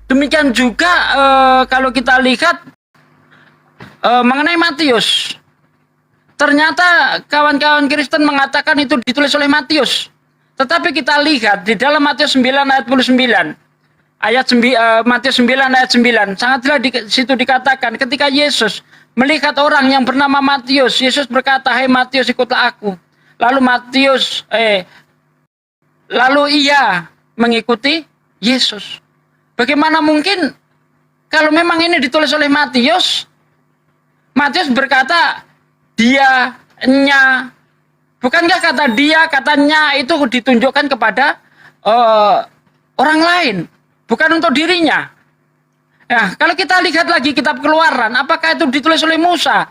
Demikian juga kalau kita lihat mengenai Matius. Ternyata kawan-kawan Kristen mengatakan itu ditulis oleh Matius. Tetapi kita lihat di dalam Matius 9 ayat 29. Matius 9 ayat 9. Sangat jelas di situ dikatakan ketika Yesus melihat orang yang bernama Matius, Yesus berkata, "Hai Matius, ikutlah aku." Lalu ia mengikuti Yesus. Bagaimana mungkin kalau memang ini ditulis oleh Matius? Matius berkata dianya, bukankah kata dia, katanya itu ditunjukkan kepada orang lain, bukan untuk dirinya. Nah, kalau kita lihat lagi kitab Keluaran, apakah itu ditulis oleh Musa?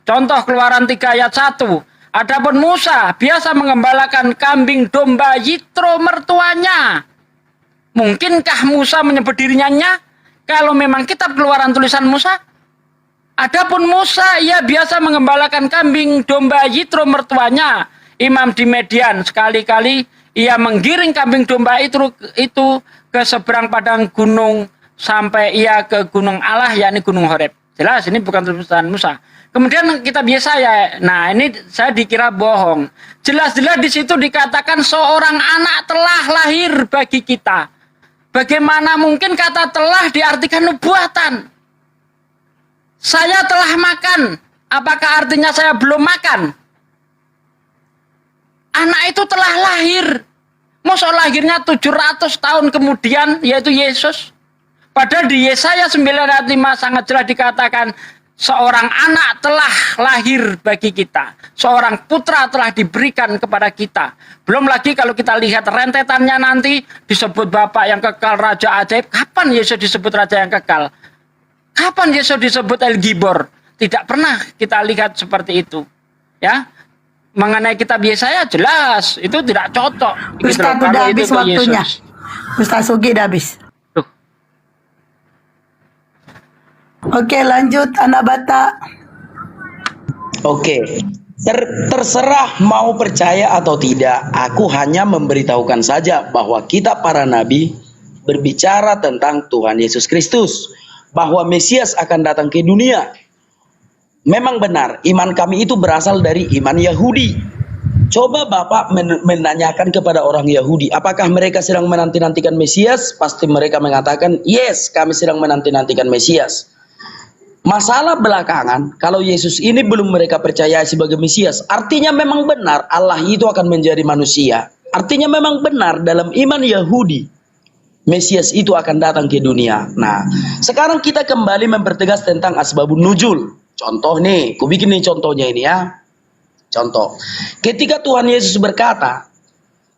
Contoh Keluaran 3 ayat 1. Adapun Musa biasa mengembalakan kambing domba Yitro mertuanya. Mungkinkah Musa menyebut dirinya nya? Kalau memang kitab Keluaran tulisan Musa. Adapun Musa, ia biasa mengembalakan kambing domba Yitro mertuanya, imam di Median. Sekali-kali ia menggiring kambing domba itu ke seberang padang gunung sampai ia ke gunung Allah, yakni gunung Horeb. Jelas ini bukan tulisan Musa. Kemudian kita Yesaya. Nah, ini saya dikira bohong. Jelas-jelas di situ dikatakan seorang anak telah lahir bagi kita. Bagaimana mungkin kata telah diartikan nubuatan? Saya telah makan. Apakah artinya saya belum makan? Anak itu telah lahir. Masa lahirnya 700 tahun kemudian, yaitu Yesus. Padahal di Yesaya 9 ayat 5 sangat jelas dikatakan, seorang anak telah lahir bagi kita. Seorang putra telah diberikan kepada kita. Belum lagi kalau kita lihat rentetannya nanti, disebut Bapa yang kekal, Raja ajaib. Kapan Yesus disebut Raja yang kekal? Kapan Yesus disebut El Gibor? Tidak pernah kita lihat seperti itu. Ya, mengenai kitab Yesaya jelas itu tidak cocok. Ustaz udah habis waktunya. Ustaz Sugi udah habis. Oke, lanjut anak Bata. Oke. Terserah mau percaya atau tidak. Aku hanya memberitahukan saja bahwa kitab para nabi berbicara tentang Tuhan Yesus Kristus, bahwa Mesias akan datang ke dunia. Memang benar, iman kami itu berasal dari iman Yahudi. Coba Bapak menanyakan kepada orang Yahudi, apakah mereka sedang menanti-nantikan Mesias? Pasti mereka mengatakan, yes, kami sedang menanti-nantikan Mesias. Masalah belakangan, kalau Yesus ini belum mereka percaya sebagai Mesias, artinya memang benar Allah itu akan menjadi manusia. Artinya memang benar dalam iman Yahudi, Mesias itu akan datang ke dunia. Nah, sekarang kita kembali mempertegas tentang asbabun nuzul. Contoh nih, aku bikin nih contohnya ini ya. Contoh, ketika Tuhan Yesus berkata,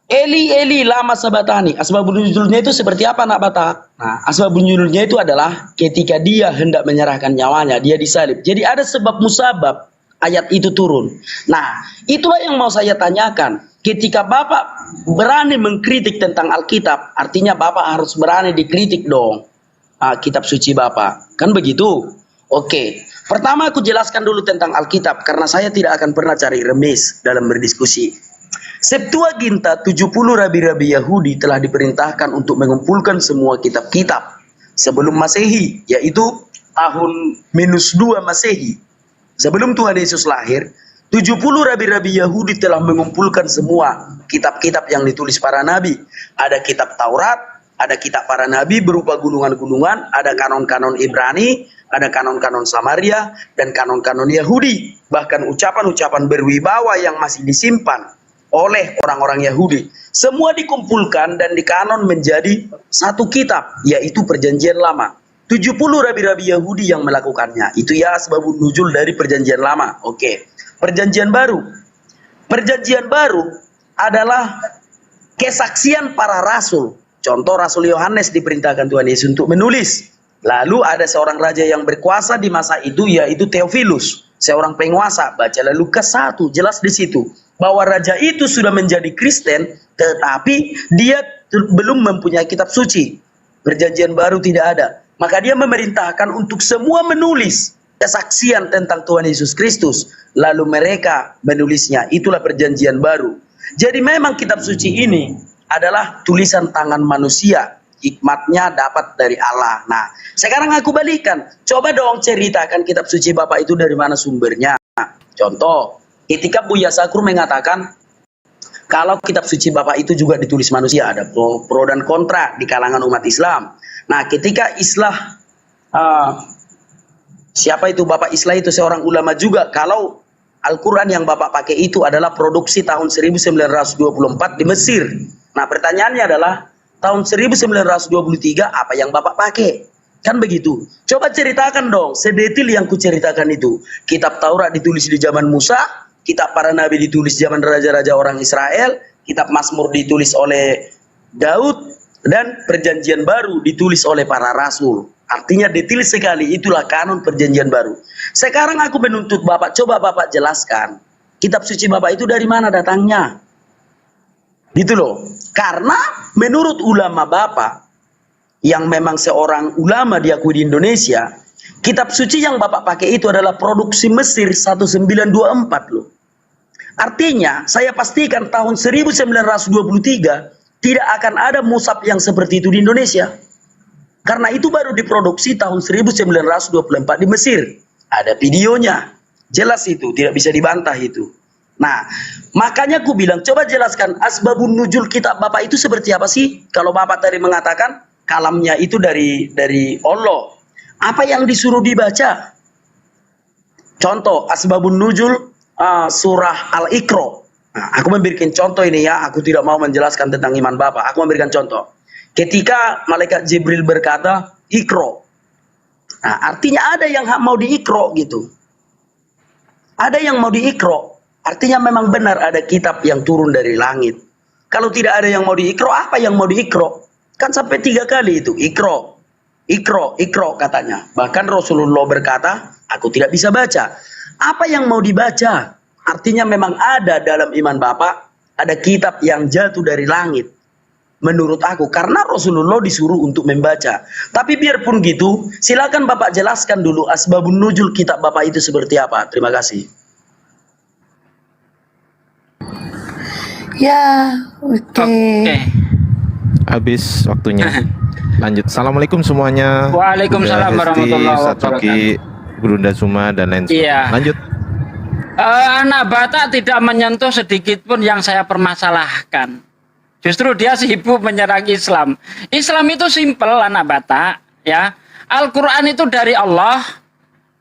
Eli, Eli, lama sabatani. Asbabun nuzulnya itu seperti apa, nak Bata? Nah, asbabun nuzulnya itu adalah ketika dia hendak menyerahkan nyawanya, dia disalib. Jadi ada sebab musabab ayat itu turun. Nah, itulah yang mau saya tanyakan. Ketika Bapak berani mengkritik tentang Alkitab, artinya Bapak harus berani dikritik dong. Kitab suci Bapak. Kan begitu? Oke. Pertama aku jelaskan dulu tentang Alkitab, karena saya tidak akan pernah cari remes dalam berdiskusi. Septuaginta 70 rabi-rabi Yahudi telah diperintahkan untuk mengumpulkan semua kitab-kitab sebelum Masehi, yaitu tahun -2 Masehi. Sebelum Tuhan Yesus lahir, 70 rabi-rabi Yahudi telah mengumpulkan semua kitab-kitab yang ditulis para nabi. Ada kitab Taurat, ada kitab para nabi berupa gunungan-gunungan, ada kanon-kanon Ibrani, ada kanon-kanon Samaria, dan kanon-kanon Yahudi. Bahkan ucapan-ucapan berwibawa yang masih disimpan oleh orang-orang Yahudi. Semua dikumpulkan dan dikanon menjadi satu kitab, yaitu Perjanjian Lama. 70 rabi-rabi Yahudi yang melakukannya. Itu ya asbabun nuzul dari Perjanjian Lama. Oke. Perjanjian Baru. Perjanjian Baru adalah kesaksian para rasul. Contoh Rasul Yohanes diperintahkan Tuhan Yesus untuk menulis. Lalu ada seorang raja yang berkuasa di masa itu, yaitu Theophilus, seorang penguasa. Bacalah Lukas 1, jelas di situ bahwa raja itu sudah menjadi Kristen, tetapi dia belum mempunyai kitab suci. Perjanjian Baru tidak ada. Maka dia memerintahkan untuk semua menulis kesaksian tentang Tuhan Yesus Kristus. Lalu mereka menulisnya. Itulah Perjanjian Baru. Jadi memang kitab suci ini adalah tulisan tangan manusia. hikmatnya dapat dari Allah. Nah, sekarang aku balikan. Coba dong ceritakan kitab suci Bapak itu dari mana sumbernya. Contoh, ketika Buya Sakur mengatakan kalau kitab suci Bapak itu juga ditulis manusia, ada pro dan kontra di kalangan umat Islam. Nah, ketika siapa itu Bapak Islah itu seorang ulama juga, kalau Al-Quran yang Bapak pakai itu adalah produksi tahun 1924 di Mesir. Nah, pertanyaannya adalah tahun 1923 apa yang Bapak pakai? Kan begitu. Coba ceritakan dong, sedetil yang kuceritakan itu. Kitab Taurat ditulis di zaman Musa, kitab para nabi ditulis zaman raja-raja orang Israel, kitab Mazmur ditulis oleh Daud, dan perjanjian baru ditulis oleh para rasul. Artinya detail sekali, itulah kanon perjanjian baru. Sekarang aku menuntut Bapak, coba Bapak jelaskan, kitab suci Bapak itu dari mana datangnya? Gitu loh. Karena menurut ulama Bapak, yang memang seorang ulama diakui di Indonesia, kitab suci yang Bapak pakai itu adalah produksi Mesir 1924 loh. Artinya, saya pastikan tahun 1923 tidak akan ada mushaf yang seperti itu di Indonesia. Karena itu baru diproduksi tahun 1924 di Mesir. Ada videonya. Jelas itu, tidak bisa dibantah itu. Nah, makanya aku bilang, coba jelaskan asbabun nuzul kitab Bapak itu seperti apa sih? Kalau Bapak tadi mengatakan kalamnya itu dari Allah. Apa yang disuruh dibaca? Contoh, asbabun nuzul surah Al-Iqra. Nah, aku memberikan contoh ini ya, aku tidak mau menjelaskan tentang iman Bapak. Aku memberikan contoh. Ketika malaikat Jibril berkata, Iqra. Nah, artinya ada yang mau diikro gitu. Ada yang mau diikro. Artinya memang benar ada kitab yang turun dari langit. Kalau tidak ada yang mau diikro, apa yang mau diikro? Kan sampai 3 kali itu, ikro. Ikro, ikro katanya. Bahkan Rasulullah berkata, aku tidak bisa baca. Apa yang mau dibaca? Artinya memang ada dalam iman Bapak, ada kitab yang jatuh dari langit. Menurut aku, karena Rasulullah disuruh untuk membaca. Tapi biarpun gitu, silakan Bapak jelaskan dulu asbabun nuzul kitab Bapak itu seperti apa. Terima kasih. Ya, oke. Habis waktunya. Lanjut. Assalamualaikum semuanya. Waalaikumsalam Bunda Hesti, warahmatullahi Satsuki, Bunda Suma, dan lain sebagainya. Iya. Lanjut. Anak Batak tidak menyentuh sedikit pun yang saya permasalahkan. Justru dia sibuk menyerang Islam. Islam itu simpel, anak Batak, ya. Al-Quran itu dari Allah,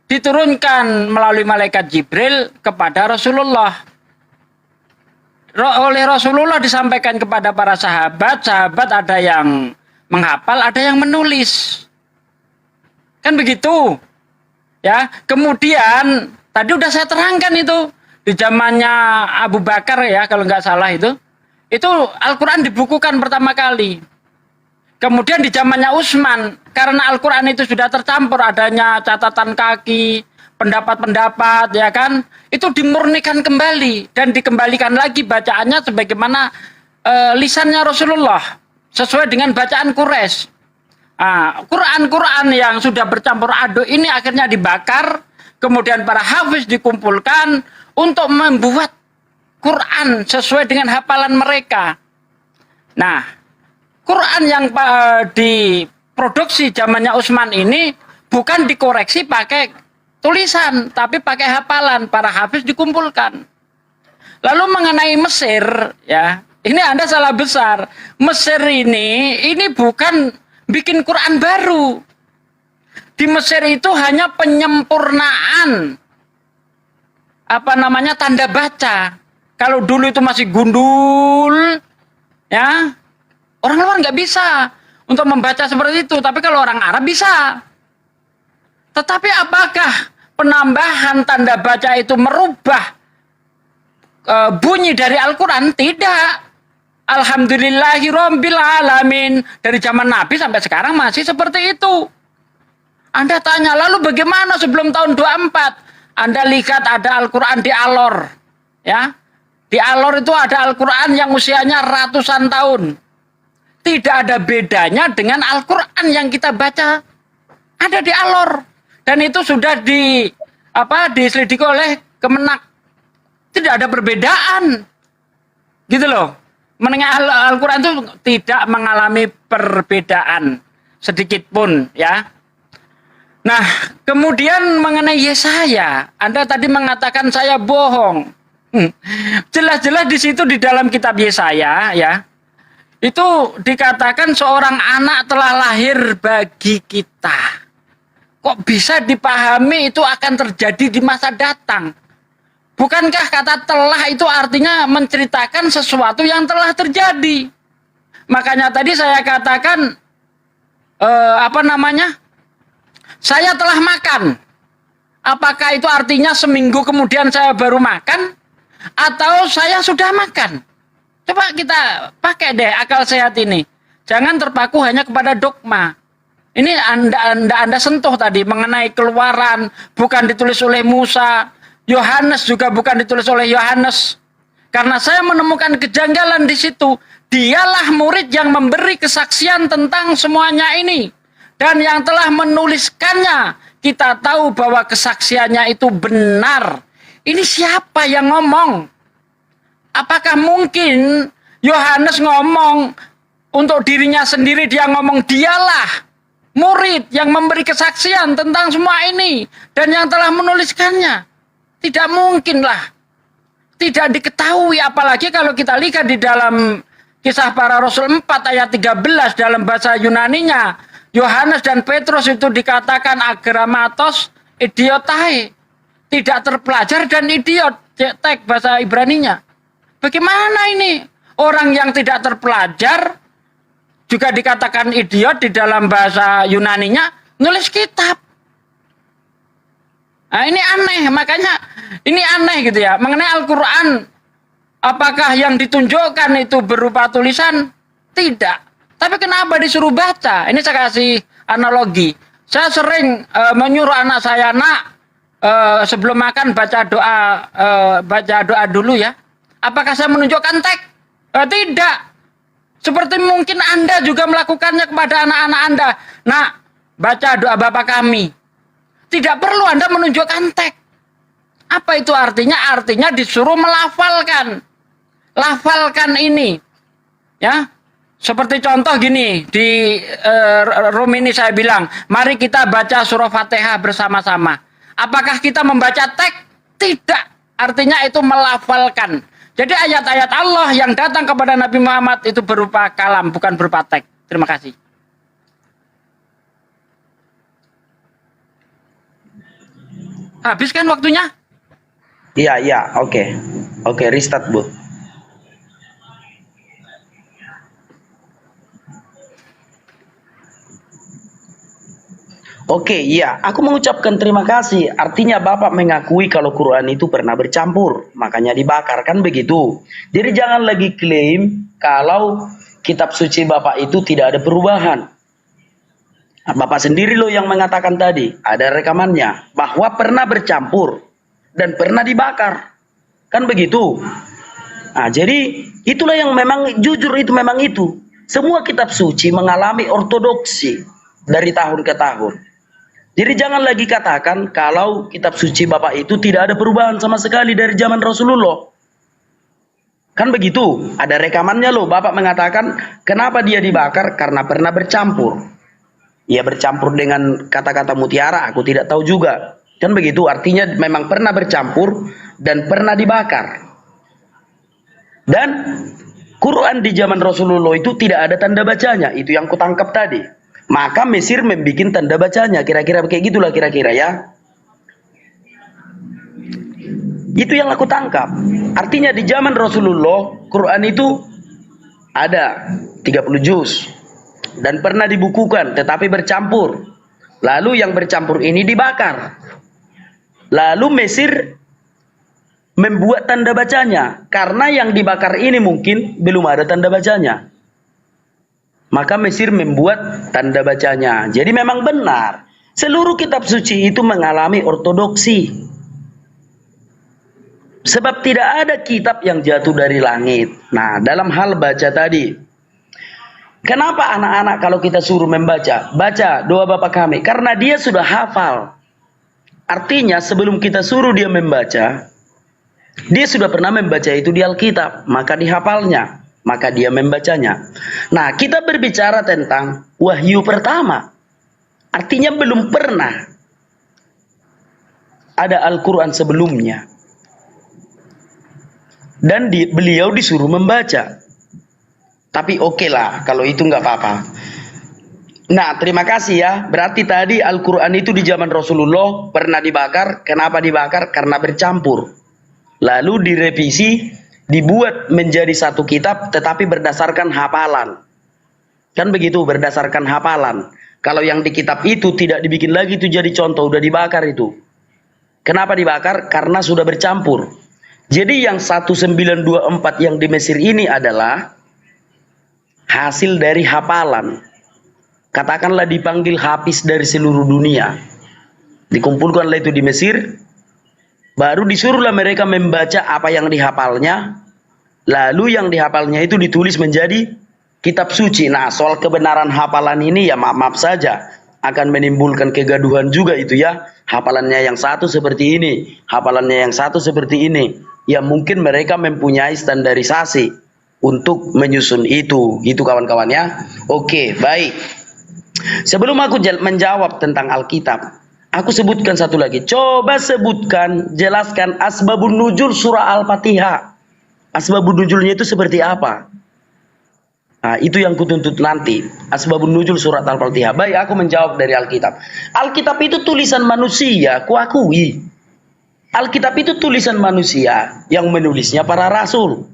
diturunkan melalui malaikat Jibril kepada Rasulullah. Oleh Rasulullah disampaikan kepada para sahabat, sahabat ada yang menghafal, ada yang menulis. Kan begitu. Ya, kemudian tadi udah saya terangkan itu di zamannya Abu Bakar ya, kalau nggak salah itu Al-Quran dibukukan pertama kali. Kemudian di zamannya Utsman, karena Al-Quran itu sudah tercampur adanya catatan kaki, pendapat-pendapat, ya kan, itu dimurnikan kembali dan dikembalikan lagi bacaannya sebagaimana lisannya Rasulullah sesuai dengan bacaan Quraisy. Quran-Quran yang sudah bercampur aduk ini akhirnya dibakar, kemudian para hafiz dikumpulkan untuk membuat Quran sesuai dengan hafalan mereka. Nah, Quran yang diproduksi zamannya Utsman ini bukan dikoreksi pakai tulisan, tapi pakai hafalan, para hafiz dikumpulkan. Lalu mengenai Mesir, ya, ini Anda salah besar. Mesir ini bukan bikin Quran baru. Di Mesir itu hanya penyempurnaan tanda baca. Kalau dulu itu masih gundul, ya, orang luar nggak bisa untuk membaca seperti itu. Tapi kalau orang Arab bisa. Tetapi apakah penambahan tanda baca itu merubah bunyi dari Al-Quran? Tidak. Alhamdulillahirabbil alamin. Dari zaman Nabi sampai sekarang masih seperti itu. Anda tanya, lalu bagaimana sebelum tahun 24? Anda lihat ada Al-Quran di Alor, ya. Di Alor itu ada Al-Quran yang usianya ratusan tahun. Tidak ada bedanya dengan Al-Quran yang kita baca. Ada di Alor. Dan itu sudah diselidiki oleh Kemenak. Tidak ada perbedaan. Gitu loh. Al-Quran itu tidak mengalami perbedaan sedikit pun, ya. Nah, kemudian mengenai Yesaya, Anda tadi mengatakan saya bohong. Jelas-jelas di situ di dalam kitab Yesaya, ya, itu dikatakan seorang anak telah lahir bagi kita. Kok bisa dipahami itu akan terjadi di masa datang? Bukankah kata telah itu artinya menceritakan sesuatu yang telah terjadi? Makanya tadi saya katakan, saya telah makan. Apakah itu artinya seminggu kemudian saya baru makan? Atau saya sudah makan? Coba kita pakai deh akal sehat ini. Jangan terpaku hanya kepada dogma. Ini Anda sentuh tadi mengenai Keluaran, bukan ditulis oleh Musa. Yohanes juga bukan ditulis oleh Yohanes. Karena saya menemukan kejanggalan di situ. Dialah murid yang memberi kesaksian tentang semuanya ini. Dan yang telah menuliskannya, kita tahu bahwa kesaksiannya itu benar. Ini siapa yang ngomong? Apakah mungkin Yohanes ngomong untuk dirinya sendiri, dia ngomong dialah murid yang memberi kesaksian tentang semua ini dan yang telah menuliskannya? Tidak mungkinlah. Tidak diketahui, apalagi kalau kita lihat di dalam Kisah Para Rasul 4 ayat 13 dalam bahasa Yunaninya, Yohanes dan Petrus itu dikatakan agramatos idiotai, tidak terpelajar dan idiot, tek bahasa Ibraninya. Bagaimana ini? Orang yang tidak terpelajar juga dikatakan idiot di dalam bahasa Yunaninya, nulis kitab. Nah, ini aneh, makanya ini aneh gitu ya. Mengenai Al-Quran, apakah yang ditunjukkan itu berupa tulisan? Tidak. Tapi kenapa disuruh baca? Ini saya kasih analogi. Saya sering menyuruh anak saya, nak, sebelum makan baca doa dulu ya. Apakah saya menunjukkan teks? Tidak. Seperti mungkin Anda juga melakukannya kepada anak-anak Anda. Nak, baca doa Bapa kami. Tidak perlu Anda menunjukkan teks. Apa itu artinya? Artinya disuruh melafalkan. Lafalkan ini. Ya. Seperti contoh gini, di room ini saya bilang, mari kita baca surah Fatihah bersama-sama. Apakah kita membaca teks? Tidak. Artinya itu melafalkan. Jadi ayat-ayat Allah yang datang kepada Nabi Muhammad itu berupa kalam, bukan berupa teks. Terima kasih. Habis kan waktunya? Iya, oke. Oke, restart, Bu. Oke, iya, aku mengucapkan terima kasih. Artinya Bapak mengakui kalau Quran itu pernah bercampur, makanya dibakar, kan begitu. Jadi jangan lagi klaim kalau kitab suci Bapak itu tidak ada perubahan. Bapak sendiri loh yang mengatakan tadi, ada rekamannya, bahwa pernah bercampur dan pernah dibakar. Kan begitu. Nah, jadi itulah yang memang jujur, itu memang itu. Semua kitab suci mengalami ortodoksi dari tahun ke tahun. Jadi jangan lagi katakan kalau kitab suci Bapak itu tidak ada perubahan sama sekali dari zaman Rasulullah. Kan begitu, ada rekamannya loh. Bapak mengatakan kenapa dia dibakar? Karena pernah bercampur. Ya bercampur dengan kata-kata mutiara, aku tidak tahu juga. Kan begitu, artinya memang pernah bercampur dan pernah dibakar. Dan Quran di zaman Rasulullah itu tidak ada tanda bacanya, itu yang kutangkap tadi. Maka Mesir membuat tanda bacanya, kira-kira kayak gitulah kira-kira ya. Itu yang aku tangkap. Artinya di zaman Rasulullah Quran itu ada 30 juz dan pernah dibukukan tetapi bercampur. Lalu yang bercampur ini dibakar. Lalu Mesir membuat tanda bacanya karena yang dibakar ini mungkin belum ada tanda bacanya. Maka Mesir membuat tanda bacanya. Jadi memang benar, seluruh kitab suci itu mengalami ortodoksi. Sebab tidak ada kitab yang jatuh dari langit. Nah, dalam hal baca tadi, kenapa anak-anak kalau kita suruh membaca, baca doa Bapa kami? Karena dia sudah hafal. Artinya sebelum kita suruh dia membaca, dia sudah pernah membaca itu di Alkitab, maka dihafalnya. maka dia membacanya. Nah, kita berbicara tentang wahyu pertama. Artinya belum pernah ada Al-Quran sebelumnya. Dan beliau disuruh membaca. Tapi oke lah, kalau itu nggak apa-apa. Nah, terima kasih ya. Berarti tadi Al-Quran itu di zaman Rasulullah pernah dibakar. Kenapa dibakar? Karena bercampur. Lalu direvisi, dibuat menjadi satu kitab tetapi berdasarkan hafalan. Kan begitu, berdasarkan hafalan. Kalau yang di kitab itu tidak dibikin lagi itu jadi contoh, udah dibakar itu. Kenapa dibakar? Karena sudah bercampur. Jadi yang 1924 yang di Mesir ini adalah hasil dari hafalan. Katakanlah dipanggil hafiz dari seluruh dunia. Dikumpulkanlah itu di Mesir. Baru disuruhlah mereka membaca apa yang dihafalnya. Lalu yang dihafalnya itu ditulis menjadi kitab suci. Nah, soal kebenaran hafalan ini ya maaf-maaf saja. Akan menimbulkan kegaduhan juga itu ya. Hafalannya yang satu seperti ini. Hafalannya yang satu seperti ini. Ya mungkin mereka mempunyai standarisasi untuk menyusun itu. Gitu kawan-kawan ya. Oke, baik. Sebelum aku menjawab tentang Alkitab, aku sebutkan satu lagi. Coba sebutkan, jelaskan asbabun nuzul surah Al-Fatihah. Asbabun nuzulnya itu seperti apa? Nah, itu yang kutuntut nanti. Asbabun nuzul surat Al-Fatihah. Baik, aku menjawab dari Alkitab. Alkitab itu tulisan manusia, kuakui. Alkitab itu tulisan manusia, yang menulisnya para rasul.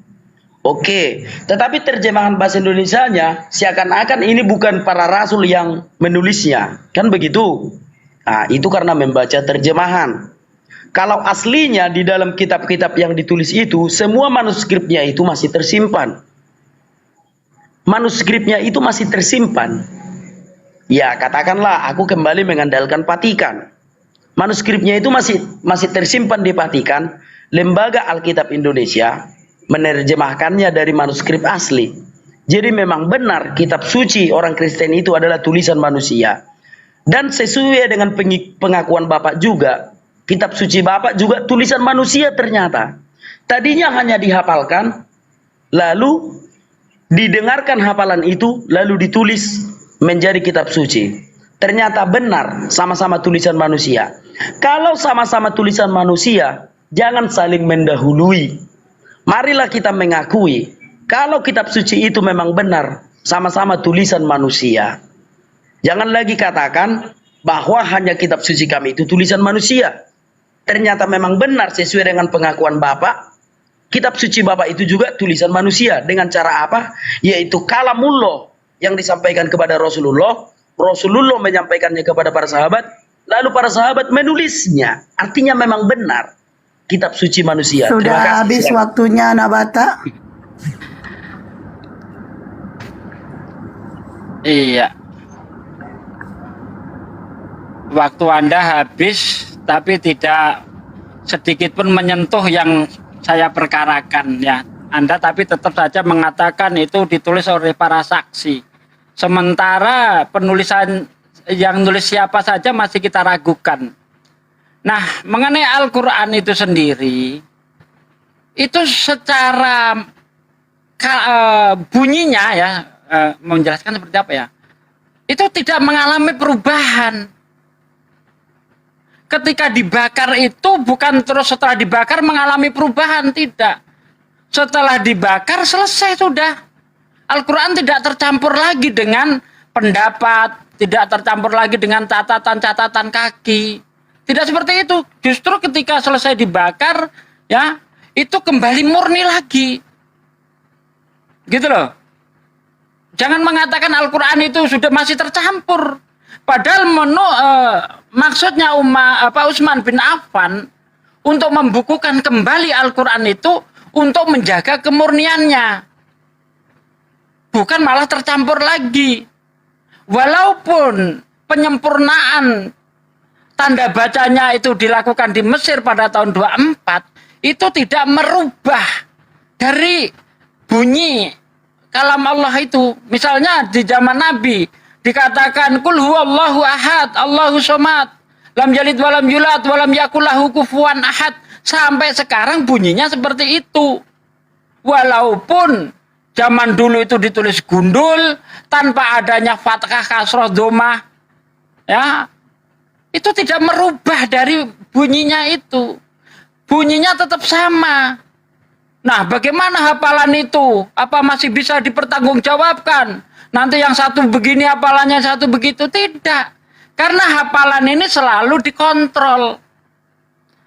Oke, tetapi terjemahan bahasa Indonesianya seakan-akan ini bukan para rasul yang menulisnya. Kan begitu? Nah, itu karena membaca terjemahan. Kalau aslinya di dalam kitab-kitab yang ditulis itu, semua manuskripnya itu masih tersimpan. Manuskripnya itu masih tersimpan. Ya, katakanlah aku kembali mengandalkan Vatikan. Manuskripnya itu masih tersimpan di Vatikan. Lembaga Alkitab Indonesia menerjemahkannya dari manuskrip asli. Jadi memang benar kitab suci orang Kristen itu adalah tulisan manusia. Dan sesuai dengan pengakuan Bapak juga, kitab suci Bapak juga tulisan manusia ternyata. Tadinya hanya dihafalkan, lalu didengarkan hafalan itu, lalu ditulis menjadi kitab suci. Ternyata benar, sama-sama tulisan manusia. Kalau sama-sama tulisan manusia, jangan saling mendahului. Marilah kita mengakui, kalau kitab suci itu memang benar, sama-sama tulisan manusia. Jangan lagi katakan bahwa hanya kitab suci kami itu tulisan manusia. Ternyata memang benar sesuai dengan pengakuan Bapak, kitab suci Bapak itu juga tulisan manusia. Dengan cara apa? Yaitu kalamullah yang disampaikan kepada Rasulullah. Rasulullah menyampaikannya kepada para sahabat, lalu para sahabat menulisnya. Artinya memang benar kitab suci manusia. Sudah habis waktunya, Nabata. Iya. Waktu Anda habis, tapi tidak sedikit pun menyentuh yang saya perkarakan ya. Anda tapi tetap saja mengatakan itu ditulis oleh para saksi. Sementara penulisan yang nulis siapa saja masih kita ragukan. Nah, mengenai Al-Quran itu sendiri, itu secara bunyinya ya, menjelaskan seperti apa ya, itu tidak mengalami perubahan. Ketika dibakar itu bukan terus setelah dibakar mengalami perubahan, tidak. Setelah dibakar selesai sudah. Al-Quran tidak tercampur lagi dengan pendapat, tidak tercampur lagi dengan catatan-catatan kaki. Tidak seperti itu. Justru ketika selesai dibakar, ya, itu kembali murni lagi. Gitu loh. Jangan mengatakan Al-Quran itu sudah masih tercampur. Padahal maksudnya Utsman bin Affan untuk membukukan kembali Al-Quran itu untuk menjaga kemurniannya. Bukan malah tercampur lagi. Walaupun penyempurnaan tanda bacanya itu dilakukan di Mesir pada tahun 24, itu tidak merubah dari bunyi kalam Allah itu. Misalnya di zaman Nabi dikatakan kul huwallahu ahad, Allahu somad, lam yalid walam yulad walam yakul lahu kufuwan ahad. Sampai sekarang bunyinya seperti itu. Walaupun zaman dulu itu ditulis gundul tanpa adanya fathah kasroh domah, ya itu tidak merubah dari bunyinya itu, bunyinya tetap sama. Nah, bagaimana hafalan itu? Apa masih bisa dipertanggungjawabkan? Nanti yang satu begini hafalannya, satu begitu? Tidak. Karena hafalan ini selalu dikontrol.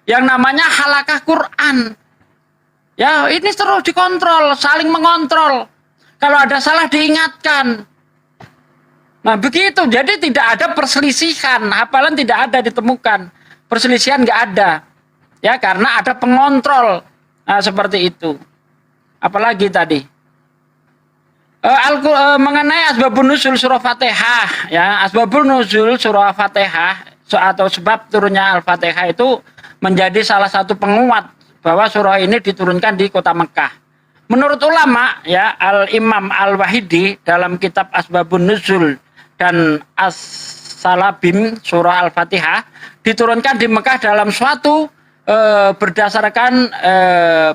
Yang namanya halakah Quran. Ya, ini terus dikontrol, saling mengontrol. Kalau ada salah diingatkan. Nah, begitu. Jadi tidak ada perselisihan. Hafalan tidak ada ditemukan. Perselisihan nggak ada. Ya, karena ada pengontrol. Nah, seperti itu. Apalagi tadi mengenai asbabun nuzul surah Fatihah, ya, asbabun nuzul surah Fatihah atau sebab turunnya Al-Fatihah itu menjadi salah satu penguat bahwa surah ini diturunkan di kota Mekah. Menurut ulama, ya, Al-Imam Al-Wahidi dalam kitab Asbabun Nuzul dan As-Salabim surah Al-Fatihah diturunkan di Mekah dalam suatu berdasarkan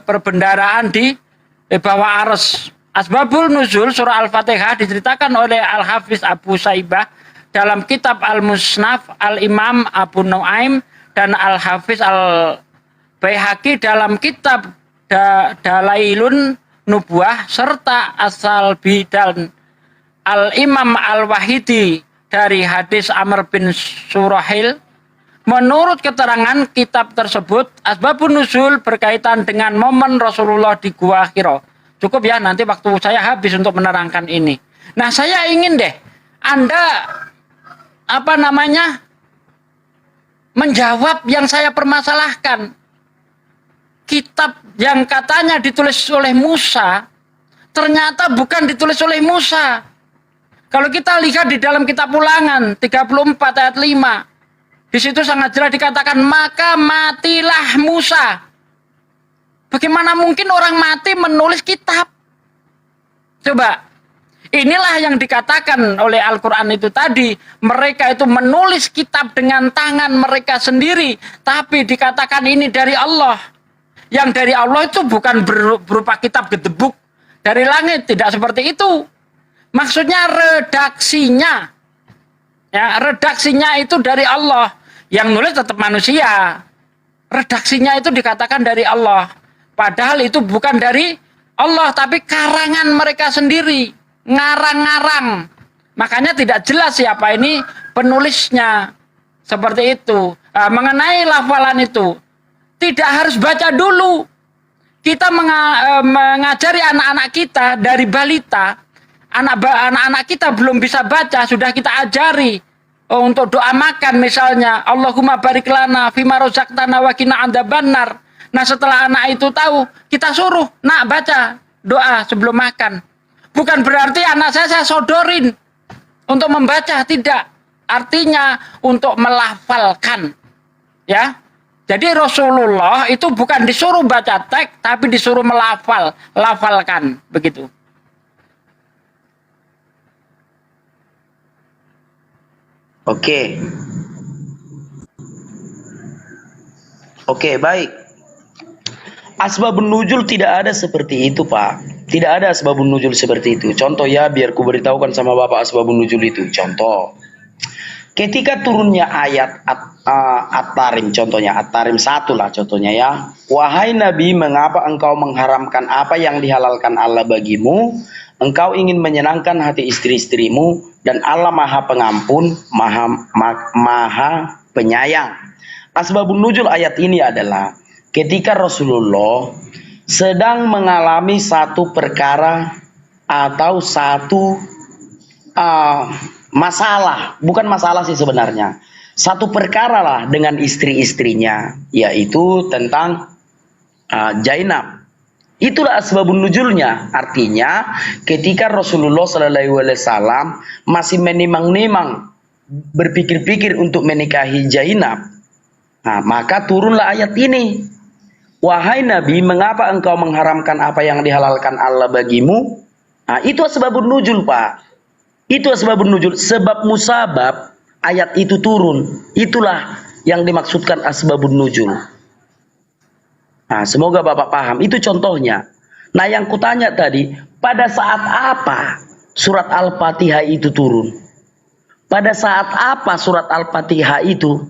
perbendaraan di bawah Arsy. Asbabul Nuzul surah Al-Fatihah diceritakan oleh Al-Hafiz Abu Saibah dalam kitab Al-Musnaf, Al-Imam Abu Nuaim dan Al-Hafiz Al-Baihaqi dalam kitab Dalailun Nubuwah serta As-Salbi dan Al-Imam Al-Wahidi dari hadis Amr bin Surahil. Menurut keterangan kitab tersebut, asbabun nuzul berkaitan dengan momen Rasulullah di Gua Hira. Cukup ya, nanti waktu saya habis untuk menerangkan ini. Nah, saya ingin deh Anda menjawab yang saya permasalahkan. Kitab yang katanya ditulis oleh Musa, ternyata bukan ditulis oleh Musa. Kalau kita lihat di dalam kitab Ulangan 34 ayat 5, di situ sangat jelas dikatakan, maka matilah Musa. Bagaimana mungkin orang mati menulis kitab? Coba, inilah yang dikatakan oleh Al-Quran itu tadi. Mereka itu menulis kitab dengan tangan mereka sendiri. Tapi dikatakan ini dari Allah. Yang dari Allah itu bukan berupa kitab gedebuk dari langit. Tidak seperti itu. Maksudnya redaksinya. Ya, redaksinya itu dari Allah. Yang nulis tetap manusia. Redaksinya itu dikatakan dari Allah. Padahal itu bukan dari Allah, tapi karangan mereka sendiri. Ngarang-ngarang. Makanya tidak jelas siapa ini penulisnya. Seperti itu. Nah, mengenai lafalan itu, tidak harus baca dulu. Kita mengajari anak-anak kita dari balita. Anak-anak kita belum bisa baca, sudah kita ajari. Untuk doa makan misalnya, Allahumma barik lana fima rozaqtana wa qina adzabannar. Nah, setelah anak itu tahu, kita suruh, nak baca doa sebelum makan. Bukan berarti anak saya sodorin untuk membaca, tidak. Artinya untuk melafalkan. Ya. Jadi Rasulullah itu bukan disuruh baca teks, tapi disuruh lafalkan, begitu. Oke, baik. Asbabun nuzul tidak ada seperti itu, Pak. Tidak ada asbabun nuzul seperti itu. Contoh ya, biar ku beritahukan sama Bapak asbabun nuzul itu. Contoh. Ketika turunnya ayat At-Tarim, contohnya At-Tarim 1 lah contohnya ya. Wahai Nabi, mengapa engkau mengharamkan apa yang dihalalkan Allah bagimu? Engkau ingin menyenangkan hati istri-istrimu, dan Allah Maha Pengampun, Maha Penyayang. Asbabun nuzul ayat ini adalah ketika Rasulullah sedang mengalami satu perkara atau satu masalah, bukan masalah sih sebenarnya, satu perkara lah dengan istri-istrinya, yaitu tentang Zainab. Itulah asbabun nuzulnya. Artinya ketika Rasulullah SAW masih menimang-nimang, berpikir-pikir untuk menikahi Zainab, nah, maka turunlah ayat ini. Wahai Nabi, mengapa engkau mengharamkan apa yang dihalalkan Allah bagimu? Nah, itu asbabun nuzul, Pak. Itu asbabun nuzul. Sebab musabab ayat itu turun. Itulah yang dimaksudkan asbabun nuzul. Nah, semoga Bapak paham. Itu contohnya. Nah, yang kutanya tadi, pada saat apa surat Al-Fatihah itu turun? Pada saat apa surat Al-Fatihah itu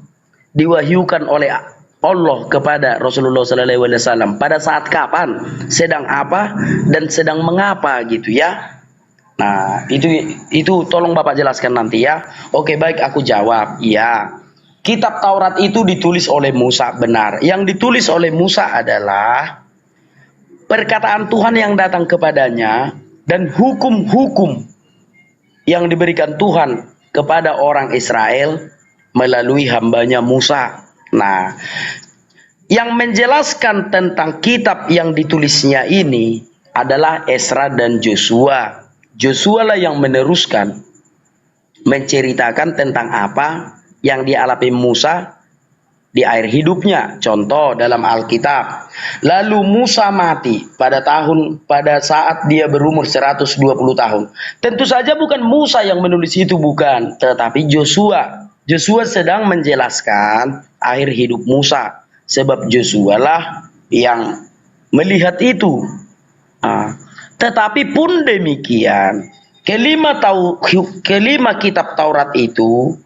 diwahyukan oleh Allah kepada Rasulullah SAW? Pada saat kapan? Sedang apa dan sedang mengapa gitu ya? Nah, itu tolong Bapak jelaskan nanti ya. Oke, baik, aku jawab. Iya. Kitab Taurat itu ditulis oleh Musa, benar. Yang ditulis oleh Musa adalah perkataan Tuhan yang datang kepadanya dan hukum-hukum yang diberikan Tuhan kepada orang Israel melalui hambanya Musa. Nah, yang menjelaskan tentang kitab yang ditulisnya ini adalah Esra dan Joshua. Joshua lah yang meneruskan, menceritakan tentang apa yang dialami Musa di akhir hidupnya. Contoh dalam Alkitab. Lalu Musa mati pada saat dia berumur 120 tahun. Tentu saja bukan Musa yang menulis itu, bukan, tetapi Joshua. Joshua sedang menjelaskan akhir hidup Musa, sebab Joshua lah yang melihat itu. Tetapi pun demikian, kelima kitab Taurat itu,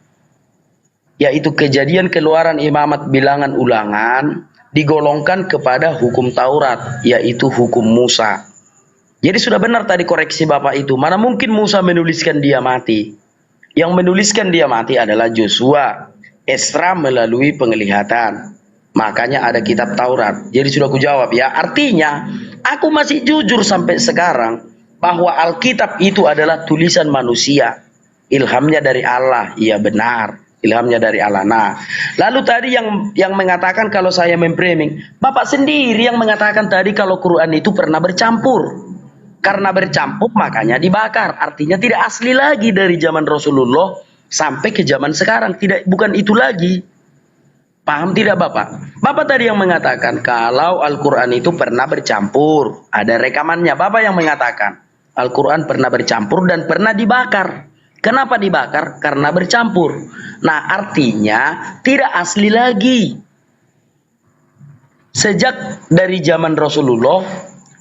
yaitu Kejadian, Keluaran, Imamat, Bilangan, Ulangan, digolongkan kepada hukum Taurat, yaitu hukum Musa. Jadi sudah benar tadi koreksi Bapak itu. Mana mungkin Musa menuliskan dia mati? Yang menuliskan dia mati adalah Joshua. Esra melalui penglihatan. Makanya ada kitab Taurat. Jadi sudah aku jawab ya. Artinya, aku masih jujur sampai sekarang bahwa Alkitab itu adalah tulisan manusia. Ilhamnya dari Allah. Iya, benar. Ilhamnya dari Allah. Nah, lalu tadi yang mengatakan kalau saya memframing, Bapak sendiri yang mengatakan tadi kalau Quran itu pernah bercampur. Karena bercampur makanya dibakar. Artinya tidak asli lagi dari zaman Rasulullah sampai ke zaman sekarang. Bukan itu lagi. Paham tidak Bapak? Bapak tadi yang mengatakan kalau Al-Quran itu pernah bercampur. Ada rekamannya. Bapak yang mengatakan Al-Quran pernah bercampur dan pernah dibakar. Kenapa dibakar? Karena bercampur. Nah, artinya tidak asli lagi. Sejak dari zaman Rasulullah,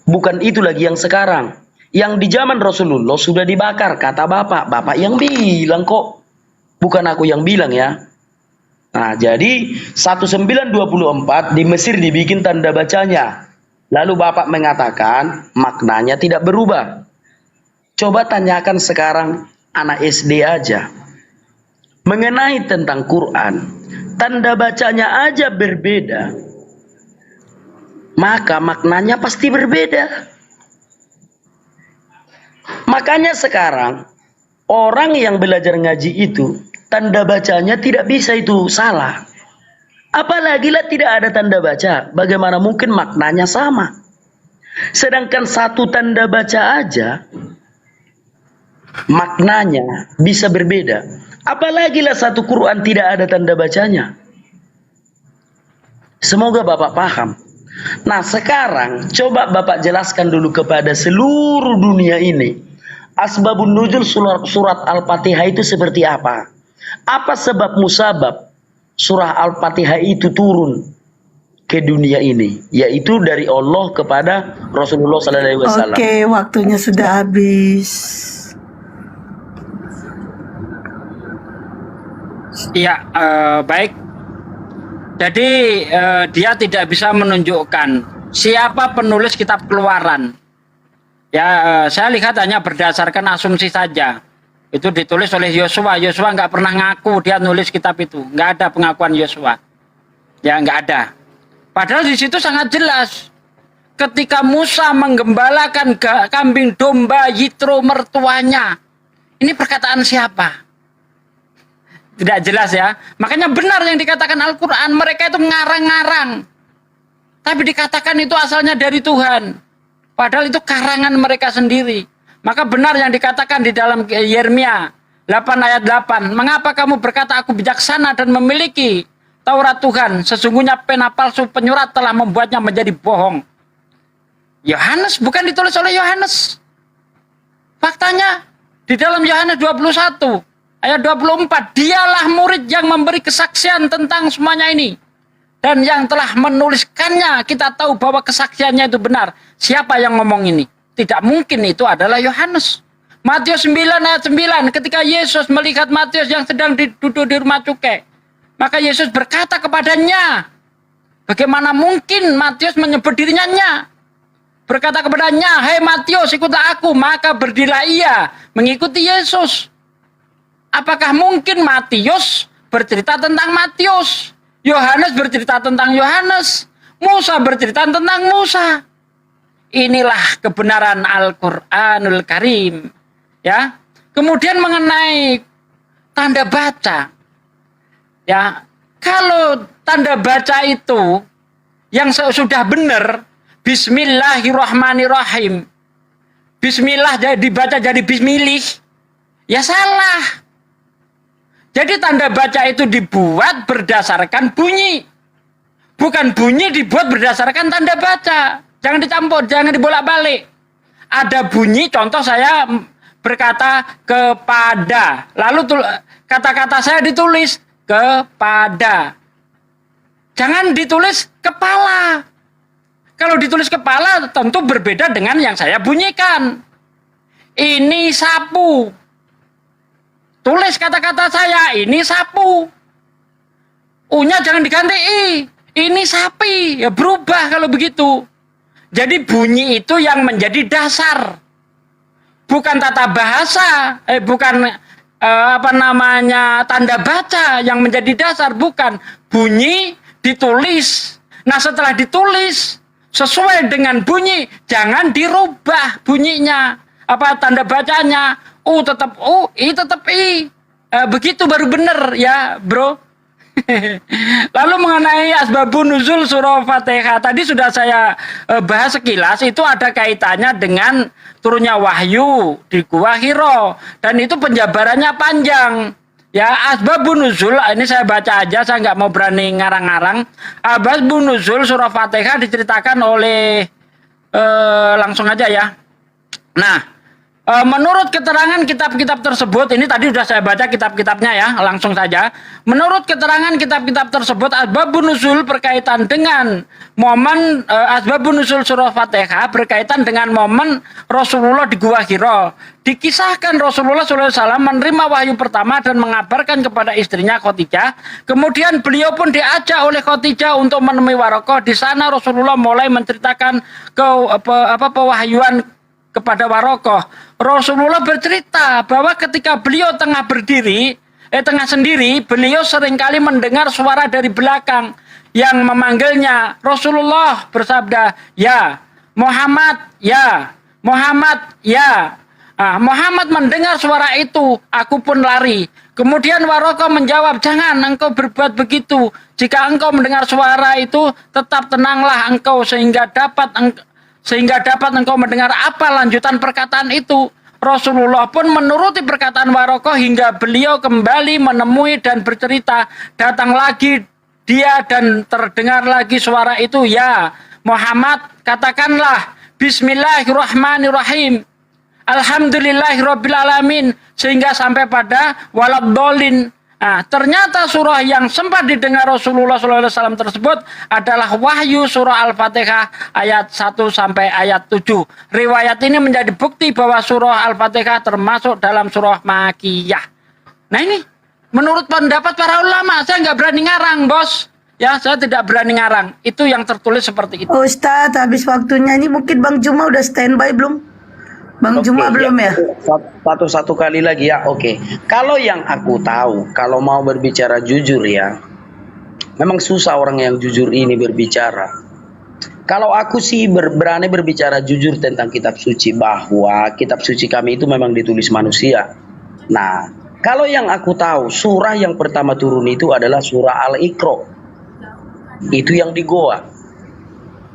bukan itu lagi yang sekarang. Yang di zaman Rasulullah sudah dibakar, kata Bapak. Bapak yang bilang kok. Bukan aku yang bilang ya. Nah, jadi 1924 di Mesir dibikin tanda bacanya. Lalu Bapak mengatakan maknanya tidak berubah. Coba tanyakan sekarang anak SD aja. Mengenai tentang Quran, tanda bacanya aja berbeda, maka maknanya pasti berbeda. Makanya sekarang orang yang belajar ngaji itu tanda bacanya tidak bisa itu salah. Apalagi lah tidak ada tanda baca, bagaimana mungkin maknanya sama? Sedangkan satu tanda baca aja maknanya bisa berbeda. Apalagi lah satu Quran tidak ada tanda bacanya. Semoga Bapak paham. Nah, sekarang coba Bapak jelaskan dulu kepada seluruh dunia ini. Asbabun nuzul surat Al-Fatihah itu seperti apa? Apa sebab musabab surah Al-Fatihah itu turun ke dunia ini? Yaitu dari Allah kepada Rasulullah SAW. Oke, waktunya sudah habis. Iya, baik. Jadi dia tidak bisa menunjukkan siapa penulis kitab Keluaran. Ya, saya lihat hanya berdasarkan asumsi saja. Itu ditulis oleh Yosua. Yosua nggak pernah ngaku dia nulis kitab itu. Nggak ada pengakuan Yosua. Ya, nggak ada. Padahal di situ sangat jelas. Ketika Musa menggembalakan kambing domba Yitro mertuanya. Ini perkataan siapa? Tidak jelas ya. Makanya benar yang dikatakan Al-Quran. Mereka itu ngarang-ngarang. Tapi dikatakan itu asalnya dari Tuhan. Padahal itu karangan mereka sendiri. Maka benar yang dikatakan di dalam Yeremia 8 ayat 8. Mengapa kamu berkata aku bijaksana dan memiliki Taurat Tuhan. Sesungguhnya pena palsu penyurat telah membuatnya menjadi bohong. Yohanes bukan ditulis oleh Yohanes. Faktanya di dalam Yohanes 21. Ayat 24, dialah murid yang memberi kesaksian tentang semuanya ini. dan yang telah menuliskannya kita tahu bahwa kesaksiannya itu benar. Siapa yang ngomong ini? Tidak mungkin itu adalah Yohanes. Matius 9 ayat 9, ketika Yesus melihat Matius yang sedang duduk di rumah cukai, maka Yesus berkata kepadanya, bagaimana mungkin Matius menyebut dirinya nya? Berkata kepadanya, "Hei Matius, ikutlah aku." Maka berdirilah ia mengikuti Yesus. Apakah mungkin Matius bercerita tentang Matius? Yohanes bercerita tentang Yohanes. Musa bercerita tentang Musa. Inilah kebenaran Al-Qur'anul Karim. Ya. Kemudian mengenai tanda baca. Ya, kalau tanda baca itu yang sudah benar, Bismillahirrahmanirrahim. Bismillah dibaca jadi bismillah. Ya salah. Jadi tanda baca itu dibuat berdasarkan bunyi. Bukan bunyi dibuat berdasarkan tanda baca. Jangan dicampur, jangan dibolak-balik. Ada bunyi, contoh saya berkata kepada. Lalu kata-kata saya ditulis kepada. Jangan ditulis kepala. Kalau ditulis kepala tentu berbeda dengan yang saya bunyikan. Ini sapu. Tulis kata-kata saya, ini sapu. U-nya jangan diganti I. Ini sapi. Ya berubah kalau begitu. Jadi bunyi itu yang menjadi dasar. Bukan tata bahasa, bukan tanda baca yang menjadi dasar, bukan. Bunyi ditulis. Nah, setelah ditulis sesuai dengan bunyi, jangan dirubah bunyinya. Tanda bacanya. U tetap U, I tetap I. Begitu baru benar ya, bro. Lalu mengenai asbabun nuzul surah Fatihah, tadi sudah saya bahas sekilas. Itu ada kaitannya dengan turunnya wahyu di Gua Hiro, dan itu penjabarannya panjang. Ya, asbabun nuzul ini saya baca aja, saya nggak mau berani ngarang-ngarang. Asbabun nuzul surah Fatihah diceritakan oleh langsung aja ya. Nah, menurut keterangan kitab-kitab tersebut, ini tadi sudah saya baca kitab-kitabnya ya, langsung saja. Menurut keterangan kitab-kitab tersebut, asbabun nuzul berkaitan dengan momen asbabun nuzul surah Fatihah berkaitan dengan momen Rasulullah di Gua Hiro. Dikisahkan Rasulullah SAW menerima wahyu pertama dan mengabarkan kepada istrinya Khadijah. Kemudian beliau pun diajak oleh Khadijah untuk menemui Warokoh. Di sana Rasulullah mulai menceritakan pewahyuan kepada Warokoh. Rasulullah bercerita bahwa ketika beliau tengah sendiri, beliau seringkali mendengar suara dari belakang yang memanggilnya. Rasulullah bersabda, "Ya Muhammad, ya Muhammad, ya." Muhammad mendengar suara itu, aku pun lari. Kemudian Warokoh menjawab, "Jangan engkau berbuat begitu. Jika engkau mendengar suara itu, tetap tenanglah engkau sehingga dapat engkau mendengar apa lanjutan perkataan itu." Rasulullah pun menuruti perkataan Warokoh hingga beliau kembali menemui dan bercerita. Datang lagi dia dan terdengar lagi suara itu, "Ya Muhammad, katakanlah Bismillahirrahmanirrahim. Alhamdulillahirabbil alamin," sehingga sampai pada waladhdallin. Ternyata surah yang sempat didengar Rasulullah SAW tersebut adalah wahyu surah Al-Fatihah ayat 1 sampai ayat 7. Riwayat ini menjadi bukti bahwa surah Al-Fatihah termasuk dalam surah Makkiyah. Nah ini menurut pendapat para ulama, saya nggak berani ngarang, bos. Ya, saya tidak berani ngarang. Itu yang tertulis seperti itu. Ustadz, habis waktunya ini mungkin Bang Juma udah standby belum? Bang Juma belum ya? Satu kali lagi ya, oke. Kalau yang aku tahu, kalau mau berbicara jujur ya, memang susah orang yang jujur ini berbicara. Kalau aku sih berani berbicara jujur tentang kitab suci, bahwa kitab suci kami itu memang ditulis manusia. Nah, kalau yang aku tahu, surah yang pertama turun itu adalah surah Al-Iqra. Itu yang di Goa.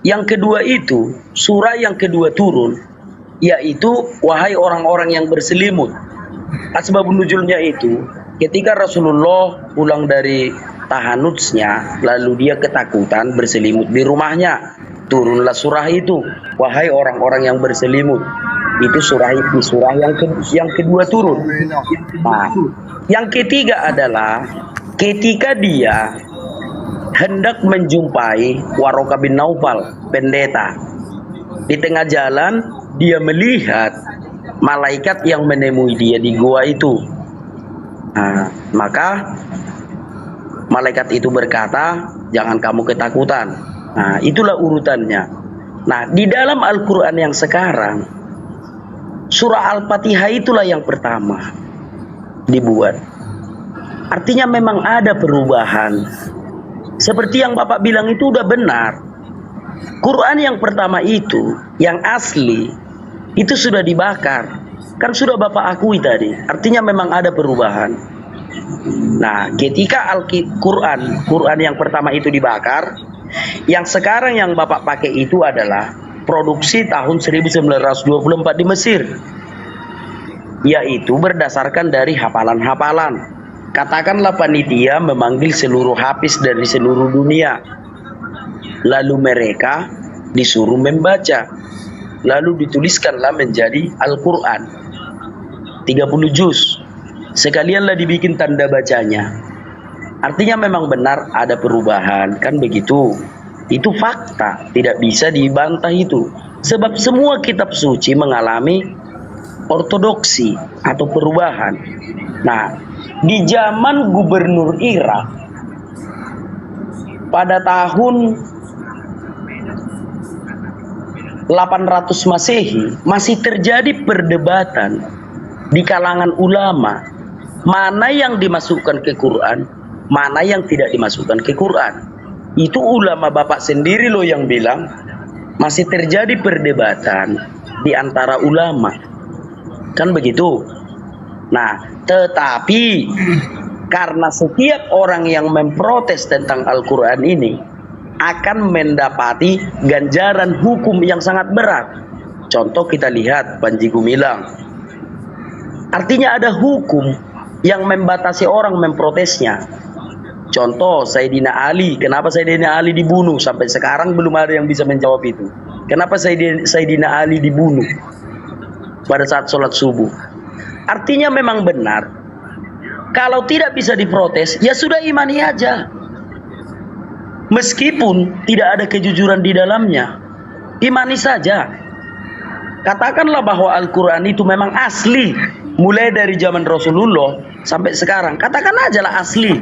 Yang kedua itu, surah yang kedua turun, yaitu wahai orang-orang yang berselimut. Asbabun nuzulnya itu ketika Rasulullah pulang dari tahanutsnya, lalu dia ketakutan berselimut di rumahnya, turunlah surah itu, wahai orang-orang yang berselimut. Itu surah yang kedua turun. Nah, yang ketiga adalah ketika dia hendak menjumpai Warokah bin Naufal, pendeta. Di tengah jalan dia melihat malaikat yang menemui dia di gua itu. Nah, maka malaikat itu berkata, jangan kamu ketakutan. Nah, itulah urutannya. Nah, di dalam Al-Quran yang sekarang, surah Al-Fatihah itulah yang pertama dibuat. Artinya memang ada perubahan. Seperti yang Bapak bilang itu udah benar. Quran yang pertama itu, yang asli, itu sudah dibakar. Kan sudah Bapak akui tadi. Artinya memang ada perubahan. Nah, ketika Quran yang pertama itu dibakar, yang sekarang yang Bapak pakai itu adalah produksi tahun 1924 di Mesir. Yaitu berdasarkan dari hafalan-hafalan. Katakanlah panitia memanggil seluruh hafiz dari seluruh dunia. Lalu mereka disuruh membaca. Lalu dituliskanlah menjadi Al-Quran 30 juz. Sekalianlah dibikin tanda bacanya. Artinya memang benar ada perubahan, kan begitu. Itu fakta, tidak bisa dibantah itu. Sebab semua kitab suci mengalami ortodoksi atau perubahan. Nah, di zaman Gubernur Irak pada tahun 800 Masehi masih terjadi perdebatan di kalangan ulama, mana yang dimasukkan ke Quran, mana yang tidak dimasukkan ke Quran. Itu ulama Bapak sendiri loh yang bilang masih terjadi perdebatan di antara ulama. Kan begitu. Nah, tetapi karena setiap orang yang memprotes tentang Al-Quran ini akan mendapati ganjaran hukum yang sangat berat. Contoh kita lihat Panji Gumilang. Artinya ada hukum yang membatasi orang memprotesnya. Contoh Sayyidina Ali. Kenapa Sayyidina Ali dibunuh? Sampai sekarang belum ada yang bisa menjawab itu. Kenapa Sayyidina Ali dibunuh pada saat sholat subuh? Artinya memang benar. Kalau tidak bisa diprotes, ya sudah imani aja. Meskipun tidak ada kejujuran di dalamnya, imani saja. Katakanlah bahwa Al-Quran itu memang asli, mulai dari zaman Rasulullah sampai sekarang. Katakan aja lah asli.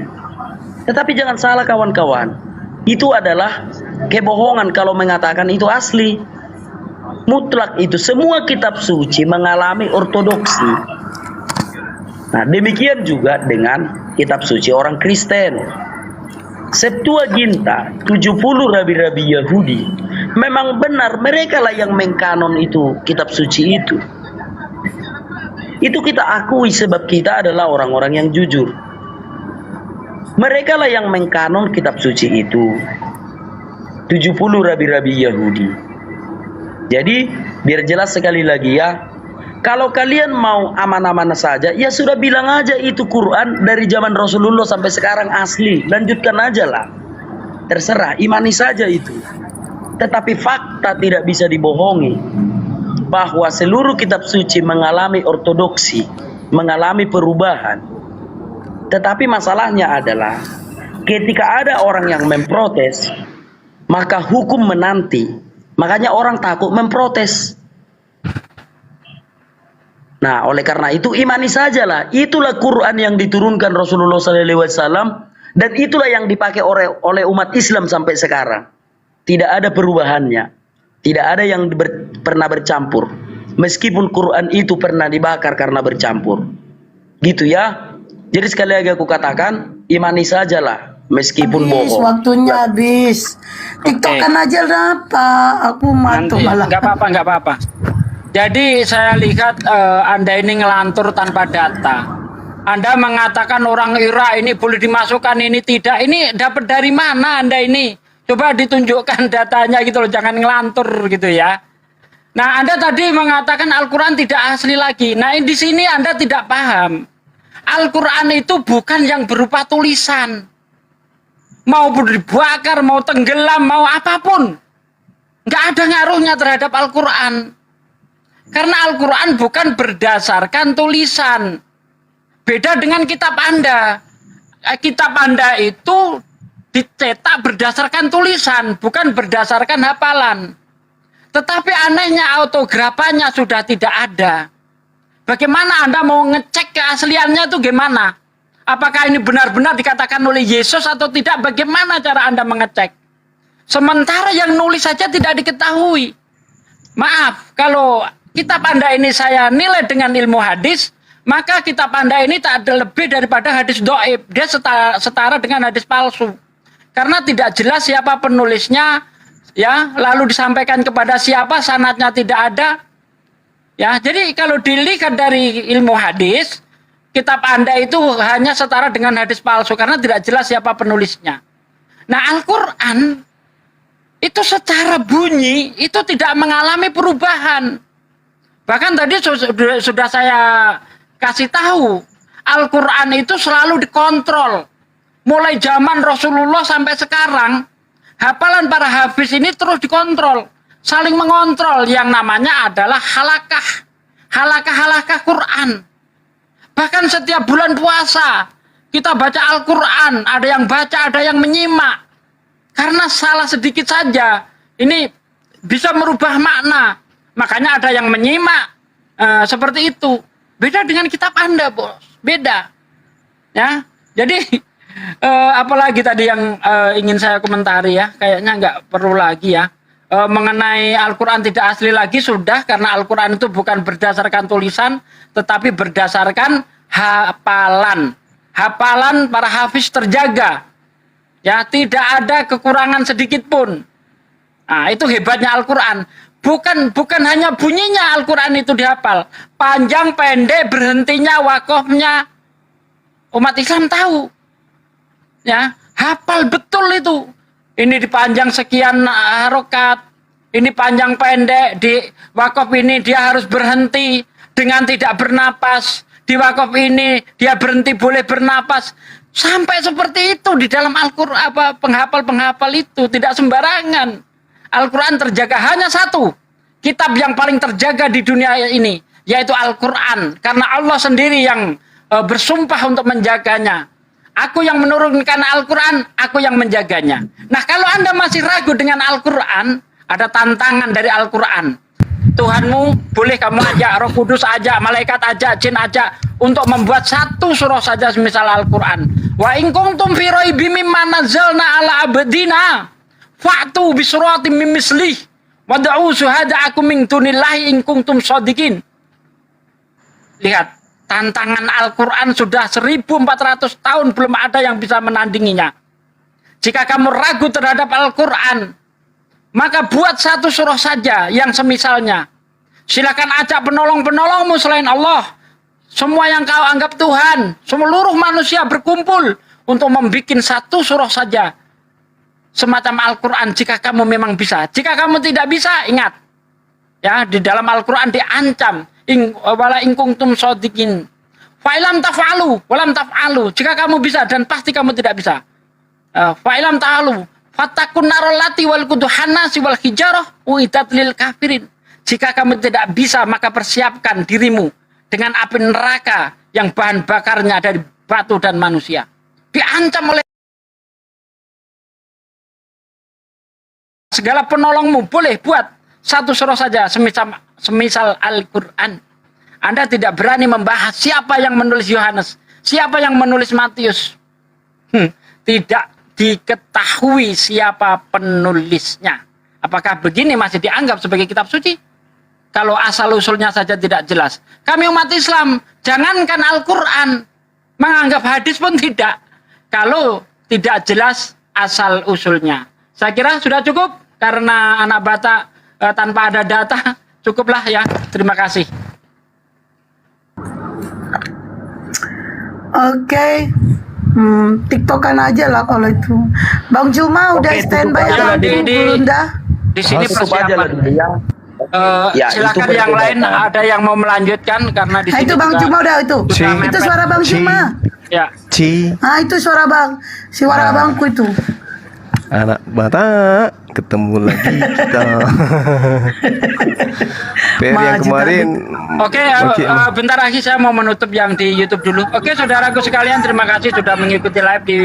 Tetapi jangan salah kawan-kawan, itu adalah kebohongan kalau mengatakan itu asli. Mutlak itu, semua kitab suci mengalami ortodoksi. Nah, demikian juga dengan kitab suci orang Kristen. Septuaginta, 70 rabi-rabi Yahudi, memang benar mereka lah yang mengkanon itu kitab suci itu. Itu kita akui sebab kita adalah orang-orang yang jujur. Mereka lah yang mengkanon kitab suci itu. 70 rabi-rabi Yahudi. Jadi, biar jelas sekali lagi ya, kalau kalian mau aman-aman saja, ya sudah bilang aja itu Quran dari zaman Rasulullah sampai sekarang asli. Lanjutkan aja lah. Terserah, imani saja itu. Tetapi fakta tidak bisa dibohongi. Bahwa seluruh kitab suci mengalami ortodoksi, mengalami perubahan. Tetapi masalahnya adalah, ketika ada orang yang memprotes, maka hukum menanti. Makanya orang takut memprotes. Nah, oleh karena itu imani sajalah. Itulah Quran yang diturunkan Rasulullah SAW dan itulah yang dipakai oleh umat Islam sampai sekarang. Tidak ada perubahannya. Tidak ada yang pernah bercampur. Meskipun Quran itu pernah dibakar karena bercampur. Gitu ya. Jadi sekali lagi aku katakan, imani sajalah meskipun bohong. Waktunya habis. TikTok kan aja apa? Aku mantu malah. Enggak apa-apa, enggak apa-apa. Jadi saya lihat Anda ini ngelantur tanpa data. Anda mengatakan orang Irak ini boleh dimasukkan, ini tidak. Ini dapat dari mana Anda ini? Coba ditunjukkan datanya gitu loh, jangan ngelantur gitu ya. Nah, Anda tadi mengatakan Al-Quran tidak asli lagi. Nah, di sini Anda tidak paham. Al-Quran itu bukan yang berupa tulisan. Mau dibakar, mau tenggelam, mau apapun. Nggak ada ngaruhnya terhadap Al-Quran. Karena Al-Quran bukan berdasarkan tulisan. Beda dengan kitab Anda. Kitab Anda itu dicetak berdasarkan tulisan, bukan berdasarkan hafalan. Tetapi anehnya autografannya sudah tidak ada. Bagaimana Anda mau ngecek keasliannya itu gimana? Apakah ini benar-benar dikatakan oleh Yesus atau tidak? Bagaimana cara Anda mengecek? Sementara yang nulis saja tidak diketahui. Maaf, kalau kitab Anda ini saya nilai dengan ilmu hadis, maka kitab Anda ini tak ada lebih daripada hadis dhaif. Dia setara dengan hadis palsu. Karena tidak jelas siapa penulisnya, ya, lalu disampaikan kepada siapa, sanadnya tidak ada. Ya, jadi kalau dilihat dari ilmu hadis, kitab Anda itu hanya setara dengan hadis palsu karena tidak jelas siapa penulisnya. Nah, Al-Qur'an itu secara bunyi itu tidak mengalami perubahan. Bahkan tadi sudah saya kasih tahu, Al-Qur'an itu selalu dikontrol. Mulai zaman Rasulullah sampai sekarang, hafalan para hafiz ini terus dikontrol, saling mengontrol. Yang namanya adalah halakah Quran. Bahkan setiap bulan puasa kita baca Al-Quran, ada yang baca, ada yang menyimak. Karena salah sedikit saja ini bisa merubah makna. Makanya ada yang menyimak seperti itu. Beda dengan kitab Anda, bos. Beda. Ya, jadi apalagi tadi yang ingin saya komentari ya, kayaknya nggak perlu lagi ya. Mengenai Al-Quran tidak asli lagi sudah, karena Al-Quran itu bukan berdasarkan tulisan, tetapi berdasarkan hafalan. Hafalan para hafiz terjaga. Ya, tidak ada kekurangan sedikit pun. Nah, itu hebatnya Al-Quran. Bukan hanya bunyinya Al-Quran itu dihafal. Panjang, pendek, berhentinya, wakofnya. Umat Islam tahu. Ya, hafal betul itu. Ini dipanjang sekian harokat, ini panjang pendek, di wakaf ini dia harus berhenti dengan tidak bernapas, di wakaf ini dia berhenti boleh bernapas. Sampai seperti itu di dalam Al-Qur'an, penghafal-penghafal itu tidak sembarangan. Al-Qur'an terjaga, hanya satu kitab yang paling terjaga di dunia ini, yaitu Al-Qur'an, karena Allah sendiri yang bersumpah untuk menjaganya. Aku yang menurunkan Al-Quran, aku yang menjaganya. Nah, kalau Anda masih ragu dengan Al-Quran, ada tantangan dari Al-Quran. Tuhanmu boleh kamu ajak, Roh Kudus ajak, malaikat ajak, jin ajak, untuk membuat satu surah saja semisal Al-Quran. Wa in kuntum fi raibim mimma nazzalna ala abdina fa'tu bi suratin min mislih wad'u syuhada'akum min dunillahi in kuntum shadiqin. Lihat. Tantangan Al-Quran sudah 1400 tahun belum ada yang bisa menandinginya. Jika kamu ragu terhadap Al-Quran, maka buat satu surah saja yang semisalnya. Silakan ajak penolong-penolongmu selain Allah. Semua yang kau anggap Tuhan, seluruh manusia berkumpul untuk membuat satu surah saja. Semacam Al-Quran jika kamu memang bisa. Jika kamu tidak bisa, ingat. Ya, di dalam Al-Quran diancam. Wala in kuntum shadiqin fa'ilam taf'alu walam taf'alu, jika kamu bisa dan pasti kamu tidak bisa. Fa'ilam ta'alu fatakun narolati wal kuduhanasi wal hijarah uidat lil kafirin, jika kamu tidak bisa maka persiapkan dirimu dengan api neraka yang bahan bakarnya dari batu dan manusia. Diancam oleh segala penolongmu. Boleh buat satu surah saja semisal Al-Quran. Anda tidak berani membahas siapa yang menulis Yohanes, siapa yang menulis Matius. Tidak diketahui siapa penulisnya. Apakah begini masih dianggap sebagai kitab suci? Kalau asal-usulnya saja tidak jelas. Kami umat Islam, jangankan Al-Quran, menganggap hadis pun tidak. Kalau tidak jelas asal-usulnya. Saya kira sudah cukup, karena anak Batak tanpa ada data, cukuplah ya. Terima kasih. Oke. TikTokan aja lah kalau itu. Bang Juma udah standby ya di Bunda. Di sini persiapan. Ya, silakan itu yang lain, berbeda. ada yang mau melanjutkan karena di Nah, sini itu Bang juga Juma udah itu. mepet. Itu suara Bang Juma. Ya. Ah, itu suara Bang. Suara abangku itu. Anak Batak, ketemu lagi kita. PR yang Maju kemarin. Oke, bentar lagi saya mau menutup yang di YouTube dulu. Oke, saudaraku sekalian, terima kasih sudah mengikuti live di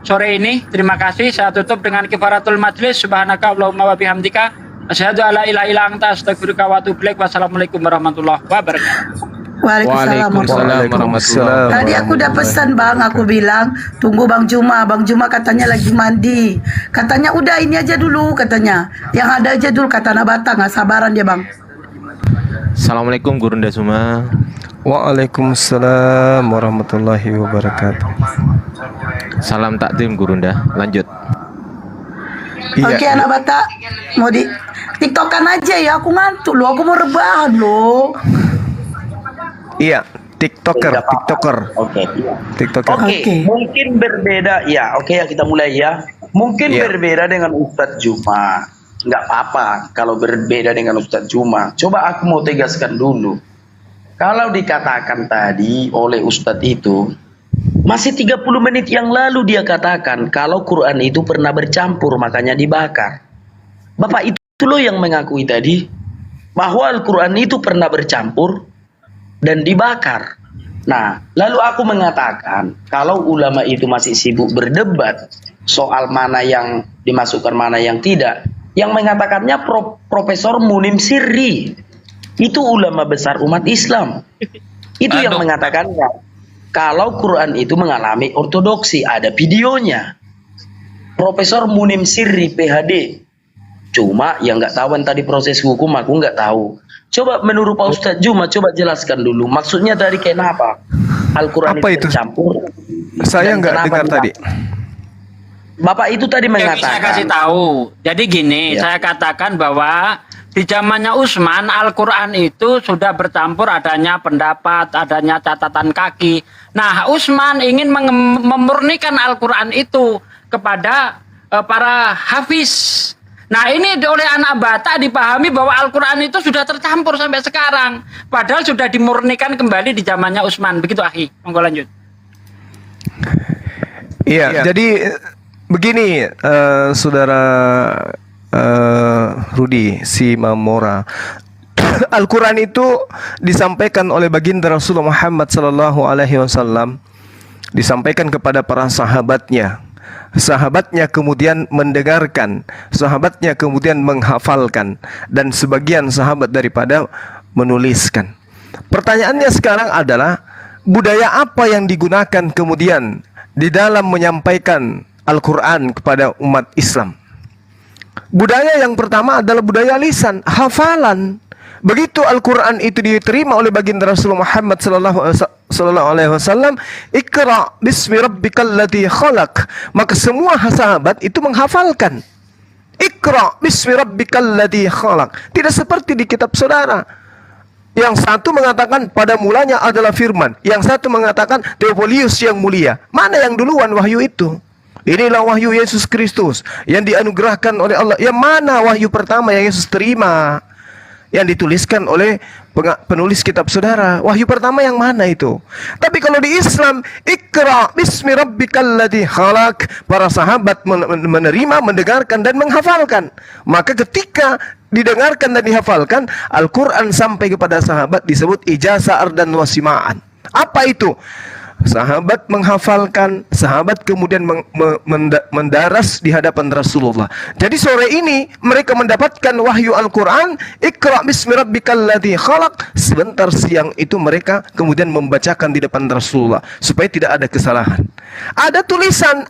sore ini. Terima kasih. Saya tutup dengan kifaratul majlis. Subhanaka Allahumma wa bihamdika asyhadu alla ilaha illa anta astaghfiruka wa atubu ilaik. Wassalamualaikum warahmatullahi wabarakatuh. Waalaikumsalam. Waalaikumsalam. Tadi aku udah pesan bang, aku bilang tunggu Bang Juma. Bang Juma katanya lagi mandi. Katanya udah ini aja dulu katanya. Yang ada aja dulu kata Nabata, nggak sabaran dia bang. Assalamualaikum Gurunda Suma. Waalaikumsalam warahmatullahi wabarakatuh. Salam takdim Gurunda. Lanjut. Iya. Oke Nabata, mau di TikTokan aja ya. Aku ngantuk loh, aku mau rebahan loh. Iya, TikToker. Oke. TikToker. Oke. Mungkin berbeda ya. Oke ya, kita mulai ya. Mungkin Iya. berbeda dengan Ustadz Juma. Nggak apa-apa kalau berbeda dengan Ustadz Juma. Coba aku mau tegaskan dulu. Kalau dikatakan tadi oleh Ustadz itu, masih 30 menit yang lalu dia katakan kalau Quran itu pernah bercampur makanya dibakar. Bapak itu loh yang mengakui tadi bahwa Al-Quran itu pernah bercampur dan dibakar. Nah, lalu aku mengatakan kalau ulama itu masih sibuk berdebat soal mana yang dimasukkan, mana yang tidak, yang mengatakannya Profesor Munim Sirri, itu ulama besar umat Islam. Itu yang mengatakannya kalau Quran itu mengalami ortodoksi, ada videonya. Profesor Munim Sirri PhD. Cuma yang nggak tahu tadi proses hukum aku nggak tahu. Coba menurut Pak Ustadz Juma, coba jelaskan dulu maksudnya dari kenapa Al-Quran Apa itu? bercampur. Saya Dan nggak kenapa dengar tadi. Bapak itu tadi Oke, mengatakan. saya kasih tahu. Jadi gini, Ya. saya katakan bahwa di zamannya Utsman Al-Quran itu sudah bercampur adanya pendapat, adanya catatan kaki. Nah, Utsman ingin memurnikan Al-Quran itu kepada para hafiz. Nah, ini oleh anak Bata dipahami bahwa Al-Quran itu sudah tercampur sampai sekarang. Padahal sudah dimurnikan kembali di zamannya Utsman. Begitu, Akhi. Monggo lanjut. Iya, jadi begini, saudara Rudi Simamora. Al-Quran itu disampaikan oleh baginda Rasulullah Muhammad SAW, disampaikan kepada para sahabatnya. Sahabatnya kemudian mendengarkan, sahabatnya kemudian menghafalkan, dan sebagian sahabat daripada menuliskan. Pertanyaannya sekarang adalah budaya apa yang digunakan kemudian di dalam menyampaikan Al-Quran kepada umat Islam? Budaya yang pertama adalah budaya lisan, hafalan. Begitu Al-Quran itu diterima oleh baginda Rasulullah Muhammad sallallahu alaihi wasallam, Iqra bismi rabbikal ladzi khalaq, maka semua sahabat itu menghafalkan. Iqra bismi rabbikal ladzi khalaq. Tidak seperti di kitab saudara. Yang satu mengatakan pada mulanya adalah firman, yang satu mengatakan Theophilus yang mulia. Mana yang duluan wahyu itu? Inilah wahyu Yesus Kristus yang dianugerahkan oleh Allah. Yang mana wahyu pertama yang Yesus terima? Yang dituliskan oleh penulis kitab saudara. Wahyu pertama yang mana itu? Tapi kalau di Islam, Iqra bismi rabbikal ladzi khalaq, para sahabat menerima, mendengarkan dan menghafalkan. Maka ketika didengarkan dan dihafalkan, Al-Quran sampai kepada sahabat disebut ijazah dan wasima'an. Apa itu? Sahabat menghafalkan, sahabat kemudian mendaras di hadapan Rasulullah. Jadi sore ini mereka mendapatkan wahyu Al-Quran, Iqra bismi rabbikal ladzi khalaq. Sebentar siang itu mereka kemudian membacakan di depan Rasulullah supaya tidak ada kesalahan. Ada tulisan,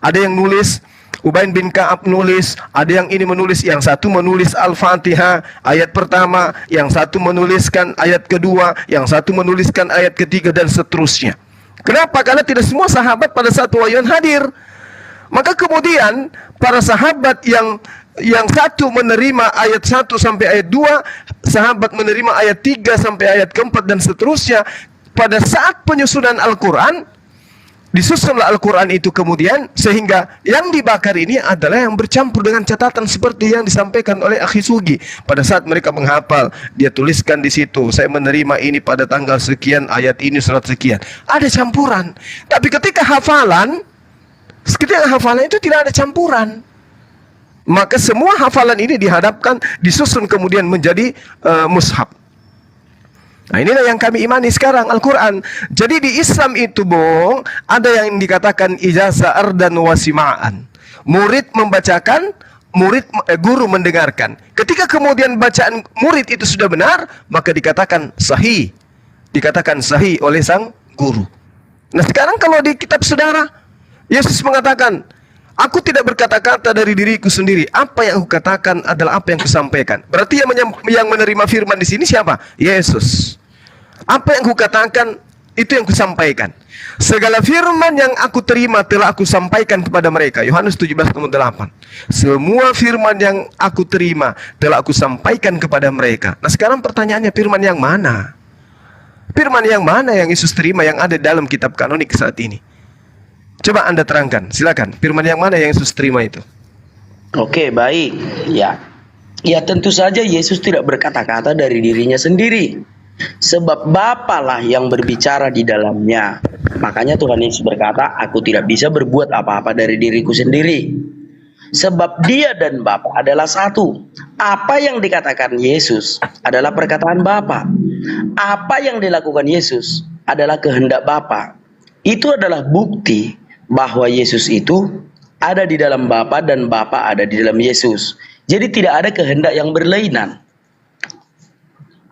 ada yang nulis, Ubain bin Ka'ab nulis, ada yang ini menulis, yang satu menulis Al-Fatihah ayat pertama, yang satu menuliskan ayat kedua, yang satu menuliskan ayat ketiga, dan seterusnya. Kenapa? Karena tidak semua sahabat pada saat wahyu hadir. Maka kemudian para sahabat yang satu menerima ayat 1 sampai ayat 2, sahabat menerima ayat 3 sampai ayat keempat, dan seterusnya. Pada saat penyusunan Al-Quran, disusunlah Al-Quran itu kemudian, sehingga yang dibakar ini adalah yang bercampur dengan catatan seperti yang disampaikan oleh Akhi Sugi. Pada saat mereka menghafal, dia tuliskan di situ, saya menerima ini pada tanggal sekian, ayat ini surat sekian. Ada campuran. Tapi ketika hafalan itu tidak ada campuran. Maka semua hafalan ini dihadapkan, disusun kemudian menjadi mushaf. Nah, inilah yang kami imani sekarang, Al-Quran. Jadi di Islam itu, Bung, ada yang dikatakan ijazah ardan wasima'an. Murid membacakan, guru mendengarkan. Ketika kemudian bacaan murid itu sudah benar, maka dikatakan sahih. Dikatakan sahih oleh sang guru. Nah, sekarang kalau di kitab saudara, Yesus mengatakan, aku tidak berkata-kata dari diriku sendiri. Apa yang aku katakan adalah apa yang kusampaikan. Berarti yang menerima firman di sini siapa? Yesus. Apa yang kukatakan itu yang kusampaikan. Segala firman yang aku terima telah aku sampaikan kepada mereka. Yohanes 17:8. Semua firman yang aku terima telah aku sampaikan kepada mereka. Nah, sekarang pertanyaannya, firman yang mana? Firman yang mana yang Yesus terima yang ada dalam kitab kanonik saat ini? Coba Anda terangkan, silakan. Firman yang mana yang Yesus terima itu? Oke, baik. Ya. Ya, tentu saja Yesus tidak berkata-kata dari dirinya sendiri. Sebab Bapa lah yang berbicara di dalamnya. Makanya Tuhan Yesus berkata, aku tidak bisa berbuat apa-apa dari diriku sendiri. Sebab Dia dan Bapa adalah satu. Apa yang dikatakan Yesus adalah perkataan Bapa. Apa yang dilakukan Yesus adalah kehendak Bapa. Itu adalah bukti bahwa Yesus itu ada di dalam Bapa dan Bapa ada di dalam Yesus. Jadi tidak ada kehendak yang berlainan.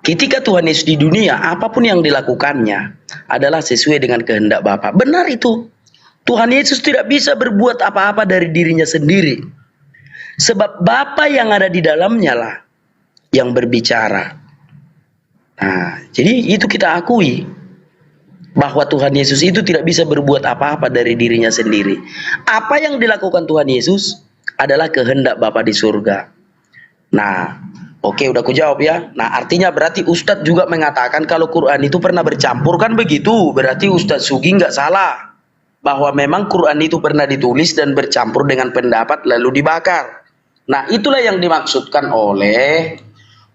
Ketika Tuhan Yesus di dunia, apapun yang dilakukannya adalah sesuai dengan kehendak Bapa. Benar itu. Tuhan Yesus tidak bisa berbuat apa-apa dari dirinya sendiri. Sebab Bapa yang ada di dalamnya lah yang berbicara. Nah, jadi itu kita akui bahwa Tuhan Yesus itu tidak bisa berbuat apa-apa dari dirinya sendiri. Apa yang dilakukan Tuhan Yesus adalah kehendak Bapa di surga. Nah, oke, udah aku jawab ya. Nah, artinya berarti Ustadz juga mengatakan kalau Quran itu pernah bercampur, kan begitu. Berarti Ustadz Sugi nggak salah bahwa memang Quran itu pernah ditulis dan bercampur dengan pendapat lalu dibakar. Nah, itulah yang dimaksudkan oleh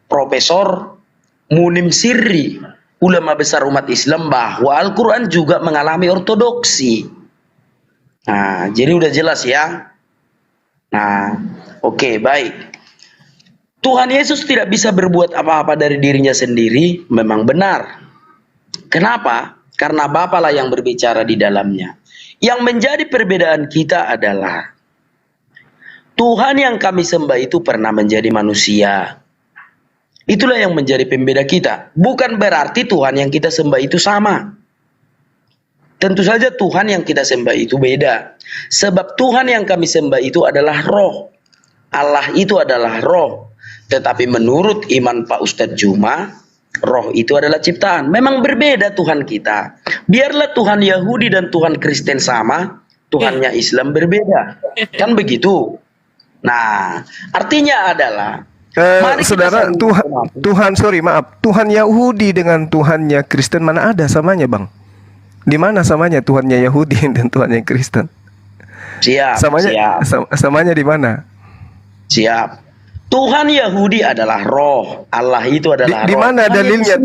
Profesor Munim Sirri, ulama besar umat Islam, bahwa Al-Quran juga mengalami ortodoksi. Nah, jadi udah jelas ya. Nah, oke, baik. Tuhan Yesus tidak bisa berbuat apa-apa dari dirinya sendiri, memang benar. Kenapa? Karena Bapa lah yang berbicara di dalamnya. Yang menjadi perbedaan kita adalah Tuhan yang kami sembah itu pernah menjadi manusia. Itulah yang menjadi pembeda kita. Bukan berarti Tuhan yang kita sembah itu sama. Tentu saja Tuhan yang kita sembah itu beda. Sebab Tuhan yang kami sembah itu adalah roh. Allah itu adalah roh. Tetapi menurut iman Pak Ustadz Juma, roh itu adalah ciptaan. Memang berbeda Tuhan kita. Biarlah Tuhan Yahudi dan Tuhan Kristen sama, Tuhannya Islam berbeda. Kan begitu. Nah, artinya adalah saudara, Tuhan Yahudi dengan Tuhannya Kristen mana ada samanya, Bang? Di mana samanya Tuhannya Yahudi dan Tuhannya Kristen? Siap, samanya, siap. Samanya di mana? Siap. Tuhan Yahudi adalah roh, Allah itu adalah roh. Di mana dalilnya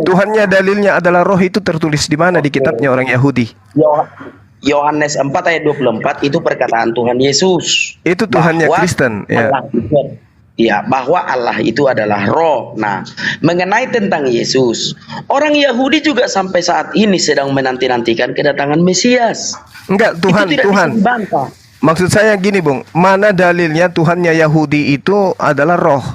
Tuhannya dalilnya adalah roh itu tertulis di mana di kitabnya orang Yahudi? Yohanes 4 ayat 24 itu perkataan Tuhan Yesus. Itu Tuhannya Kristen, ya. Ya, bahwa Allah itu adalah roh. Nah, mengenai tentang Yesus, orang Yahudi juga sampai saat ini sedang menanti-nantikan kedatangan Mesias. Enggak, Tuhan. Maksud saya gini, Bung, mana dalilnya Tuhannya Yahudi itu adalah roh?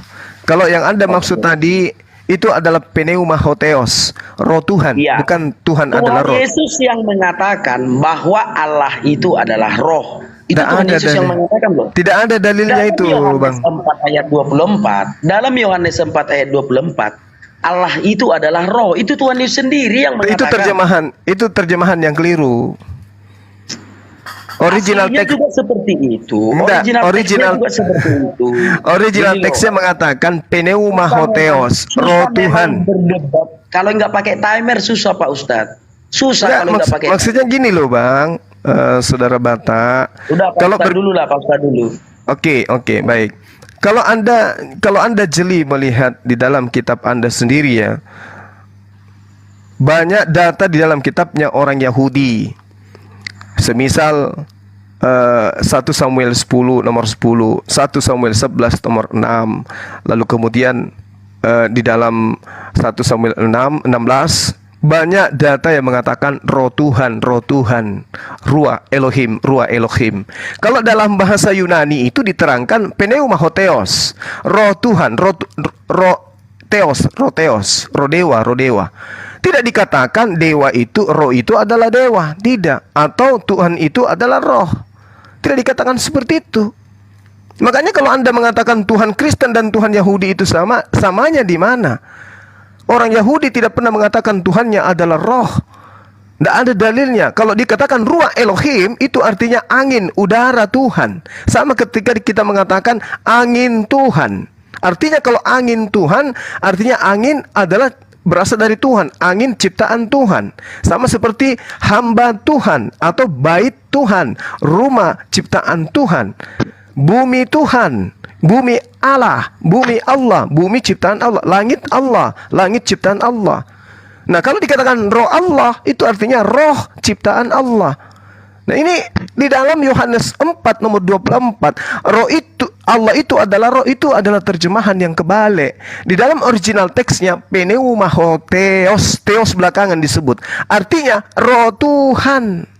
Kalau yang Anda maksud tadi itu adalah pneumahotheos, roh Tuhan, ya. Bukan Tuhan adalah roh. Yesus yang mengatakan bahwa Allah itu adalah roh. Itu Tuhan Yesus yang mengatakan, loh. Tidak ada dalilnya dalam itu, Bang. Yohanes 4 ayat 24. Dalam Yohanes 4 ayat 24, Allah itu adalah roh. Itu Tuhan Yesus sendiri yang mengatakan. Itu terjemahan yang keliru. Original teks juga seperti itu. Original teksnya mengatakan pneumahotheos, roh Tuhan. Kalau nggak pakai timer susah, Pak Ustadz. Susah kalau nggak pakai. Maksudnya gini loh, Bang, Saudara Bata. Udah, Pak Ustadz dulu lah, Pak Ustadz dulu. Oke, baik. Kalau Anda jeli melihat di dalam kitab Anda sendiri ya, banyak data di dalam kitabnya orang Yahudi. Semisal 1 Samuel 10 nomor 10, 1 Samuel 11 nomor 6, lalu kemudian di dalam 1 Samuel 6:16, banyak data yang mengatakan roh Tuhan, ruah Elohim. Kalau dalam bahasa Yunani itu diterangkan pneumahotheos, roh Tuhan, roh theos, roh dewa. Tidak dikatakan dewa itu, roh itu adalah dewa, tidak. Atau Tuhan itu adalah roh. Tidak dikatakan seperti itu. Makanya kalau Anda mengatakan Tuhan Kristen dan Tuhan Yahudi itu sama, samanya di mana? Orang Yahudi tidak pernah mengatakan Tuhannya adalah roh. Tidak ada dalilnya. Kalau dikatakan ruah Elohim, itu artinya angin, udara Tuhan. Sama ketika kita mengatakan angin Tuhan. Artinya kalau angin Tuhan, artinya angin adalah berasal dari Tuhan. Angin ciptaan Tuhan. Sama seperti hamba Tuhan atau bait Tuhan. Rumah ciptaan Tuhan. Bumi Tuhan. Bumi Allah, bumi ciptaan Allah, langit ciptaan Allah. Nah, kalau dikatakan roh Allah, itu artinya roh ciptaan Allah. Nah, ini di dalam Yohanes 4 nomor 24, roh itu, Allah itu adalah roh, itu adalah terjemahan yang kebalik. Di dalam original teksnya, pneumahotheos, theos belakangan disebut. Artinya, roh Tuhan.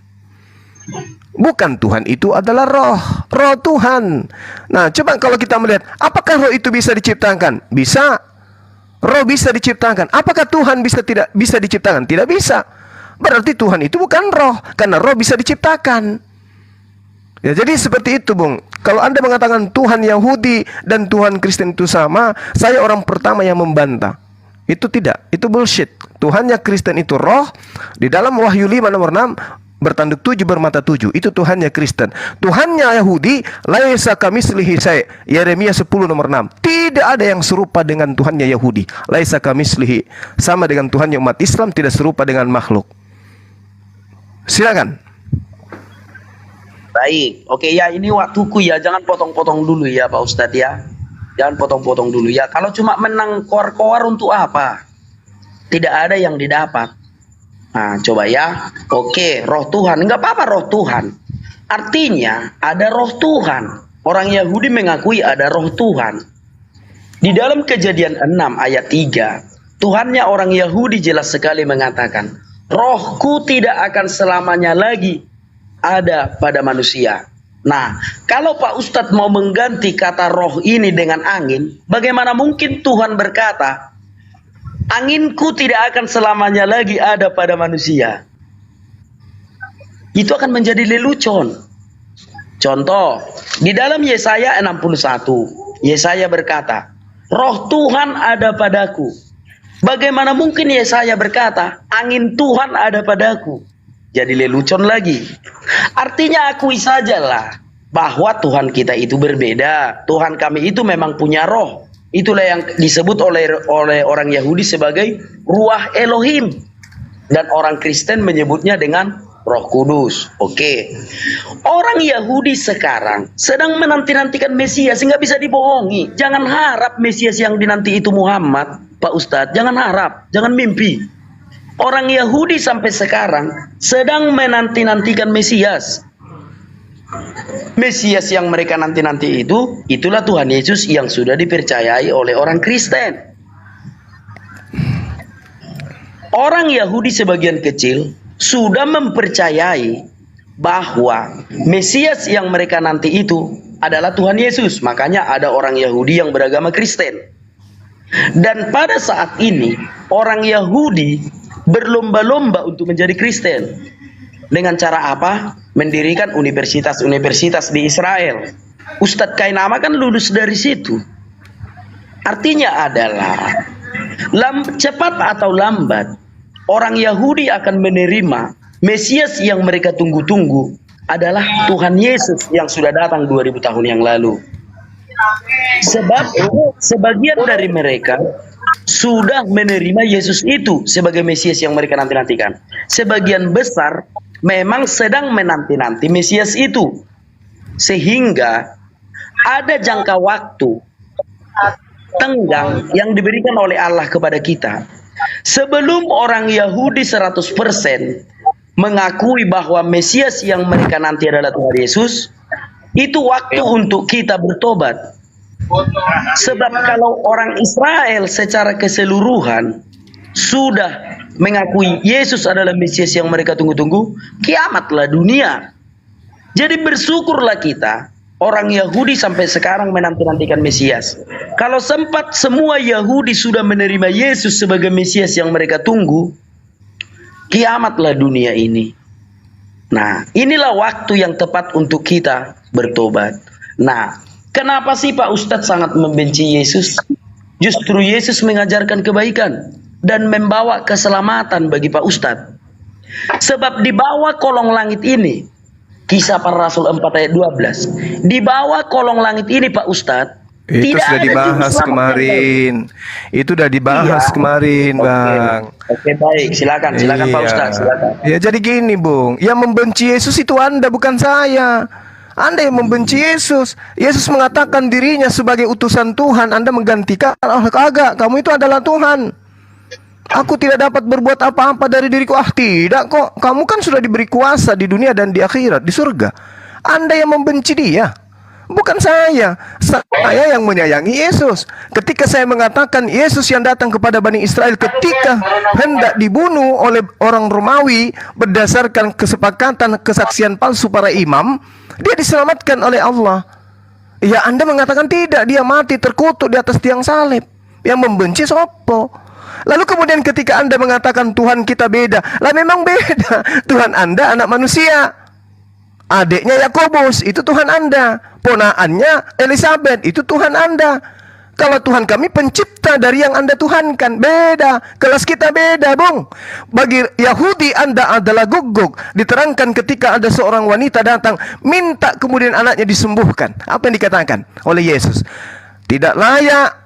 Bukan Tuhan itu adalah roh Tuhan. Nah, coba kalau kita melihat, apakah roh itu bisa diciptakan? Bisa. Roh bisa diciptakan. Apakah Tuhan tidak bisa diciptakan? Tidak bisa. Berarti Tuhan itu bukan roh, karena roh bisa diciptakan. Ya, jadi seperti itu, Bung. Kalau Anda mengatakan Tuhan Yahudi dan Tuhan Kristen itu sama, saya orang pertama yang membantah. Itu tidak, itu bullshit. Tuhannya Kristen itu roh. Di dalam Wahyu 5 nomor 6 bertanduk 7 bermata 7, itu Tuhannya Kristen. Tuhannya Yahudi, laisa kamitslihi syai', Yeremia 10 nomor 6. Tidak ada yang serupa dengan Tuhannya Yahudi. Laisa kamitslihi, sama dengan Tuhannya umat Islam, tidak serupa dengan makhluk. Silakan. Baik, oke ya, ini waktuku ya, jangan potong-potong dulu ya Pak Ustadz ya. Jangan potong-potong dulu ya. Kalau cuma menang koar-koar untuk apa? Tidak ada yang didapat. Nah, coba ya. Oke, roh Tuhan. Enggak apa-apa roh Tuhan. Artinya ada roh Tuhan. Orang Yahudi mengakui ada roh Tuhan. Di dalam Kejadian 6 ayat 3, Tuhannya orang Yahudi jelas sekali mengatakan, rohku tidak akan selamanya lagi ada pada manusia. Nah, kalau Pak Ustadz mau mengganti kata roh ini dengan angin, bagaimana mungkin Tuhan berkata, anginku tidak akan selamanya lagi ada pada manusia? Itu akan menjadi lelucon. Contoh, di dalam Yesaya 61, Yesaya berkata, roh Tuhan ada padaku. Bagaimana mungkin Yesaya berkata, angin Tuhan ada padaku? Jadi lelucon lagi. Artinya akui sajalah bahwa Tuhan kita itu berbeda. Tuhan kami itu memang punya roh. Itulah yang disebut oleh orang Yahudi sebagai ruah Elohim. Dan orang Kristen menyebutnya dengan Roh Kudus. Oke. Orang Yahudi sekarang sedang menanti-nantikan Mesias, nggak bisa dibohongi. Jangan harap Mesias yang dinanti itu Muhammad, Pak Ustadz. Jangan harap, jangan mimpi. Orang Yahudi sampai sekarang sedang menanti-nantikan Mesias. Mesias yang mereka nanti-nanti itu, itulah Tuhan Yesus yang sudah dipercayai oleh orang Kristen. Orang Yahudi sebagian kecil sudah mempercayai bahwa Mesias yang mereka nanti itu adalah Tuhan Yesus. Makanya ada orang Yahudi yang beragama Kristen. Dan pada saat ini orang Yahudi berlomba-lomba untuk menjadi Kristen. Dengan cara apa? Mendirikan universitas-universitas di Israel. Ustadz Kainama kan lulus dari situ. Artinya adalah cepat atau lambat orang Yahudi akan menerima Mesias yang mereka tunggu-tunggu adalah Tuhan Yesus yang sudah datang 2000 tahun yang lalu. Sebab sebagian dari mereka sudah menerima Yesus itu sebagai Mesias yang mereka nanti-nantikan. Sebagian besar memang sedang menanti-nanti Mesias itu. Sehingga ada jangka waktu tenggang yang diberikan oleh Allah kepada kita. Sebelum orang Yahudi 100% mengakui bahwa Mesias yang mereka nanti adalah Tuhan Yesus, itu waktu untuk kita bertobat. Sebab kalau orang Israel secara keseluruhan sudah mengakui Yesus adalah Mesias yang mereka tunggu-tunggu, kiamatlah dunia. Jadi bersyukurlah kita, orang Yahudi sampai sekarang menanti-nantikan Mesias. Kalau sempat semua Yahudi sudah menerima Yesus sebagai Mesias yang mereka tunggu, kiamatlah dunia ini. Nah, inilah waktu yang tepat untuk kita bertobat. Nah, kenapa sih Pak Ustadz sangat membenci Yesus? Justru Yesus mengajarkan kebaikan dan membawa keselamatan bagi Pak Ustadz. Sebab di bawah kolong langit ini, Kisah Para Rasul 4 ayat 12, di bawah kolong langit ini Pak Ustadz, Itu tidak sudah ada dibahas juru selamat kemarin. Itu sudah dibahas Iya. kemarin, Oke. Bang. Oke, baik, silakan Pak Iya. Ustadz, silakan. Ya jadi gini, Bung. Yang membenci Yesus itu Anda, bukan saya. Anda yang membenci Yesus. Yesus mengatakan dirinya sebagai utusan Tuhan. Anda menggantikan, oh kagak, kamu itu adalah Tuhan. Aku tidak dapat berbuat apa-apa dari diriku. Ah tidak kok, kamu kan sudah diberi kuasa di dunia dan di akhirat, di surga. Anda yang membenci dia, bukan saya. Saya yang menyayangi Yesus. Ketika saya mengatakan Yesus yang datang kepada Bani Israel ketika hendak dibunuh oleh orang Romawi berdasarkan kesepakatan kesaksian palsu para imam, dia diselamatkan oleh Allah. Ya Anda mengatakan tidak, dia mati terkutuk di atas tiang salib. Yang membenci sopo. Lalu kemudian ketika Anda mengatakan Tuhan kita beda, lah memang beda. Tuhan Anda anak manusia. Adiknya Yakobus, itu Tuhan Anda. Ponaannya Elizabeth, itu Tuhan Anda. Kalau Tuhan kami pencipta dari yang Anda tuhankan, beda. Kelas kita beda, Bung. Bagi Yahudi Anda adalah guguk. Diterangkan ketika ada seorang wanita datang, minta kemudian anaknya disembuhkan. Apa yang dikatakan oleh Yesus? Tidak layak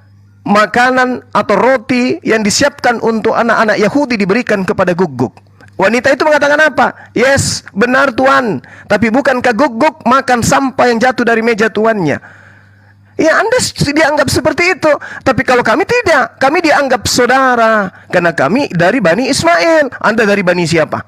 makanan atau roti yang disiapkan untuk anak-anak Yahudi diberikan kepada guguk. Wanita itu mengatakan apa? Yes, benar Tuan. Tapi bukankah guguk makan sampah yang jatuh dari meja tuannya? Ya Anda dianggap seperti itu. Tapi kalau kami tidak, kami dianggap saudara. Karena kami dari Bani Ismail. Anda dari Bani siapa?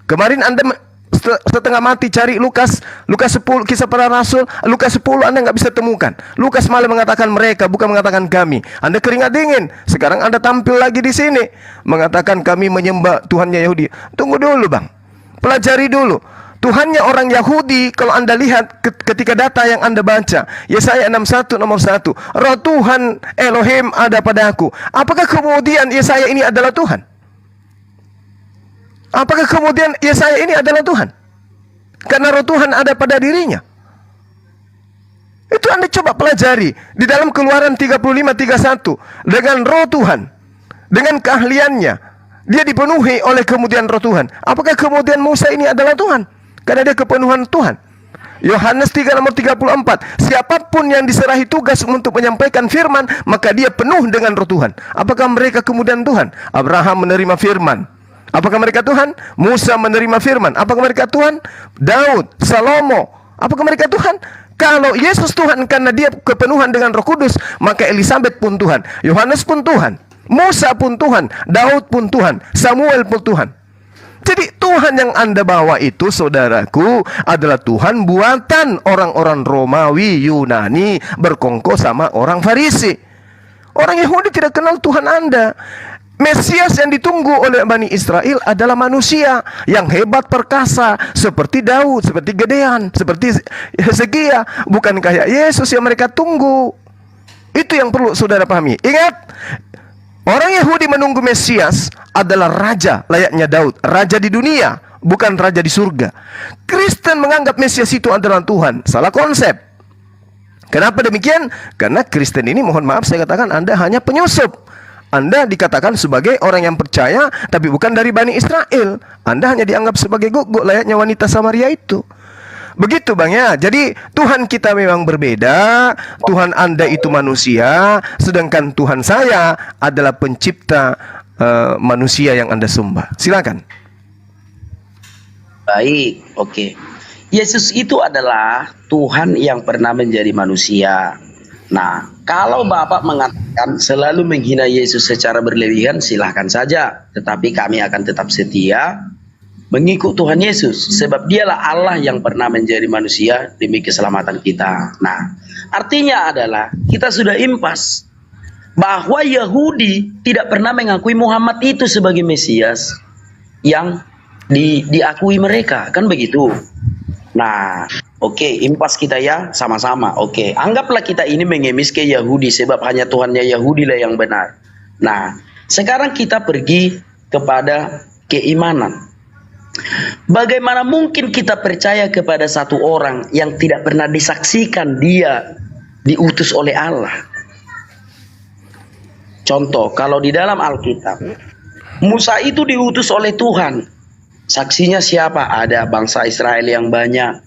Kemarin Anda setengah mati cari Lukas 10, Kisah Para Rasul, Lukas 10 Anda nggak bisa temukan. Lukas malah mengatakan mereka, bukan mengatakan kami. Anda keringat dingin. Sekarang Anda tampil lagi di sini mengatakan kami menyembah Tuhannya Yahudi. Tunggu dulu, Bang. Pelajari dulu. Tuhannya orang Yahudi, kalau Anda lihat ketika data yang Anda baca, Yesaya 61 nomor 1, Roh Tuhan Elohim ada padaku. Apakah kemudian Yesaya ini adalah Tuhan? Apakah kemudian Yesaya ini adalah Tuhan? Karena roh Tuhan ada pada dirinya. Itu Anda coba pelajari. Di dalam Keluaran 35:31. Dengan roh Tuhan, dengan keahliannya, dia dipenuhi oleh kemudian roh Tuhan. Apakah kemudian Musa ini adalah Tuhan? Karena dia kepenuhan Tuhan. Yohanes 3 nomor 34. Siapapun yang diserahi tugas untuk menyampaikan firman, maka dia penuh dengan roh Tuhan. Apakah mereka kemudian Tuhan? Abraham menerima firman. Apakah mereka Tuhan? Musa menerima firman. Apakah mereka Tuhan? Daud, Salomo. Apakah mereka Tuhan? Kalau Yesus Tuhan karena dia kepenuhan dengan Roh Kudus, maka Elizabeth pun Tuhan, Yohanes pun Tuhan, Musa pun Tuhan, Daud pun Tuhan, Samuel pun Tuhan. Jadi Tuhan yang Anda bawa itu, saudaraku, adalah Tuhan buatan orang-orang Romawi, Yunani, berkongkol sama orang Farisi. Orang Yahudi tidak kenal Tuhan Anda. Mesias yang ditunggu oleh Bani Israel adalah manusia yang hebat perkasa seperti Daud, seperti Gedeon, seperti Hezekia, bukan kayak Yesus yang mereka tunggu. Itu yang perlu saudara pahami. Ingat, orang Yahudi menunggu Mesias adalah raja layaknya Daud, raja di dunia, bukan raja di surga. Kristen menganggap Mesias itu adalah Tuhan. Salah konsep. Kenapa demikian? Karena Kristen ini, mohon maaf saya katakan, Anda hanya penyusup. Anda dikatakan sebagai orang yang percaya, tapi bukan dari Bani Israel. Anda hanya dianggap sebagai guguk layaknya wanita Samaria itu. Begitu Bang ya. Jadi Tuhan kita memang berbeda. Tuhan Anda itu manusia, sedangkan Tuhan saya adalah pencipta manusia yang Anda sembah. Silakan. Baik, oke. Yesus itu adalah Tuhan yang pernah menjadi manusia. Nah, kalau Bapak mengatakan selalu menghina Yesus secara berlebihan, silahkan saja. Tetapi kami akan tetap setia mengikut Tuhan Yesus, sebab dialah Allah yang pernah menjadi manusia demi keselamatan kita. Nah, artinya adalah kita sudah impas bahwa Yahudi tidak pernah mengakui Muhammad itu sebagai Mesias yang diakui mereka, kan begitu. Nah, oke, impas kita ya sama-sama. Oke, anggaplah kita ini mengemis ke Yahudi sebab hanya Tuhannya Yahudi lah yang benar. Nah, sekarang kita pergi kepada keimanan. Bagaimana mungkin kita percaya kepada satu orang yang tidak pernah disaksikan dia diutus oleh Allah? Contoh, kalau di dalam Alkitab, Musa itu diutus oleh Tuhan. Saksinya siapa? Ada bangsa Israel yang banyak.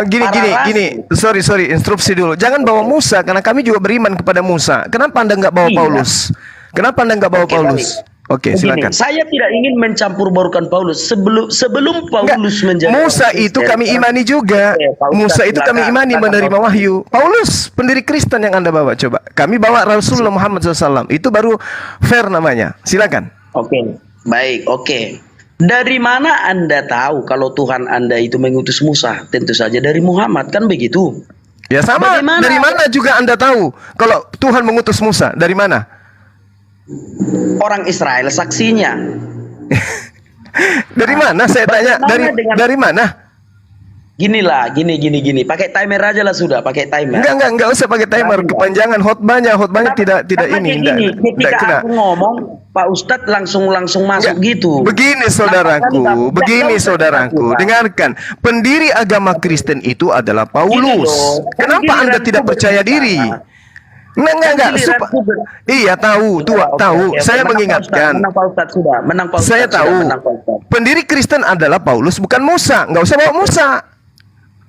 Gini, sorry, instruksi dulu. Jangan bawa Musa, karena kami juga beriman kepada Musa. Kenapa Anda nggak bawa Iya. Paulus? Kenapa Anda nggak bawa Oke, Paulus? Oke, Begini, silakan. saya tidak ingin mencampur barukan Paulus. Sebelum Paulus menjadi Musa orang itu Kristen, kami imani juga. Oke, Paulus, Musa itu kami silakan. imani Silakan, menerima Paulus. wahyu. Paulus, pendiri Kristen yang Anda bawa. Coba, kami bawa Rasulullah Muhammad SAW. Itu baru fair namanya. Silakan. Oke, baik, oke. Dari mana Anda tahu kalau Tuhan Anda itu mengutus Musa? Tentu saja dari Muhammad, kan begitu? Ya sama. Bagaimana? Dari mana juga Anda tahu kalau Tuhan mengutus Musa? Dari mana? Orang Israel saksinya. Dari mana? Saya tanya. Bagaimana dengan- Dari mana? Gini. Pakai timer aja lah sudah, pakai timer. Enggak usah pakai timer. Kepanjangan khotbahnya tidak Karena ini. kayak gini, ketika kena. aku ngomong, Pak Ustadz langsung masuk gitu. Begini saudaraku, dengarkan. Pendiri agama Kristen itu adalah Gini Paulus. loh, kan Kenapa giliran Anda tidak ku percaya berbicara. diri? Enggak. Kan giliran ku Iya tahu, tahu. Saya mengingatkan. Menang Pak Ustadz sudah, menang Pak Ustadz. Saya sudah, tahu. menang Pak Ustadz. Pendiri Kristen adalah Paulus, bukan Musa. Enggak usah bawa Musa.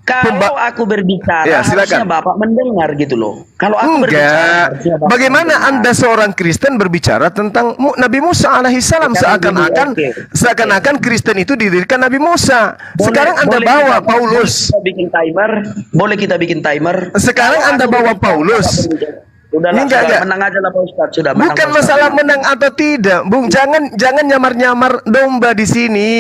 Kalau aku berbicara, Ya, silakan. harusnya Bapak mendengar gitu loh. Kalau aku berbicara, Enggak. harusnya Bapak Bagaimana mendengar. Anda seorang Kristen berbicara tentang Nabi Musa alaihissalam Sekarang gini, seakan-akan Kristen itu didirikan Nabi Musa. Boleh- Sekarang Anda boleh bawa kita- Paulus. Boleh kita bikin timer. Sekarang Kalau Anda aku bawa berbicara, Paulus. Bapak berbicara. Udahlah, Enggak. sudah, menang aja lah Pak Ustadz. Sudah, menang, Bukan Pak Ustadz. masalah menang atau tidak, Bung. Jangan nyamar-nyamar domba di sini.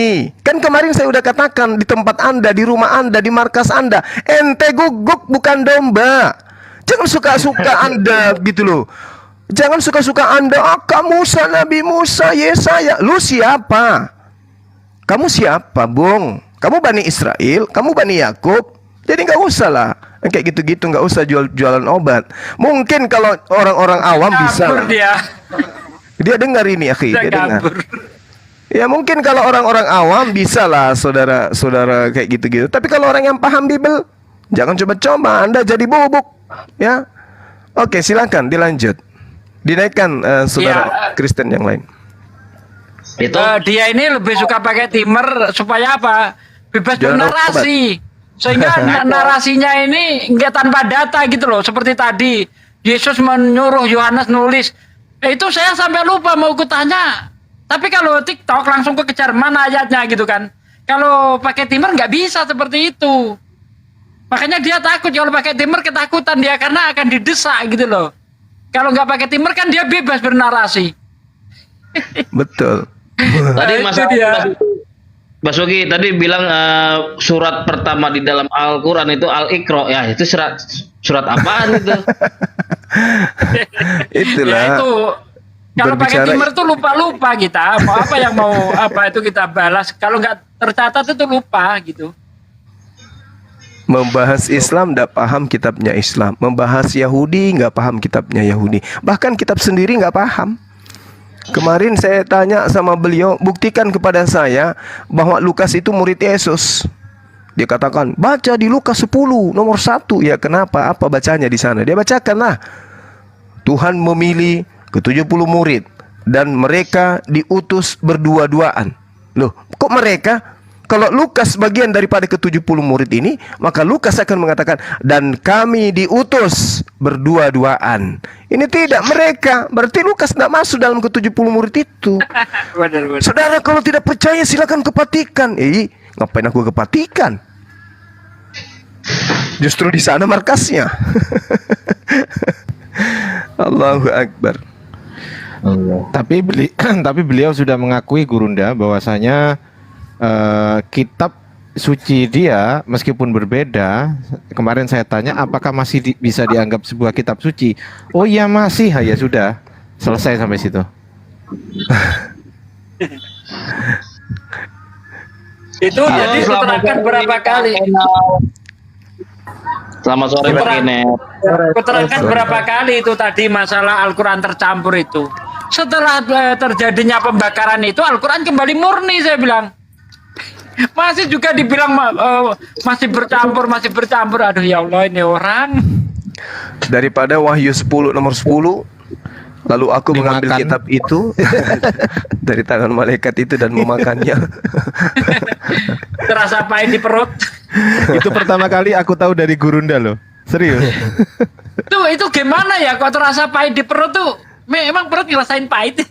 Kan kemarin saya udah katakan di tempat Anda, di rumah Anda, di markas Anda, ente guguk bukan domba. Jangan suka-suka Anda gitu loh. Jangan suka-suka Anda, kamu Musa, Nabi Musa, Yesaya. Lu siapa? Kamu siapa, Bung? Kamu Bani Israel, kamu Bani Yakub. Jadi nggak usah lah kayak gitu-gitu, nggak usah jualan obat. Mungkin kalau orang-orang awam bisa Kabur lah. Dia dengar ini, akhi, Dia dia dengar. kabur. Ya mungkin kalau orang-orang awam bisa lah saudara-saudara kayak gitu-gitu. Tapi kalau orang yang paham Bible, jangan coba-coba Anda jadi bubuk, ya. Oke, silakan dilanjut. Dinaikkan saudara Kristen yang lain. Itu Dia ini lebih suka pakai timer supaya apa? Bebas Jangan bernarasi. Sehingga narasinya ini nggak tanpa data gitu loh. Seperti tadi Yesus menyuruh Yohanes nulis. Itu saya sampai lupa mau kutanya. Tapi kalau TikTok langsung kekejar mana ayatnya gitu kan. Kalau pakai timer nggak bisa seperti itu. Makanya dia takut kalau pakai timer, ketakutan dia karena akan didesak gitu loh. Kalau nggak pakai timer kan dia bebas bernarasi. Betul. Tadi Nah, Mas itu dia. Mas Wogi tadi bilang surat pertama di dalam Al-Quran itu Al-Iqra. Ya itu surat apaan itu? Itulah. Ya itu. Kalau pakai Berbicara- timer tuh lupa-lupa kita. Mau apa yang mau apa itu kita balas. Kalau nggak tercatat itu lupa gitu. Membahas Islam tidak paham kitabnya Islam. Membahas Yahudi nggak paham kitabnya Yahudi. Bahkan kitab sendiri nggak paham. Kemarin saya tanya sama beliau, buktikan kepada saya bahwa Lukas itu murid Yesus. Dia katakan, baca di Lukas 10 nomor 1. Ya kenapa? Apa bacanya di sana? Dia bacakanlah. Tuhan memilih ke-70 murid dan mereka diutus berdua-duaan. Loh, kok mereka? Kalau Lukas bagian daripada ke-70 murid ini, maka Lukas akan mengatakan, dan kami diutus berdua-duaan. Ini tidak mereka. Berarti Lukas tidak masuk dalam ke-70 murid itu. Benar-benar. Saudara kalau tidak percaya silakan kepatikan. Ngapain aku kepatikan? Justru di sana markasnya. Allahu Akbar. Tapi beliau sudah mengakui Gurunda bahwasanya kitab suci dia meskipun berbeda, kemarin saya tanya apakah masih bisa dianggap sebuah kitab suci. Oh iya masih, ya sudah, selesai sampai situ. Itu jadi kuterangkan berapa kali. Selamat sore Pak Kenneth. Kuterangkan berapa kali itu tadi masalah Al-Quran tercampur itu. Setelah terjadinya pembakaran itu Al-Quran kembali murni, saya bilang. Masih juga dibilang masih bercampur. Aduh ya Allah, ini orang. Daripada Wahyu 10 nomor 10, lalu aku mengambil Dimakan. kitab itu dari tangan malaikat itu dan memakannya. Terasa pahit di perut. Itu pertama kali aku tahu dari Gurunda loh. Serius. Itu gimana ya kok terasa pahit di perut tuh? Memang perut ngerasain pahit.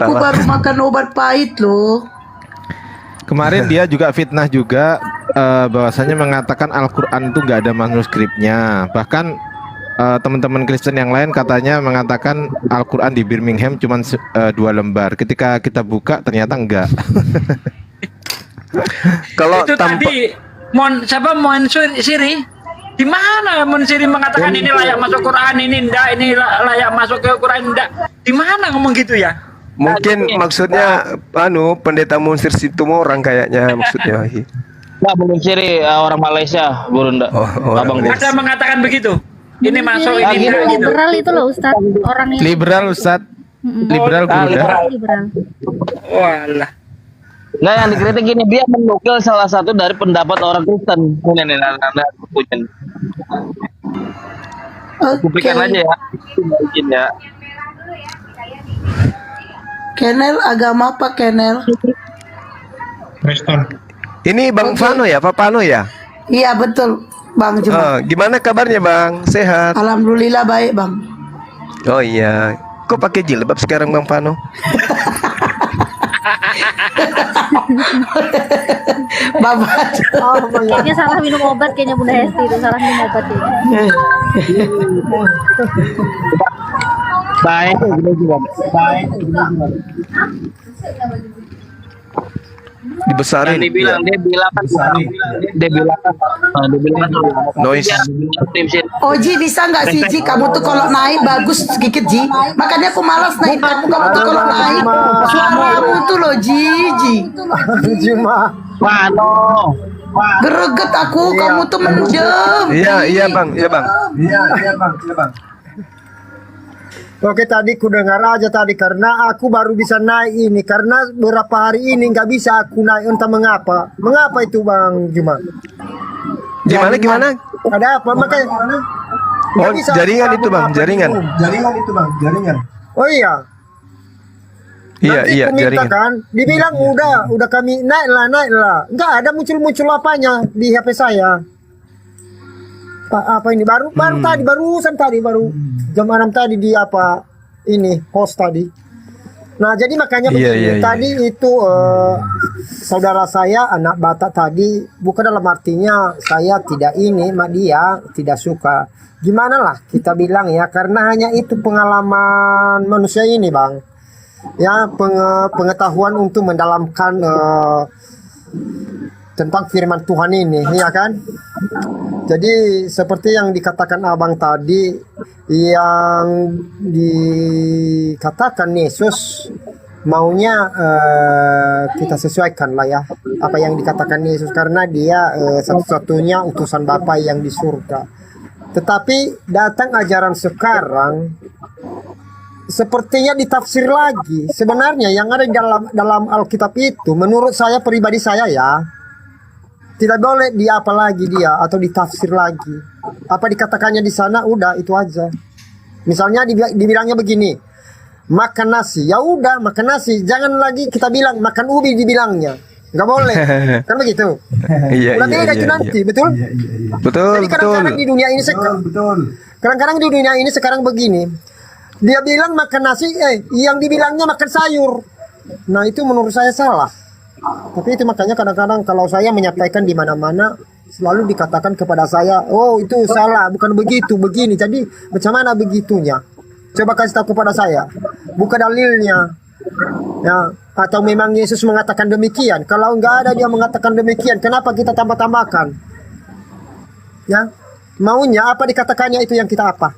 Aku baru makan obat pahit loh. Kemarin dia juga fitnah juga, bahwasanya mengatakan Al-Quran itu nggak ada manuskripnya. Bahkan teman-teman Kristen yang lain katanya mengatakan Al-Quran di Birmingham cuma 2 lembar. Ketika kita buka ternyata enggak. Kalau Itu tadi siapa Mon Siri? Di mana Mon Siri mengatakan ini layak masuk Quran, ini enggak, ini layak masuk ke Quran enggak? Di mana ngomong gitu ya? mungkin maksudnya pendeta Munsir Situmorang kayaknya maksudnya. Nggak menciri orang Malaysia, Gurunda. Oh, orang Abang Malaysia. Ada mengatakan begitu. Ini masuk, Ah, ini gitu. enggak gitu. Liberal itu loh Ustaz, orang yang Liberal Ustadz. Liberal Gurunda. liberal. Walah. Nggak, yang dikritik gini, dia menukil salah satu dari pendapat orang Kristen. Ini anda punya. Oke. Publikan aja ya. Mungkin ya. Kenel agama apa Kenel? Ini Bang Fano ya, Pak Fano ya? Iya betul Bang Juma. Gimana kabarnya Bang? Sehat? Alhamdulillah baik Bang. Oh iya. Kok pakai jilbab sekarang Bang Fano? Babat. Kayaknya salah minum obat kayaknya Bunda Hesti itu salah minum obat kayaknya. Baik, baik. Dibesarin. Dan dia bilang kan Noise. Ji bisa nggak sih Ji kamu tuh kalau naik bagus sedikit Ji. Makanya aku malas naik kamu tuh kalau naik suaramu tuh loh Ji. Mano. Gereget aku kamu tuh mendem. Iya Bang. Oke, tadi ku dengar aja tadi karena aku baru bisa naik ini karena beberapa hari ini nggak bisa aku naik, entah mengapa. Mengapa itu Bang Juma? Gimana? Ada apa? Makanya Oh, nggak bisa jaringan aku itu Bang, apa jaringan. itu. Jaringan. Oh iya. Nanti Iya, aku minta jaringan. kan, dibilang udah kami naik lah. Nggak ada muncul apanya di HP saya. Apa ini baru barusan tadi jam 6 tadi di apa ini host tadi. Nah jadi makanya begini, Iya. tadi itu saudara saya anak Batak tadi bukan dalam artinya saya tidak ini mak dia tidak suka. Gimana lah kita bilang ya karena hanya itu pengalaman manusia ini Bang. Ya pengetahuan untuk mendalamkan tentang firman Tuhan ini, ya kan? Jadi seperti yang dikatakan abang tadi, yang dikatakan Yesus maunya kita sesuaikan lah ya apa yang dikatakan Yesus karena dia satu-satunya utusan Bapa yang di surga. Tetapi datang ajaran sekarang sepertinya ditafsir lagi. Sebenarnya yang ada di dalam Alkitab itu menurut saya pribadi saya ya tidak boleh diapa lagi dia atau ditafsir lagi. Apa dikatakannya di sana udah itu aja. Misalnya dibilangnya begini, makan nasi, ya udah makan nasi. Jangan lagi kita bilang makan ubi dibilangnya, nggak boleh. Kan begitu. Iya. Udah beda itu nanti, betul? Betul. Jadi kadang-kadang di dunia ini kadang-kadang di dunia ini sekarang begini. Dia bilang makan nasi, yang dibilangnya makan sayur. Nah itu menurut saya salah. Tapi itu makanya kadang-kadang kalau saya menyampaikan di mana-mana selalu dikatakan kepada saya, oh itu salah, bukan begitu, begini. Jadi macam mana begitunya? Coba kasih tahu kepada saya. Buka dalilnya. Ya, atau memang Yesus mengatakan demikian? Kalau enggak ada dia mengatakan demikian, kenapa kita tambah-tambahkan? Ya, maunya apa dikatakannya itu yang kita apa?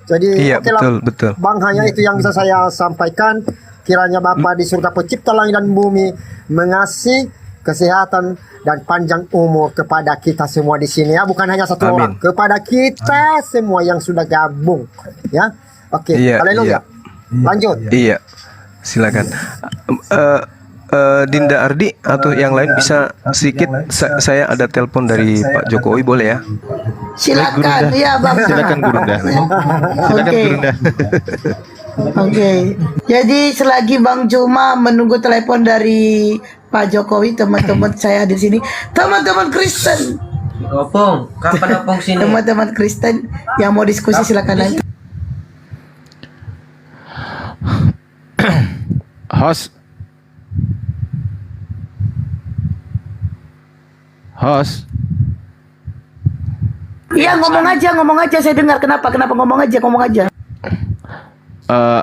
Jadi Iya, oke lah, betul. Bang, hanya itu yang bisa saya sampaikan. Kiranya Bapa di surga pencipta langit dan bumi mengasihi kesehatan dan panjang umur kepada kita semua di sini ya, bukan hanya satu Amin. orang, kepada kita semua yang sudah gabung ya. Oke, Iya, haleluya. iya. Lanjut. Iya, silakan. Dinda Ardi atau yang lain bisa sedikit. Saya ada telepon dari Pak Jokowi, boleh ya? Silakan ya Bang. Silakan Gurunda. Silakan Oke. Gurunda. Oke. Jadi selagi Bang Juma menunggu telepon dari Pak Jokowi, teman-teman saya di sini, teman-teman Kristen, Opung, kapan Opung sini? teman-teman Kristen yang mau diskusi silakan nanti. Host. Iya, ngomong aja, saya dengar. Kenapa ngomong aja. Eh,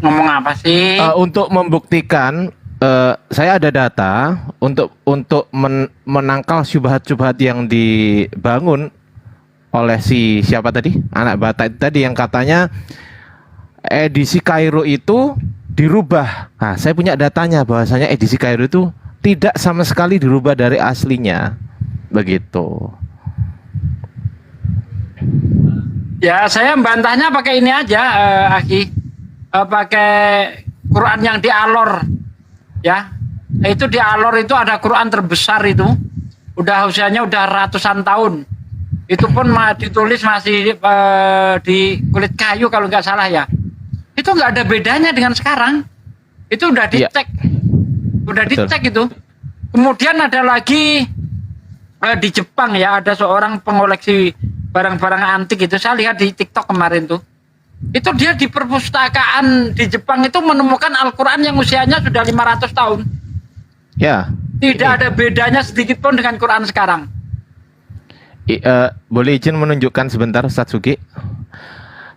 Ngomong apa sih? untuk membuktikan, saya ada data untuk menangkal syubhat-syubhat yang dibangun oleh si siapa tadi, anak Batak tadi yang katanya edisi Kairo itu dirubah. Nah, saya punya datanya bahwasanya edisi Kairo itu tidak sama sekali dirubah dari aslinya, begitu. Ya, saya membantahnya pakai ini aja, Aki. Pakai Quran yang dialor, ya. Itu dialor itu ada Quran terbesar itu, usianya udah ratusan tahun. Itu pun ditulis masih di kulit kayu kalau nggak salah ya. Itu nggak ada bedanya dengan sekarang. Itu udah dicek, itu. Kemudian ada lagi di Jepang ya, ada seorang pengoleksi barang-barang antik itu, saya lihat di TikTok kemarin tuh. Itu dia di perpustakaan di Jepang itu menemukan Al-Quran yang usianya sudah 500 tahun. Ya. Tidak ada bedanya sedikit pun dengan Quran sekarang. Boleh izin menunjukkan sebentar Ustaz Sugi?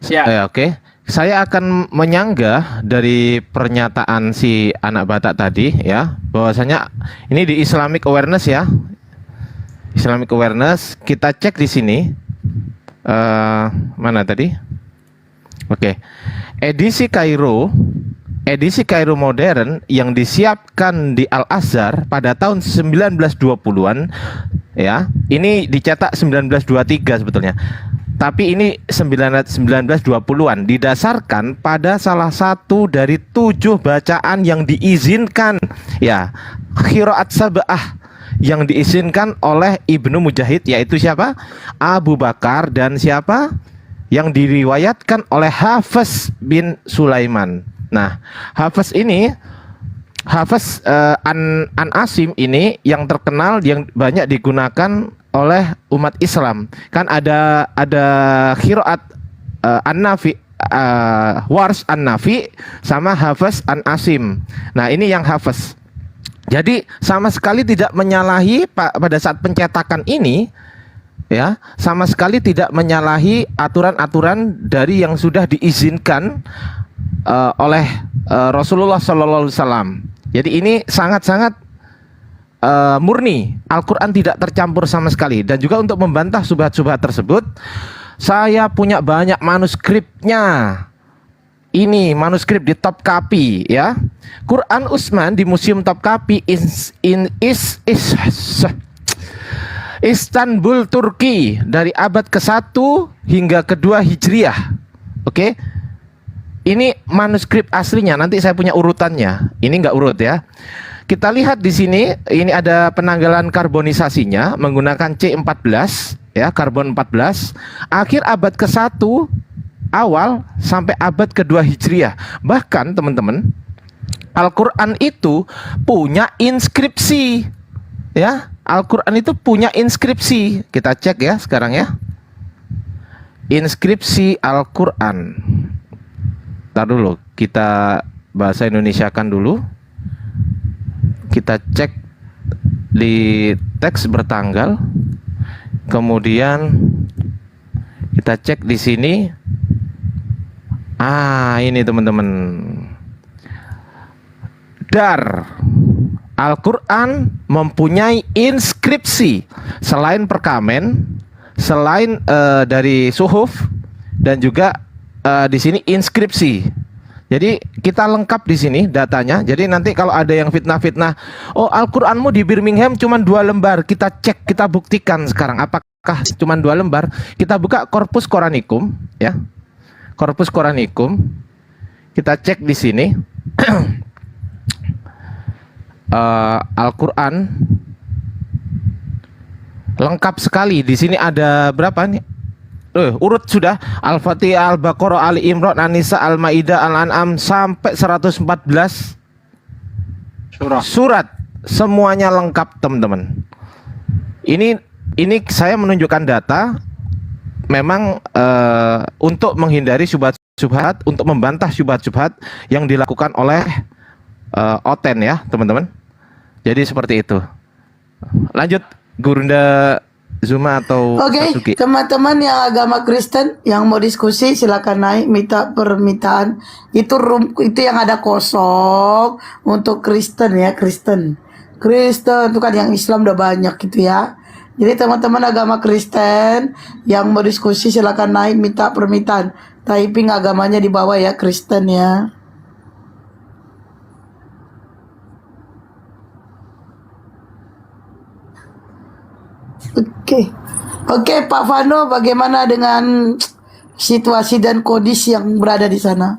Ya. Oke. Saya akan menyanggah dari pernyataan si anak Batak tadi ya, bahwasanya ini di Islamic Awareness ya. Islamic Awareness, kita cek di sini. Mana tadi? Oke. Edisi Kairo modern yang disiapkan di Al-Azhar pada tahun 1920-an ya. Ini dicetak 1923 sebetulnya. Tapi ini 1920-an, didasarkan pada salah satu dari 7 bacaan yang diizinkan ya, qiraat sab'ah yang diizinkan oleh Ibnu Mujahid, yaitu siapa? Abu Bakar, dan siapa? Yang diriwayatkan oleh Hafiz bin Sulaiman. Nah, Hafiz ini An Asim ini yang terkenal, yang banyak digunakan oleh umat Islam. Kan ada qiraat An-Nafi, Wars An-Nafi sama Hafiz An Asim. Nah, ini yang Hafiz. Jadi sama sekali tidak menyalahi pada saat pencetakan ini ya, sama sekali tidak menyalahi aturan-aturan dari yang sudah diizinkan oleh Rasulullah SAW. Jadi ini sangat-sangat murni, Al-Quran tidak tercampur sama sekali. Dan juga untuk membantah subhat-subhat tersebut, saya punya banyak manuskripnya. Ini manuskrip di Topkapi ya. Quran Utsman di Museum Topkapi Istanbul, Turki, dari abad ke-1 hingga ke-2 Hijriah. Oke. Ini manuskrip aslinya, nanti saya punya urutannya. Ini enggak urut ya. Kita lihat di sini, ini ada penanggalan karbonisasinya menggunakan C14 ya, karbon 14, akhir abad ke-1 awal sampai abad ke-2 Hijriah. Bahkan teman-teman, Al-Qur'an itu punya inskripsi. Ya, Al-Qur'an itu punya inskripsi. Kita cek ya sekarang ya. Inskripsi Al-Qur'an. Ntar dulu, kita bahasa Indonesiakan dulu. Kita cek di teks bertanggal, kemudian kita cek di sini. Ini teman-teman, dar Al-Quran mempunyai inskripsi selain perkamen, selain dari suhuf, dan juga di sini inskripsi. Jadi kita lengkap di sini datanya. Jadi nanti kalau ada yang fitnah-fitnah, oh Al-Quranmu di Birmingham cuma 2 lembar, kita cek, kita buktikan sekarang apakah cuma 2 lembar. Kita buka Corpus Coranicum, ya, Corpus Coranicum, kita cek di sini. Al-Quran lengkap sekali. Di sini ada berapa nih? Urut sudah Al-Fatihah, Al-Baqarah, Ali Imran, An-Nisa, Al-Maidah, Al-An'am sampai 114 surat. Semuanya lengkap, teman-teman. Ini saya menunjukkan data memang untuk menghindari syubhat-syubhat, untuk membantah syubhat-syubhat yang dilakukan oleh Oten, ya, teman-teman. Jadi seperti itu. Lanjut, Gurunda Zuma atau Sasuke. Teman-teman yang agama Kristen yang mau diskusi silakan naik, minta permintaan. Itu yang ada kosong untuk Kristen, ya, Kristen itu kan, yang Islam udah banyak gitu ya. Jadi teman-teman agama Kristen yang mau diskusi silakan naik, minta permintaan. Typing agamanya di bawah, ya, Kristen, ya. Oke, Pak Vano, bagaimana dengan situasi dan kondisi yang berada di sana?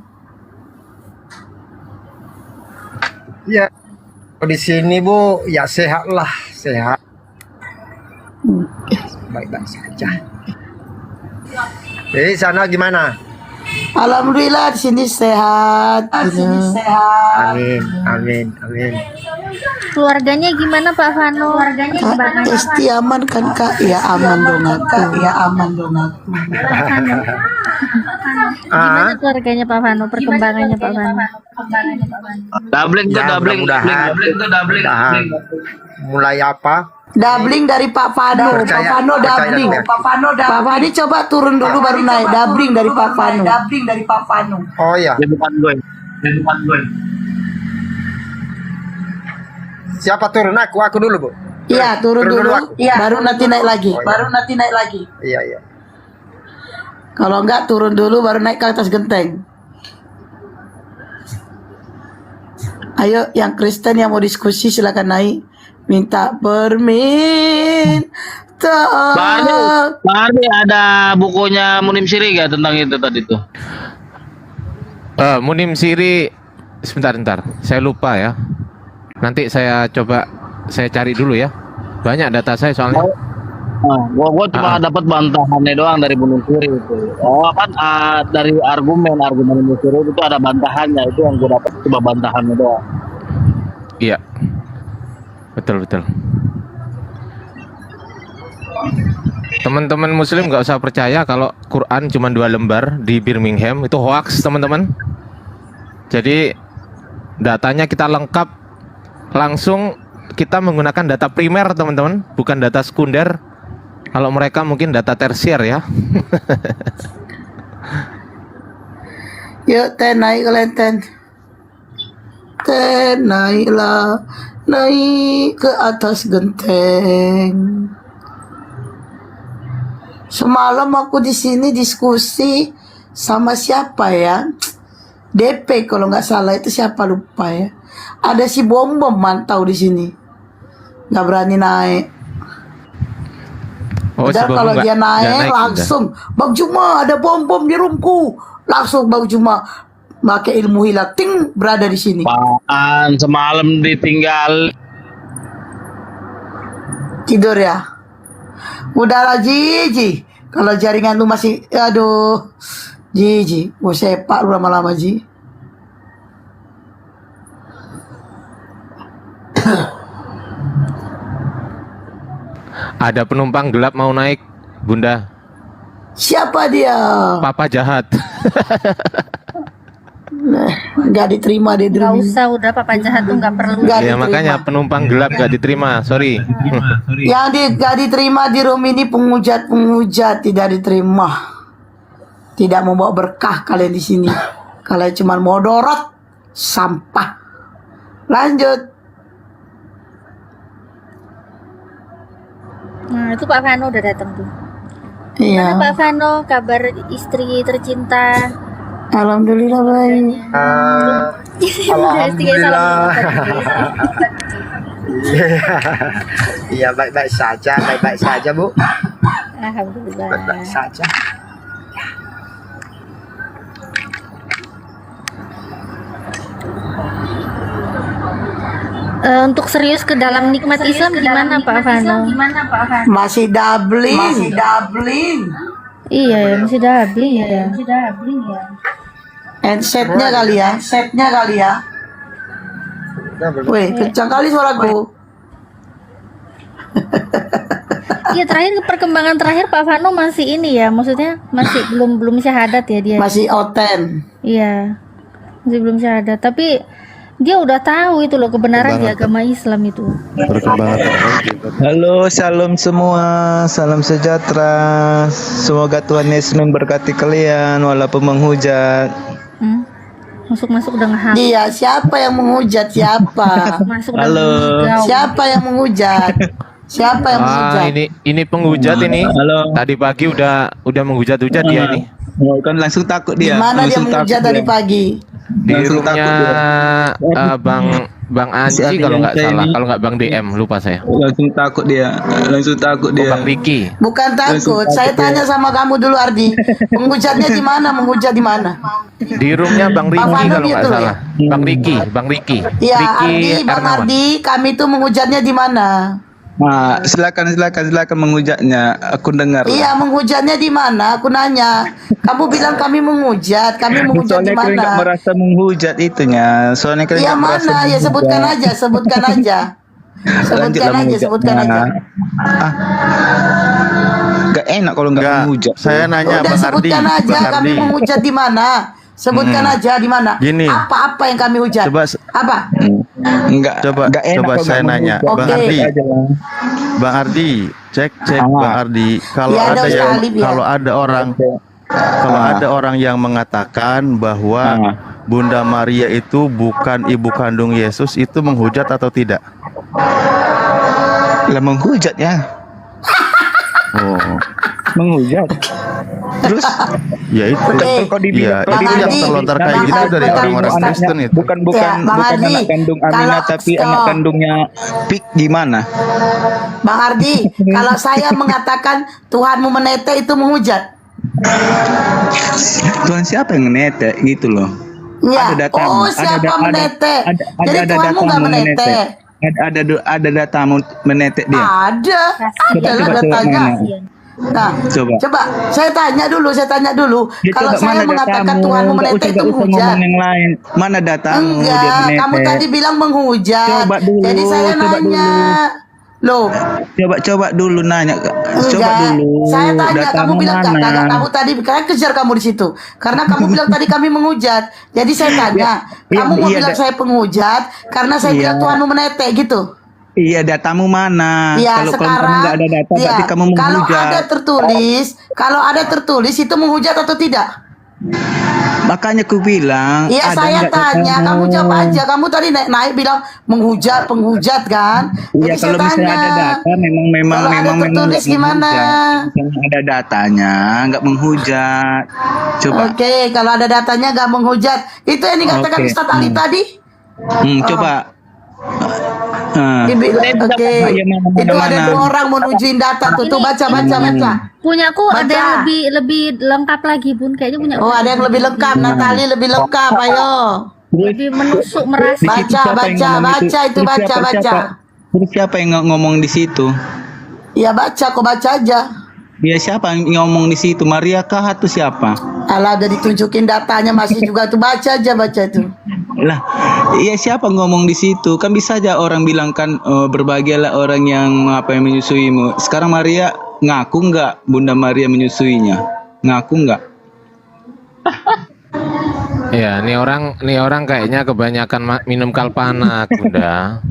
Ya, di sini Bu, ya sehat. Baik-baik saja. Jadi sana gimana? Alhamdulillah di sini sehat. Amin. Keluarganya gimana Pak Vano? Keluarganya Esti aman kan Kak? Ya aman dong aku. Gimana keluarganya Pak Vano? Perkembangannya Pak Vano? Dabling. Mulai apa? Dabling dari Pak Vano. Pak Vano dabling. Pak Vano coba turun dulu baru naik. Dabling dari Pak Vano. Oh ya. Dia bukan gue. Siapa turun? Aku dulu, Bu. Iya, turun dulu. aku. Baru nanti naik lagi. Iya. Kalau enggak turun dulu baru naik ke atas genteng. Ayo yang Kristen yang mau diskusi silakan naik. Minta permintaan. Pak Ardi ada bukunya Munim Siri gak tentang itu tadi tuh? Munim Siri, sebentar, saya lupa ya. Nanti saya coba cari dulu ya. Banyak data saya soalnya. Gua cuma dapat bantahannya doang dari Munim Siri itu. Oh kan dari argumen Munim Siri itu ada bantahannya, itu yang gua dapat cuma bantahannya doang. Iya. Betul. Teman-teman muslim nggak usah percaya kalau Quran cuma 2 lembar di Birmingham, itu hoax, teman-teman. Jadi datanya kita lengkap, langsung kita menggunakan data primer, teman-teman, bukan data sekunder. Kalau mereka mungkin data tersier, ya. Yuk naik kalian naiklah, naik ke atas genteng. Semalam aku di sini diskusi sama siapa ya? DP kalau nggak salah, itu siapa lupa ya. Ada si Bom mantau di sini, nggak berani naik. Padahal kalau dia naik langsung, Bang Juma ada bom di rumku. Langsung Bang Juma pakai ilmu hilang, ting, berada di sini. Apaan semalam ditinggal tidur ya? Udahlah Ji. Kalau jaringan lu masih, aduh, Ji, gue sepak lu lama-lama Ji. Ada penumpang gelap mau naik, Bunda. Siapa dia? Papa jahat. Nggak diterima di Nggak room ini. usah, udah papa jahat tuh nggak perlu. Nggak Ya diterima. makanya penumpang gelap gak diterima. Sorry. Nggak diterima di room ini penghujat tidak diterima. Tidak membawa berkah kalian di sini. Kalian cuma modorot, sampah. Lanjut. Nah, itu Pak Vano udah datang tuh. Iya. Mana Pak Vano, kabar istri tercinta? Alhamdulillah baik. Alhamdulillah. Iya, baik-baik saja, Bu. Alhamdulillah. Baik-baik saja. Untuk serius ke dalam nikmat Islam gimana Pak Vano? Masih doubling. Iya, ya, masih dabbling ya. Handsetnya kali ya. Wih, kencang kali suaraku. Iya, terakhir perkembangan terakhir Pak Vano masih ini ya, maksudnya masih belum syahadat ya dia. Masih oten. Iya, masih belum syahadat, tapi dia udah tahu itu loh kebenaran di agama Islam itu. Perkembangan Halo, salam semua, salam sejahtera. Semoga Tuhan Yesus memberkati kalian walaupun menghujat. Masuk udah ngehang. Dia siapa yang menghujat? Siapa? Masuk udah Halo. ngegau. Siapa yang menghujat? Siapa yang menghujat? ini penghujat ini. Halo. Tadi pagi udah menghujat-hujat dia ini. Oh, kan langsung takut Di dia. mana dia Langsung menghujat takut tadi dia. pagi? Di Langsung roomnya Bang Si Anji kalau nggak Adrian salah, ini. kalau nggak Bang DM lupa saya. Langsung takut dia. Oh, Bang Riki. Bukan takut. Langsung Saya takut tanya sama kamu dulu Ardi. Menghujatnya di mana? Menghujat di mana? Di roomnya Bang Riki Vano kalau nggak gitu salah. Bang Riki. Iya, Riki Ardi, Bang Ernawan. Ardi, kami tuh menghujatnya di mana? Nah, silakan menghujatnya. Aku dengar. Iya, menghujatnya di mana? Aku nanya. Kamu bilang kami menghujat. Kami menghujat di Soalnya kalian nggak mana? merasa menghujat itunya. Soalnya kalian Iya nggak merasa mana? Ya menghujat. sebutkan aja. Sebutkan aja. Gak enak kalau nggak Enggak, menghujat. saya nanya Udah Bang Ardi. sebutkan aja. Bang Kami Ardi. menghujat di mana? Sebutkan aja di mana. Gini. Apa-apa yang kami hujat? Coba Apa? Enggak. Coba nggak enak kalau saya nggak nanya, menghujat. Bang Ardi. Aja lah. Bang Ardi, cek Ah. Bang Ardi. Kalau Ya, ada ada Ustaz yang Alif, ya. kalau ada orang yang mengatakan bahwa Ah. Bunda Maria itu bukan ibu kandung Yesus, itu menghujat atau tidak? Lah menghujat ya. Oh, Menghujat. Terus ya itu. Oke. kalau dibilang Iya, Bang itu yang Ardi, terlontar kayak Bang gitu Ardi, dari Bang orang-orang Ardi. Kristen itu. bukan Ya, Bang Ardi, anak kandung Aminah kalau- tapi stop. anak kandungnya Pik gimana? Bang Ardi, kalau saya mengatakan Tuhanmu menete itu menghujat. Tuhan siapa yang menete gitu loh. Ya. Ada data. Oh, siapa menete? Jadi Tuhanmu nggak menete. Ada data menete dia. Ada lah coba datanya. mana? Nah, Coba. saya tanya dulu. Ya, Kalau coba saya mana mengatakan datamu? Tuhanmu Nggak menete usah- itu nggak usah menghujat. ngomong yang lain. Mana datamu dia Enggak, menete? kamu tadi bilang menghujat. Coba dulu, Jadi saya coba nanya. Loh, Coba dulu nanya. Coba enggak. dulu. Saya tanya, kamu datamu bilang mana? kagak. Kamu tadi karena kejar kamu di situ. Karena kamu bilang tadi kami menghujat. Jadi saya tanya, Iya, kamu mau iya, bilang da- saya penghujat karena saya Iya. bilang Tuhanmu menete gitu. Iya, datamu mana? Ya, Kalau kamu sekarang nggak ada data, ya, berarti kamu menghujat. kalau ada tertulis itu menghujat atau tidak? Makanya aku bilang. Iya, ada saya nggak tanya, kamu jawab aja. Kamu tadi naik bilang penghujat kan? Iya, Jadi saya kalau misalnya tanya. ada data, memang Kalau ada tertulis nggak gimana? menghujat. Misalnya ada datanya, nggak menghujat. Coba, Oke, kalau ada datanya nggak menghujat. Itu yang dikatakan Oke. Ustadz Ali tadi. coba. Oke. Iya, mana, Itu ada mana. 2 orang mau nujuin data tuh. Tuh baca. Punyaku ada Baca. yang lebih lengkap lagi Bun, kayaknya punya. Oh, ada yang lebih lengkap. Natali lebih lengkap. Ayo. Lebih menusuk merasa. Di situ siapa yang ngomong Baca. Baca. Terus siapa yang ngomong di situ? Ya baca, kok baca aja. Dia siapa yang ngomong di situ? Maria kah atau siapa? Alah, udah ditunjukin datanya masih juga tuh baca tuh. Lah, iya siapa ngomong di situ? Kan bisa aja orang bilang kan berbahagialah orang yang menyusuimu. Sekarang Maria ngaku nggak Bunda Maria menyusuinya? Ngaku nggak? Ya, nih orang kayaknya kebanyakan minum Kalpana, Bunda.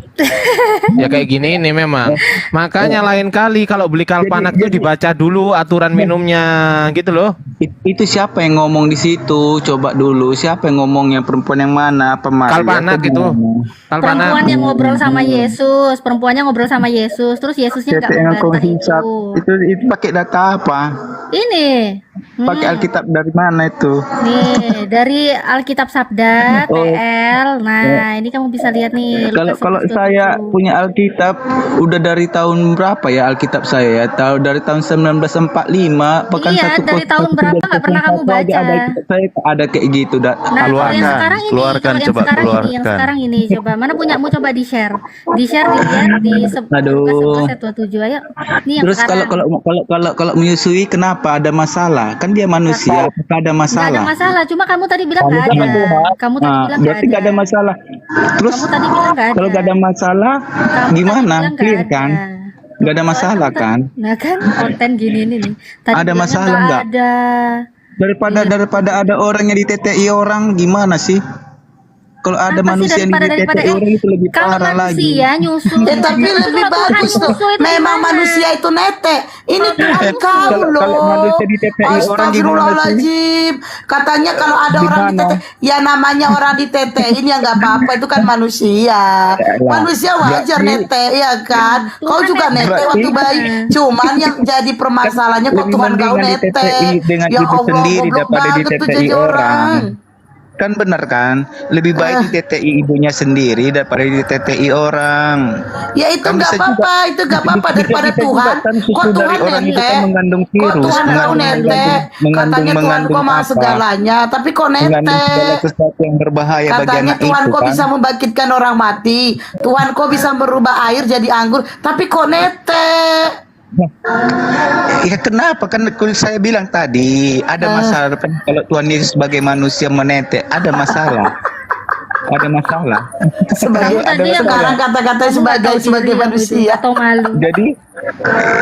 Ya kayak gini ini memang. Makanya lain kali kalau beli Kalpana itu dibaca dulu aturan minumnya, gitu loh. Itu siapa yang ngomong di situ? Coba dulu, siapa yang ngomongnya? Perempuan yang mana? Pemaria Kalpana atau gitu. gimana? Kalpana. Perempuan yang ngobrol sama Yesus, perempuannya ngobrol sama Yesus, terus Yesusnya nggak Siapa yang kau membantah hisap? itu. Itu pakai data apa? Ini, Pakai Alkitab dari mana itu? nih dari Alkitab Sabda TL. Nah, ini kamu bisa lihat nih. Kalau Lukas 11:27. saya punya Alkitab udah dari tahun berapa ya Alkitab saya ya? Tahu dari tahun 1945 pekan Iya, satu dari tahun berapa nggak pernah kamu baca. Ada Alkitab saya ada kayak gitu dah. Nah, kalau yang Keluarkan, sekarang ini, keluarkan, kalau yang coba sekarang ini, yang keluarkan. sekarang ini, coba mana punyamu, coba di share dilihat di Aduh. Lukas 11 ayat 27. Ayo, ini yang Terus sekarang. kalau menyusui kenapa ada masalah? Kan dia manusia, apakah ada Nggak ada masalah? masalah, cuma kamu tadi bilang nggak ada. Kamu tadi Nah, bilang berarti nggak ada masalah. Terus Kamu tadi bilang nggak ada. kalau nggak ada masalah, Kamu gimana? tadi bilang nggak Clear ada. kan? Nggak ada masalah kan? Nah kan konten gini ini nih. Tadi Ada bilangnya masalah nggak? ada. Daripada ada orang yang ditetei orang, gimana sih? Kalau ada Apa sih manusia yang ditetei orang itu lebih kalau parah lagi. manusia nyusul. Ya tapi lebih bagus tuh. Memang manusia itu nete. Ini Tuhan kau Kalau loh. manusia ditetei orang gimana sih? Astagfirullahaladzim. Katanya kalau ada orang Gimana? ditete, ya namanya orang ditetein ya nggak apa-apa, itu kan manusia. Manusia wajar nete ya kan. Kau juga nete waktu bayi. Cuman yang jadi permasalahannya kok Lebih Tuhan kau mendingan nete. ditetei dengan Ya ibu Allah, sendiri goblok daripada banget tuh ditetei jadi orang. Kan benar kan? Lebih baik ditetei ibunya sendiri daripada ditetei orang. Ya itu Kan nggak bisa apa-apa, juga. itu nggak apa-apa daripada Bisa juga Tuhan. kan susu Kok dari Tuhan orang itu nete? kan mengandung Kok virus, Tuhan kau nete? Katanya Tuhan kau maha apa? segalanya, tapi kok Mengandung nete? segala sesuatu yang berbahaya bagi Katanya anak Tuhan itu kok kan. bisa membangkitkan orang mati. Tuhan kok bisa merubah air jadi anggur, tapi kok nete? Ya kenapa kan saya bilang tadi ada masalah kan kalau Tuhan Yesus sebagai manusia menete ada masalah. Ada masalah. Sebagai Kamu tadi yang sekarang kata-kata kamu nggak tahu sebagai diri manusia. atau malu.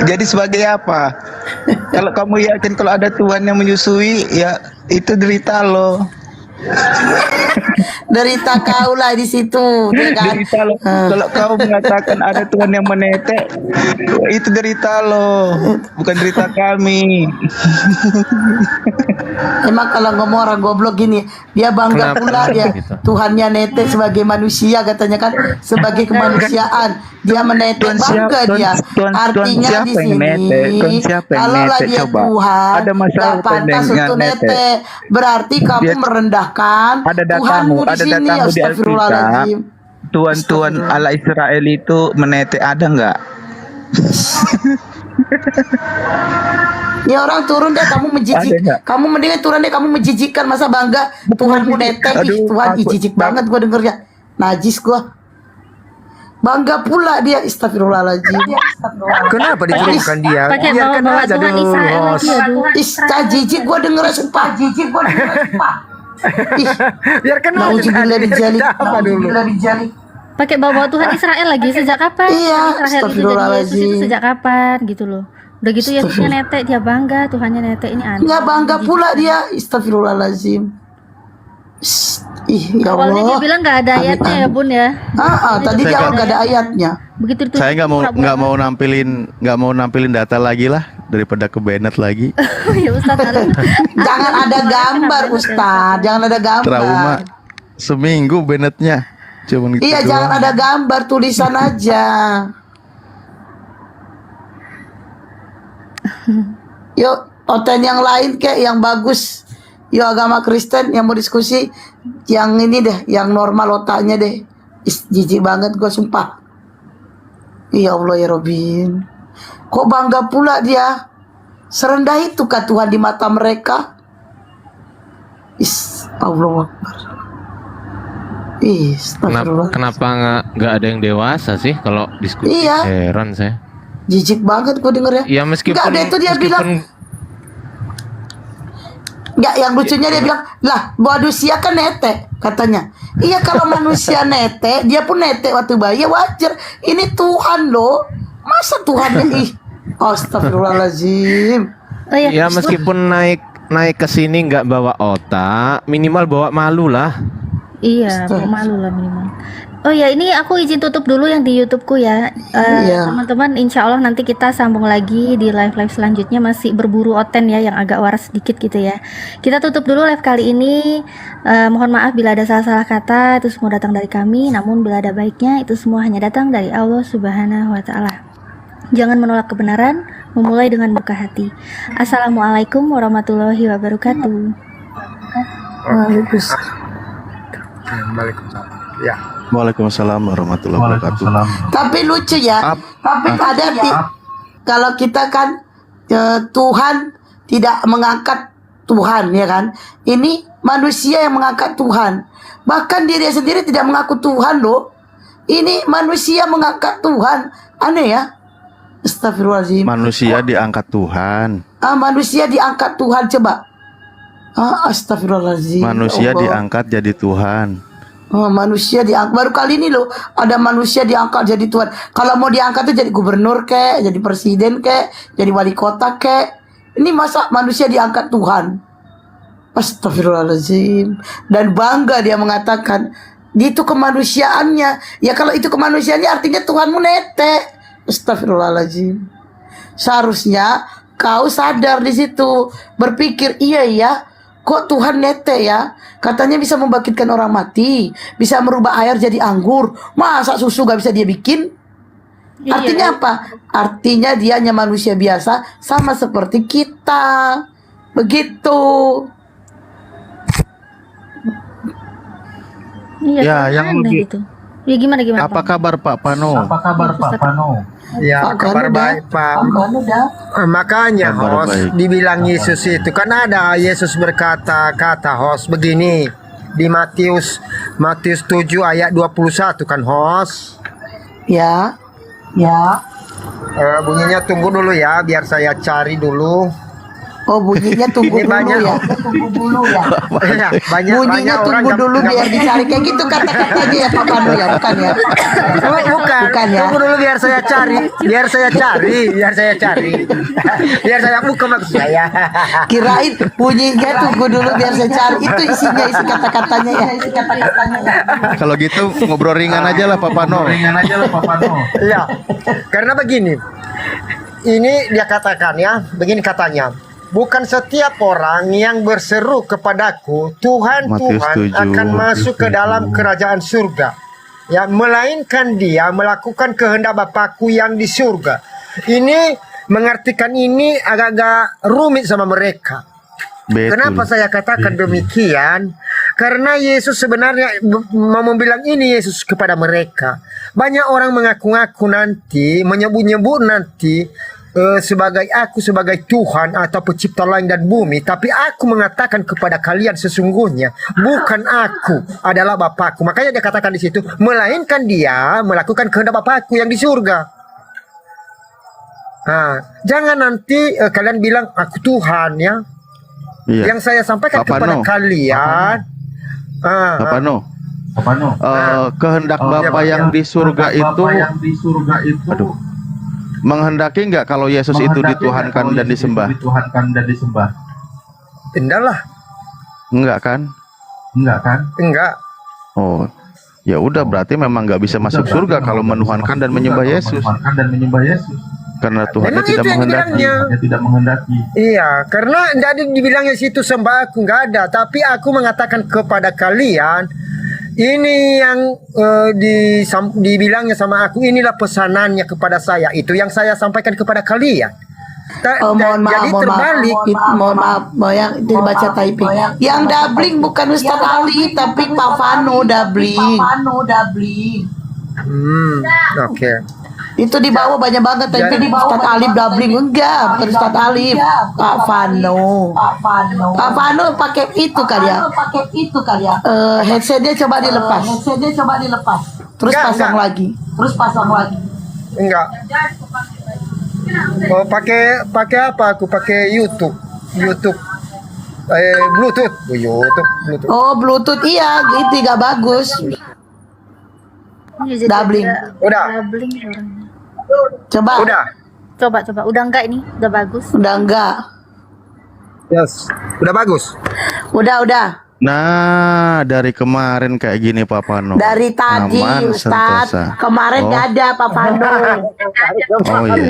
Jadi sebagai apa? Kalau kamu yakin kalau ada Tuhan yang menyusui, ya itu derita lo. Derita kau lah di situ, ya kan? Derita lo. Kalau kau mengatakan ada Tuhan yang menete, itu derita lo, bukan derita kami. Emang kalau ngomong orang goblok gini, dia bangga Kenapa pula dia gitu? Tuhannya nete sebagai manusia katanya kan, sebagai kemanusiaan dia menete, Tuhan bangga dia. Artinya siapa di yang sini nete? Tuhan siapa yang kalau lah nete? dia Coba. Tuhan Ada masalah nggak pantas dengan untuk nete. nete, berarti kamu Dia- merendahkan Ada Tuhanmu datamu, di ada sini. datamu di Alkitab. Astagfirullahaladzim. Tuhan Allah Israel itu menete ada nggak? Ya orang turun deh, kamu Ada menjijik. nggak? Kamu mendingan turun deh, kamu menjijikkan, masa bangga Tuhanmu nete. Ih, Aduh, Tuhan takut. jijik banget gua dengernya. Najis gua. Bangga pula dia, astagfirullahaladzim. Kenapa diturunkan dia? Pakai Biarkan bawa-bawa aja Tuhan Israel dulu. lagi, aduh. Ista jijik gua dengernya, sumpah jijik gua dengernya, sumpah. Ih, Biarkan aja. nauzubillah min dzalik. Apa dulu? Nauzubillah min dzalik. Pakai bawa Tuhan Israel lagi sejak kapan? Iya, Israel itu jadi Yesus astagfirullahaladzim. itu sejak kapan gitu loh. Udah gitu Yesusnya nete, dia bangga Tuhannya nete, ini aneh. Nggak bangga pula dia, astagfirullahaladzim. Ih, ya Awalnya dia Allah. bilang nggak ada ayatnya ya Bun ya. Tadi di awal nggak ada ayatnya. Begitu itu Saya nggak mau nampilin data lagi lah daripada ke Bennett lagi. ya Ustaz. Jangan ada gambar, Ustaz. Jangan ada gambar. Trauma seminggu Bennettnya. Cuman gitu Iya, doang. jangan ada gambar, tulisan aja. Yuk, konten yang lain kayak yang bagus. Yuk, agama Kristen yang mau diskusi, yang ini deh, yang normal otaknya deh. Jijik banget gue, sumpah. Ya Allah ya Robin. Kok bangga pula dia? Serendah itu kah Tuhan di mata mereka? Allah Akbar. Astagfirullah. Kenapa nggak ada yang dewasa sih kalau diskusi? Iya. Heran saya. Jijik banget gue dengernya. Ya meskipun Enggak, itu dia bilang. Enggak, yang lucunya dia bilang, lah manusia kan nete katanya. Iya, kalau manusia nete, dia pun nete waktu bayi, ya wajar. Ini Tuhan loh. Masa Tuhannya ih. Astagfirullahaladzim. Oh, iya. Ya meskipun naik naik ke sini nggak bawa otak, minimal bawa malu lah. Iya, malu lah minimal. Oh ya, ini aku izin tutup dulu yang di YouTubeku ya. Iya. Teman-teman, insya Allah nanti kita sambung lagi di live-live selanjutnya, masih berburu oten ya, yang agak waras sedikit gitu ya. Kita tutup dulu live kali ini. Mohon maaf bila ada salah-salah kata, itu semua datang dari kami. Namun bila ada baiknya, itu semua hanya datang dari Allah Subhanahu wa Ta'ala. Jangan menolak kebenaran, memulai dengan buka hati. Assalamualaikum warahmatullahi wabarakatuh. Waalaikumsalam. Ya. Waalaikumsalam warahmatullahi wabarakatuh. Tapi lucu ya. Tapi ada kalau kita kan Tuhan tidak mengangkat Tuhan ya kan. Ini manusia yang mengangkat Tuhan. Bahkan diri sendiri tidak mengaku Tuhan loh. Ini manusia mengangkat Tuhan. Aneh ya. Astagfirullahaladzim. Manusia diangkat Tuhan. Manusia diangkat Tuhan coba. Astagfirullahaladzim. Manusia Ya Allah. diangkat jadi Tuhan. Manusia diangkat baru kali ini loh ada manusia diangkat jadi Tuhan. Kalau mau diangkat tuh jadi gubernur kek, jadi presiden kek, jadi wali kota kek. Ini masa manusia diangkat Tuhan? Astagfirullahaladzim. Dan bangga dia mengatakan itu kemanusiaannya. Ya kalau itu kemanusiaannya artinya Tuhanmu nete. Astagfirullahaladzim. Seharusnya kau sadar di situ, berpikir iya ya. Kok Tuhan nete ya? Katanya bisa membangkitkan orang mati, bisa merubah air jadi anggur. Masa susu gak bisa dia bikin? Artinya apa? Artinya dia hanya manusia biasa, sama seperti kita. Begitu. Iya, Ya, yang aneh lebih- gitu. Ya gimana Apa kabar Pak Pano? Ya, kabar baik Pak. Makanya Kabar host baik. dibilang Yesus itu kan ada Yesus berkata host begini di Matius 7 ayat 21 kan host. Ya. Bunyinya tunggu dulu ya biar saya cari dulu. Oh bunyinya tunggu Ini dulu banyak. ya. Iya, banyak Bunyinya orang tunggu yang dulu nggak- biar dicari kayak gitu kata-katanya ya Pak Panu ya, bukan ya? Bukan, Bukan ya? tunggu dulu biar saya cari, biar saya buka maksud saya. Kirain bunyinya tunggu dulu biar saya cari. Itu isinya isi kata-katanya ya. Kalau gitu ngobrol ringan aja lah Pak Pano. Iya, karena begini, ini dia katakan ya, begini katanya, bukan setiap orang yang berseru kepadaku, Tuhan, Matius Tuhan 7, akan masuk ke dalam kerajaan surga, ya, melainkan dia melakukan kehendak Bapakku yang di surga. Ini mengartikan ini agak-agak rumit sama mereka. Betul. Kenapa saya katakan demikian? Karena Yesus sebenarnya mau bilang ini Yesus kepada mereka. Banyak orang mengaku-ngaku nanti, menyebut-nyebut nanti sebagai aku sebagai Tuhan atau pencipta langit dan bumi, tapi aku mengatakan kepada kalian sesungguhnya bukan aku, adalah Bapakku. Makanya dia katakan di situ, melainkan dia melakukan kehendak Bapakku yang di surga. Nah, jangan nanti kalian bilang aku Tuhan ya. Iya. Yang saya sampaikan Pak kepada Pano. kalian, Pak Pano. Kehendak Oh, Bapa iya, yang di surga itu, aduh, menghendaki nggak kalau Yesus itu dituhankan dan disembah? Enggak lah, Enggak kan? enggak. Oh, ya udah berarti memang nggak bisa masuk surga kalau menuhankan dan menyembah Yesus. Karena Tuhan Memang tidak itu yang menghendaki. Iya, karena enggak ada dibilangnya situ sembah aku, enggak ada. Tapi aku mengatakan kepada kalian, ini yang dibilangnya sama aku, inilah pesanannya kepada saya. Itu yang saya sampaikan kepada kalian. Mohon maaf, Jadi mohon maaf. terbalik. Mohon maaf, yang dibaca typing. Yang dabling bukan Ustaz Ali, tapi Pak Fano dabling. Oke. Itu di bawah banyak banget tadi Ustaz Alif dabling. Enggak, bukan Ustaz Alif. Pak Fano. Pak Fano pakai itu kali ya. Headsetnya coba dilepas. Terus Enggak, pasang enggak. lagi. Enggak. Oh, pakai apa? Aku pakai YouTube. Bluetooth. Bluetooth. Oh, Bluetooth iya, gitu gak bagus. Iya, jadi Doubling. ada Udah. doubling orangnya. Coba. Udah. Coba. Udah enggak ini? Udah bagus. Udah enggak. Yes. Udah bagus. Udah. Nah, dari kemarin kayak gini Pak Pano. Dari tadi Aman, Ustadz, sentosa. kemarin nggak ada Pak Pano. Oh iya.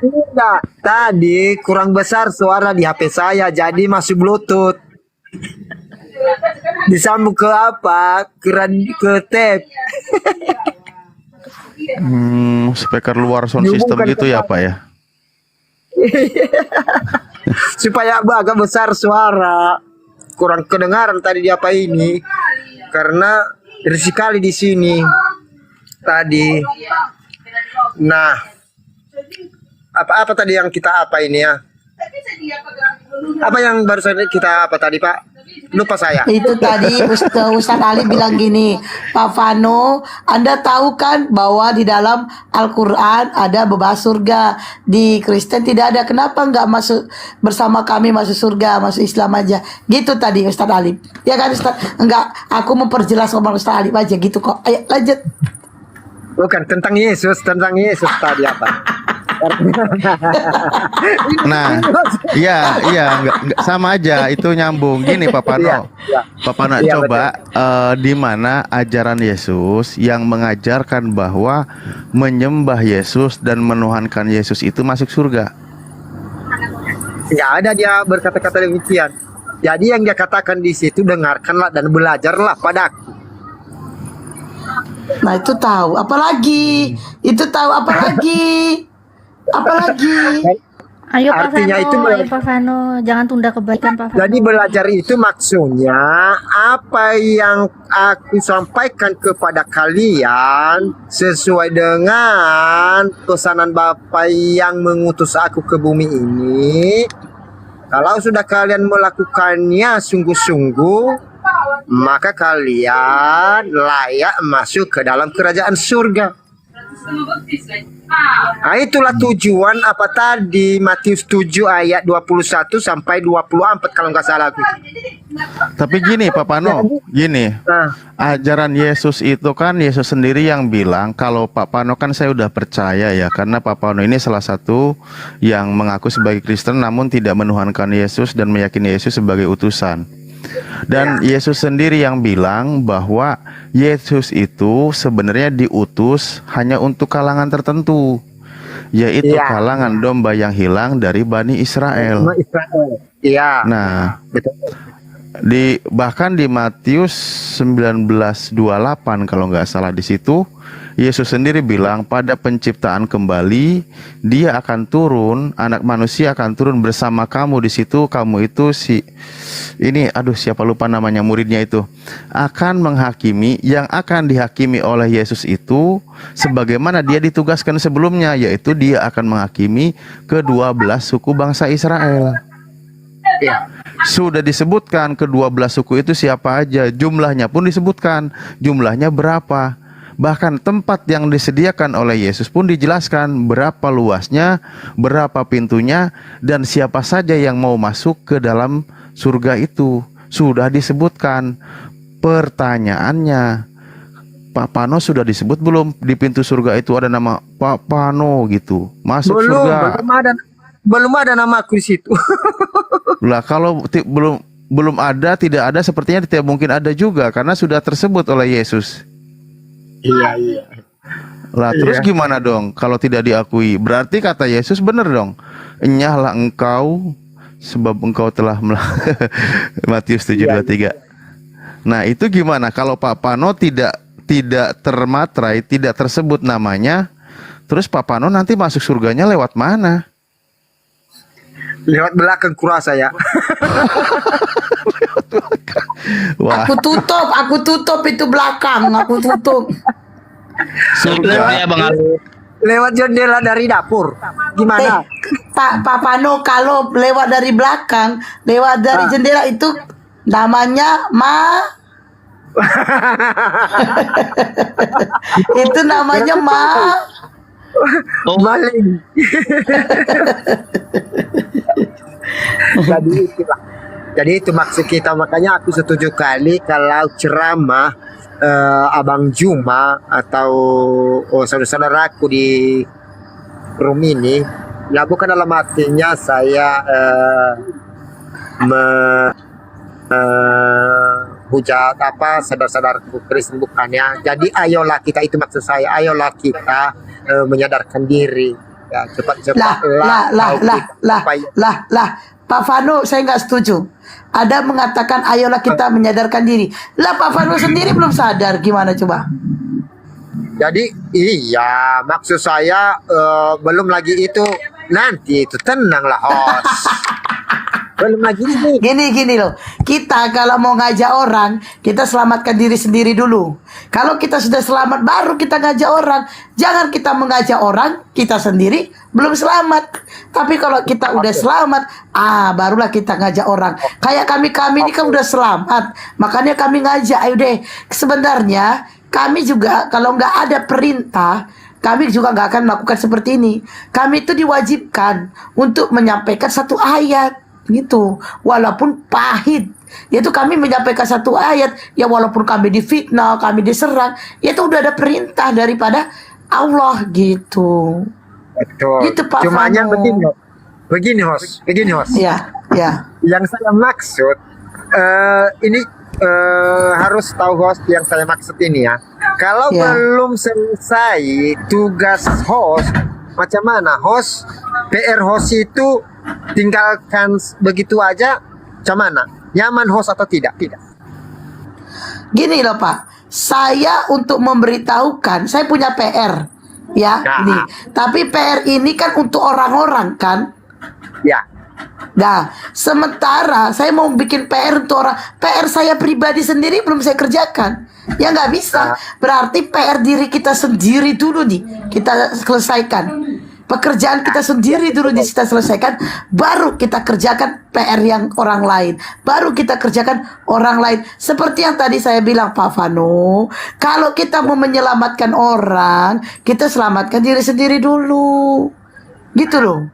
Enggak, tadi kurang besar suara di HP saya, jadi masih Bluetooth. Disambung ke apa? Ke tape. Speaker luar sound system Dihubungkan gitu ke ya Pak ya. Supaya agak besar suara. Kurang kedengaran tadi di apa ini. Karena risih sekali di sini tadi. Nah, apa tadi yang kita apa ini ya? Apa yang barusan kita apa tadi Pak? Lupa saya. Itu tadi Ustadz Ali bilang gini, Pak Vano, Anda tahu kan bahwa di dalam Al-Quran ada berbahas surga, di Kristen tidak ada, kenapa nggak masuk bersama kami masuk surga, masuk Islam aja, gitu tadi Ustadz Ali. Ya kan Ustadz? Enggak, aku memperjelas ngomong Ustadz Ali aja gitu kok. Ayo lanjut. Bukan tentang Yesus tadi apa? Nah, iya, nggak sama aja, itu nyambung. Gini Pak Pano, Pak Pano Iya, coba di mana ajaran Yesus yang mengajarkan bahwa menyembah Yesus dan menuhankan Yesus itu masuk surga? Nggak ada dia berkata-kata demikian. Jadi yang dia katakan di situ, dengarkanlah dan belajarlah padaku. Nah itu tahu, apalagi? Itu tahu apalagi? Apalagi? Ayo Pak Artinya Vano, itu ayo Pak Vano, jangan tunda kebaikan Pak Vano. Jadi belajar itu maksudnya apa yang aku sampaikan kepada kalian sesuai dengan pesanan Bapa yang mengutus aku ke bumi ini. Kalau sudah kalian melakukannya sungguh-sungguh, maka kalian layak masuk ke dalam kerajaan surga. Nah, itulah tujuan apa tadi Matius 7 ayat 21 sampai 24 kalau nggak salah aku. Tapi gini Pak Pano, gini, ajaran Yesus itu kan Yesus sendiri yang bilang, kalau Pak Pano kan saya udah percaya ya, karena Pak Pano ini salah satu yang mengaku sebagai Kristen namun tidak menuhankan Yesus dan meyakini Yesus sebagai utusan. Dan Yesus sendiri yang bilang bahwa Yesus itu sebenarnya diutus hanya untuk kalangan tertentu, yaitu kalangan domba yang hilang dari Bani Israel. Iya. Nah, bahkan di Matius 19:28 kalau nggak salah, di situ Yesus sendiri bilang pada penciptaan kembali dia akan turun, anak manusia akan turun bersama kamu di situ. Kamu itu siapa lupa namanya, muridnya itu akan menghakimi, yang akan dihakimi oleh Yesus itu sebagaimana dia ditugaskan sebelumnya, yaitu dia akan menghakimi ke-12 suku bangsa Israel. Sudah disebutkan ke-12 suku itu siapa aja, jumlahnya pun disebutkan, jumlahnya berapa. Bahkan tempat yang disediakan oleh Yesus pun dijelaskan berapa luasnya, berapa pintunya, dan siapa saja yang mau masuk ke dalam surga itu. Sudah disebutkan. Pertanyaannya, Pak Pano sudah disebut belum di pintu surga itu ada nama Pak Pano gitu? Masuk surga. Belum ada nama aku di situ. Lah kalau belum ada, tidak ada, sepertinya tidak mungkin ada juga karena sudah tersebut oleh Yesus. Iya. Lah terus gimana dong kalau tidak diakui? Berarti kata Yesus benar dong. Enyahlah engkau sebab engkau telah Matius 7:23. Nah, itu gimana kalau Pak Pano tidak termatrai, tidak tersebut namanya? Terus Pak Pano nanti masuk surganya lewat mana? Lewat belakang kurasa ya. Wah. Aku tutup itu belakang, aku tutup. Lewat jendela dari dapur. Gimana? Pak Pano, kalau lewat dari belakang, lewat dari jendela itu namanya itu namanya maling. Jadi itu maksud kita, makanya aku setuju kali kalau ceramah Abang Juma atau saudara-saudaraku di room ini, ya bukan dalam artinya saya hujat apa sadar-sadar Kristen bukannya. Jadi ayolah kita, itu maksud saya, ayolah kita menyadarkan diri ya, cepat-cepatlah Pak Vano, saya nggak setuju. Ada mengatakan ayolah kita menyadarkan diri. Lah Pak Vano sendiri belum sadar, gimana coba? Jadi iya, maksud saya belum lagi itu, nanti itu tenanglah host. Belum lagi ini. Gini loh, kita kalau mau ngajak orang, kita selamatkan diri sendiri dulu. Kalau kita sudah selamat, baru kita ngajak orang. Jangan kita mengajak orang, kita sendiri belum selamat. Tapi kalau kita udah selamat, barulah kita ngajak orang. Kayak kami ini kan udah selamat, makanya kami ngajak. Ayo deh, sebenarnya kami juga kalau nggak ada perintah, kami juga nggak akan melakukan seperti ini. Kami itu diwajibkan untuk menyampaikan satu ayat gitu, walaupun pahit. Yaitu kami menyampaikan satu ayat, ya walaupun kami difitnah, kami diserang, ya itu udah ada perintah daripada Allah gitu. Betul. Gitu Pak Cumanya Vano. begini host. Ya. Yang saya maksud ini harus tahu host, yang saya maksud ini ya. Kalau Ya. belum selesai tugas host, macam mana host? PR host itu tinggalkan begitu aja, macam mana? Nyaman host atau tidak? Tidak. Gini loh Pak, saya untuk memberitahukan, saya punya PR, ya. Ini. Tapi PR ini kan untuk orang-orang kan. Ya. Nah, sementara saya mau bikin PR untuk orang, PR saya pribadi sendiri belum saya kerjakan. Ya nggak bisa. Berarti PR diri kita sendiri dulu nih, kita selesaikan. Pekerjaan kita sendiri dulu kita selesaikan, baru kita kerjakan PR yang orang lain. Baru kita kerjakan orang lain. Seperti yang tadi saya bilang Pak Vano, kalau kita mau menyelamatkan orang, kita selamatkan diri sendiri dulu. Gitu loh.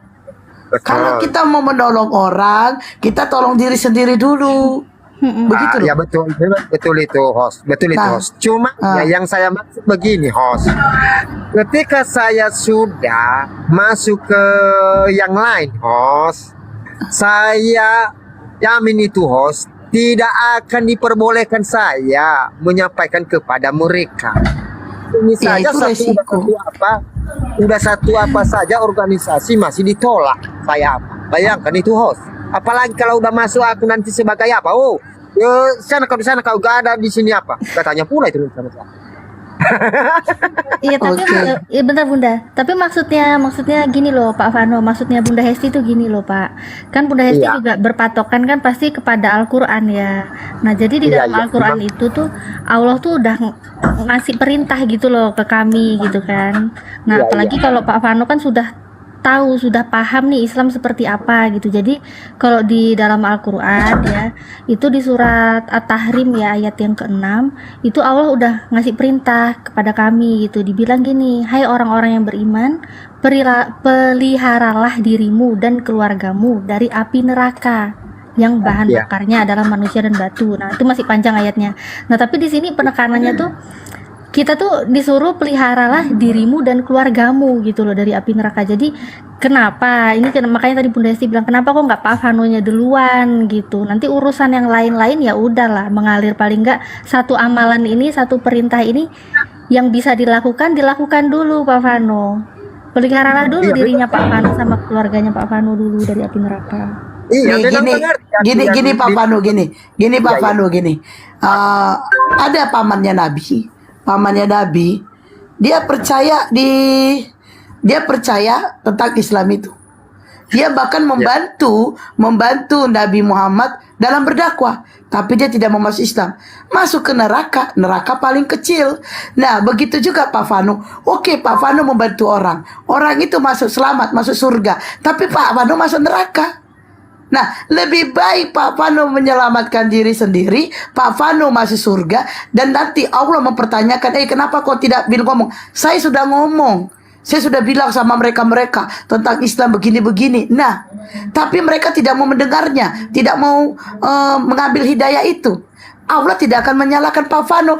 Kalau kita mau menolong orang, kita tolong diri sendiri dulu. Begitu loh. Ya betul itu host, host. Cuma ya yang saya maksud begini host, ketika saya sudah masuk ke yang lain host, saya yamin itu host, tidak akan diperbolehkan saya menyampaikan kepada mereka. Ini Ya, saja itu resiko. satu apa saja organisasi masih ditolak. Saya bayangkan itu host. Apalagi kalau udah masuk aku nanti sebagai apa? Oh, sana kau di sana, kau gak ada di sini apa? Katanya pula itu sama saya. Iya tapi iya bentar Bunda. Tapi maksudnya gini loh Pak Vano, maksudnya Bunda Hesti itu gini loh Pak. Kan Bunda Hesti juga berpatokan kan pasti kepada Al-Qur'an ya. Nah, jadi di dalam Al-Qur'an itu tuh Allah tuh udah ngasih perintah gitu loh ke kami gitu kan. Nah, apalagi kalau Pak Vano kan sudah tahu, sudah paham nih Islam seperti apa gitu. Jadi kalau di dalam Al-Qur'an ya, itu di surat At-Tahrim ya ayat yang ke-6, itu Allah udah ngasih perintah kepada kami gitu. Dibilang gini, "Hai orang-orang yang beriman, peliharalah dirimu dan keluargamu dari api neraka yang bahan bakarnya adalah manusia dan batu." Nah, itu masih panjang ayatnya. Nah, tapi di sini penekanannya tuh kita tuh disuruh peliharalah dirimu dan keluargamu gitu loh dari api neraka. Jadi kenapa? Makanya tadi Bunda Hesti bilang kenapa kok nggak Pak Vanonya duluan gitu. Nanti urusan yang lain-lain ya udahlah mengalir, paling nggak satu amalan ini, satu perintah ini yang bisa dilakukan dulu Pak Vano. Peliharalah dulu dirinya Pak Vano sama keluarganya Pak Vano dulu dari api neraka. Iya, gini Pak Vano, gini Pak Vano, gini. Ada pamannya Nabi, dia percaya tentang Islam itu. Dia bahkan membantu Nabi Muhammad dalam berdakwah, tapi dia tidak mau masuk Islam. Masuk ke neraka paling kecil. Nah, begitu juga Pak Vano. Oke, Pak Vano membantu orang itu masuk selamat, masuk surga, tapi Pak Vano masuk neraka. Nah, lebih baik Pak Vano menyelamatkan diri sendiri, Pak Vano masuk surga, dan nanti Allah mempertanyakan, kenapa kau tidak bilang ngomong? Saya sudah ngomong, saya sudah bilang sama mereka tentang Islam begini-begini. Nah, tapi mereka tidak mau mendengarnya, tidak mau mengambil hidayah itu. Allah tidak akan menyalahkan Pak Vano,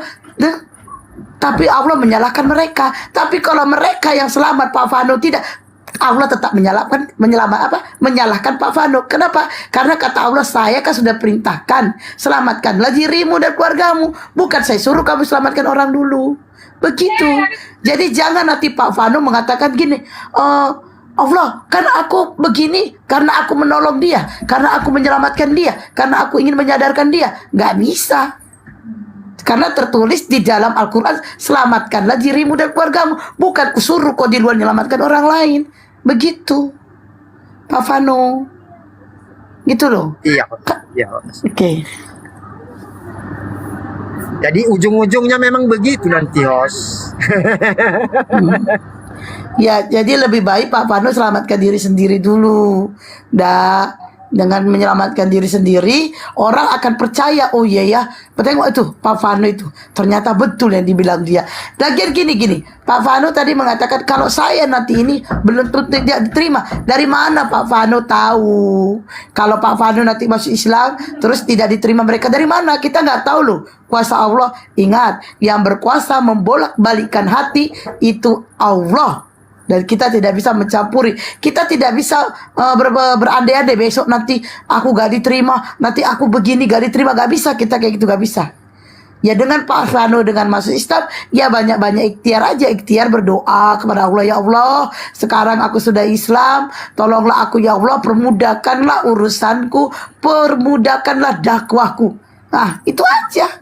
tapi Allah menyalahkan mereka. Tapi kalau mereka yang selamat, Pak Vano tidak, Allah tetap menyalahkan Pak Vano. Kenapa? Karena kata Allah, saya kan sudah perintahkan, selamatkanlah dirimu dan keluargamu. Bukan saya suruh kamu selamatkan orang dulu. Begitu. Jadi jangan nanti Pak Vano mengatakan gini, Allah, kan aku begini karena aku menolong dia, karena aku menyelamatkan dia, karena aku ingin menyadarkan dia. Nggak bisa. Karena tertulis di dalam Al-Quran, selamatkanlah dirimu dan keluargamu. Bukan kusuruh kau di luar menyelamatkan orang lain. Begitu, Pak Vano. Gitu loh. Iya. Oke. Jadi ujung-ujungnya memang begitu nanti, host. Ya, jadi lebih baik Pak Vano selamatkan diri sendiri dulu. Dengan menyelamatkan diri sendiri, orang akan percaya, oh iya ya, tengok itu Pak Vano itu ternyata betul yang dibilang dia. Lagian gini, Pak Vano tadi mengatakan kalau saya nanti ini belum tentu tidak diterima. Dari mana Pak Vano tahu? Kalau Pak Vano nanti masuk Islam terus tidak diterima mereka, dari mana? Kita nggak tahu loh. Kuasa Allah, ingat, yang berkuasa membolak-balikkan hati itu Allah. Dan kita tidak bisa mencampuri. Kita tidak bisa berandai-andai besok nanti aku gak diterima, nanti aku begini gak diterima. Gak bisa, kita kayak gitu gak bisa. Ya dengan Pak Vano dengan masuk Islam, ya banyak-banyak ikhtiar aja. Ikhtiar berdoa kepada Allah. Ya Allah, sekarang aku sudah Islam, tolonglah aku ya Allah, permudahkanlah urusanku, permudahkanlah dakwahku. Nah, itu aja.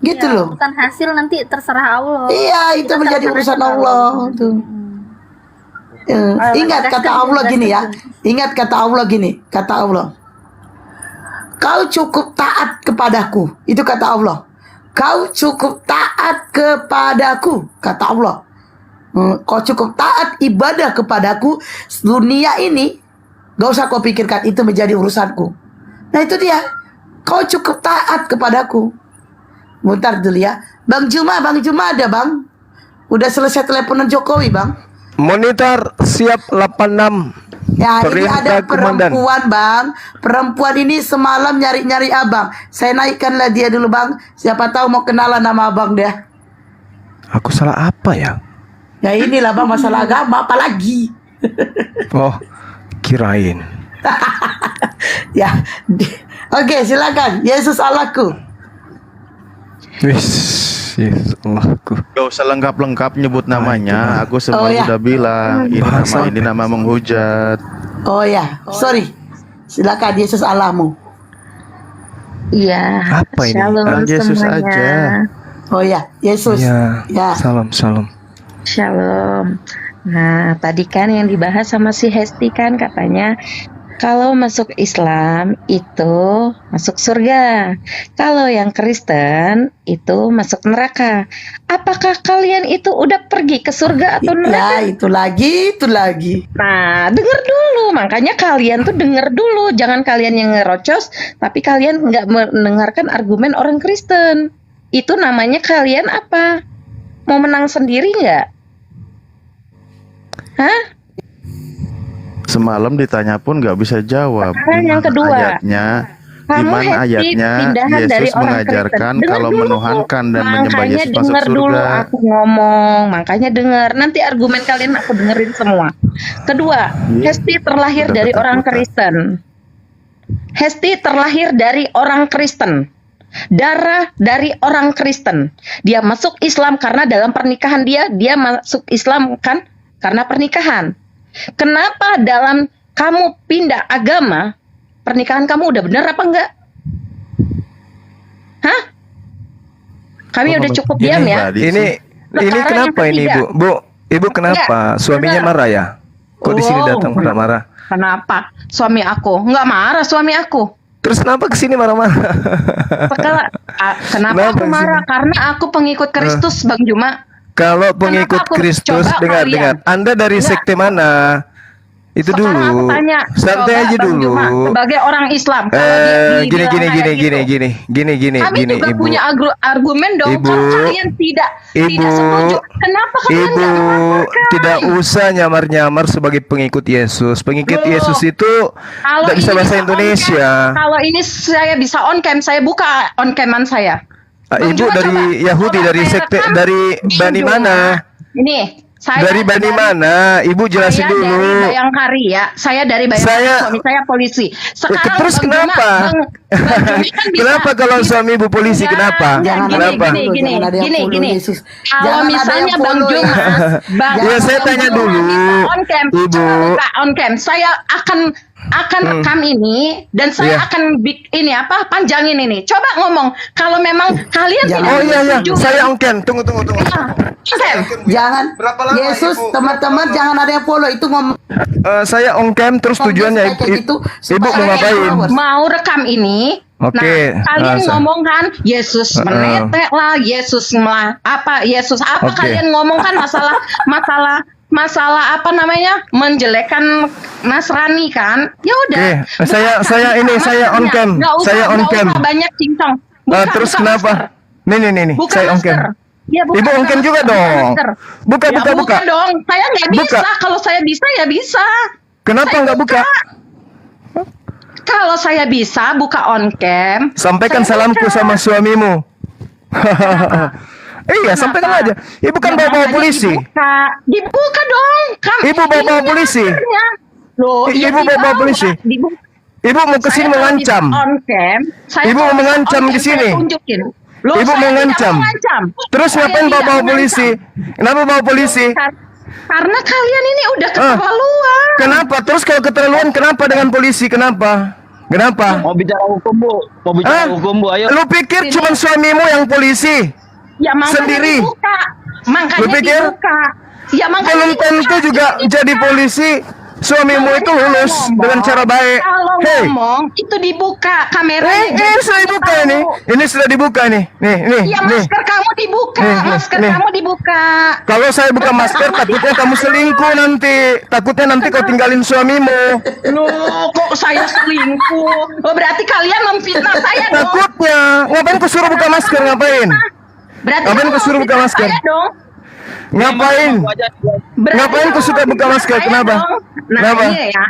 Gitu Ya, loh. urusan hasil nanti terserah Allah. Iya, itu Kita menjadi serahkan urusan ke Allah. Tuh. Ingat kata Allah gini ya. Ingat kata Allah gini. Kata Allah, kau cukup taat kepadaku. Itu kata Allah. Kau cukup taat kepadaku. Kata Allah. Kau cukup taat ibadah kepadaku. Dunia ini gak usah kau pikirkan, itu menjadi urusanku. Nah itu dia. Kau cukup taat kepadaku. Bentar dulu ya. Bang Juma ada bang. Udah selesai teleponan Jokowi bang. Monitor siap 86. Ya, ini ada Perintah komandan. perempuan bang. Perempuan ini semalam nyari-nyari abang. Saya naikkanlah dia dulu bang. Siapa tahu mau kenalan nama abang dia. Aku salah apa ya? Ya inilah bang, masalah agama apalagi. Oh, kirain. Ya. Oke, silakan. Yesus Allahku. Wis, Yesus Allahku. Gak usah lengkap-lengkap nyebut namanya. Aku semua Oh, ya. sudah bilang. Ini nama menghujat. Oh ya, sorry. Silakan Yesus Allahmu. Iya. Apa ini? Shalom Bilang Yesus semuanya. aja. Oh ya, Yesus. Ya. Ya. Salam. Shalom. Nah, tadi kan yang dibahas sama si Hesti kan katanya kalau masuk Islam itu masuk surga. Kalau yang Kristen itu masuk neraka. Apakah kalian itu udah pergi ke surga atau neraka? Ya, itu lagi. Nah, denger dulu. Makanya kalian tuh denger dulu. Jangan kalian yang ngerocos, tapi kalian nggak mendengarkan argumen orang Kristen. Itu namanya kalian apa? Mau menang sendiri nggak? Hah? Semalam ditanya pun nggak bisa jawab. Sekarang yang kedua. Ayatnya, di Kamu mana Hesti ayatnya pindahan dari Yesus orang mengajarkan Kristen. Dengar kalau dulu. menuhankan dan menyembah Makanya Yesus masuk dengar dulu surga. aku ngomong. Makanya dengar. Nanti argumen kalian aku dengerin semua. Kedua, Hesti terlahir Udah dari orang ketakutan. Kristen. Hesti terlahir dari orang Kristen. Darah dari orang Kristen. Dia masuk Islam karena dalam pernikahan dia masuk Islam kan karena pernikahan. Kenapa dalam kamu pindah agama, pernikahan kamu udah benar apa enggak? Hah? Kami udah cukup diam ya. Ini Sekarang kenapa yang ini, ketiga. Bu? Ibu kenapa? Suaminya Dengar. marah ya? Kok di sini Wow. datang marah-marah? Kenapa? Suami aku nggak marah, suami aku. Terus kenapa ke sini marah-marah? Kenapa aku marah? Karena aku pengikut Kristus, Bang Juma. Kalau pengikut aku Kristus, coba dengar. kalian? Anda dari Enggak. sekte mana? Itu Sekarang aku dulu. tanya, Santai coba aja Bang dulu. Juma, sebagai orang Islam, kalau Gini, dibilang kayak gitu. Kami juga Ibu. punya argumen dong. Ibu. Kalau kalian tidak setuju, kenapa kalian Ibu, nggak melaporkan? tidak usah nyamar-nyamar sebagai pengikut Yesus. Pengikut Loh, Yesus itu Kalau tidak bisa ini bahasa on Indonesia. cam, kalau ini saya bisa on cam, saya buka on caman saya. Bang Ibu Juma, dari coba. Yahudi, Coba dari saya sekte, rekam. dari Bang Bani Juma, mana? Ini Dari Bani mana? Ibu jelasin Saya dulu. dari Bayangkari ya. Saya dari Bayangkari. Suami saya polisi. Sekarang Terus Bang Juma, kenapa? Bang Juma kan bisa- Kenapa kalau suami ibu polisi? Kenapa? Jangan Kenapa? ada yang follow, jangan ada yang follow Yesus. Kalau Jangan ada misalnya yang Bang follow ya. Juma, Bang Ya, saya Bang tanya Juma dulu, minta on cam, Ibu. coba buka on cam. Saya akan rekam ini dan saya Iya. akan ini apa panjangin ini. Coba ngomong kalau memang kalian tidak Oh iya iya, setuju. saya ongken. Tunggu. Cam. Jangan Yesus, teman-teman jangan ada yang follow itu ngomong Saya ongkem terus tujuannya kayak gitu, ibu mau ngapain? Mau rekam ini. Oke. Nah, kalian Nah, ngomong kan Yesus menetek lah, Yesus Yesus apa Oke. kalian ngomong kan masalah apa namanya menjelekkan Nasrani kan? Ya udah. Oke, saya on cam. Saya on cam. Banyak cincong. Terus kenapa? Nih, Buka saya on cam. masker. Ya, buka Ibu on cam masker, juga buka dong. masker. Buka. dong. Saya nggak Buka. bisa. Kalau saya bisa ya bisa. Kenapa Saya nggak buka? Kalau saya bisa buka on cam. Sampaikan saya salamku buka. sama suamimu. Iya, sampaikan aja. Ibu kan Ya, bawa makanya polisi. Dibuka dong. Ibu bawa Ini polisi. maskernya. Loh, ya Ibu bawa dibawa. polisi. Dibuka. Ibu mau ke sini Saya kalau mengancam. bisa on cam, saya Ibu kalau mau bisa mengancam on di cam, sini. saya tunjukin. Loh, Ibu saya mau tidak ngancam. mengancam. Terus Saya ngapain tidak bawa polisi? mengancam. Kenapa bawa polisi? Karena kalian ini udah keterlaluan. Kenapa? Terus kalau keterlaluan kenapa dengan polisi? Kenapa? Mau bicara hukum Bu, mau bicara hukum Bu, ayo. Lu pikir cuma suamimu yang polisi? Ya makanya Sendiri? dibuka. Makanya Lu pikir? dibuka. Ya makanya Belum dibuka. tentu juga jadi polisi. Suamimu itu lulus dengan cara baik. Kalau Hei, ngomong itu dibuka kameranya. ini sudah dibuka ini. Ini sudah dibuka nih. Nih. Iya, masker kamu dibuka. Masker nih. kamu dibuka. Kalau saya buka masker, takutnya kamu selingkuh nanti. Takutnya nanti kau tinggalin suamimu. Loh, kok saya selingkuh? Oh, berarti kalian memfitnah saya dong. Takutnya. Ngapain kau suruh buka masker? Ngapain? Berarti Ngapain kamu kau suruh buka memfitnah masker? saya dong. Ngapain? Berarti Ngapain kau kamu suka buka memfitnah masker? saya Kenapa? dong. Nah, Kenapa? ini ya.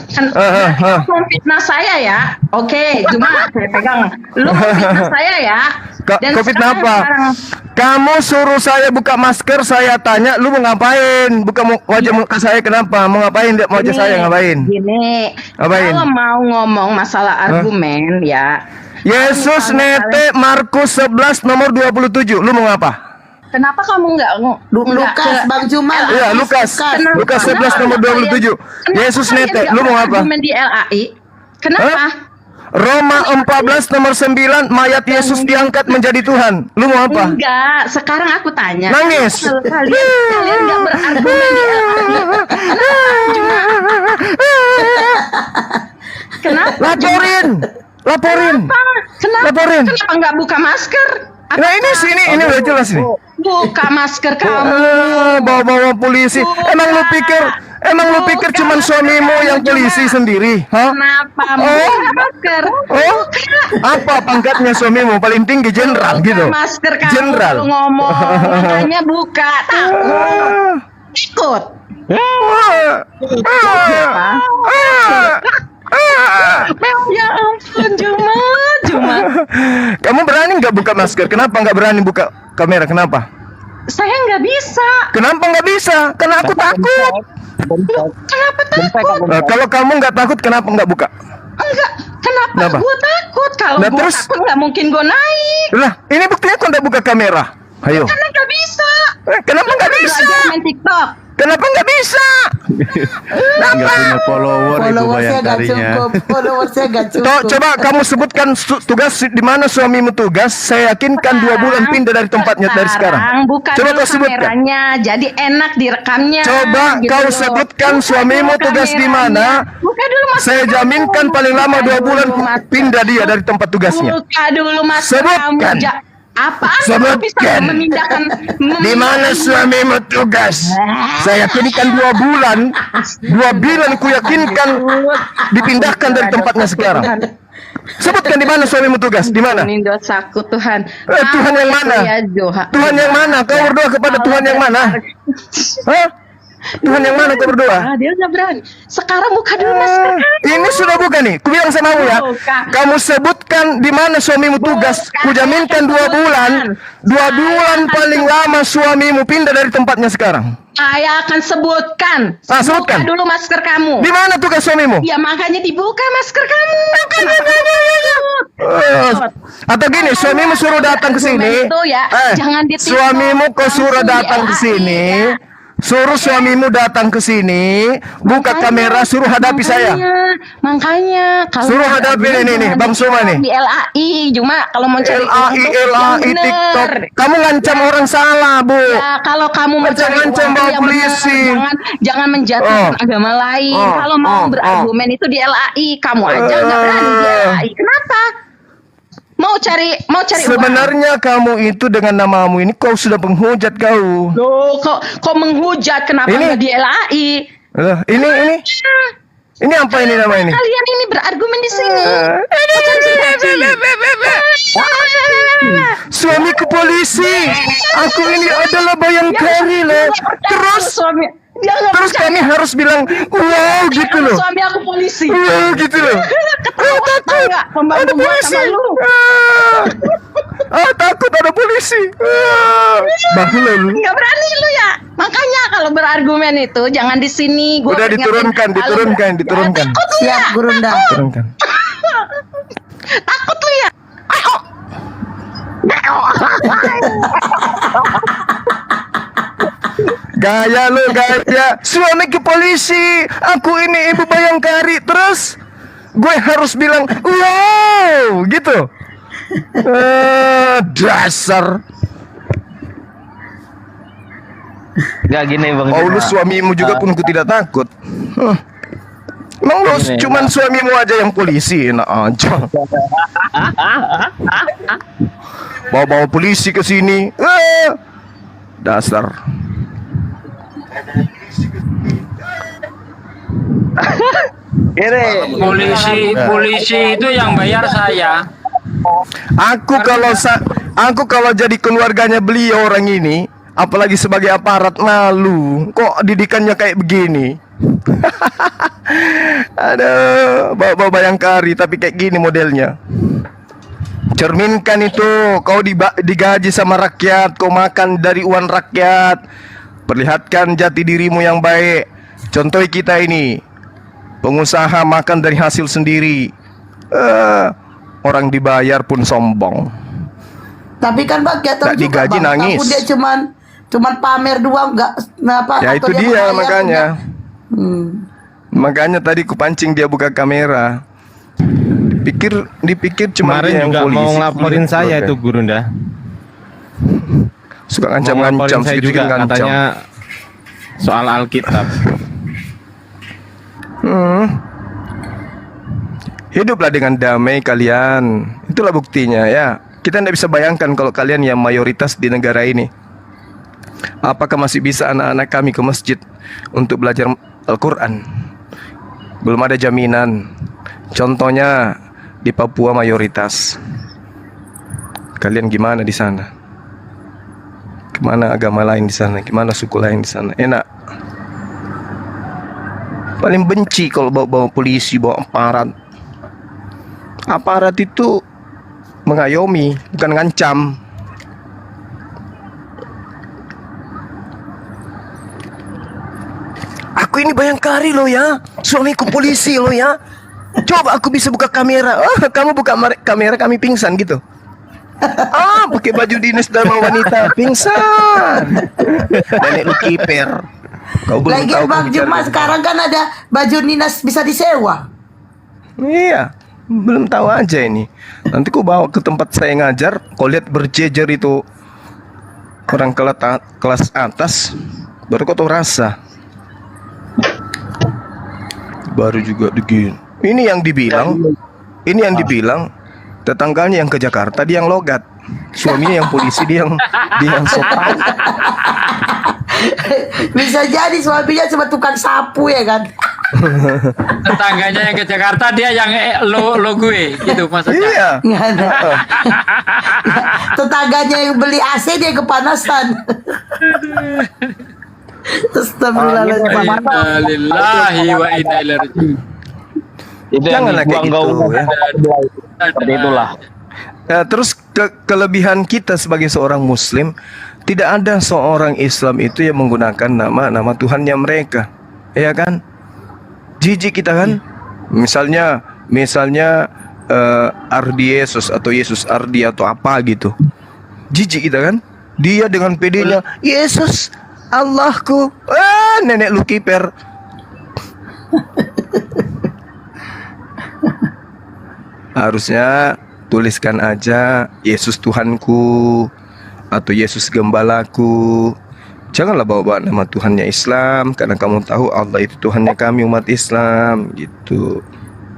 Kan kamu memfitnah saya ya. Oke, cuma saya pegang. Lu memfitnah saya ya. Dan Covid sekarang- apa? sekarang- Kamu suruh saya buka masker, saya tanya, lu mau ngapain? Buka wajah muka saya kenapa? Mau ngapain? Mau wajah saya ngapain? Gini, Ngapain? kalau mau ngomong masalah argumen ya. Yesus nete Markus 11 nomor 27. Lu mau ngapa? Kenapa kamu nggak Lukas, Bang Juma. Iya, Lukas. Lukas 11 nomor 27. Yesus nete, lu mau apa? Argumen di LAI. Kenapa? Roma 14 nomor 9, mayat Yesus diangkat menjadi Tuhan. Lu mau apa? Enggak, sekarang aku tanya. Nangis. Kalau kalian nggak berargumen di LAI. Kenapa? Laporin. Kenapa nggak buka masker? Nah ini udah jelas nih. Buka masker kamu. Bawa polisi. Emang lu pikir cuman suamimu yang polisi sendiri? Hah? Kenapa buka masker? Apa pangkatnya suamimu? Paling tinggi jenderal gitu. Masker kamu Jenderal. kalau ngomong makanya buka. Takut. Ya ampun, Juma. Kamu berani nggak buka masker? Kenapa nggak berani buka kamera? Kenapa? Saya nggak bisa. Kenapa nggak bisa? Karena aku takut. Kenapa takut? Nah, kalau kamu nggak takut, kenapa nggak buka? Enggak. Kenapa Kenapa? gue takut? Kalau Nah, gue terus? takut nggak mungkin gue naik. Lah, ini buktinya kau nggak buka kamera. Ayo. Karena nggak bisa. Kenapa nggak bisa? Belajar main TikTok. Kenapa nggak bisa? Nggak punya follower Ibu Followersnya gak Bayangkarinya. cukup. Followersnya gak Toh, cukup. coba kamu sebutkan tugas di mana suamimu tugas. Saya yakinkan 2 bulan pindah dari tempatnya dari sekarang. Buka Coba dulu kau sebutkan. kameranya, jadi enak direkamnya. Coba gitu kau loh. sebutkan Buka suamimu dulu tugas di kameranya. mana. Buka dulu masker Saya kamu. jaminkan paling lama 2 bulan Buka dulu masker. pindah dia dari tempat tugasnya. Buka dulu masker Sebutkan. kamu. Apaan kamu bisa Sebutkan. memindahkan? Di mana suamimu tugas? Saya yakinkan 2 bulan. 2 bulan ku yakinkan dipindahkan dari tempatnya sekarang. Sebutkan di mana suamimu tugas? Di mana? Ini dosaku Tuhan. Tuhan yang mana? Ya, Joha. Tuhan yang mana? Kau berdoa kepada Tuhan yang mana? Hah? Tuhan yang mana kau berdoa? Dia nggak berani. Sekarang buka dulu masker kamu. Ini sudah buka nih. Ku bilang sama kamu ya. Buka. Kamu sebutkan di mana suamimu tugas. Ku jaminkan 2 bulan. 2 bulan paling lama suamimu pindah dari tempatnya sekarang. Saya akan sebutkan. Sebutkan. Buka dulu masker kamu. Di mana tugas suamimu? Ya makanya dibuka masker kamu. Atau gini, suamimu suruh datang ke sini. Itu ya, jangan ditipu. Suamimu kau suruh Langsung datang ke di sini. LAI, ya. Suruh suamimu datang ke sini, buka kamera, suruh hadapi saya. Makanya kalau Suruh hadapi nih, Bang Suma nih. di LAI, cuma kalau mau cari uang LAI, tuh yang LAI, bener. TikTok. Kamu ngancam orang salah, Bu. Ya, kalau kamu mau cari Ngancam uang bawa tuh yang polisi. bener, jangan menjatuhkan agama lain. Kalau mau berargumen itu di LAI, kamu aja nggak berani di LAI. Kenapa? Mau cari uang. Sebenarnya kamu itu dengan namamu ini kau sudah penghujat kau. Loh, kok menghujat? Kenapa nggak di LAI? Loh, ini apa ini nama ini? Kalian ini berargumen di sini. Suamiku polisi. Aku ini adalah bayangkari loh. Terus kami harus bilang wow gitu loh. Suami aku polisi. Wow gitu loh. Takut. Ada polisi. Takut ada polisi. Bahlul. Nggak berani lu ya. Makanya kalau berargumen itu jangan di sini. Udah diturunkan. Siap, Gurunda. Turunkan. Takut lu ya. Gaya lu, gaya. Suami ke polisi. Aku ini ibu bayangkari. Terus gue harus bilang wow gitu. Dasar. Gak gini Bang. Oh, lu suamimu juga pun ku tidak takut. Emang lu cuman suamimu aja yang polisi, enak aja. Bawa polisi ke sini. Dasar. Polisi itu yang bayar saya. Aku kalau jadi keluarganya beliau orang ini, apalagi sebagai aparat, malu. Kok didikannya kayak begini? Aduh, bawa bayangkari tapi kayak gini modelnya. Cerminkan itu, kau digaji sama rakyat, kau makan dari uang rakyat. Perlihatkan jati dirimu yang baik. Contoh kita ini, pengusaha makan dari hasil sendiri. Orang dibayar pun sombong. Tapi kan Bang, Nggak digaji Bang. nangis. Aku dia cuman pamer doang, nggak apa? Ya atau itu dia membayar, makanya. enggak. Makanya tadi kupancing dia buka kamera. Dipikir cuma Kemarin dia yang juga polisi. mau ngelaporin saya itu Gurunda. Suka Mau ngancam-ngancam, ngelaporin saya sedikit juga ngancam. katanya soal Alkitab. Hiduplah dengan damai kalian. Itulah buktinya ya. Kita tidak bisa bayangkan kalau kalian yang mayoritas di negara ini. Apakah masih bisa anak-anak kami ke masjid untuk belajar Al-Quran? Belum ada jaminan. Contohnya di Papua mayoritas. Kalian gimana di sana? Gimana agama lain di sana? Gimana suku lain di sana? Enak. Paling benci kalau bawa polisi, bawa aparat. Aparat itu mengayomi, bukan ngancam. Aku ini bayangkari loh ya, suamiku polisi loh ya. Coba aku bisa buka kamera. Kamu buka kamera kami pingsan gitu. Pakai baju dinas Dharma Wanita pingsan. Nenek lu kiper. Kau belum Lagi tahu Bang Juma sekarang kan ada baju dinas bisa disewa. Iya, belum tahu aja ini. Nanti ku bawa ke tempat saya ngajar, kau lihat berjejer itu orang kelas atas, baru kau tahu rasa. Baru juga begini. Ini yang dibilang tetangganya yang ke Jakarta, dia yang logat. Suaminya yang polisi, dia yang sopan. Bisa jadi suaminya cuma tukang sapu ya kan. Tetangganya yang ke Jakarta, dia yang lo gue gitu maksudnya. Iya. Nggak ada. Tetangganya yang beli AC dia kepanasan. Astagfirullahaladzim. Inna lillahi wa inna ilaihi raji'un. Itu yang Janganlah kayak dibuang gitu gaungnya ya. seperti itulah. Ya, terus kelebihan kita sebagai seorang Muslim, tidak ada seorang Islam itu yang menggunakan nama Tuhannya mereka, ya kan? Jijik kita kan? Misalnya Ardi Yesus atau Yesus Ardi atau apa gitu. Jijik kita kan? Dia dengan pedenya, Yesus Allahku, nenek lu kiper. Harusnya tuliskan aja Yesus Tuhanku atau Yesus Gembalaku. Janganlah bawa nama Tuhannya Islam, karena kamu tahu Allah itu Tuhannya kami umat Islam gitu.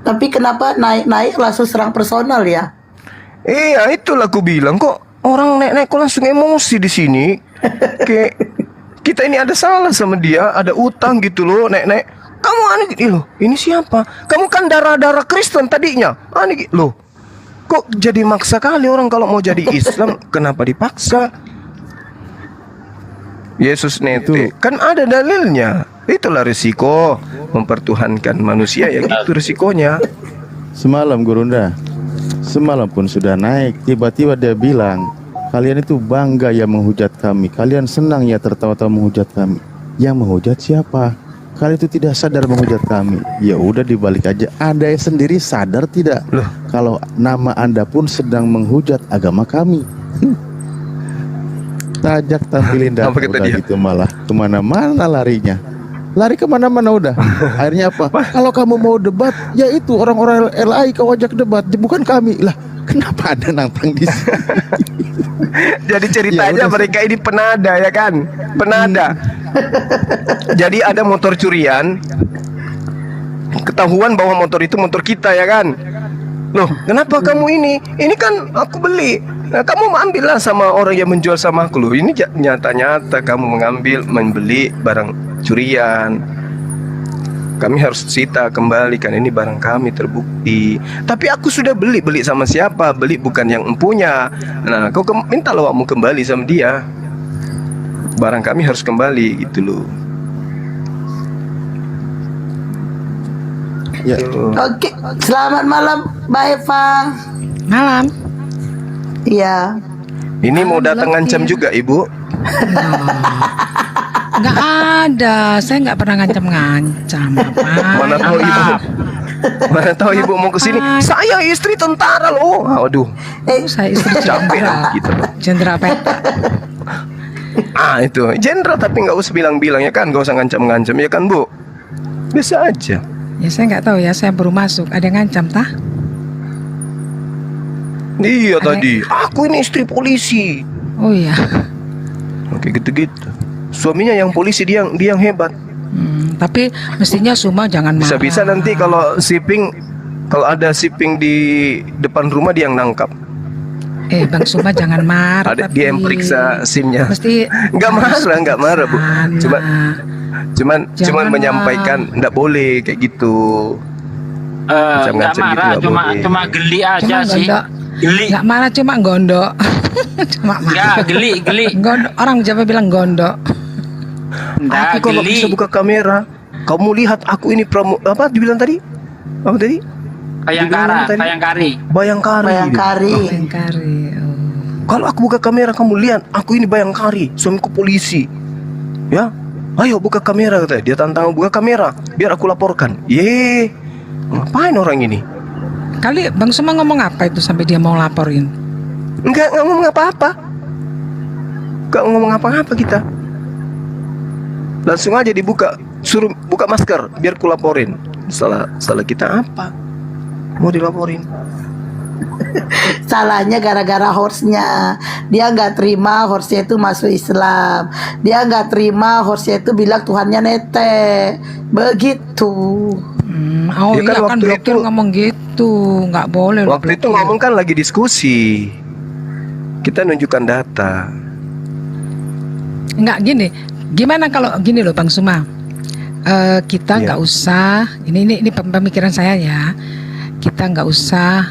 Tapi kenapa naik langsung serang personal ya? Iya, itulah aku bilang, kok orang naik kok langsung emosi di sini. Kayak kita ini ada salah sama dia, ada utang gitu loh, naik. Kamu aneh loh, ini siapa? Kamu kan darah Kristen tadinya. Aneh loh. Kok jadi maksa kali orang kalau mau jadi Islam, kenapa dipaksa? Yesus nete, kan ada dalilnya. Itulah risiko mempertuhankan manusia, ya gitu risikonya. Semalam Gurunda, semalam pun sudah naik, tiba-tiba dia bilang, kalian itu bangga ya menghujat kami, kalian senang ya tertawa-tawa menghujat kami. Yang menghujat siapa? Kalian itu tidak sadar menghujat kami. Ya udah dibalik aja. Anda sendiri sadar tidak? Loh, kalau nama Anda pun sedang menghujat agama kami. Tajak tampilin data udah gitu malah kemana-mana larinya. Lari kemana-mana udah. Akhirnya apa? Kalau kamu mau debat, ya itu orang-orang LAI kau ajak debat, bukan kami. Lah, kenapa ada nantang di sini? Jadi ceritanya mereka ini penada, ya kan? Penada. Jadi ada motor curian, ketahuan bahwa motor itu motor kita, ya kan? Loh, kenapa kamu ini? Ini kan aku beli. Nah, kamu ambillah sama orang yang menjual sama aku. Loh, ini nyata-nyata kamu membeli barang curian. Kami harus sita kembali, kan ini barang kami terbukti. Tapi aku sudah beli sama siapa? Beli bukan yang empunya. Nah, kau minta loh kamu kembali sama dia. Barang kami harus kembali gitu loh. Ya. Oke, selamat malam Mbak Eva. Malam. Iya. Ini mau datang ngancam juga Ibu? Nggak ada, saya nggak pernah ngancam-ngancam. Mana tahu Ibu? Mana tahu Ibu mau kesini? Saya istri tentara loh. Waduh. Saya istri capek gitu. Jenderal Peta. Itu jenderal, tapi nggak usah bilang-bilang, ya kan? Nggak usah ngancam-ngancam, ya kan Bu? Bisa aja. Ya saya nggak tahu ya, saya baru masuk. Ada yang ngancam tah? Iya tadi. Aku ini istri polisi. Oh iya. Oke, gitu-gitu. Suaminya yang polisi, dia yang hebat. Tapi mestinya semua jangan marah. Bisa-bisa nanti kalau ada shipping di depan rumah dia yang nangkap. Bang Suma jangan marah. Ada dia yang periksa SIM-nya. Mesti nggak marah Bu. Cuman menyampaikan nggak boleh kayak gitu. Nggak marah, cuma geli aja sih. Geli. Nggak marah, cuma gondok. Cuma marah. Geli. Gondok. Orang Jawa bilang gondok. Aku kalau bisa buka kamera, kamu lihat aku ini apa dibilang tadi? Apa tadi? Bayangkari. Kalau aku buka kamera, kamu lihat aku ini Bayangkari, suamiku polisi. Ya, ayo buka kamera katanya. Dia tantang buka kamera, biar aku laporkan. Ngapain orang ini? Kali Bang Suma ngomong apa itu sampai dia mau laporin? Enggak ngomong apa-apa. Enggak ngomong apa-apa kita. Langsung aja dibuka, suruh buka masker biar ku laporin. Salah kita apa? Mau dilaporin. Salahnya gara-gara horse-nya. Dia nggak terima horse-nya itu masuk Islam. Dia nggak terima horse-nya itu bilang Tuhannya nete. Begitu. Oh iya kan blokir ngomong gitu, nggak boleh. Waktu itu ngomong kan lagi diskusi. Kita nunjukkan data. Nggak gini. Gimana kalau gini loh Bang Suma? Kita nggak usah. Ini pemikiran saya ya. Kita nggak usah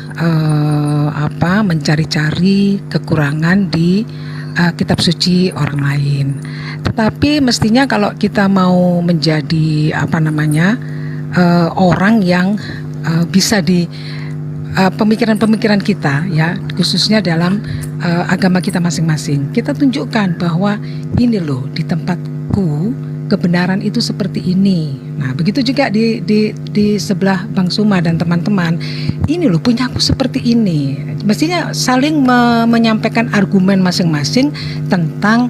mencari-cari kekurangan di kitab suci orang lain. Tetapi mestinya kalau kita mau menjadi orang yang bisa di pemikiran-pemikiran kita ya, khususnya dalam agama kita masing-masing, kita tunjukkan bahwa ini loh di tempatku kebenaran itu seperti ini. Nah, begitu juga di sebelah Bang Suma dan teman-teman. Ini loh punyaku seperti ini. Mestinya saling menyampaikan argumen masing-masing tentang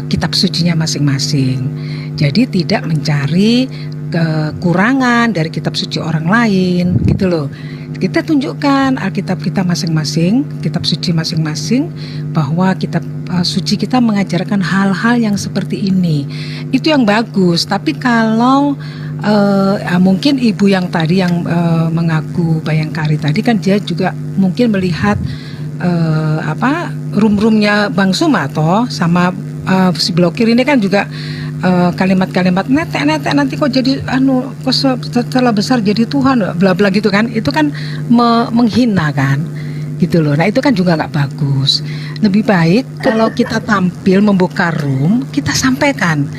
kitab sucinya masing-masing. Jadi tidak mencari kekurangan dari kitab suci orang lain, gitu loh. Kita tunjukkan Alkitab kita masing-masing, kitab suci masing-masing, bahwa kitab suci kita mengajarkan hal-hal yang seperti ini. Itu yang bagus. Tapi kalau mungkin ibu yang tadi yang mengaku Bayangkari tadi kan dia juga mungkin melihat room-roomnya Bang Suma toh sama si blokir ini kan juga kalimat-kalimat netek nanti kok jadi kok setelah besar jadi Tuhan bla bla gitu kan, itu kan menghina kan gitu loh. Nah itu kan juga nggak bagus. Lebih baik kalau kita tampil membuka room, kita sampaikan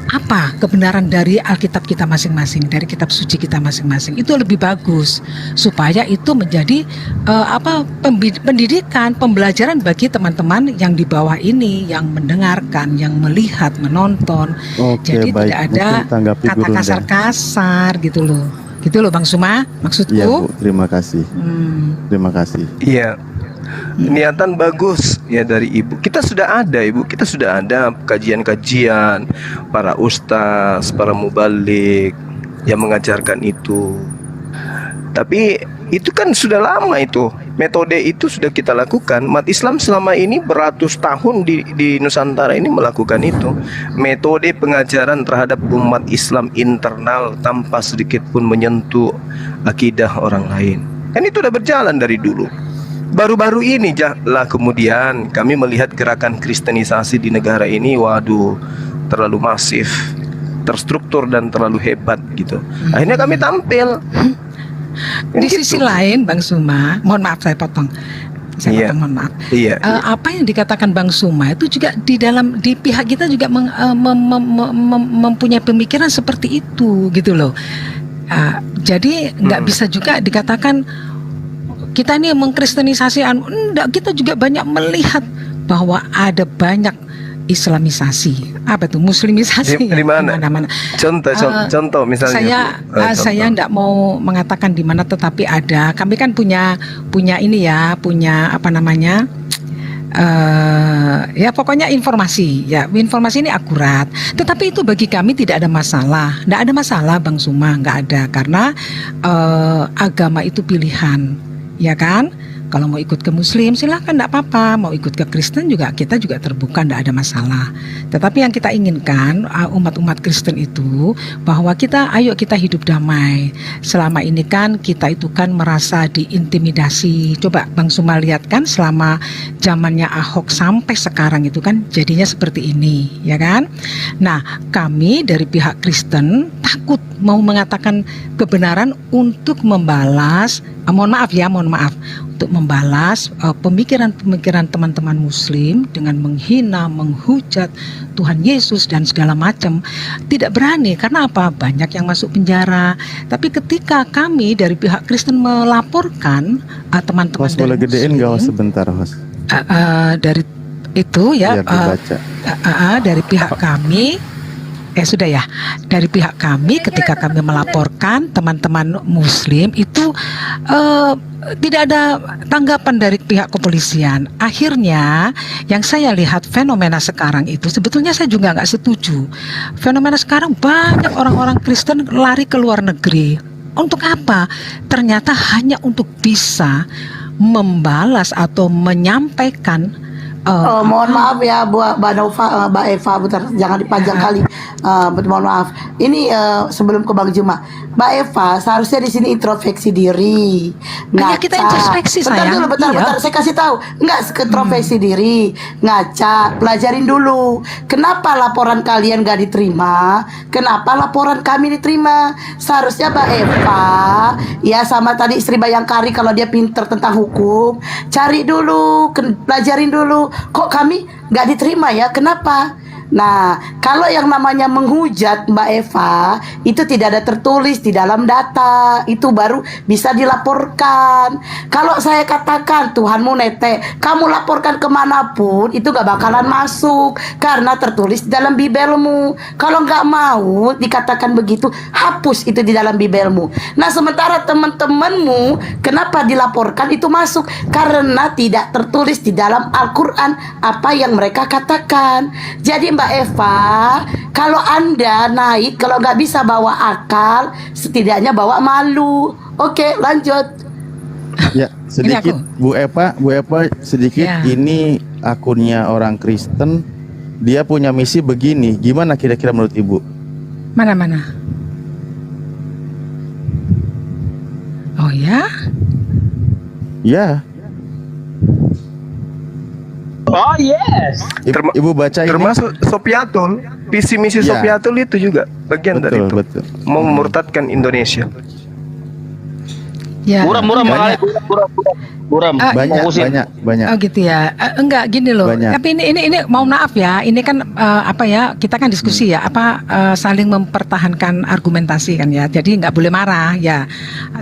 apa kebenaran dari Alkitab kita masing-masing, dari kitab suci kita masing-masing. Itu lebih bagus supaya itu menjadi pendidikan, pembelajaran bagi teman-teman yang di bawah ini, yang mendengarkan, yang melihat, menonton. Jadi baik. tidak ada kata kasar-kasar gitu loh. Gitu loh Bang Suma, maksudku. Iya Bu, terima kasih. Terima kasih. Iya. Niatan bagus ya dari Ibu. Kita sudah ada Ibu, kita sudah ada kajian-kajian para ustaz, para mubalik yang mengajarkan itu. Tapi itu kan sudah lama itu. Metode itu sudah kita lakukan. Umat Islam selama ini beratus tahun di Nusantara ini melakukan itu. Metode pengajaran terhadap umat Islam internal tanpa sedikit pun menyentuh akidah orang lain. Kan itu sudah berjalan dari dulu. Baru-baru ini lah kemudian kami melihat gerakan kristenisasi di negara ini, waduh, terlalu masif, terstruktur dan terlalu hebat gitu. Akhirnya kami tampil. Di sisi lain Bang Suma, mohon maaf saya potong. Mohon maaf. Iya. Apa yang dikatakan Bang Suma itu juga di pihak kita juga mempunyai pemikiran seperti itu gitu loh. Jadi nggak bisa juga dikatakan kita ini mengkristenisasi. Enggak, kita juga banyak melihat bahwa ada banyak Islamisasi, apa tuh muslimisasi di mana? Contoh misalnya saya enggak mau mengatakan di mana, tetapi ada, kami kan punya ini ya, punya ya pokoknya informasi ini akurat, tetapi itu bagi kami tidak ada masalah. Enggak ada masalah Bang Suma, enggak ada, karena agama itu pilihan, ya kan? Kalau mau ikut ke Muslim silahkan, tidak apa-apa. Mau ikut ke Kristen juga, kita juga terbuka, tidak ada masalah. Tetapi yang kita inginkan umat-umat Kristen itu bahwa ayo kita hidup damai. Selama ini kan kita itu kan merasa diintimidasi. Coba Bang Suma lihat kan selama zamannya Ahok sampai sekarang itu kan jadinya seperti ini, ya kan? Nah, kami dari pihak Kristen takut mau mengatakan kebenaran untuk membalas, mohon maaf, untuk membalas pemikiran-pemikiran teman-teman Muslim dengan menghina, menghujat Tuhan Yesus dan segala macam. Tidak berani, karena apa? Banyak yang masuk penjara. Tapi ketika kami dari pihak Kristen melaporkan teman-teman dari boleh gedein Muslim, gak sebentar host? Dari itu ya, dari pihak kami. Sudah ya, dari pihak kami ketika kami melaporkan teman-teman Muslim itu tidak ada tanggapan dari pihak kepolisian. Akhirnya yang saya lihat fenomena sekarang itu, sebetulnya saya juga nggak setuju. Fenomena sekarang banyak orang-orang Kristen lari ke luar negeri. Untuk apa? Ternyata hanya untuk bisa membalas atau menyampaikan. Mohon maaf ya Mbak Nova, Mbak Eva, bentar, jangan dipanjang kali. Mohon maaf. Ini sebelum ke Bang Juma, Mbak Eva seharusnya di sini introspeksi diri. Ya, kita introspeksi sayang. Bentar, saya kasih tahu. Enggak, introspeksi diri, ngaca, pelajarin dulu. Kenapa laporan kalian gak diterima? Kenapa laporan kami diterima? Seharusnya Mbak Eva, ya sama tadi istri Bayangkari, kalau dia pinter tentang hukum, cari dulu, pelajarin dulu. kok kami nggak diterima ya? Kenapa? Nah, kalau yang namanya menghujat Mbak Eva itu tidak ada tertulis di dalam data, itu baru bisa dilaporkan. Kalau saya katakan Tuhanmu nete, kamu laporkan kemanapun itu gak bakalan masuk karena tertulis di dalam Bibelmu. Kalau nggak mau dikatakan begitu, hapus itu di dalam Bibelmu. Nah, sementara teman-temanmu kenapa dilaporkan itu masuk? Karena tidak tertulis di dalam Al-Quran apa yang mereka katakan. Jadi Mbak Eva, kalau Anda naik, kalau nggak bisa bawa akal, setidaknya bawa malu. Oke, lanjut. Ya, sedikit Bu Eva sedikit Ya. ini akunnya orang Kristen, dia punya misi begini. Gimana kira-kira menurut Ibu? Mana? Oh ya? Ya, Oh yes. Ibu baca ini. Termasuk Sopiatul, visi misi Ya. Sopiatul itu juga bagian dari itu. Betul. Mau memurtadkan Indonesia. Ya. Buram Banyak. Banyak. Oh gitu ya. Enggak gini loh. Banyak. Tapi ini mohon maaf ya. Ini kan kita kan diskusi ya. Saling mempertahankan argumentasi kan ya. Jadi nggak boleh marah ya.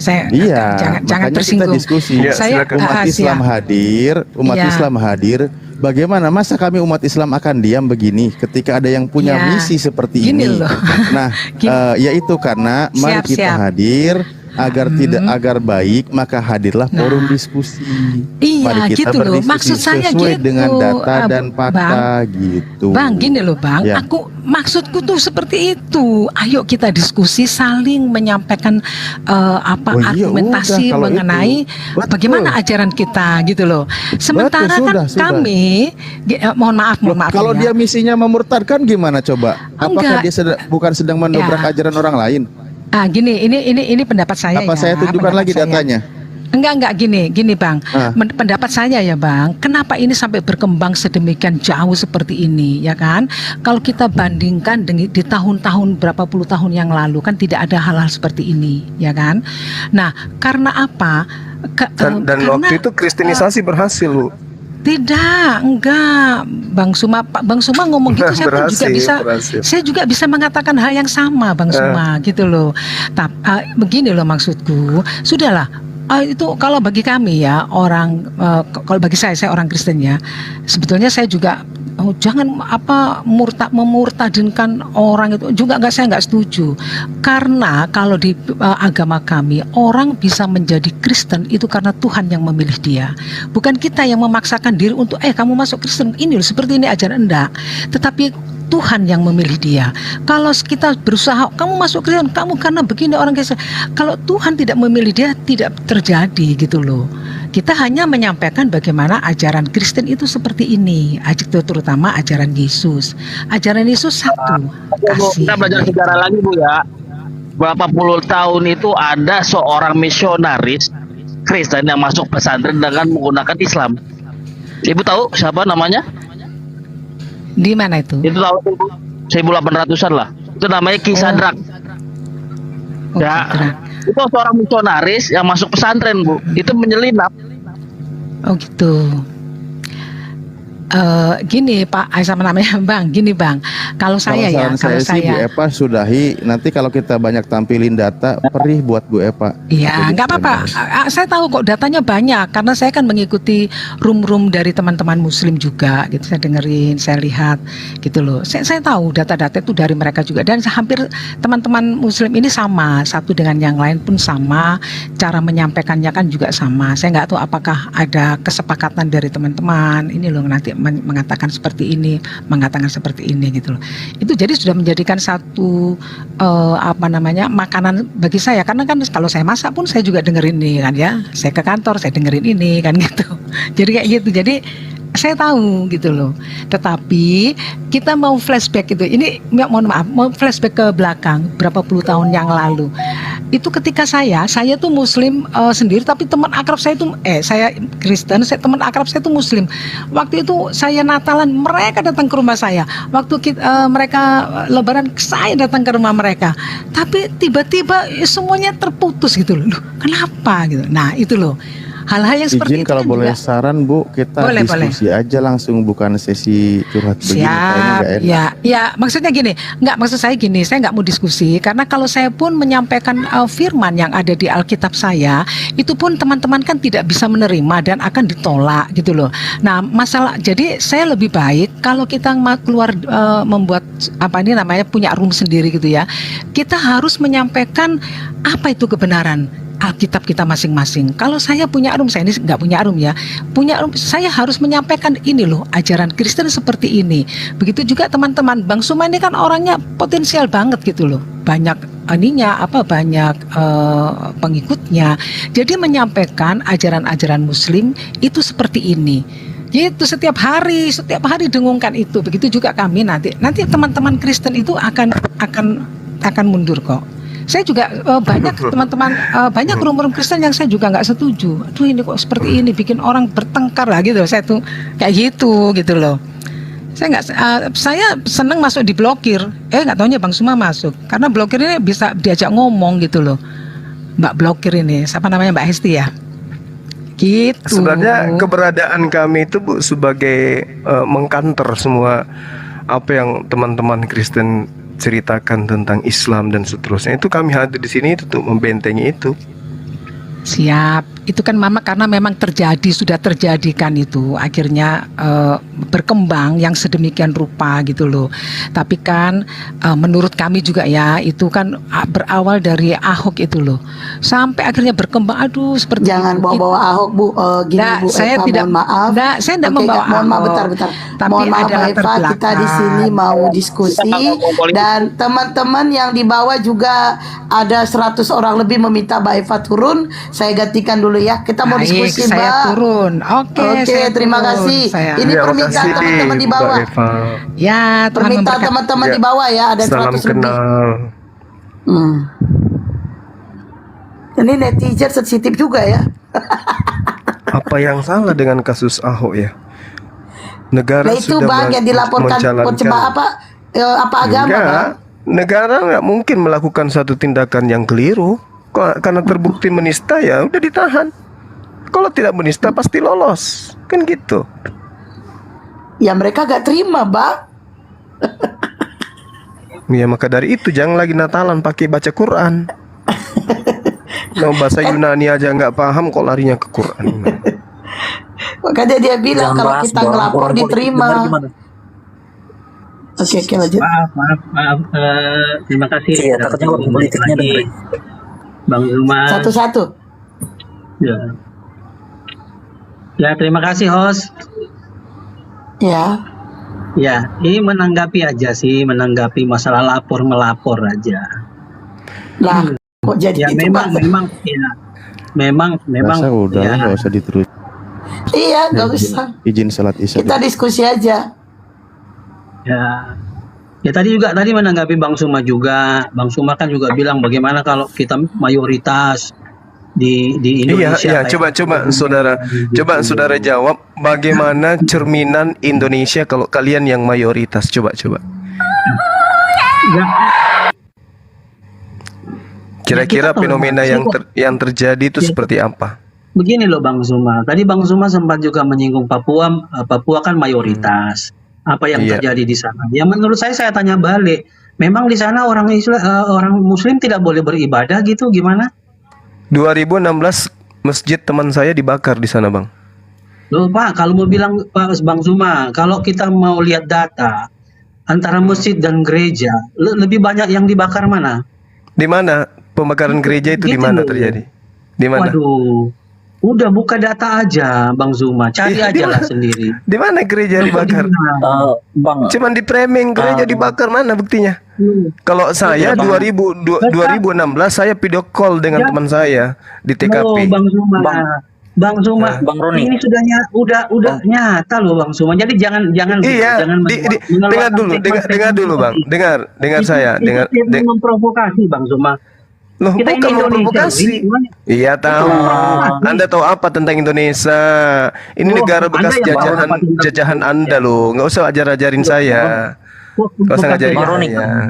Saya jangan makanya tersinggung. kita diskusi. Saya umat Islam hadir, Iya. Islam hadir. Bagaimana masa kami umat Islam akan diam begini ketika ada yang punya Ya. misi seperti Gini ini? loh. Nah, yaitu karena mari Siap, kita siap. hadir agar baik, maka hadirlah forum diskusi. Iya, Mari kita gitu loh. berdiskusi Maksud saya sesuai gitu, dengan data dan fakta Bang. gitu. Bang, gini loh Bang, Ya. maksudku tuh seperti itu. Ayo kita diskusi, saling menyampaikan argumentasi udah, kalau mengenai Betul. bagaimana ajaran kita gitu loh. Sementara Betul, kan sudah. kami, mohon maaf Kalau ya. dia misinya memurtadkan gimana coba? Apakah Enggak. dia bukan sedang mendobrak Ya. ajaran orang lain? Gini, ini pendapat saya Apa ya. saya tunjukkan pendapat lagi saya. datanya? Enggak gini Bang. Ah. Pendapat saya ya Bang, kenapa ini sampai berkembang sedemikian jauh seperti ini ya kan? Kalau kita bandingkan di tahun-tahun berapa puluh tahun yang lalu kan tidak ada hal-hal seperti ini ya kan? Nah, karena apa? Dan Karena, waktu itu kristenisasi berhasil, Bu. enggak. Bang Suma ngomong gitu saya pun juga Berhasil. saya juga bisa mengatakan hal yang sama Bang Suma gitu loh. Tapi begini loh maksudku, sudahlah. Itu kalau bagi kami ya kalau bagi saya orang Kristen ya, sebetulnya saya juga jangan memurtadinkan orang itu juga saya nggak setuju, karena kalau di agama kami orang bisa menjadi Kristen itu karena Tuhan yang memilih dia, bukan kita yang memaksakan diri untuk kamu masuk Kristen ini loh, seperti ini ajaran, enggak, tetapi Tuhan yang memilih dia. Kalau kita berusaha, kamu masuk Kristen, kamu karena begini orang Kristen. Kalau Tuhan tidak memilih dia, tidak terjadi gitu loh. Kita hanya menyampaikan bagaimana ajaran Kristen itu seperti ini, terutama ajaran Yesus. Ajaran Yesus satu, kasih. Kita belajar sejarah lagi Bu ya. Berapa puluh tahun itu ada seorang misionaris Kristen yang masuk pesantren dengan menggunakan Islam. Ibu tahu siapa namanya? Di mana itu? Itu tahun 1800-an lah. Itu namanya Ki Sadrak. Ya, itu seorang misionaris yang masuk pesantren Bu. Itu menyelinap. Oh gitu. Gini Pak, sama namanya Bang. Gini Bang, kalau saya ya, saran saya sih Bu Eva sudahi. Nanti kalau kita banyak tampilin data, perih buat Bu Eva. Iya, nggak apa-apa. Saya tahu kok datanya banyak karena saya kan mengikuti room dari teman-teman Muslim juga. Gitu, saya dengerin, saya lihat, gitu loh. Saya tahu data-data itu dari mereka juga, dan hampir teman-teman Muslim ini sama, satu dengan yang lain pun sama. Cara menyampaikannya kan juga sama. Saya nggak tahu apakah ada kesepakatan dari teman-teman. Ini loh nanti mengatakan seperti ini, mengatakan seperti ini gitu loh. Itu jadi sudah menjadikan satu makanan bagi saya, karena kan kalau saya masak pun saya juga dengerin ini kan ya. Saya ke kantor saya dengerin ini kan gitu. Jadi kayak gitu. Jadi saya tahu gitu loh. Tetapi kita mau flashback gitu. Ini mohon maaf, mau flashback ke belakang berapa puluh tahun yang lalu. Itu ketika saya tuh Muslim sendiri, tapi teman akrab saya itu saya Kristen, teman akrab saya itu Muslim. Waktu itu saya Natalan, mereka datang ke rumah saya. Waktu mereka Lebaran, saya datang ke rumah mereka. Tapi tiba-tiba semuanya terputus gitu loh. Kenapa gitu? Nah itu loh. Hal-hal yang seperti Izin itu kalau kan boleh juga saran Bu, kita boleh. diskusi aja langsung, bukan sesi curhat begini. Kayaknya Siap, nggak enak. ya maksudnya gini, maksud saya gini, saya nggak mau diskusi karena kalau saya pun menyampaikan firman yang ada di Alkitab saya, itu pun teman-teman kan tidak bisa menerima dan akan ditolak gitu loh. Nah jadi saya lebih baik kalau kita keluar membuat punya room sendiri gitu ya, kita harus menyampaikan apa itu kebenaran Alkitab kita masing-masing. Kalau saya punya room, saya ini nggak punya room ya, punya room, saya harus menyampaikan ini loh, ajaran Kristen seperti ini. Begitu juga teman-teman, Bang Suma ini kan orangnya potensial banget gitu loh, banyak banyak pengikutnya. Jadi menyampaikan ajaran-ajaran Muslim itu seperti ini. Gitu setiap hari dengungkan itu. Begitu juga kami nanti teman-teman Kristen itu akan mundur kok. Saya juga banyak teman-teman banyak rumor Kristen yang saya juga nggak setuju. Aduh ini kok seperti ini, bikin orang bertengkar lah gitu. Saya tuh kayak gitu loh. Saya seneng masuk di blokir. Nggak taunya Bang Suma masuk karena blokir ini bisa diajak ngomong gitu loh. Mbak blokir ini siapa namanya, Mbak Hesti ya? Gitu. Sebenarnya keberadaan kami itu Bu sebagai mengkanter semua apa yang teman-teman Kristen ceritakan tentang Islam dan seterusnya. Itu kami hadir di sini itu untuk membentengi itu. Siap, itu kan Mama karena memang sudah terjadi kan itu akhirnya berkembang yang sedemikian rupa gitu loh. Tapi kan menurut kami juga ya itu kan berawal dari Ahok itu loh, sampai akhirnya berkembang. Aduh seperti jangan itu. bawa Ahok Bu, gini Bu saya Eva, tidak, mohon maaf. saya tidak membawa mohon maaf Ahok. bentar. Tapi Mohon maaf ada Mbak latar Eva, kita di sini mau diskusi dan teman-teman yang di bawah juga ada 100 orang lebih meminta Mbak Eva turun. Saya gantikan dulu ya. Kita mau Baik, diskusi saya Mbak. turun. Oke, saya terima turun. kasih. Ini Ya, permintaan makasih, teman-teman di Mbak bawah. Eva. Ya, Tuhan Permintaan memberkati. teman-teman Ya. di bawah ya, ada Salam 100 lebih. kenal. Ini netizen sensitif juga ya. Apa yang salah dengan kasus Ahok ya? Negara Nah itu sudah Bang yang dilaporkan apa agama Enggak, Bang? negara nggak mungkin melakukan satu tindakan yang keliru. Karena terbukti menista ya udah ditahan. Kalau tidak menista pasti lolos, kan gitu. Ya mereka gak terima Bang. Ya maka dari itu jangan lagi Natalan pakai baca Quran. Mau bahasa Yunani aja nggak paham kok larinya ke Quran. Makanya dia bilang Jangan kalau bahas kita orang ngelapor politik, diterima. benar gimana? Oke lanjut. Maaf. Terima kasih. Iya, takutnya orang politiknya dengerin. Bang Zuma. Satu-satu. Ya, terima kasih host. Ya. Ya, ini menanggapi aja sih, menanggapi masalah lapor melapor aja. Lah, kok jadi Ya itu memang Bang? Rasa udah ya. nggak usah diterus. Iya, gak usah. Izin salat isya. Kita diskusi aja. Ya tadi menanggapi Bang Suma juga. Bang Suma kan juga bilang bagaimana kalau kita mayoritas di Indonesia. Iya, coba saudara jawab bagaimana cerminan Indonesia kalau kalian yang mayoritas, coba. Kira-kira fenomena yang terjadi itu seperti apa? Begini loh Bang Suma. Tadi Bang Suma sempat juga menyinggung Papua. Papua kan mayoritas. Apa yang terjadi di sana? Ya menurut saya tanya balik. Memang di sana orang Muslim tidak boleh beribadah gitu? Gimana? 2016 masjid teman saya dibakar di sana, Bang. Loh Pak, kalau mau bilang Pak Bang Suma, kalau kita mau lihat data antara masjid dan gereja, lebih banyak yang dibakar mana? Di mana pembakaran gereja itu di mana terjadi? Di mana? Waduh, udah buka data aja Bang Zuma, cari aja lah sendiri. Di mana gereja dibakar? Bang, Cuman di framing gereja dibakar, mana buktinya? Kalau saya 2016 saya video call dengan teman saya di TKP. Oh, Bang Zuma, Bang Roni. Ini udah nyata loh Bang Zuma. Jadi jangan dengar dulu Bang. Dengar saya, memprovokasi Bang Zuma. Loh, Kita bukan ini Indonesia, memprovokasi. ini- Iya tahu. Anda tahu apa tentang Indonesia? Ini negara bekas Anda yang bawa jajahan Anda loh. Nggak usah ajarin saya. Nggak usah ngajarin Bang Roni. saya.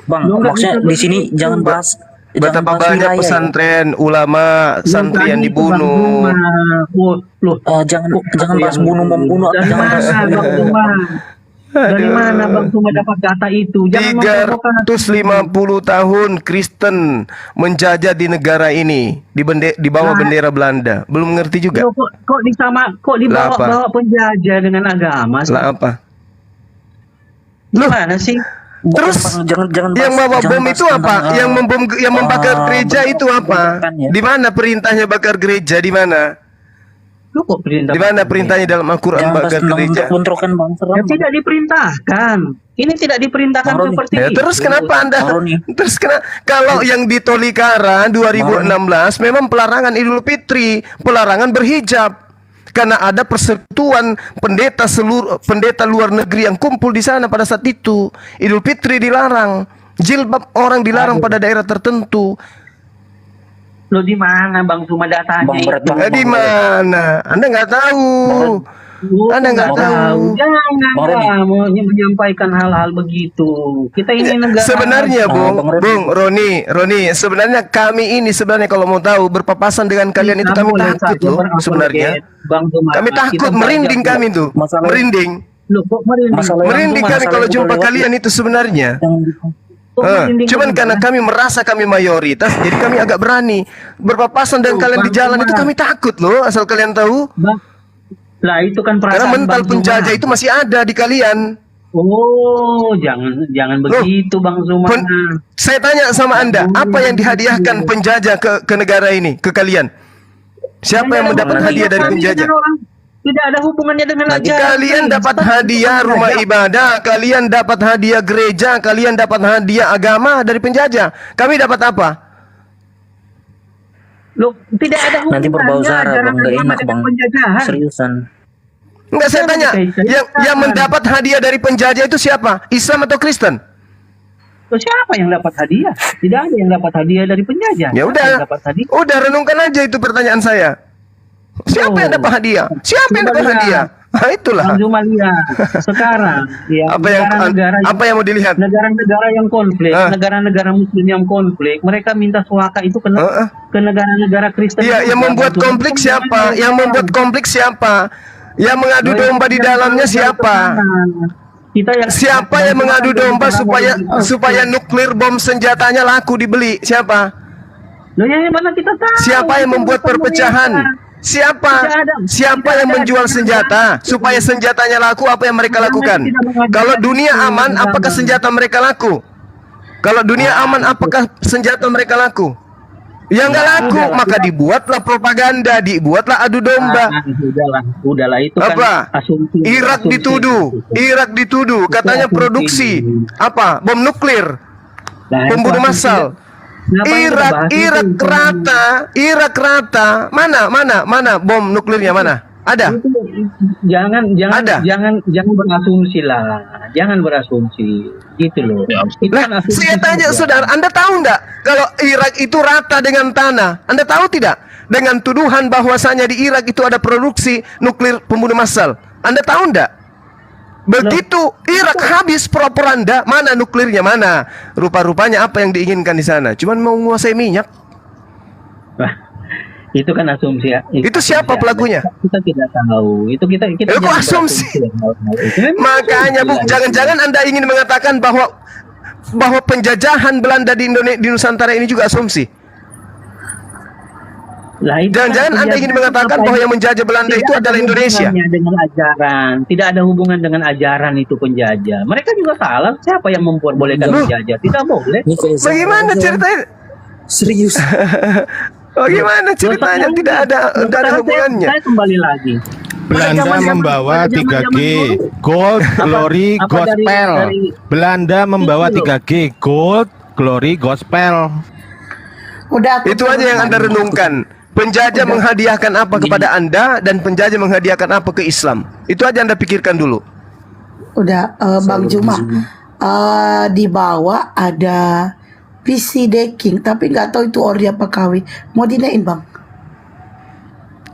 Bang, Lu nggak maksudnya bisa di sini jangan bahas Betapa bahas banyak wilayah ya. pesantren, ulama, santri yang Tadi itu Bang dibunuh. Zuma. Loh, Jangan kok jangan ada bahas yang bunuh-membunuh, dari jangan bahas mana Bang Zuma? Dari mana Bang Zuma dapat data itu? Jangan memprovokasi. 350 tahun Kristen menjajah di negara ini di bawah bendera Belanda. Belum ngerti juga. Loh, kok Lah dibawa-bawa apa? penjajah dengan agama sih? Lah apa? Gimana sih? Terus jangan yang bawa jangan bom bahas itu apa? tentang, Yang membakar gereja itu apa? bentrokan ya. Di mana perintahnya bakar gereja? Di mana? Lu kok perintah? Di mana perintahnya dalam Al-Qur'an Jangan bahas bakar tentang gereja? bentrokan Bang, serem. Ya, tidak diperintahkan. Ini tidak diperintahkan Bang Roni. seperti Ya, itu. terus kenapa Anda? Bang Roni. Terus kalau yang di Tolikara 2016 memang pelarangan Idul Fitri, pelarangan berhijab. Karena ada persekutuan pendeta luar negeri yang kumpul di sana pada saat itu. Idul Fitri dilarang, jilbab orang dilarang pada daerah tertentu. Lo di mana Bang Zuma datanya? Bang berat itu? banget. Di mana? Anda nggak tahu. Anda nggak tahu. Jangan Bang Roni. mau menyampaikan hal-hal begitu. Kita ini negara. Sebenarnya, Bang Bung Roni, sebenarnya kami ini sebenarnya kalau mau tahu berpapasan dengan kalian itu Kita kami boleh takut saja loh berapologet, sebenarnya. Bang Zuma. Kami Kita takut, belajar merinding dulu. kami tuh, Masalah- merinding. Loh, kok merinding? Masalah- Merinding kami masalah kalau yang jumpa udah lewat kalian itu sebenarnya. Kok merinding Cuman kami, karena Bang? kami merasa kami mayoritas, jadi kami agak berani berpapasan dengan Tuh, kalian di Bang jalan Zuma. itu kami takut loh, asal kalian tahu. Bang, lah itu kan Karena perasaan mental Bang penjajah Zuma. itu masih ada di kalian. Oh, jangan begitu Bang Zuma. Saya tanya sama Anda, apa yang dihadiahkan penjajah ke negara ini, ke kalian? Siapa yang mendapat hadiah dari penjajah? Tidak ada hubungannya dengan ajaran. Kalian dapat hadiah rumah ibadah, kalian dapat hadiah gereja, kalian dapat hadiah agama dari penjajah. Kami dapat apa? Loh, tidak ada hubungannya. Nanti berbau sara ajaran Bang, gak agama enak dengan Bang. penjajahan. Seriusan. Enggak, saya tanya, yang mendapat hadiah dari penjajah itu siapa? Islam atau Kristen? Loh, siapa yang dapat hadiah? Tidak ada yang dapat hadiah dari penjajah. Ya Siapa udah, yang dapat hadiah? udah renungkan aja itu pertanyaan saya. Siapa yang dapat hadiah? Siapa yang dapat hadiah? Nah, itulah. Bang Zuma lihat sekarang ya, Apa yang mau dilihat? Negara-negara yang konflik, negara-negara Muslim yang konflik, mereka minta suaka itu ke negara-negara Kristen. Iya, yang membuat konflik siapa? Yang membuat konflik siapa? Yang mengadu domba di dalamnya siapa? Siapa yang mengadu domba supaya nuklir bom senjatanya laku dibeli? Siapa? Loh, yang mana kita tahu? Siapa yang membuat perpecahan? Siapa yang menjual senjata supaya senjatanya laku? Apa yang mereka lakukan? Kalau dunia aman, apakah senjata mereka laku? Kalau dunia aman, apakah senjata mereka laku? Ya nggak laku, maka dibuatlah propaganda, dibuatlah adu domba. Udahlah itu Apa? kan asumsi. Irak dituduh, katanya produksi apa? Bom nuklir, pembunuh massal. Irak rata. Mana bom nuklirnya mana? Ada? Jangan berasumsi lah. Jangan berasumsi. Gitu loh. Lah, saya tanya saudara, Anda tahu nggak kalau Irak itu rata dengan tanah? Anda tahu tidak? Dengan tuduhan bahwasanya di Irak itu ada produksi nuklir pembunuh massal. Anda tahu nggak? Begitu Irak habis propaganda, mana nuklirnya mana? Rupa-rupanya apa yang diinginkan di sana? Cuman mau menguasai minyak. Itu kan asumsi ya. Itu siapa pelakunya? Kita tidak tahu. Itu kita kok asumsi? Makanya Bu, jangan-jangan Anda ingin mengatakan bahwa penjajahan Belanda di Indonesia, di Nusantara ini juga asumsi. Jangan-jangan Anda ingin mengatakan bahwa yang menjajah Belanda itu adalah Indonesia. Dengan ajaran, tidak ada hubungan dengan ajaran itu penjajah. Mereka juga salah. Siapa yang memperbolehkan menjajah? Tidak boleh. Bagaimana ceritanya? Serius. Bagaimana ceritanya? Tidak ada hubungannya. Saya kembali lagi. Belanda membawa 3G, Gold, Glory, Gospel. Belanda membawa 3G, Gold, Glory, Gospel. Itu aja yang Anda renungkan. Penjajah menghadiahkan apa kepada Anda dan penjajah menghadiahkan apa ke Islam. Itu aja Anda pikirkan dulu. Udah, Bang Zuma. Di bawah ada PC decking, tapi nggak tahu itu ori apa KW. Mau dinain Bang?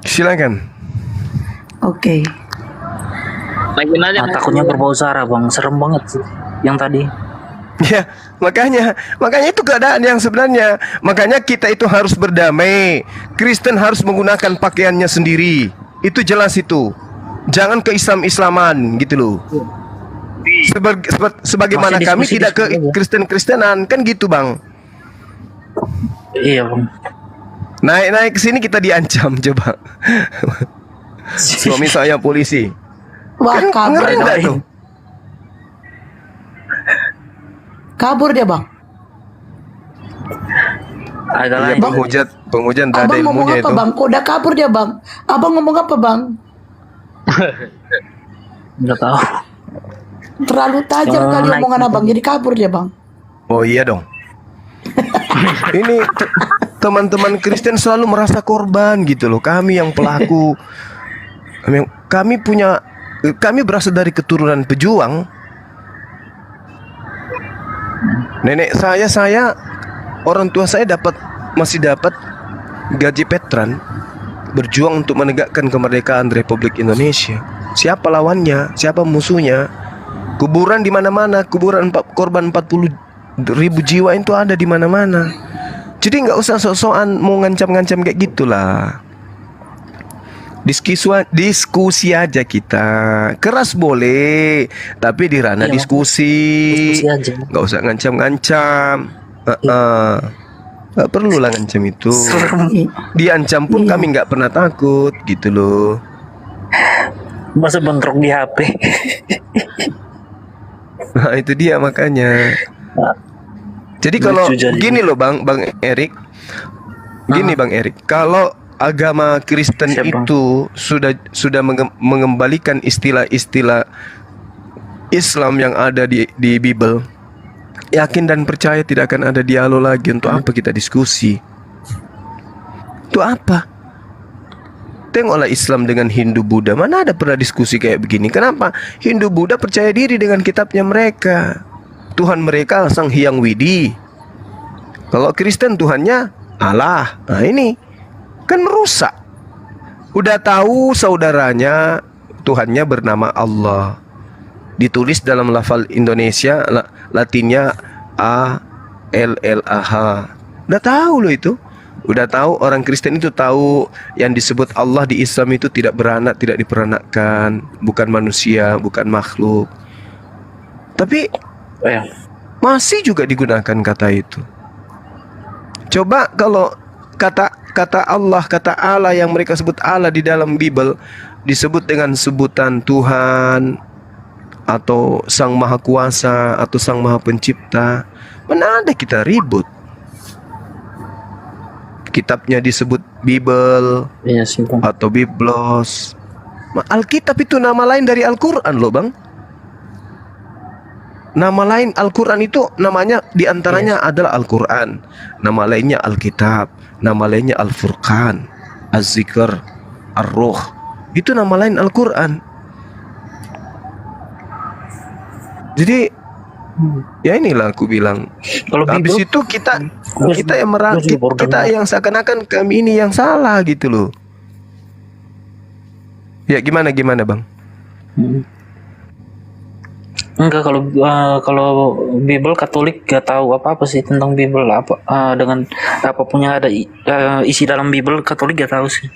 Silakan. Oke. Takutnya berbau sara Bang, serem banget sih yang tadi. Ya, makanya itu keadaan yang sebenarnya. Makanya kita itu harus berdamai. Kristen harus menggunakan pakaiannya sendiri. Itu jelas itu. Jangan ke Islam-Islaman gitu loh. Sebagaimana kami tidak ke Kristen-Kristenan kan gitu, Bang. Iya, Bang. Naik ke sini kita diancam coba. Suami saya polisi. Wah, Kan kabur ngeri nggak tuh? Kabur dia, Bang. Agak Iya, lain. penghujan tak ada Abang ngomong ilmunya apa, itu. Bang? Kok udah kabur dia, Bang? Abang ngomong apa, Bang? Nggak tahu. Terlalu tajam Oh, kali naik omongan motor. Abang, jadi kabur dia, Bang. Oh iya dong. Ini teman-teman Kristen selalu merasa korban gitu loh. Kami yang pelaku. Kami berasal dari keturunan pejuang. Nenek saya orang tua saya masih dapat gaji Petran, berjuang untuk menegakkan kemerdekaan Republik Indonesia. Siapa lawannya? Siapa musuhnya? Kuburan di mana-mana, kuburan korban 40.000 jiwa itu ada di mana-mana. Jadi nggak usah sok-sokan mau ngancam-ngancam kayak gitulah. Diskusi aja kita. Keras boleh, tapi di ranah Iya, diskusi. diskusi aja. Nggak usah ngancam-ngancam. Nggak perlu lah ngancam itu. Diancam pun kami nggak pernah takut gitu loh. Masa bentrok di HP. Nah itu dia makanya. Jadi kalau Lucu jadi. gini loh Bang Erik, gini Bang Erik, kalau agama Kristen Siap, Bang. itu sudah mengembalikan istilah-istilah Islam yang ada di Bible, yakin dan percaya tidak akan ada dialog lagi. Untuk apa kita diskusi? Untuk apa? Tengoklah Islam dengan Hindu Buddha, mana ada pernah diskusi kayak begini? Kenapa? Hindu Buddha percaya diri dengan kitabnya mereka. Tuhan mereka Sang Hyang Widi. Kalau Kristen Tuhannya Allah. Nah ini kan merusak. Udah tahu saudaranya Tuhannya bernama Allah. Ditulis dalam lafal Indonesia, Latinnya A-L-L-A-H. Udah tahu loh itu. Udah tahu, orang Kristen itu tahu yang disebut Allah di Islam itu tidak beranak, tidak diperanakkan, bukan manusia, bukan makhluk. Tapi masih juga digunakan kata itu. Coba kalau kata Allah, kata Allah yang mereka sebut Allah di dalam Bible disebut dengan sebutan Tuhan atau Sang Maha Kuasa atau Sang Maha Pencipta, mana ada kita ribut. Kitabnya disebut Bible atau Biblos. Alkitab itu nama lain dari Al-Quran loh Bang. Nama lain Al-Quran itu namanya diantaranya adalah Al-Quran. Nama lainnya Alkitab. Nama lainnya Al-Furqan, Az-Zikr, Ar-Ruh. Itu nama lain Al-Quran. Jadi ya inilah aku bilang. Kalau habis itu kita yang seakan-akan kami ini yang salah gitu loh. Ya gimana Bang? Enggak, kalau Bible Katolik gak tahu apa-apa sih tentang Bible, apa dengan apapun yang ada isi dalam Bible Katolik gak tahu sih.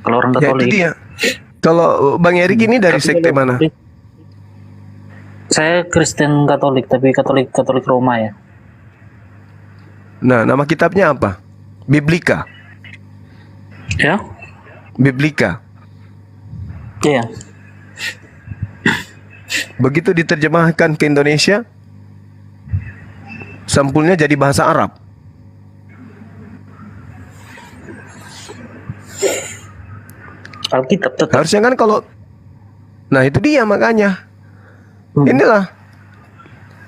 Kalau orang Katolik. Ya itu dia. Kalau Bang Erik ini dari sekte mana? Saya Kristen Katolik, tapi Katolik Roma ya. Nah, nama kitabnya apa? Biblika. Ya? Biblika. Iya. Begitu diterjemahkan ke Indonesia, sampulnya jadi bahasa Arab. Alkitab tetap. Harusnya kan kalau, nah itu dia makanya.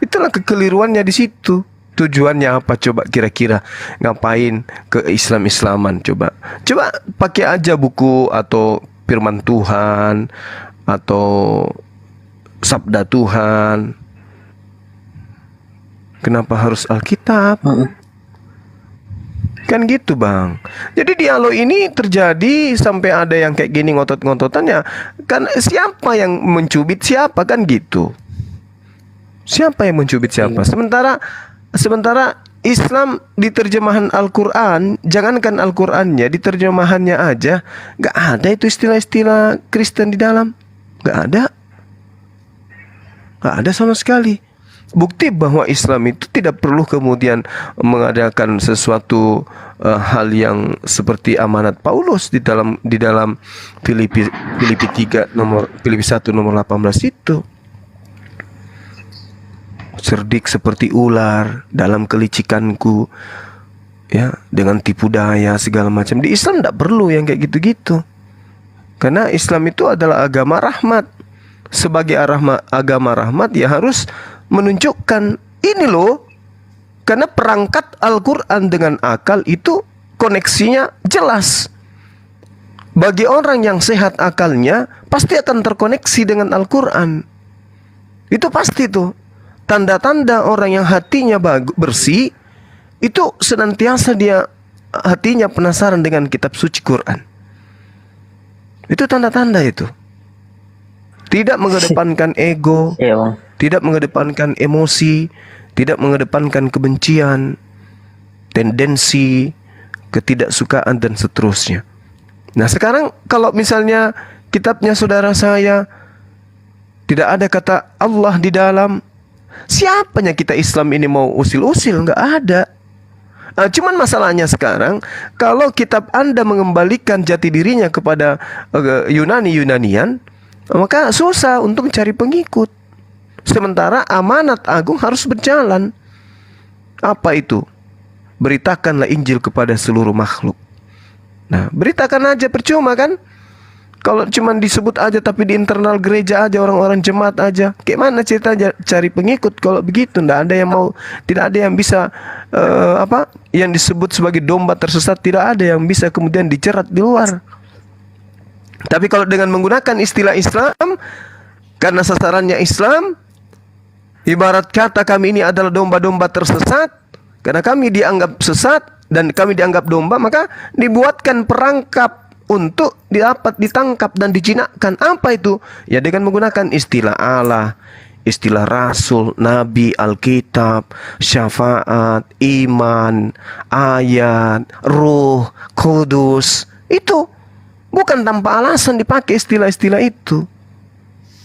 Itulah kekeliruannya di situ. Tujuannya apa coba kira-kira? Ngapain ke Islam-Islaman coba? Coba pakai aja buku atau firman Tuhan atau sabda Tuhan. Kenapa harus Alkitab? Kan gitu Bang. Jadi dialog ini terjadi sampai ada yang kayak gini ngotot-ngototannya. Kan siapa yang mencubit siapa kan gitu. Siapa yang mencubit siapa? Sementara Islam di terjemahan Al-Quran, jangankan Al-Qurannya, di terjemahannya aja gak ada itu istilah-istilah Kristen di dalam. Gak ada sama sekali. Bukti bahwa Islam itu tidak perlu kemudian mengadakan sesuatu hal yang seperti amanat Paulus di dalam Filipi 1 nomor 18 itu. Cerdik seperti ular dalam kelicikanku, ya, dengan tipu daya segala macam. Di Islam tidak perlu yang kayak gitu-gitu. Karena Islam itu adalah agama rahmat. Sebagai agama rahmat ya harus menunjukkan ini loh. Karena perangkat Al-Quran dengan akal itu koneksinya jelas. Bagi orang yang sehat akalnya pasti akan terkoneksi dengan Al-Quran. Itu pasti tuh. Tanda-tanda orang yang hatinya bersih itu senantiasa dia hatinya penasaran dengan kitab suci Quran. Itu tanda-tanda itu. Tidak mengedepankan ego, tidak mengedepankan emosi, tidak mengedepankan kebencian, tendensi, ketidaksukaan dan seterusnya. Nah sekarang kalau misalnya kitabnya saudara saya tidak ada kata Allah di dalam, siapanya kita Islam ini mau usil-usil? Nggak ada. Cuman masalahnya sekarang, kalau kitab Anda mengembalikan jati dirinya kepada Yunani-Yunanian, maka susah untuk mencari pengikut. Sementara amanat agung harus berjalan. Apa itu? Beritakanlah Injil kepada seluruh makhluk. Nah, beritakan aja percuma kan? Kalau cuma disebut aja tapi di internal gereja aja, orang-orang jemaat aja, kayak mana ceritanya cari pengikut kalau begitu? Tidak ada yang bisa yang disebut sebagai domba tersesat, tidak ada yang bisa kemudian dicerat di luar. Tapi kalau dengan menggunakan istilah Islam, karena sasarannya Islam, ibarat kata kami ini adalah domba-domba tersesat, karena kami dianggap sesat dan kami dianggap domba, maka dibuatkan perangkap untuk dapat ditangkap dan dijinakkan. Apa itu? Ya dengan menggunakan istilah Allah, istilah Rasul, Nabi, Alkitab, syafaat, iman, ayat, Ruh, Kudus. Itu bukan tanpa alasan dipakai istilah-istilah itu.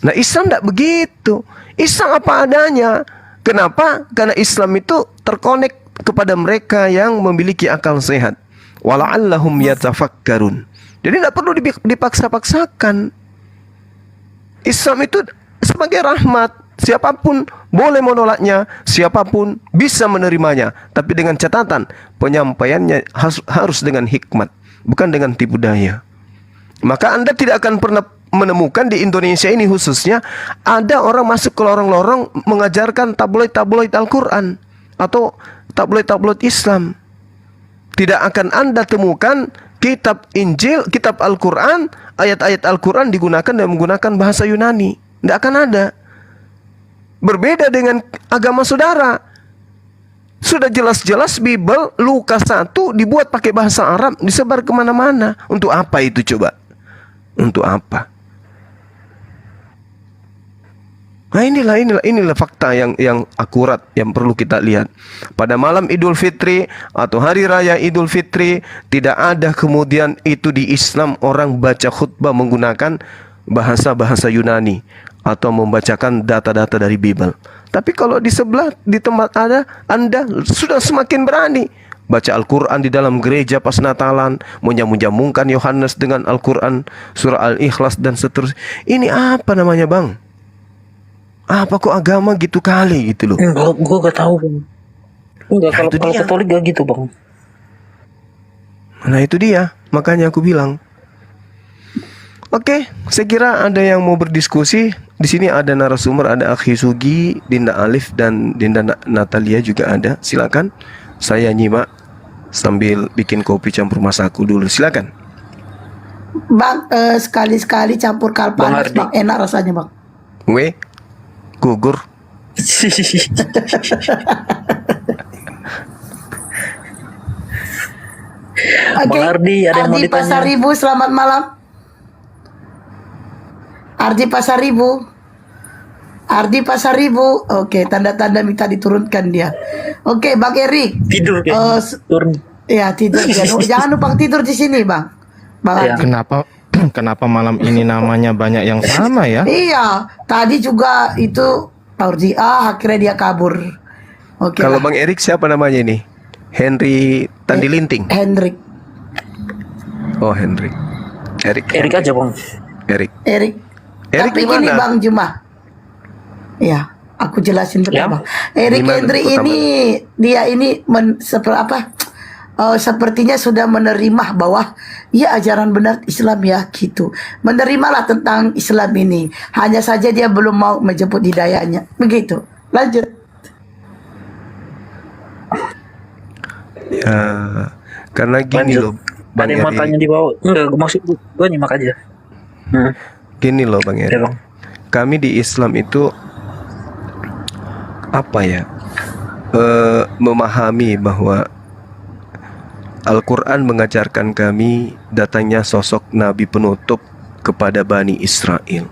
Nah Islam tidak begitu. Islam apa adanya. Kenapa? Karena Islam itu terkonek kepada mereka yang memiliki akal sehat. Wala'allahum yatafakkarun. Jadi tidak perlu dipaksa-paksakan. Islam itu sebagai rahmat. Siapapun boleh menolaknya, siapapun bisa menerimanya. Tapi dengan catatan, penyampaiannya harus dengan hikmat, bukan dengan tipu daya. Maka Anda tidak akan pernah menemukan di Indonesia ini khususnya ada orang masuk ke lorong-lorong mengajarkan tabloid-tabloid Al-Quran atau tabloid-tabloid Islam. Tidak akan Anda temukan kitab Injil, kitab Al-Quran, ayat-ayat Al-Quran digunakan dan menggunakan bahasa Yunani. Tidak akan ada. Berbeda dengan agama saudara. Sudah jelas-jelas Bible Lukas 1 dibuat pakai bahasa Arab, disebar kemana-mana. Untuk apa itu coba? Untuk apa? Nah inilah fakta yang akurat yang perlu kita lihat. Pada malam Idul Fitri atau hari raya Idul Fitri, tidak ada kemudian itu di Islam orang baca khutbah menggunakan bahasa-bahasa Yunani atau membacakan data-data dari Bible. Tapi kalau di sebelah, di tempat Anda sudah semakin berani baca Al-Quran di dalam gereja pas Natalan, menjamu-jamukan Yohanes dengan Al-Quran, surah Al-Ikhlas dan seterusnya. Ini apa namanya bang? Apa kok agama gitu kali gitu loh? Gue gak tahu bang. Enggak, kalau Katolik gak gitu bang. Nah itu dia, makanya aku bilang. Oke, saya kira ada yang mau berdiskusi. Di sini ada narasumber, ada Akhi Sugi, Dinda Alif dan Dinda Natalia juga ada. Silakan. Saya nyimak sambil bikin kopi campur masaku dulu. Silakan. Bang, sekali-sekali campur kalpanas bang, enak rasanya bang. Gugur. Oke. Bang Ardi, ada yang mau Ardi ditanya? Pasaribu, selamat malam. Ardi Pasaribu. Ardi Pasaribu. Oke, tanda-tanda minta diturunkan dia. Oke, Bang Erik. Tidur kayaknya. Turun. Ya, tidur dia. Jangan numpang tidur di sini, Bang. Bang Iya. Ardi. Kenapa malam ini namanya banyak yang sama ya? Iya, tadi juga itu Fauzia, akhirnya dia kabur. Oke. Kalau lah. Bang Erik siapa namanya ini? Henry Tandi Linting. Hendrik. Oh, Henry. Erik. Erik aja, Bang. Erik. Erik. Erik Tapi di gini mana? Bang Juma. Ya, aku jelasin pertama. Erik Di mana Hendri pertama? ini dia ini sepertinya sudah menerima bahwa ya ajaran benar Islam ya gitu. Menerimalah tentang Islam ini. Hanya saja dia belum mau menjemput hidayahnya. Begitu. Lanjut. Ya, karena gini Lanjut. loh, Bang Ada yang mau Erik. tanya di bawah? Enggak, maksud gue nyimak aja. Gini loh Bang Erik. Ya, Bang. Kami di Islam itu apa ya? Memahami bahwa Al-Quran mengajarkan kami datangnya sosok Nabi penutup kepada Bani Israel.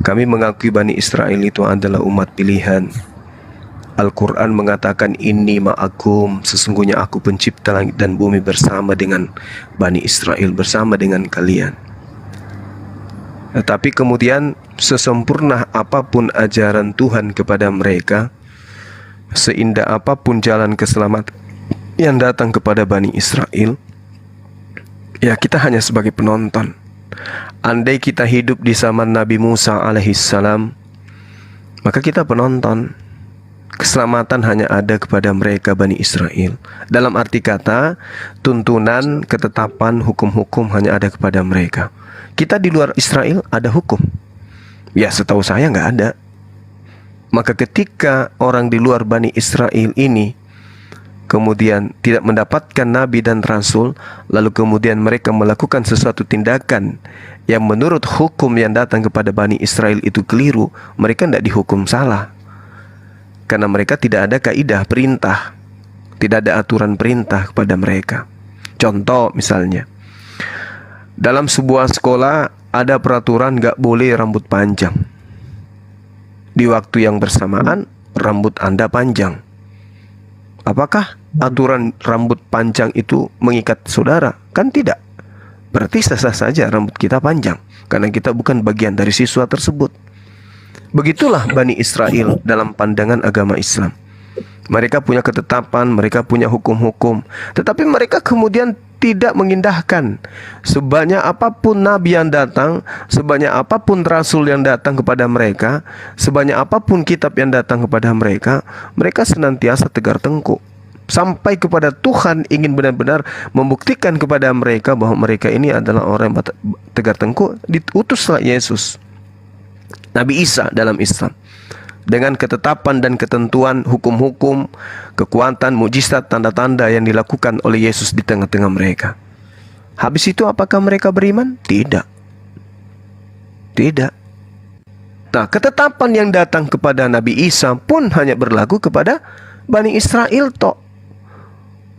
Kami mengakui Bani Israel itu adalah umat pilihan. Al-Quran mengatakan inni ma'akum, sesungguhnya aku pencipta langit dan bumi bersama dengan Bani Israel, bersama dengan kalian. Tetapi kemudian sesempurna apapun ajaran Tuhan kepada mereka, seindah apapun jalan keselamatan yang datang kepada Bani Israel, ya kita hanya sebagai penonton. Andai kita hidup di zaman Nabi Musa alaihissalam, maka kita penonton. Keselamatan hanya ada kepada mereka Bani Israel. Dalam arti kata, tuntunan, ketetapan, hukum-hukum hanya ada kepada mereka. Kita di luar Israel ada hukum. Ya setahu saya nggak ada. Maka ketika orang di luar Bani Israel ini kemudian tidak mendapatkan Nabi dan Rasul, lalu kemudian mereka melakukan sesuatu tindakan yang menurut hukum yang datang kepada Bani Israel itu keliru, mereka tidak dihukum salah. Karena mereka tidak ada kaidah perintah, tidak ada aturan perintah kepada mereka. Contoh misalnya, dalam sebuah sekolah ada peraturan gak boleh rambut panjang. Di waktu yang bersamaan rambut Anda panjang. Apakah aturan rambut panjang itu mengikat saudara? Kan tidak. Berarti sah-sah saja rambut kita panjang, karena kita bukan bagian dari siswa tersebut. Begitulah Bani Israel dalam pandangan agama Islam. Mereka punya ketetapan, mereka punya hukum-hukum, tetapi mereka kemudian tidak mengindahkan. Sebanyak apapun Nabi yang datang, sebanyak apapun Rasul yang datang kepada mereka, sebanyak apapun kitab yang datang kepada mereka, mereka senantiasa tegar tengkuk. Sampai kepada Tuhan ingin benar-benar membuktikan kepada mereka bahwa mereka ini adalah orang yang tegar tengkuk, diutuslah Yesus, Nabi Isa dalam Islam, dengan ketetapan dan ketentuan hukum-hukum, kekuatan, mujizat, tanda-tanda yang dilakukan oleh Yesus di tengah-tengah mereka. Habis itu apakah mereka beriman? Tidak. Tidak. Nah, ketetapan yang datang kepada Nabi Isa pun hanya berlaku kepada Bani Israel toh.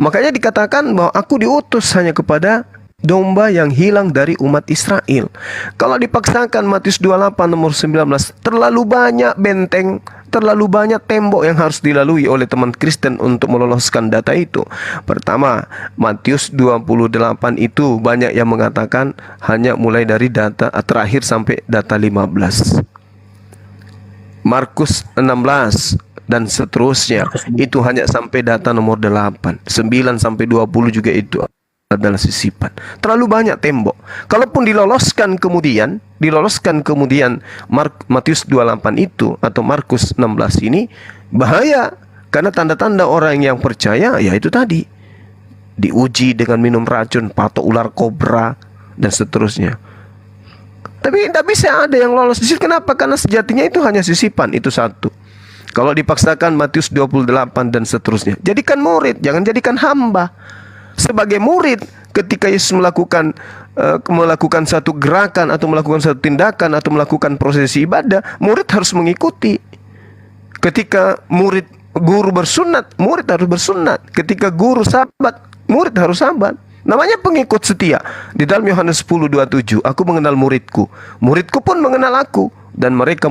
Makanya dikatakan bahwa aku diutus hanya kepada domba yang hilang dari umat Israel. Kalau dipaksakan Matius 28 nomor 19, terlalu banyak benteng, terlalu banyak tembok yang harus dilalui oleh teman Kristen untuk meloloskan data itu. Pertama, Matius 28 itu banyak yang mengatakan hanya mulai dari data terakhir sampai data 15. Markus 16 dan seterusnya itu hanya sampai data nomor 8. 9 sampai 20 juga itu adalah sisipan. Terlalu banyak tembok. Kalaupun diloloskan kemudian Matius 28 itu atau Markus 16 ini bahaya, karena tanda-tanda orang yang percaya ya itu tadi, diuji dengan minum racun, patok ular kobra dan seterusnya. Tapi tidak bisa ada yang lolos di situ. Kenapa? Karena sejatinya itu hanya sisipan, itu satu. Kalau dipaksakan Matius 28 dan seterusnya, jadikan murid, jangan jadikan hamba. Sebagai murid, ketika Yesus melakukan satu gerakan atau melakukan satu tindakan atau melakukan prosesi ibadah, murid harus mengikuti. Ketika guru bersunat, murid harus bersunat. Ketika guru sabat, murid harus sabat. Namanya pengikut setia. Di dalam Yohanes 10:27, aku mengenal muridku, muridku pun mengenal aku, dan mereka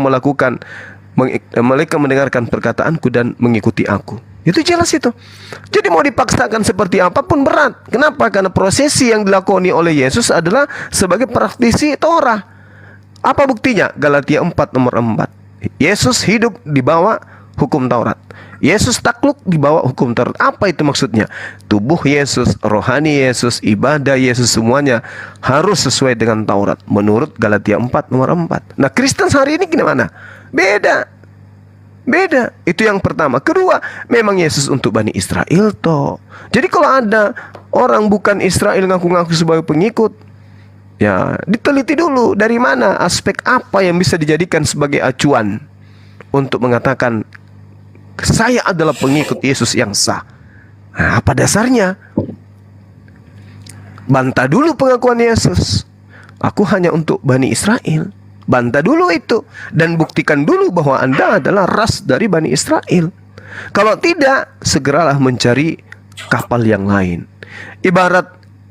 mereka mendengarkan perkataanku dan mengikuti aku. Itu jelas itu. Jadi mau dipaksakan seperti apapun berat. Kenapa? Karena prosesi yang dilakoni oleh Yesus adalah sebagai praktisi Torah. Apa buktinya? Galatia 4 nomor 4. Yesus hidup di bawah hukum Taurat. Yesus takluk di bawah hukum Taurat. Apa itu maksudnya? Tubuh Yesus, rohani Yesus, ibadah Yesus, semuanya harus sesuai dengan Taurat menurut Galatia 4 nomor 4. Nah, Kristen hari ini gimana? Beda. Itu yang pertama. Kedua, memang Yesus untuk Bani Israel toh. Jadi kalau ada orang bukan Israel ngaku-ngaku sebagai pengikut, ya diteliti dulu dari mana, aspek apa yang bisa dijadikan sebagai acuan untuk mengatakan saya adalah pengikut Yesus yang sah. Nah, apa dasarnya? Bantah dulu pengakuan Yesus. Aku hanya untuk Bani Israel. Bantah dulu itu dan buktikan dulu bahwa Anda adalah ras dari Bani Israel. Kalau tidak, segeralah mencari kapal yang lain. Ibarat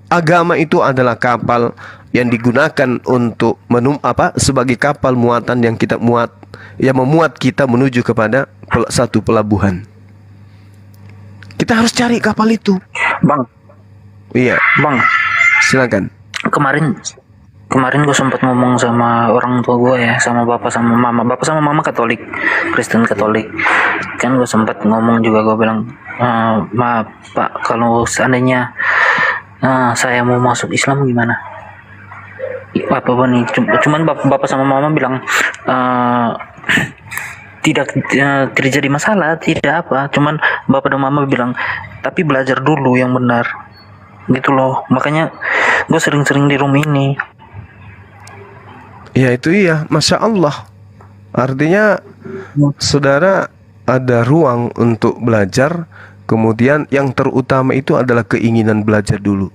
agama itu adalah kapal yang digunakan untuk sebagai kapal muatan yang kita muat, yang memuat kita menuju kepada satu pelabuhan. Kita harus cari kapal itu. Bang. Iya. Bang. Silakan. Kemarin gue sempat ngomong sama orang tua gue ya, sama bapak sama mama. Bapak sama mama Katolik, Kristen Katolik. Kan gue sempat ngomong juga, gue bilang, maaf Pak, kalau seandainya saya mau masuk Islam gimana? Apa nih? Cuman bapak sama mama bilang tidak terjadi masalah, tidak apa. Cuman bapak dan mama bilang, tapi belajar dulu yang benar, gitu loh. Makanya gue sering-sering di room ini. Ya itu iya, Masya Allah. Artinya saudara ada ruang untuk belajar. Kemudian yang terutama itu adalah keinginan belajar dulu.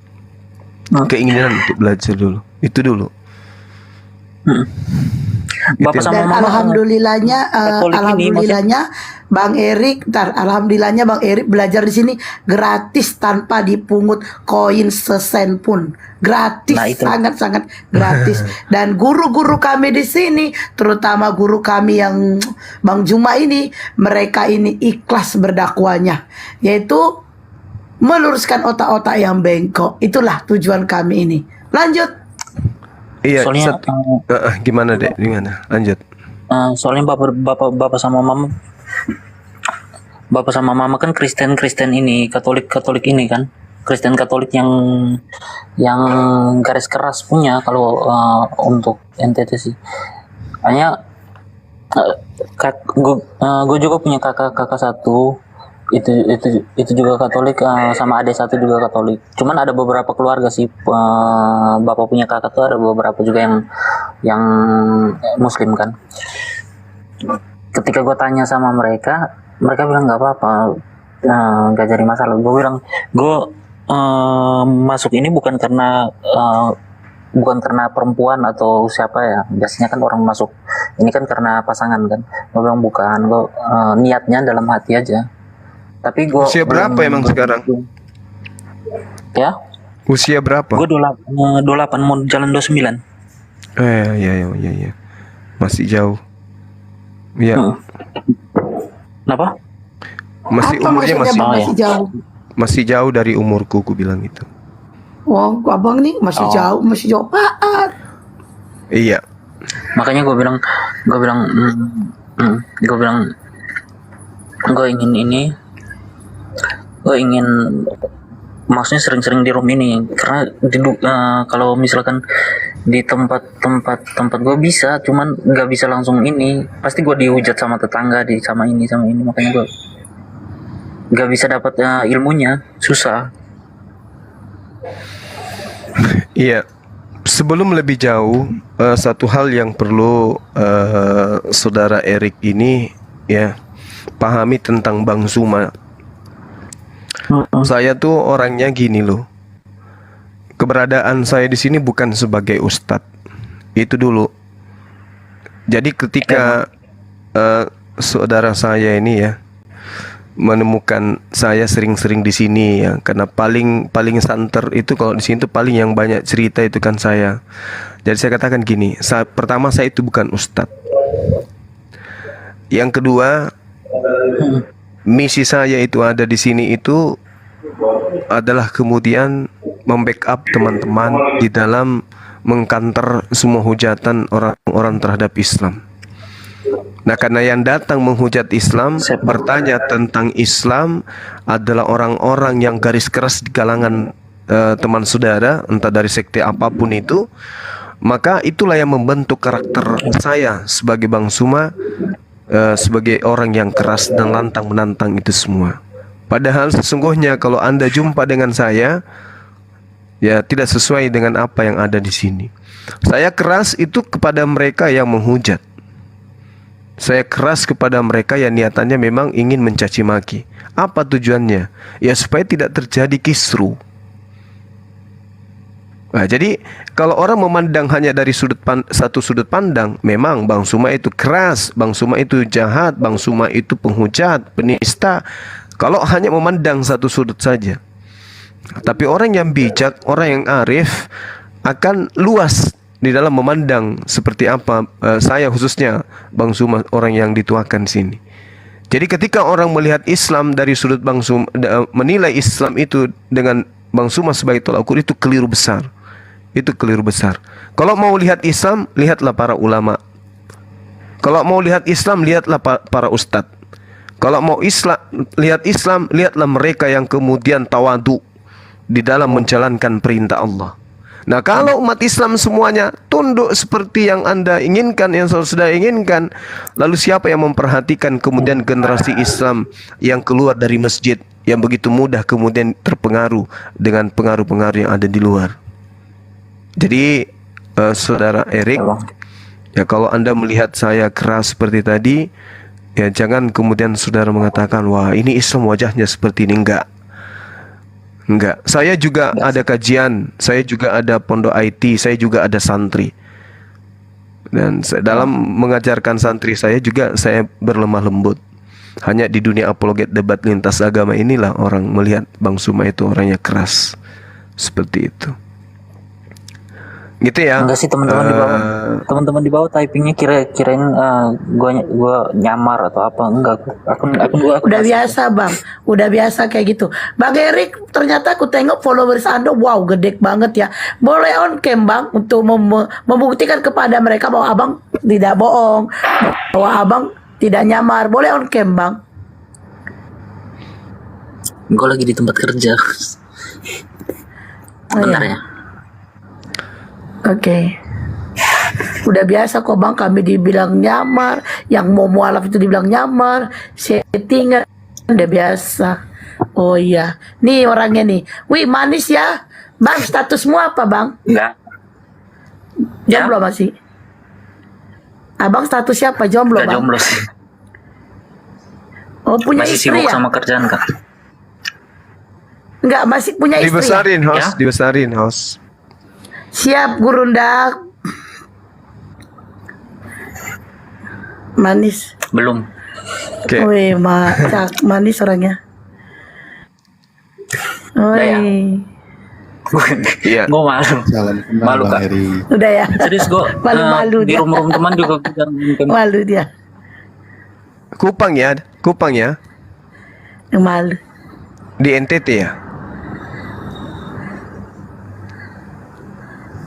Keinginan untuk belajar dulu. Itu dulu. Bapak sama mama alhamdulillahnya Bang Erik, alhamdulillahnya Bang Erik belajar di sini gratis tanpa dipungut koin sesen pun. Gratis, sangat-sangat gratis. Dan guru-guru kami di sini, terutama guru kami yang Bang Juma ini, mereka ini ikhlas berdakwanya, yaitu meluruskan otak-otak yang bengkok. Itulah tujuan kami ini. Lanjut. Iya, soalnya gimana deh? Gimana? Lanjut. Soalnya bapak sama mama kan Kristen ini, Katolik ini kan, Kristen Katolik yang garis keras punya kalau untuk NTT sih. Hanya gue juga punya kakak satu. Itu juga Katolik, sama adik satu juga Katolik. Cuman ada beberapa keluarga sih, bapak punya kakak tuh ada beberapa juga yang Muslim kan. Ketika gue tanya sama mereka bilang nggak apa-apa, nggak jadi masalah. Gue bilang gue masuk ini bukan karena perempuan atau siapa ya. Biasanya kan orang masuk ini kan karena pasangan kan. Gue bilang bukan, gue niatnya dalam hati aja. Tapi gue usia berapa emang sekarang? Ya? Usia berapa? Gue 28 mau jalan 29. Iya. Masih jauh. Iya. Kenapa? Umurnya masih jauh. Masih jauh dari umurku, ku bilang itu. Wah, abang nih masih jauh banget. Iya. Makanya gue bilang gue ingin maksudnya sering-sering di room ini karena kalau misalkan di tempat gue bisa, cuman nggak bisa langsung ini, pasti gue dihujat sama tetangga sama ini, makanya gue nggak bisa dapat ilmunya, susah. Iya. Sebelum lebih jauh, satu hal yang perlu saudara Erik ini ya pahami tentang Bang Zuma. Saya tuh orangnya gini loh. Keberadaan saya di sini bukan sebagai ustadz. Itu dulu. Jadi ketika saudara saya ini ya menemukan saya sering-sering di sini ya, karena paling santer itu kalau di sini tuh paling yang banyak cerita itu kan saya. Jadi saya katakan gini, pertama saya itu bukan ustadz. Yang kedua, misi saya itu ada di sini itu adalah kemudian membackup teman-teman di dalam mengkanter semua hujatan orang-orang terhadap Islam. Nah, karena yang datang menghujat Islam, bertanya tentang Islam adalah orang-orang yang garis keras di kalangan teman saudara, entah dari sekte apapun itu, maka itulah yang membentuk karakter saya sebagai Bang Suma, sebagai orang yang keras dan lantang menantang itu semua. Padahal sesungguhnya kalau Anda jumpa dengan saya, ya tidak sesuai dengan apa yang ada di sini. Saya keras itu kepada mereka yang menghujat. Saya keras kepada mereka yang niatannya memang ingin mencaci maki. Apa tujuannya? Ya supaya tidak terjadi kisru. Nah, jadi kalau orang memandang hanya dari satu sudut pandang, memang Bang Suma itu keras, Bang Suma itu jahat, Bang Suma itu penghujat, penista. Kalau hanya memandang satu sudut saja. Tapi orang yang bijak, orang yang arif akan luas di dalam memandang seperti apa. Saya khususnya Bang Suma orang yang dituakan sini. Jadi ketika orang melihat Islam dari sudut Bang Suma, menilai Islam itu dengan Bang Suma sebagai tolak ukur, itu keliru besar. Itu keliru besar. Kalau mau lihat Islam, lihatlah para ulama. Kalau mau lihat Islam, lihatlah para ustadz. Kalau mau lihat Islam, lihatlah mereka yang kemudian tawadu di dalam menjalankan perintah Allah. Nah, kalau umat Islam semuanya tunduk seperti yang Anda inginkan, yang saudara inginkan, lalu siapa yang memperhatikan kemudian generasi Islam yang keluar dari masjid, yang begitu mudah kemudian terpengaruh dengan pengaruh-pengaruh yang ada di luar? Jadi saudara Erik, ya kalau Anda melihat saya keras seperti tadi, ya jangan kemudian saudara mengatakan, wah ini Islam wajahnya seperti ini. Enggak. Saya juga ada kajian, saya juga ada pondok IT, saya juga ada santri. Dan dalam mengajarkan santri saya juga saya berlemah lembut. Hanya di dunia apologet debat lintas agama inilah orang melihat Bang Suma itu orangnya keras. Seperti itu. Gitu ya. Enggak sih teman-teman di bawah typingnya kirain gua nyamar atau apa. Enggak, akun gua Udah biasa Bang, udah biasa kayak gitu. Bang Erik, ternyata aku tengok followers Anda, wow gede banget ya. Boleh on cam Bang untuk membuktikan kepada mereka bahwa Abang tidak bohong, bahwa Abang tidak nyamar. Boleh on cam Bang. Gua lagi di tempat kerja. Bentar ya. Oke. Udah biasa kok Bang, kami dibilang nyamar, yang mau mualaf itu dibilang nyamar, settingan, udah biasa. Oh iya, nih orangnya nih. Wih manis ya, Bang. Statusmu apa Bang? Enggak. Jomblo masih. Abang status siapa? Jomblo Enggak Bang? jomblo sih. Oh punya Masih istri sibuk ya? sama kerjaan Kak. Enggak, masih punya istri Dibesarin ya? host, dibesarin host. Siap Gurunda. Manis. Belum. Oke. Wih, manis orangnya. Wih. Iya. Gue malu. Malu Kak. Udah ya. Serius gue. Malu-malu Di dia. room teman juga Malu dia. Kupang ya. Malu. Di NTT ya?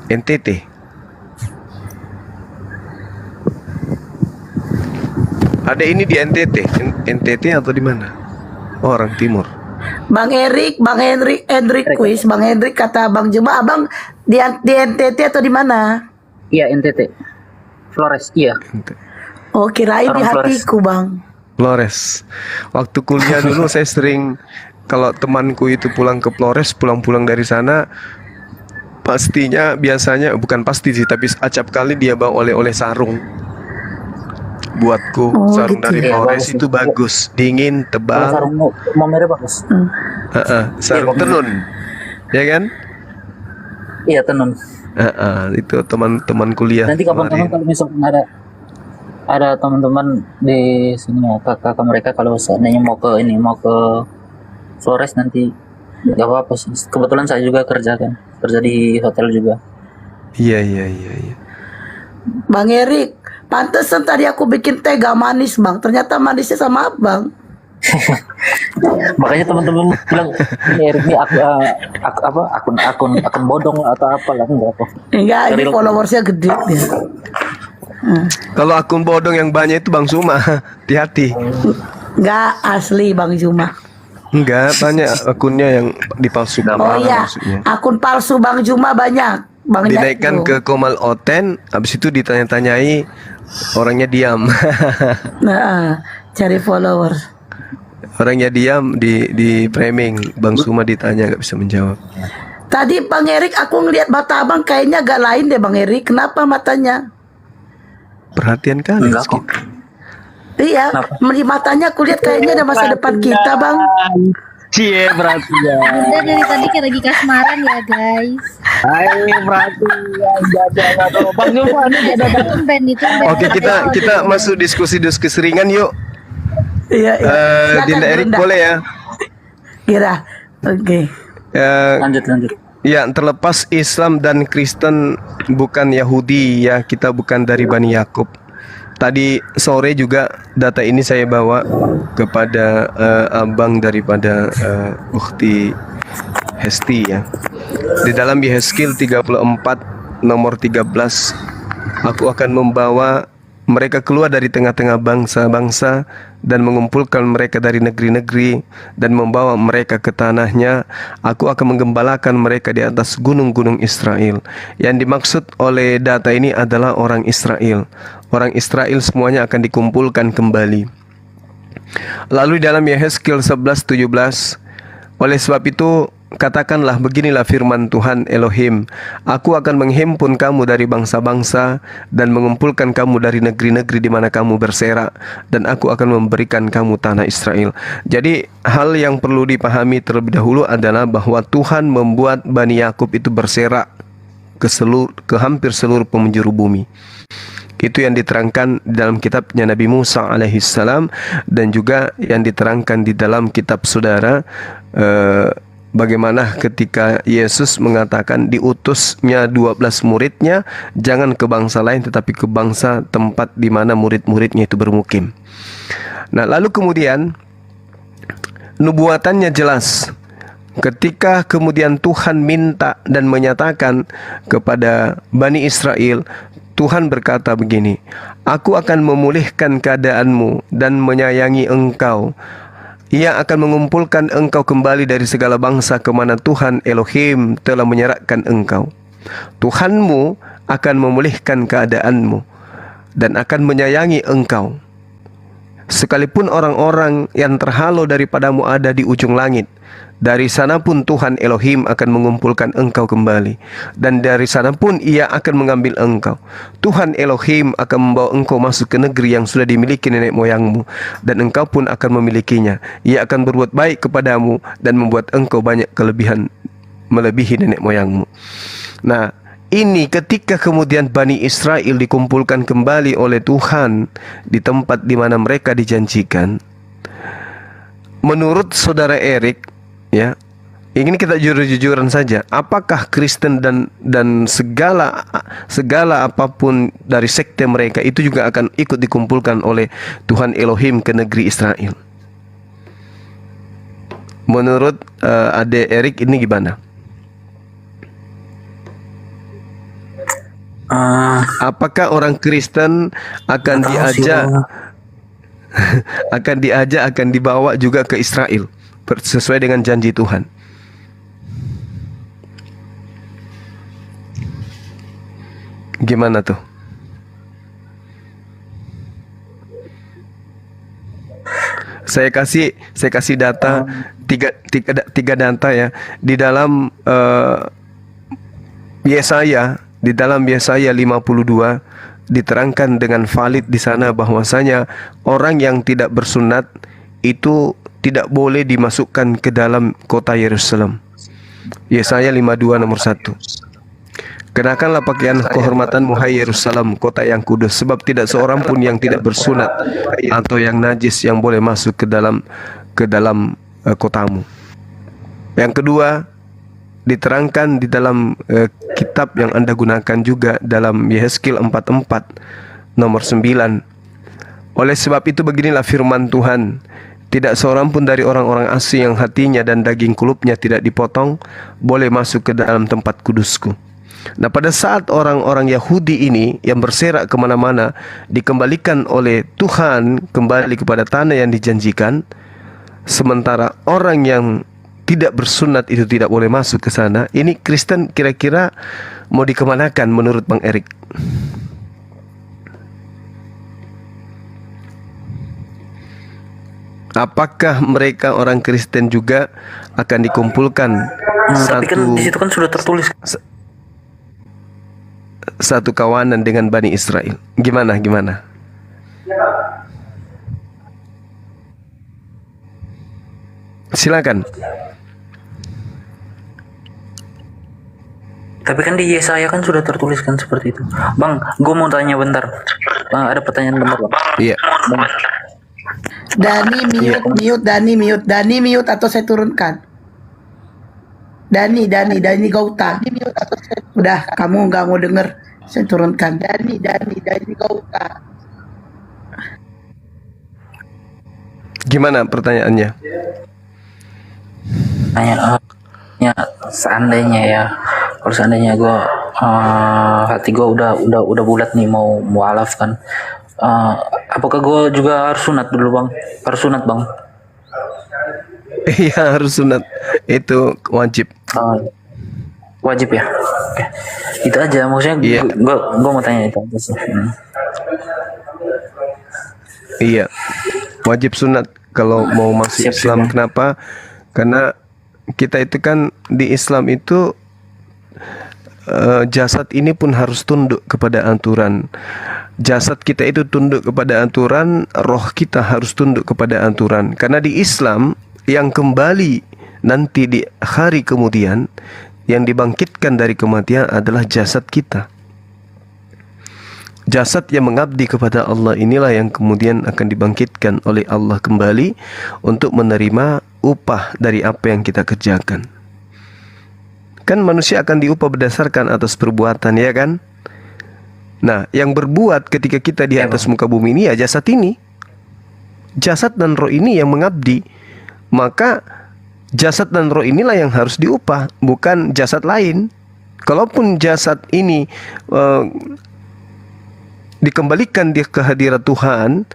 NTT. Ada ini di NTT. NTT atau di mana? Oh, orang timur. Bang Erik quiz. Bang Hendrik kata Bang Juma, Abang di NTT atau di mana? Iya NTT. Flores, iya. Oh, kirain di Orang Flores. hatiku Bang. Flores. Waktu kuliah dulu saya sering, kalau temanku itu pulang ke Flores, pulang dari sana, pastinya biasanya, bukan pasti sih, tapi acap kali dia bawa oleh-oleh sarung. Buatku sarung gitu dari ya. Flores itu bagus, dingin, tebal. Sarung mau merah bagus. Sarung tenun, ya kan? Iya tenun. Itu teman-teman kuliah. Nanti kapan-kapan kalau misalkan ada ada teman-teman di sini ya, kakak mereka kalau seandainya mau ke Flores nanti nggak apa-apa sih. Kebetulan saya juga kerja di hotel juga. Iya. Bang Erik, pantesan tadi aku bikin teh gak manis bang, ternyata manisnya sama abang. Makanya teman-teman bilang ini Erik ini akun bodong atau apalah, enggak apa. Enggak, ini followersnya gede dia. Kalau akun bodong yang banyak itu Bang Zuma, hati-hati. Enggak asli Bang Zuma. Enggak, banyak akunnya yang dipalsukan. Oh iya, maksudnya. akun palsu Bang Zuma banyak. Bang Dinaikkan ke Komal Oten, habis itu ditanya-tanyai, orangnya diam. Nah, cari followers. Orangnya diam, di framing. Bang Zuma ditanya nggak bisa menjawab. Tadi Bang Erik aku ngelihat mata abang kayaknya agak lain deh Bang Erik. Kenapa matanya? Perhatian kali. Iya, di matanya aku lihat kayaknya ada masa depan kita Bang. Cie perhatian. Bunda dari tadi kayak lagi kasmaran ya guys. Hai perhatian. Bang Zuma ini ada Tumben itu. Oke, kita masuk diskusi ringan yuk. Iya. Dinda Erik boleh ya? Kira. Oke. Lanjut. Ya, terlepas Islam dan Kristen bukan Yahudi ya, kita bukan dari Bani Yakub. Tadi sore juga data ini saya bawa kepada abang daripada Ukhti Hesti ya. Di dalam Yehezkiel 34 nomor 13, aku akan membawa mereka keluar dari tengah-tengah bangsa-bangsa dan mengumpulkan mereka dari negeri-negeri dan membawa mereka ke tanahnya. Aku akan menggembalakan mereka di atas gunung-gunung Israel. Yang dimaksud oleh data ini adalah orang Israel. Orang Israel semuanya akan dikumpulkan kembali. Lalu di dalam Yehezkiel 11:17, oleh sebab itu katakanlah beginilah firman Tuhan Elohim, aku akan menghimpun kamu dari bangsa-bangsa dan mengumpulkan kamu dari negeri-negeri di mana kamu berserak, dan aku akan memberikan kamu tanah Israel. Jadi hal yang perlu dipahami terlebih dahulu adalah bahwa Tuhan membuat Bani Yakub itu berserak ke hampir seluruh penjuru bumi. Itu yang diterangkan di dalam kitabnya Nabi Musa alaihissalam, dan juga yang diterangkan di dalam kitab saudara bagaimana ketika Yesus mengatakan diutusnya 12 muridnya jangan ke bangsa lain tetapi ke bangsa tempat di mana murid-muridnya itu bermukim. Nah, lalu kemudian nubuatannya jelas. Ketika kemudian Tuhan minta dan menyatakan kepada Bani Israel, Tuhan berkata begini, aku akan memulihkan keadaanmu dan menyayangi engkau. Ia akan mengumpulkan engkau kembali dari segala bangsa kemana Tuhan Elohim telah menyerahkan engkau. Tuhanmu akan memulihkan keadaanmu dan akan menyayangi engkau. Sekalipun orang-orang yang terhalau daripadamu ada di ujung langit, dari sana pun Tuhan Elohim akan mengumpulkan engkau kembali, dan dari sana pun Ia akan mengambil engkau. Tuhan Elohim akan membawa engkau masuk ke negeri yang sudah dimiliki nenek moyangmu, dan engkau pun akan memilikinya. Ia akan berbuat baik kepadamu dan membuat engkau banyak kelebihan melebihi nenek moyangmu. Nah, ini ketika kemudian Bani Israel dikumpulkan kembali oleh Tuhan di tempat di mana mereka dijanjikan. Menurut saudara Erik, ya, ini kita jujur-jujuran saja. Apakah Kristen dan segala apapun dari sekte mereka itu juga akan ikut dikumpulkan oleh Tuhan Elohim ke negeri Israel? Menurut Ade Erik ini gimana? Apakah orang Kristen akan akan dibawa juga ke Israel sesuai dengan janji Tuhan? Gimana tuh? Saya kasih data tiga data ya di dalam Yesaya. Di dalam Yesaya 52 diterangkan dengan valid di sana bahwasanya orang yang tidak bersunat itu tidak boleh dimasukkan ke dalam kota Yerusalem. Yesaya 52 nomor 1. Kenakanlah pakaian kehormatanmu, hai Yerusalem, kota yang kudus, sebab tidak seorang pun yang tidak bersunat atau yang najis yang boleh masuk ke dalam kotamu. Yang kedua, diterangkan di dalam kitab yang Anda gunakan juga dalam Yehezkiel 44 nomor 9. Oleh sebab itu beginilah firman Tuhan, tidak seorang pun dari orang-orang asing yang hatinya dan daging kulupnya tidak dipotong boleh masuk ke dalam tempat kudusku. Nah, pada saat orang-orang Yahudi ini yang berserak kemana-mana dikembalikan oleh Tuhan kembali kepada tanah yang dijanjikan, sementara orang yang tidak bersunat itu tidak boleh masuk ke sana, ini Kristen kira-kira mau dikemanakan menurut Bang Erik? Apakah mereka orang Kristen juga akan dikumpulkan Tapi kan di situ kan sudah tertulis. satu kawanan dengan Bani Israel? Gimana? Silakan. Tapi kan di Yesaya kan sudah tertuliskan seperti itu. Bang, gue mau tanya bentar. Bang, ada pertanyaan bentar, Bang. Iya. Bang. Dani mute atau saya turunkan. Dani Gauta. Udah, kamu nggak mau denger, saya turunkan. Dani Gauta. Gimana pertanyaannya? Ya, seandainya ya, kalau seandainya gue hati gue udah bulat nih mau mualaf kan, apakah gue juga harus sunat dulu, Bang? Harus sunat, Bang? Iya, harus sunat, itu wajib. Wajib ya. Oke. Itu aja, maksudnya gue mau tanya itu aja sih. Iya, wajib sunat kalau mau masuk Islam. Kenapa? Karena kita itu kan di Islam itu jasad ini pun harus tunduk kepada aturan. Jasad kita itu tunduk kepada aturan, roh kita harus tunduk kepada aturan. Karena di Islam yang kembali nanti di hari kemudian, yang dibangkitkan dari kematian adalah jasad kita. Jasad yang mengabdi kepada Allah inilah yang kemudian akan dibangkitkan oleh Allah kembali untuk menerima upah dari apa yang kita kerjakan. Kan manusia akan diupah berdasarkan atas perbuatan, ya kan? Nah, yang berbuat ketika kita di atas muka bumi ini ya jasad ini. Jasad dan roh ini yang mengabdi. Maka jasad dan roh inilah yang harus diupah, bukan jasad lain. Kalaupun jasad ini dikembalikan dia ke hadirat Tuhan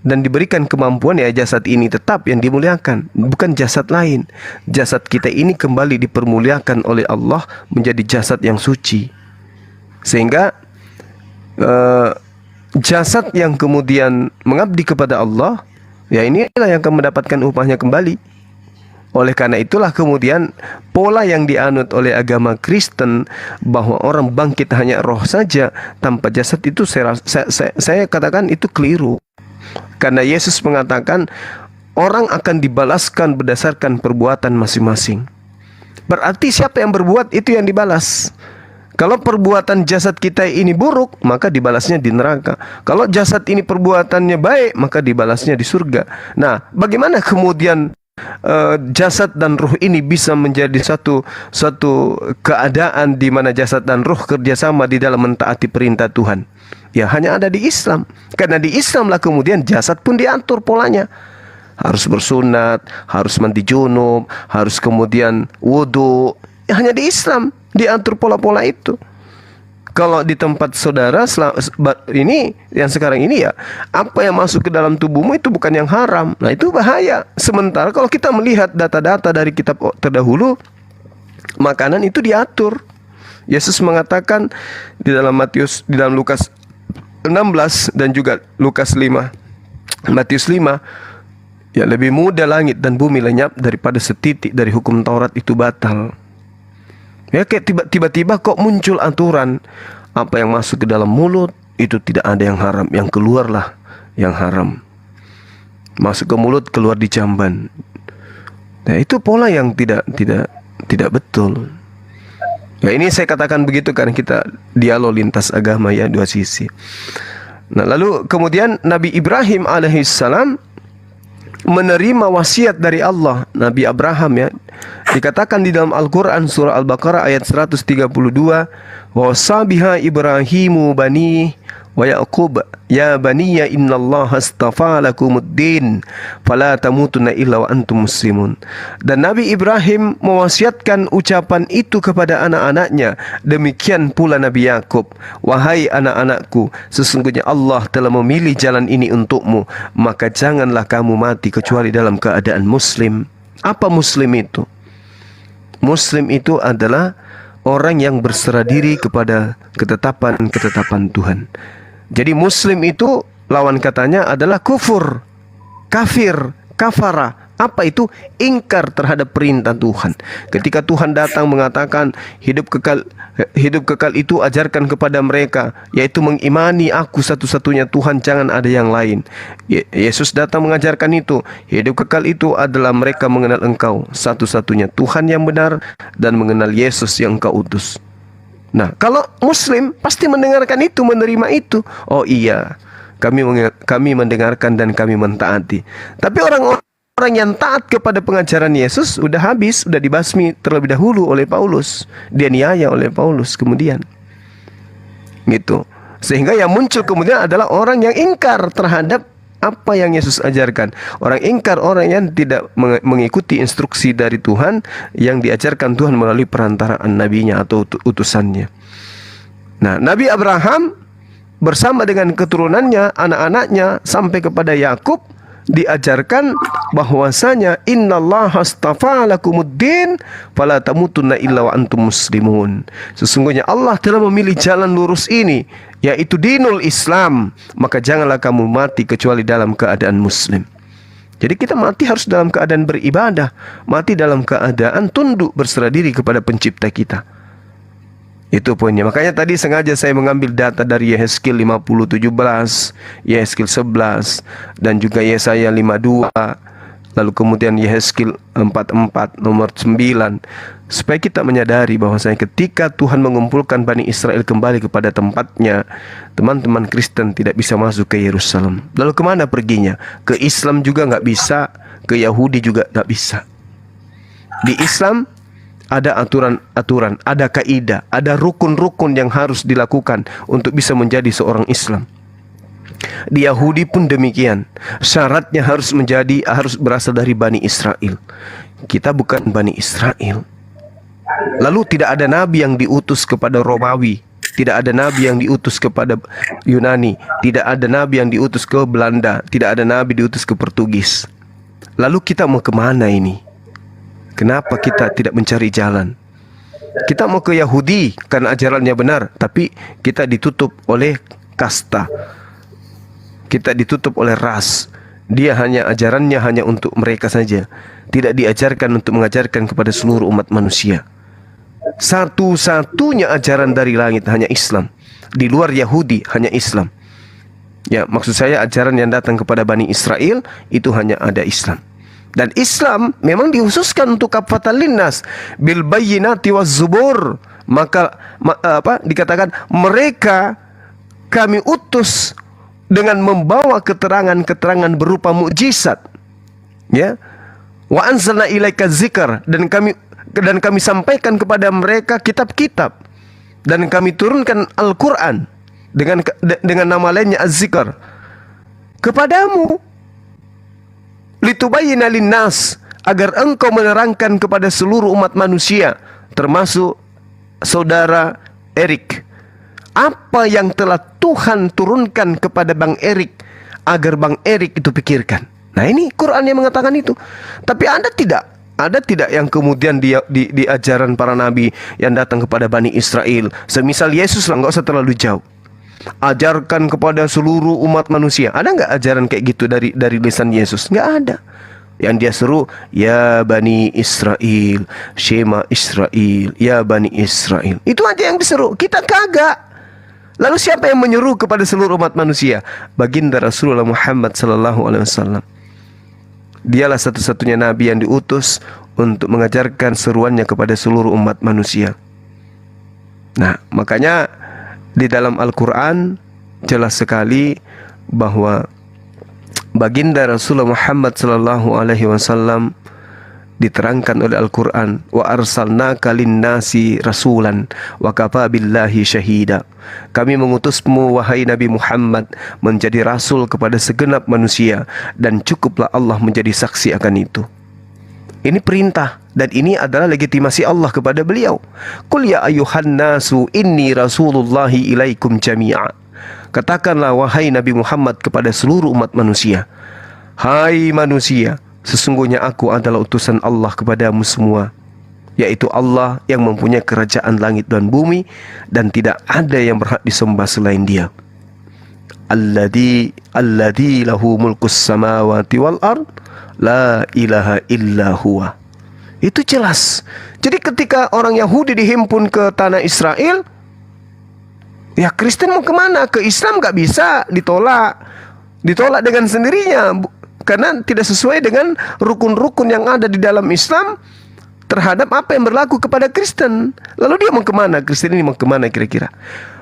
dan diberikan kemampuan, ya jasad ini tetap yang dimuliakan, bukan jasad lain. Jasad kita ini kembali dipermuliakan oleh Allah menjadi jasad yang suci. Sehingga jasad yang kemudian mengabdi kepada Allah, ya inilah yang akan mendapatkan upahnya kembali. Oleh karena itulah kemudian pola yang dianut oleh agama Kristen bahwa orang bangkit hanya roh saja tanpa jasad itu saya katakan itu keliru. Karena Yesus mengatakan orang akan dibalaskan berdasarkan perbuatan masing-masing. Berarti siapa yang berbuat itu yang dibalas. Kalau perbuatan jasad kita ini buruk, maka dibalasnya di neraka. Kalau jasad ini perbuatannya baik, maka dibalasnya di surga. Nah, bagaimana kemudian jasad dan ruh ini bisa menjadi satu keadaan di mana jasad dan ruh kerjasama di dalam mentaati perintah Tuhan? Ya hanya ada di Islam. Karena di Islam lah kemudian jasad pun diatur polanya. Harus bersunat, harus mandi junub, harus kemudian wudu. Ya, hanya di Islam diatur pola-pola itu. Kalau di tempat saudara ini yang sekarang ini ya, apa yang masuk ke dalam tubuhmu itu bukan yang haram. Nah, itu bahaya. Sementara kalau kita melihat data-data dari kitab terdahulu, makanan itu diatur. Yesus mengatakan di dalam Lukas 16 dan juga Lukas 5. Matius 5, ya lebih mudah langit dan bumi lenyap daripada setitik dari hukum Taurat itu batal. Ya kayak tiba-tiba kok muncul aturan apa yang masuk ke dalam mulut itu tidak ada yang haram, yang keluarlah yang haram. Masuk ke mulut, keluar di jamban. Nah, itu pola yang tidak betul. Ya, ini saya katakan begitu karena kita dialog lintas agama ya, dua sisi. Nah, lalu kemudian Nabi Ibrahim alaihissalam menerima wasiat dari Allah. Nabi Abraham ya, dikatakan di dalam Al-Quran surah Al-Baqarah ayat 132, wasabiha Ibrahimu bani wa Yaqub ya baniya innallaha astafa lakumuddin fala tamutunna illa wa antum muslimun. Dan Nabi Ibrahim mewasiatkan ucapan itu kepada anak-anaknya, demikian pula Nabi Yakub, wahai anak-anakku, sesungguhnya Allah telah memilih jalan ini untukmu, maka janganlah kamu mati kecuali dalam keadaan muslim. Apa muslim itu? Muslim itu adalah orang yang berserah diri kepada ketetapan Tuhan. Jadi muslim itu lawan katanya adalah kufur, kafir, kafara. Apa itu? Ingkar terhadap perintah Tuhan. Ketika Tuhan datang mengatakan hidup kekal itu ajarkan kepada mereka, yaitu mengimani aku satu-satunya Tuhan, jangan ada yang lain. Yesus datang mengajarkan itu. Hidup kekal itu adalah mereka mengenal Engkau satu-satunya Tuhan yang benar dan mengenal Yesus yang Engkau utus. Nah, kalau Muslim pasti mendengarkan itu, menerima itu. Oh iya, kami mendengarkan dan kami mentaati. Tapi orang yang taat kepada pengajaran Yesus udah habis, udah dibasmi terlebih dahulu oleh Paulus, dianiaya oleh Paulus kemudian, gitu. Sehingga yang muncul kemudian adalah orang yang ingkar terhadap apa yang Yesus ajarkan. Orang ingkar, orang yang tidak mengikuti instruksi dari Tuhan yang diajarkan Tuhan melalui perantaraan nabinya atau utusannya. Nah, Nabi Abraham bersama dengan keturunannya, anak-anaknya sampai kepada Yakub diajarkan bahwasanya innallaha astafa lakumuddin fala tamutunna illa wa antum muslimun. Sesungguhnya Allah telah memilih jalan lurus ini, yaitu dinul Islam, maka janganlah kamu mati kecuali dalam keadaan muslim. Jadi kita mati harus dalam keadaan beribadah, mati dalam keadaan tunduk berserah diri kepada pencipta kita. Itu poinnya. Makanya tadi sengaja saya mengambil data dari Yehezkiel 50:17, Yehezkiel 11, dan juga Yesaya 52, lalu kemudian Yehezkiel 44 nomor 9, supaya kita menyadari bahwasanya ketika Tuhan mengumpulkan Bani Israel kembali kepada tempatnya, teman-teman Kristen tidak bisa masuk ke Yerusalem. Lalu kemana perginya? Ke Islam juga nggak bisa, ke Yahudi juga nggak bisa. Di Islam ada aturan-aturan, ada kaidah, ada rukun-rukun yang harus dilakukan untuk bisa menjadi seorang Islam. Di Yahudi pun demikian. Syaratnya harus berasal dari Bani Israel. Kita bukan Bani Israel. Lalu tidak ada nabi yang diutus kepada Romawi, tidak ada nabi yang diutus kepada Yunani, tidak ada nabi yang diutus ke Belanda, tidak ada nabi diutus ke Portugis. Lalu kita mau kemana ini? Kenapa kita tidak mencari jalan? Kita mau ke Yahudi karena ajarannya benar, tapi kita ditutup oleh kasta. Kita ditutup oleh ras. Dia ajarannya hanya untuk mereka saja. Tidak diajarkan untuk mengajarkan kepada seluruh umat manusia. Satu-satunya ajaran dari langit hanya Islam. Di luar Yahudi hanya Islam. Ya, maksud saya ajaran yang datang kepada Bani Israel itu hanya ada Islam. Dan Islam memang dikhususkan untuk kafatal linnas bil bayyinati waz zubur. Maka dikatakan mereka kami utus dengan membawa keterangan-keterangan berupa mukjizat. Ya. Wa anzalna ilaika dzikr, dan kami sampaikan kepada mereka kitab-kitab, dan kami turunkan Al-Qur'an dengan nama lainnya Az-Zikr kepadamu, litubayyina linnas, agar engkau menerangkan kepada seluruh umat manusia, termasuk saudara Erik, apa yang telah Tuhan turunkan kepada Bang Erik, agar Bang Erik itu pikirkan. Nah, ini Quran yang mengatakan itu. Tapi ada tidak yang kemudian di ajaran para nabi yang datang kepada Bani Israel, semisal Yesus lah, nggak usah terlalu jauh, ajarkan kepada seluruh umat manusia. Ada nggak ajaran kayak gitu dari lisan Yesus? Nggak ada. Yang dia seru, ya Bani Israel, Shema Israel, ya Bani Israel. Itu aja yang diseru. Kita kagak. Lalu siapa yang menyeru kepada seluruh umat manusia? Baginda Rasulullah Muhammad SAW. Dialah satu-satunya nabi yang diutus untuk mengajarkan seruannya kepada seluruh umat manusia. Nah, makanya di dalam Al-Quran jelas sekali bahwa baginda Rasulullah Muhammad sallallahu alaihi wasallam diterangkan oleh Al-Quran, wa arsalnaka linnasi rasulan wa kafa billahi syahida. Kami mengutusmu wahai Nabi Muhammad menjadi rasul kepada segenap manusia, dan cukuplah Allah menjadi saksi akan itu. Ini perintah, dan ini adalah legitimasi Allah kepada beliau. Qul ya ayyuhan nasu inni rasulullahi ilaikum jami'a. Katakanlah wahai Nabi Muhammad kepada seluruh umat manusia, hai manusia, sesungguhnya aku adalah utusan Allah kepadamu semua, yaitu Allah yang mempunyai kerajaan langit dan bumi, dan tidak ada yang berhak disembah selain Dia. Alladzi lahu mulkus samawati wal ard la ilaha illa huwa. Itu jelas. Jadi ketika orang Yahudi dihimpun ke tanah Israel, ya Kristen mau kemana? Ke Islam gak bisa, ditolak dengan sendirinya, karena tidak sesuai dengan rukun-rukun yang ada di dalam Islam terhadap apa yang berlaku kepada Kristen. Lalu dia mau kemana? Kristen ini mau kemana kira-kira?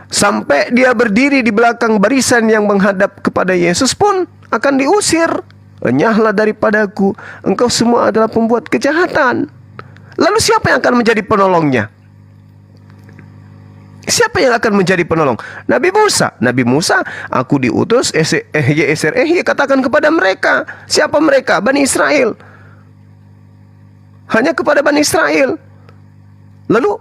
Sampai dia berdiri di belakang barisan yang menghadap kepada Yesus pun akan diusir. Enyahlah daripadaku, engkau semua adalah pembuat kejahatan. Lalu siapa yang akan menjadi penolongnya? Siapa yang akan menjadi penolong? Nabi Musa, aku diutus katakan kepada mereka. Siapa mereka? Bani Israel. Hanya kepada Bani Israel. Lalu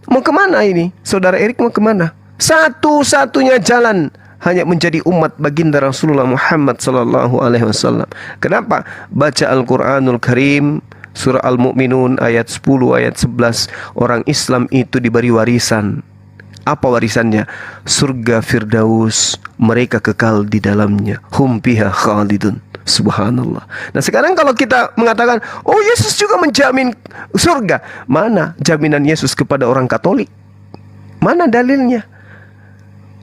mau kemana ini? Saudara Erik mau kemana? Satu-satunya jalan hanya menjadi umat baginda Rasulullah Muhammad sallallahu alaihi wasallam. Kenapa? Baca Al-Qur'anul Karim, surah Al-Mu'minun ayat 10 ayat 11. Orang Islam itu diberi warisan. Apa warisannya? Surga Firdaus, mereka kekal di dalamnya. Hum fiha khalidun. Subhanallah. Nah sekarang kalau kita mengatakan, oh Yesus juga menjamin surga. Mana jaminan Yesus kepada orang Katolik? Mana dalilnya?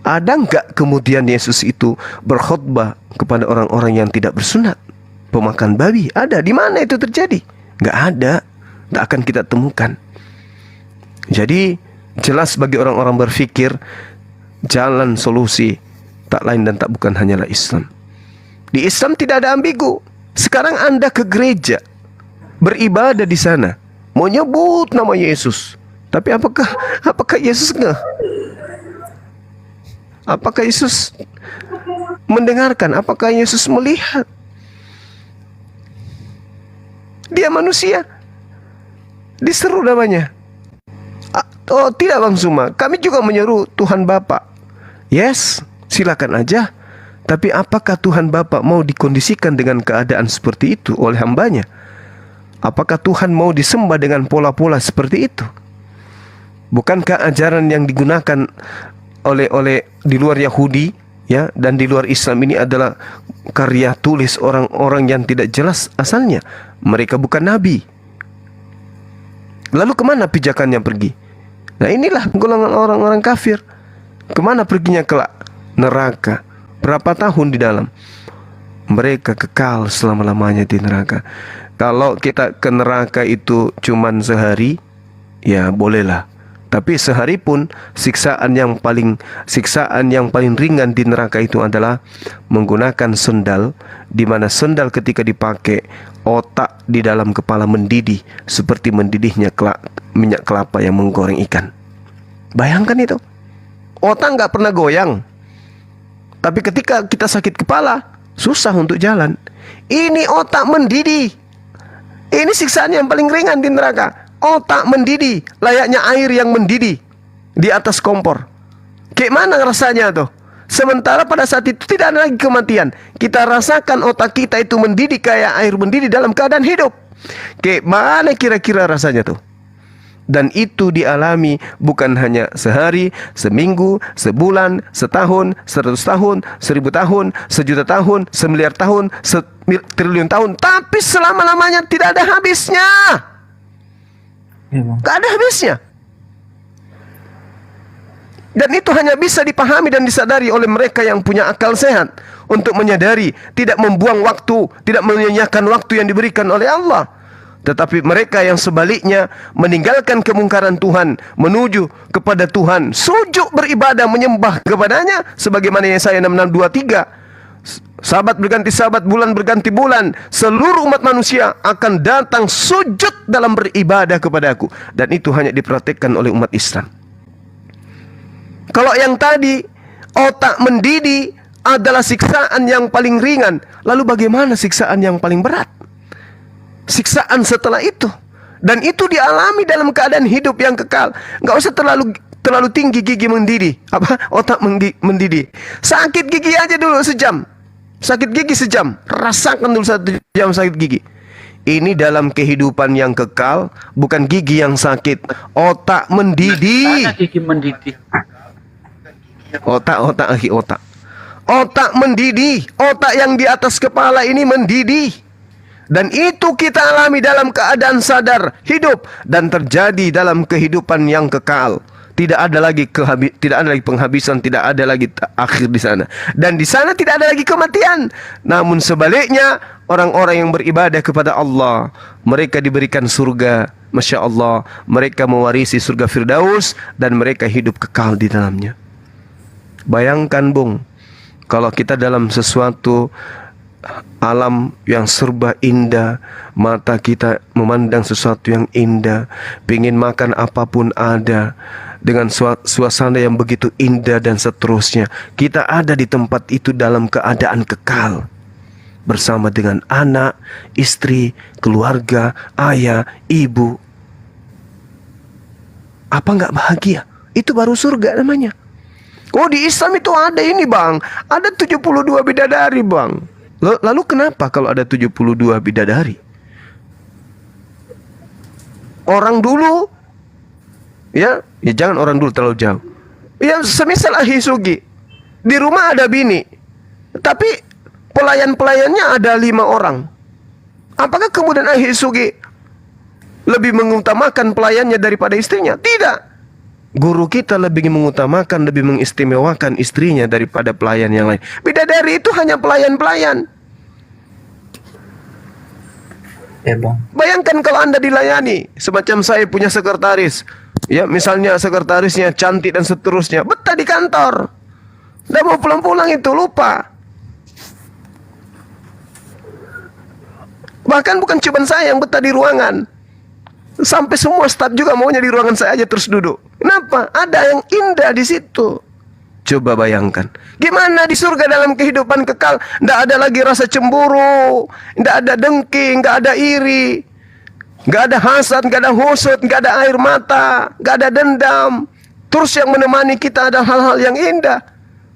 Ada enggak kemudian Yesus itu berkhutbah kepada orang-orang yang tidak bersunat, pemakan babi? Ada. Di mana itu terjadi? Enggak ada. Tak akan kita temukan. Jadi jelas bagi orang-orang berfikir, jalan solusi tak lain dan tak bukan hanyalah Islam. Di Islam tidak ada ambigu. Sekarang Anda ke gereja, beribadah di sana, mau nyebut nama Yesus, tapi apakah Yesus enggak? Apakah Yesus mendengarkan? Apakah Yesus melihat? Dia manusia, diseru namanya. Oh tidak Bang Suma, kami juga menyeru Tuhan Bapa. Yes, silakan aja. Tapi apakah Tuhan Bapa mau dikondisikan dengan keadaan seperti itu oleh hambanya? Apakah Tuhan mau disembah dengan pola-pola seperti itu? Bukankah ajaran yang digunakan oleh di luar Yahudi ya dan di luar Islam ini adalah karya tulis orang-orang yang tidak jelas asalnya? Mereka bukan nabi. Lalu kemana pijakannya pergi? Nah inilah golongan orang-orang kafir. Kemana perginya kelak? Neraka. Berapa tahun di dalam? Mereka kekal selama-lamanya di neraka. Kalau kita ke neraka itu cuman sehari, ya bolehlah. Tapi sehari pun siksaan yang paling ringan di neraka itu adalah menggunakan sendal, di mana sendal ketika dipakai, otak di dalam kepala mendidih seperti mendidihnya minyak kelapa yang menggoreng ikan. Bayangkan itu. Otak nggak pernah goyang, tapi ketika kita sakit kepala susah untuk jalan. Ini otak mendidih. Ini siksaan yang paling ringan di neraka. Otak mendidih, layaknya air yang mendidih di atas kompor. Kayak mana rasanya tuh? Sementara pada saat itu tidak ada lagi kematian. Kita rasakan otak kita itu mendidih kayak air mendidih dalam keadaan hidup. Kayak mana kira-kira rasanya tuh? Dan itu dialami bukan hanya sehari, seminggu, sebulan, setahun, 100 tahun, 1000 tahun, sejuta tahun, semiliar tahun, triliun tahun. Tapi selama-lamanya tidak ada habisnya. Gak ada habisnya. Dan itu hanya bisa dipahami dan disadari oleh mereka yang punya akal sehat, untuk menyadari, tidak membuang waktu, tidak menyanyiakan waktu yang diberikan oleh Allah. Tetapi mereka yang sebaliknya meninggalkan kemungkaran Tuhan, menuju kepada Tuhan, sujud beribadah menyembah kepadanya, sebagaimana Yesaya 66:23. Sabat berganti sabat, bulan berganti bulan, seluruh umat manusia akan datang sujud dalam beribadah kepadaku. Dan itu hanya dipraktikkan oleh umat Islam. Kalau yang tadi, otak mendidih adalah siksaan yang paling ringan, lalu bagaimana siksaan yang paling berat? Siksaan setelah itu, dan itu dialami dalam keadaan hidup yang kekal. Nggak usah terlalu tinggi gigi mendidih, otak mendidih. Sakit gigi aja dulu sejam, sakit gigi sejam, rasakan dulu 1 jam sakit gigi. Ini dalam kehidupan yang kekal, bukan gigi yang sakit. Otak mendidih. Mana gigi mendidih? Otak mendidih. Otak yang di atas kepala ini mendidih. Dan itu kita alami dalam keadaan sadar hidup dan terjadi dalam kehidupan yang kekal. Tidak ada lagi penghabisan, tidak ada lagi akhir di sana. Dan di sana tidak ada lagi kematian. Namun sebaliknya, orang-orang yang beribadah kepada Allah, mereka diberikan surga. Masya Allah, mereka mewarisi surga Firdaus dan mereka hidup kekal di dalamnya. Bayangkan Bung, kalau kita dalam sesuatu alam yang serba indah, mata kita memandang sesuatu yang indah, pingin makan apapun ada, dengan suasana yang begitu indah dan seterusnya. Kita ada di tempat itu dalam keadaan kekal, bersama dengan anak, istri, keluarga, ayah, ibu. Apa nggak bahagia? Itu baru surga namanya. Oh, di Islam itu ada ini Bang, ada 72 bidadari Bang. Lalu kenapa kalau ada 72 bidadari? Orang dulu, ya jangan orang dulu terlalu jauh. Ya semisal Ahli Sugi, di rumah ada bini, tapi pelayan-pelayannya ada 5 orang. Apakah kemudian Ahli Sugi lebih mengutamakan pelayannya daripada istrinya? Tidak. Guru kita lebih mengutamakan, lebih mengistimewakan istrinya daripada pelayan yang lain. Bidadari itu hanya pelayan-pelayan. Bayangkan kalau Anda dilayani, semacam saya punya sekretaris. Ya, misalnya sekretarisnya cantik dan seterusnya, betah di kantor. Dan mau pulang-pulang itu lupa. Bahkan bukan cuma saya yang betah di ruangan. Sampai semua staf juga maunya di ruangan saya aja terus duduk. Kenapa? Ada yang indah di situ. Coba bayangkan, gimana di surga dalam kehidupan kekal? Tidak ada lagi rasa cemburu, tidak ada dengki, tidak ada iri, tidak ada hasad, tidak ada husud, tidak ada air mata, tidak ada dendam. Terus yang menemani kita ada hal-hal yang indah.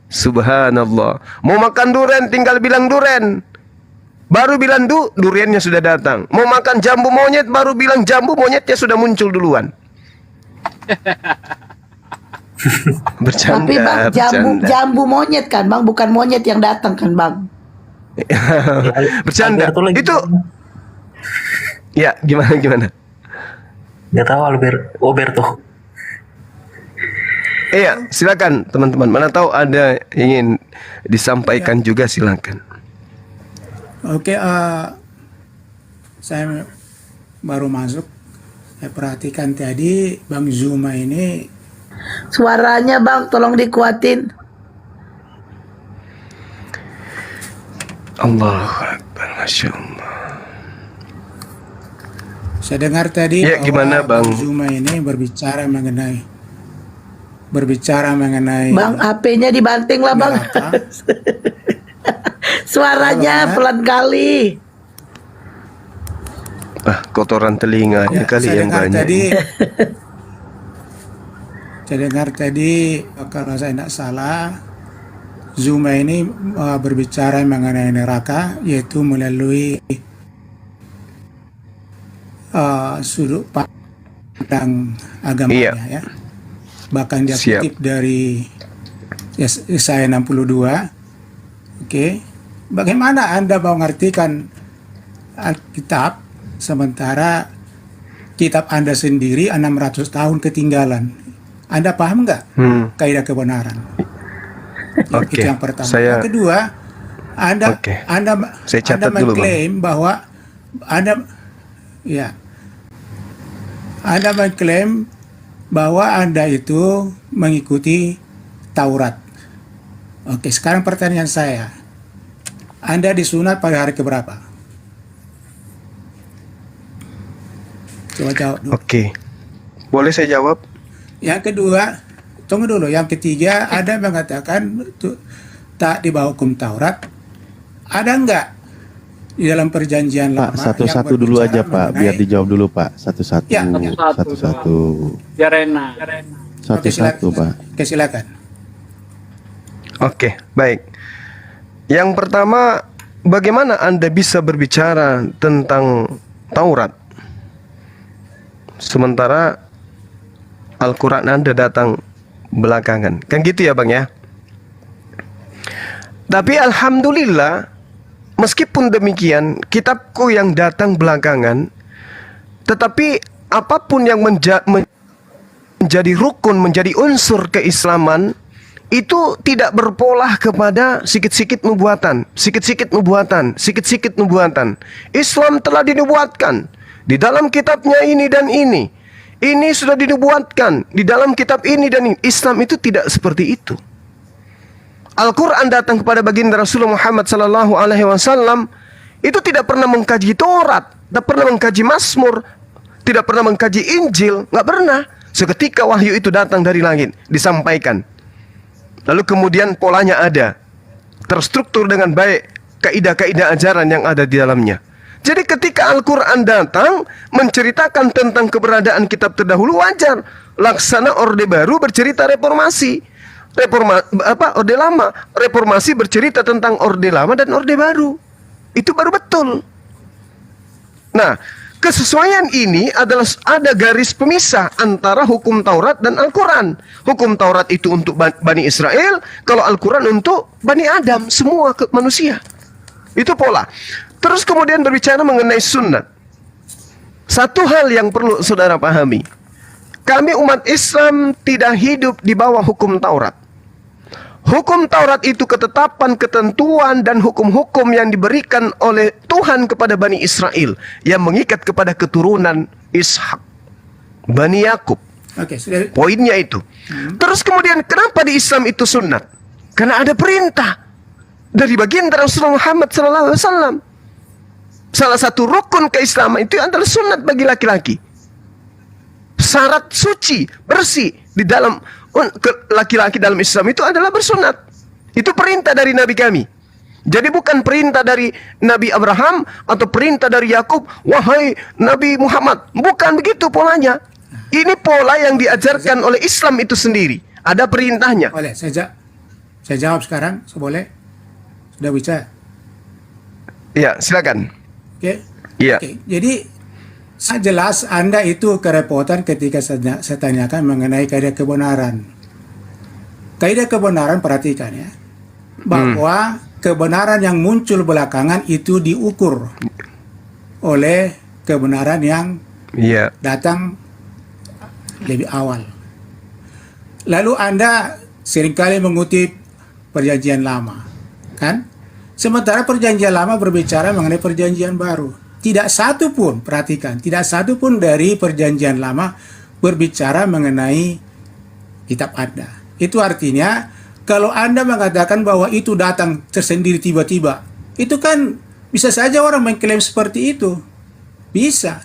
Subhanallah. Mau makan durian tinggal bilang durian, baru bilang duriannya sudah datang. Mau makan jambu monyet, baru bilang jambu monyetnya sudah muncul duluan. Bercanda. Tapi Bang, jambu monyet kan Bang, bukan monyet yang datang kan Bang. Bercanda. Itu ya gimana? Gak tahu Alberto. Iya, silakan teman-teman. Mana tahu ada ingin disampaikan juga, silakan. Oke, saya baru masuk. Saya perhatikan tadi Bang Zuma ini. Suaranya Bang, tolong dikuatin. Allahu Akbar, Masya Allah. Saya dengar tadi ya, gimana Bang Zuma ini berbicara mengenai Bang, HP-nya dibanting lah Bang. Suaranya pelan kali. Kotoran telinganya kali yang banyak. Saya dengar tadi, kalau saya tidak salah, Zuma ini berbicara mengenai neraka, yaitu melalui sudut pandang agamanya. Ya. Bahkan dia kutip dari Yesaya 62. Oke, bagaimana Anda mau mengartikan Alkitab sementara kitab Anda sendiri 600 tahun ketinggalan? Anda paham nggak kaidah kebenaran? Itu yang pertama. Yang kedua, Anda saya catat dulu, mengklaim bahwa Anda Ya. Anda mengklaim bahwa Anda itu mengikuti Taurat. Oke, sekarang pertanyaan saya. Anda disunat pada hari keberapa? Coba jawab dulu. Oke. Boleh saya jawab? Yang kedua, tunggu dulu. Yang ketiga, Anda mengatakan tak di bawah hukum Taurat. Ada enggak di dalam perjanjian lama? Pak, satu-satu dulu aja Pak, biar dijawab dulu Pak. Satu-satu. Ya, Satu-satu. Biar enak. Satu-satu Pak. Oke, silakan. Oke, baik. Yang pertama, bagaimana Anda bisa berbicara tentang Taurat sementara Al-Quran Anda datang belakangan? Kan gitu ya Bang ya? Tapi alhamdulillah, meskipun demikian, kitabku yang datang belakangan, tetapi apapun yang menjadi rukun, menjadi unsur keislaman, itu tidak berpolah kepada sikit-sikit nubuatan, sikit-sikit nubuatan, sikit-sikit nubuatan. Islam telah dinubuatkan di dalam kitabnya ini dan ini. Ini sudah dinubuatkan di dalam kitab ini dan ini. Islam itu tidak seperti itu. Al-Quran datang kepada baginda Rasulullah Muhammad SAW, itu tidak pernah mengkaji Taurat, tidak pernah mengkaji Mazmur, tidak pernah mengkaji Injil, nggak pernah. Seketika wahyu itu datang dari langit, disampaikan. Lalu kemudian polanya ada, terstruktur dengan baik, kaidah-kaidah ajaran yang ada di dalamnya. Jadi ketika Al-Quran datang menceritakan tentang keberadaan kitab terdahulu, wajar. Laksana Orde Baru bercerita reformasi. Orde Lama. Reformasi bercerita tentang Orde Lama dan Orde Baru. Itu baru betul. Nah, kesesuaian ini adalah ada garis pemisah antara hukum Taurat dan Al-Quran. Hukum Taurat itu untuk Bani Israel, kalau Al-Quran untuk Bani Adam, semua manusia. Itu pola. Terus kemudian berbicara mengenai sunnah. Satu hal yang perlu saudara pahami. Kami umat Islam tidak hidup di bawah hukum Taurat. Hukum Taurat itu ketetapan, ketentuan, dan hukum-hukum yang diberikan oleh Tuhan kepada Bani Israel yang mengikat kepada keturunan Ishak, Bani Yakub. Oke, poinnya itu. Terus kemudian kenapa di Islam itu sunat? Karena ada perintah dari baginda Rasulullah Muhammad SAW. Salah satu rukun keislaman itu adalah sunat bagi laki-laki. Syarat suci, bersih di dalam laki-laki dalam Islam itu adalah bersunat. Itu perintah dari Nabi kami. Jadi bukan perintah dari Nabi Abraham atau perintah dari Yakub, wahai Nabi Muhammad. Bukan begitu polanya. Ini pola yang diajarkan oleh Islam itu sendiri. Ada perintahnya. Boleh, saya jawab sekarang, boleh? Sudah bisa? Ya, silakan. Oke. Iya. Oke. Jadi jelas Anda itu kerepotan ketika saya tanyakan mengenai kaidah kebenaran. Kaidah kebenaran, perhatikan ya, bahwa kebenaran yang muncul belakangan itu diukur oleh kebenaran yang datang lebih awal. Lalu Anda seringkali mengutip perjanjian lama, kan? Sementara perjanjian lama berbicara mengenai perjanjian baru. Tidak satu pun, perhatikan, tidak satu pun dari perjanjian lama berbicara mengenai kitab Anda. Itu artinya, kalau Anda mengatakan bahwa itu datang tersendiri tiba-tiba, itu kan bisa saja orang mengklaim seperti itu. Bisa.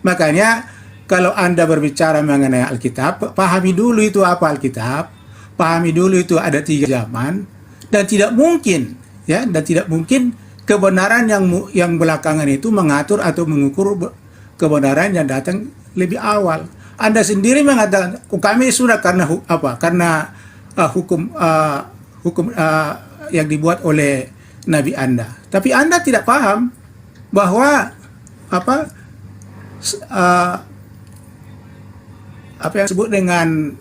Makanya, kalau Anda berbicara mengenai Alkitab, pahami dulu itu apa Alkitab, pahami dulu itu ada 3 zaman, dan tidak mungkin, ya, dan tidak mungkin kebenaran yang belakangan itu mengatur atau mengukur kebenaran yang datang lebih awal. Anda sendiri mengatakan kami sudah karena hukum yang dibuat oleh Nabi Anda. Tapi Anda tidak paham bahwa apa yang disebut dengan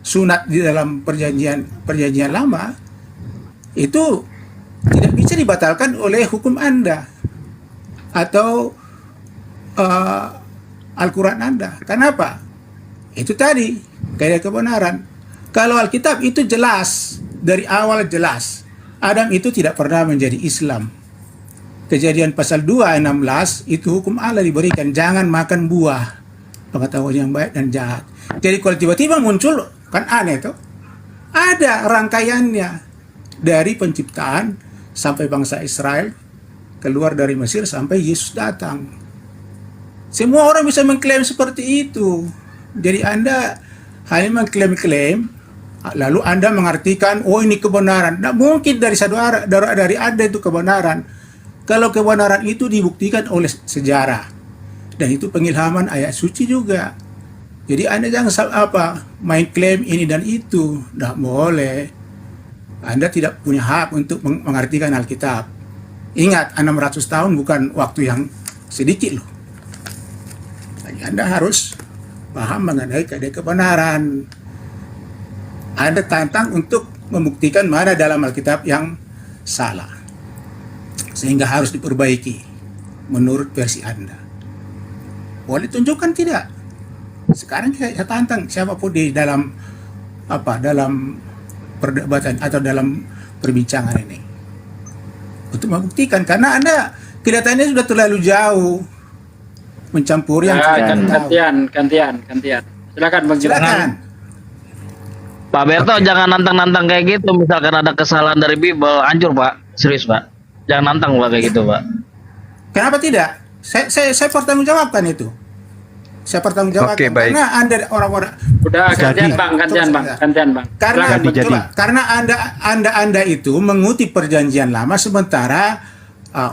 sunat di dalam perjanjian lama itu tidak bisa dibatalkan oleh hukum Anda atau Al-Quran Anda. Kenapa? Itu tadi kaidah kebenaran. Kalau Alkitab itu jelas, dari awal jelas, Adam itu tidak pernah menjadi Islam. Kejadian pasal 2:16 itu hukum Allah diberikan, jangan makan buah pengetahuan yang baik dan jahat. Jadi kalau tiba-tiba muncul, kan aneh tuh. Ada rangkaiannya dari penciptaan sampai bangsa Israel keluar dari Mesir sampai Yesus datang. Semua orang bisa mengklaim seperti itu. Jadi Anda hanya mengklaim-klaim, lalu Anda mengartikan, oh ini kebenaran. Nah, mungkin dari Anda itu kebenaran. Kalau kebenaran itu dibuktikan oleh sejarah, dan itu pengilhaman ayat suci juga. Jadi Anda jangan main klaim ini dan itu, tidak boleh. Anda tidak punya hak untuk mengartikan Alkitab. Ingat, 600 tahun bukan waktu yang sedikit loh. Jadi Anda harus paham mengenai kebenaran. Anda tantang untuk membuktikan mana dalam Alkitab yang salah, sehingga harus diperbaiki menurut versi Anda. Boleh tunjukkan tidak? Sekarang saya tantang siapapun di dalam perdebatan atau dalam perbincangan ini untuk membuktikan, karena Anda kelihatannya sudah terlalu jauh mencampuri yang tidak tahu. Gantian. Silakan Bang Juma. Silakan. Pak Berto jangan nantang-nantang kayak gitu. Misalkan ada kesalahan dari Bible, hancur Pak. Serius Pak. Jangan nantang Pak kayak gitu Pak. Kenapa tidak? Saya pertanggungjawabkan itu. Saya pertanggungjawabkan. Oke, baik. Karena Anda orang-orang Udah gantian Bang. Karena Anda itu mengutip perjanjian lama, sementara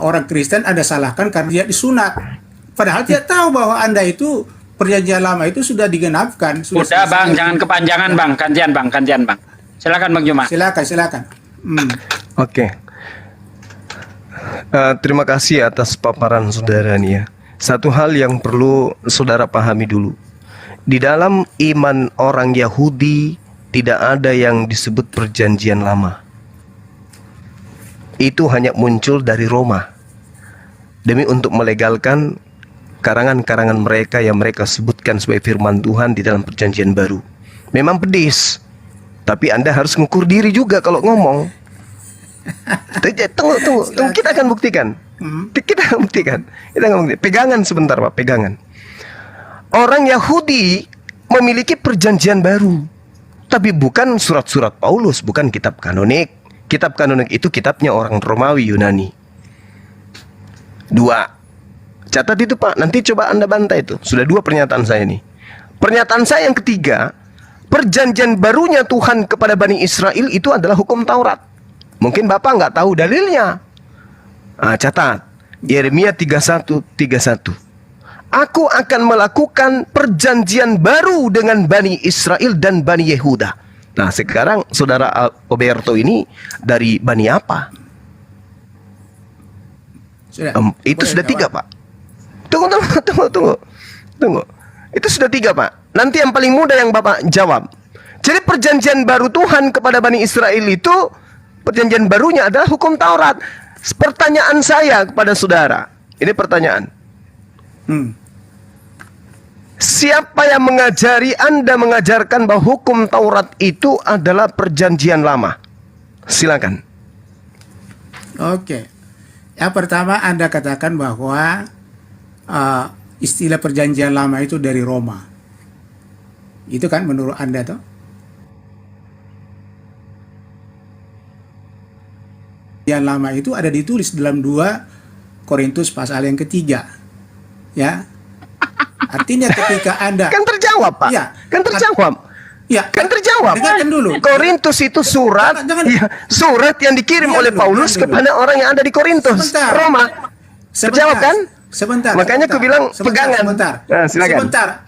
orang Kristen Anda salahkan karena dia disunat. Padahal dia tahu bahwa Anda itu perjanjian lama itu sudah digenapkan. Udah Bang, jangan kepanjangan Bang. Gantian Bang. Silakan Bang Juma. Silakan. Oke. Terima kasih atas paparan saudara nih ya. Satu hal yang perlu saudara pahami dulu. Di dalam iman orang Yahudi tidak ada yang disebut perjanjian lama. Itu hanya muncul dari Roma. Demi untuk melegalkan karangan-karangan mereka yang mereka sebutkan sebagai firman Tuhan di dalam perjanjian baru. Memang pedis, tapi Anda harus mengukur diri juga kalau ngomong. Tunggu, kita akan buktikan. Kita akan buktikan. Pegangan sebentar Pak, pegangan. Orang Yahudi memiliki perjanjian baru, tapi bukan surat-surat Paulus, bukan kitab kanonik. Kitab kanonik itu kitabnya orang Romawi Yunani. 2. Catat itu Pak, nanti coba Anda bantah itu. Sudah 2 pernyataan saya nih. Pernyataan saya yang ketiga, perjanjian barunya Tuhan kepada Bani Israel itu adalah hukum Taurat. Mungkin Bapak nggak tahu dalilnya. Catat, Yeremia 31:31. Aku akan melakukan perjanjian baru dengan Bani Israel dan Bani Yehuda. Nah sekarang saudara Roberto ini dari Bani apa? Itu sudah 3 Pak. Tunggu. Itu sudah 3 Pak. Nanti yang paling mudah yang Bapak jawab. Jadi perjanjian baru Tuhan kepada Bani Israel itu, perjanjian barunya adalah hukum Taurat. Pertanyaan saya kepada saudara, ini pertanyaan. Siapa yang mengajari Anda mengajarkan bahwa hukum Taurat itu adalah perjanjian lama? Silakan. Oke. Yang pertama Anda katakan bahwa istilah perjanjian lama itu dari Roma. Itu kan menurut Anda toh? Yang lama itu ada ditulis dalam 2 Korintus pasal yang ketiga. Ya. Artinya ketika Anda kan terjawab Pak. Ya, kan terjawab. Ya, kan terjawab. Dengarkan dulu. Korintus itu surat, surat yang dikirim oleh Paulus kepada orang yang ada di Korintus, Roma. Terjawab kan? Sebentar. Makanya aku bilang pegangan. Silakan. Sebentar.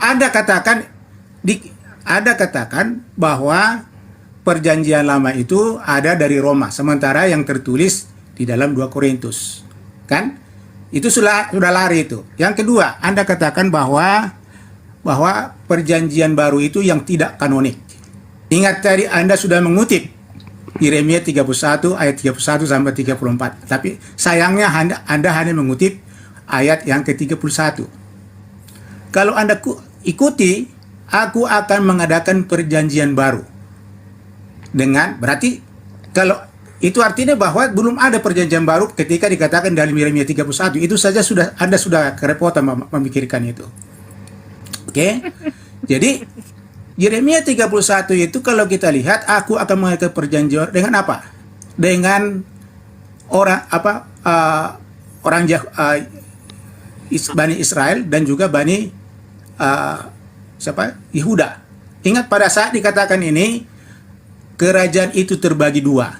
Anda katakan bahwa perjanjian lama itu ada dari Roma, sementara yang tertulis di dalam 2 Korintus. Kan? Itu sudah lari itu. Yang kedua, Anda katakan bahwa perjanjian baru itu yang tidak kanonik. Ingat tadi Anda sudah mengutip Yeremia 31 ayat 31 sampai 34. Tapi sayangnya Anda hanya mengutip ayat yang ke-31. Kalau Anda ikuti, aku akan mengadakan perjanjian baru. Berarti kalau Itu artinya bahwa belum ada perjanjian baru ketika dikatakan dalam Yeremia 31. Itu saja Anda sudah kerepotan memikirkan itu. Oke. Jadi Yeremia 31 itu kalau kita lihat, aku akan mengadakan perjanjian dengan apa? Dengan orang Bani Israel dan juga Bani Yehuda. Ingat pada saat dikatakan ini, kerajaan itu terbagi dua.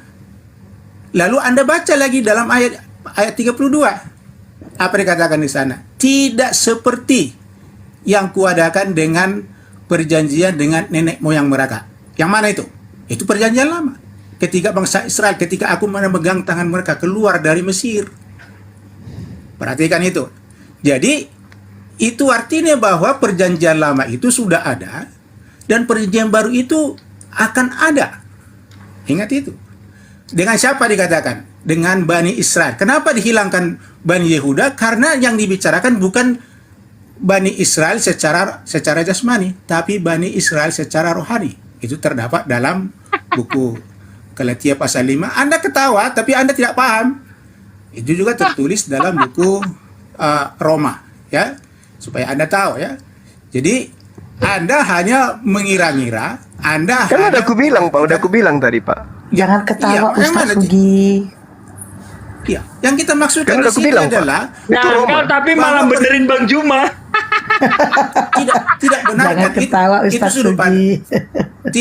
Lalu Anda baca lagi dalam ayat 32. Apa dikatakan di sana? Tidak seperti yang kuadakan dengan perjanjian dengan nenek moyang mereka. Yang mana itu? Itu perjanjian lama. Ketika bangsa Israel, ketika aku memegang tangan mereka keluar dari Mesir. Perhatikan itu. Jadi, itu artinya bahwa perjanjian lama itu sudah ada dan perjanjian baru itu akan ada. Ingat itu. Dengan siapa dikatakan? Dengan Bani Israel. Kenapa dihilangkan Bani Yehuda? Karena yang dibicarakan bukan Bani Israel secara jasmani, tapi Bani Israel secara rohani. Itu terdapat dalam buku Galatia pasal 5. Anda ketawa, tapi Anda tidak paham. Itu juga tertulis dalam buku Roma, ya, supaya Anda tahu, ya. Jadi Anda hanya mengira-ngira. Anda kan udah aku bilang, Pak. Udah aku bilang tadi, Pak. Jangan ketawa, Iya, Ustaz Sugi. Iya, yang kita maksudkan Kan di udah aku sini bilang, Pak. adalah Nah, tapi malah benerin Bang Juma. tidak benarkan. Jangan ketawa, Itu Ustaz sudut pandang. Sugi.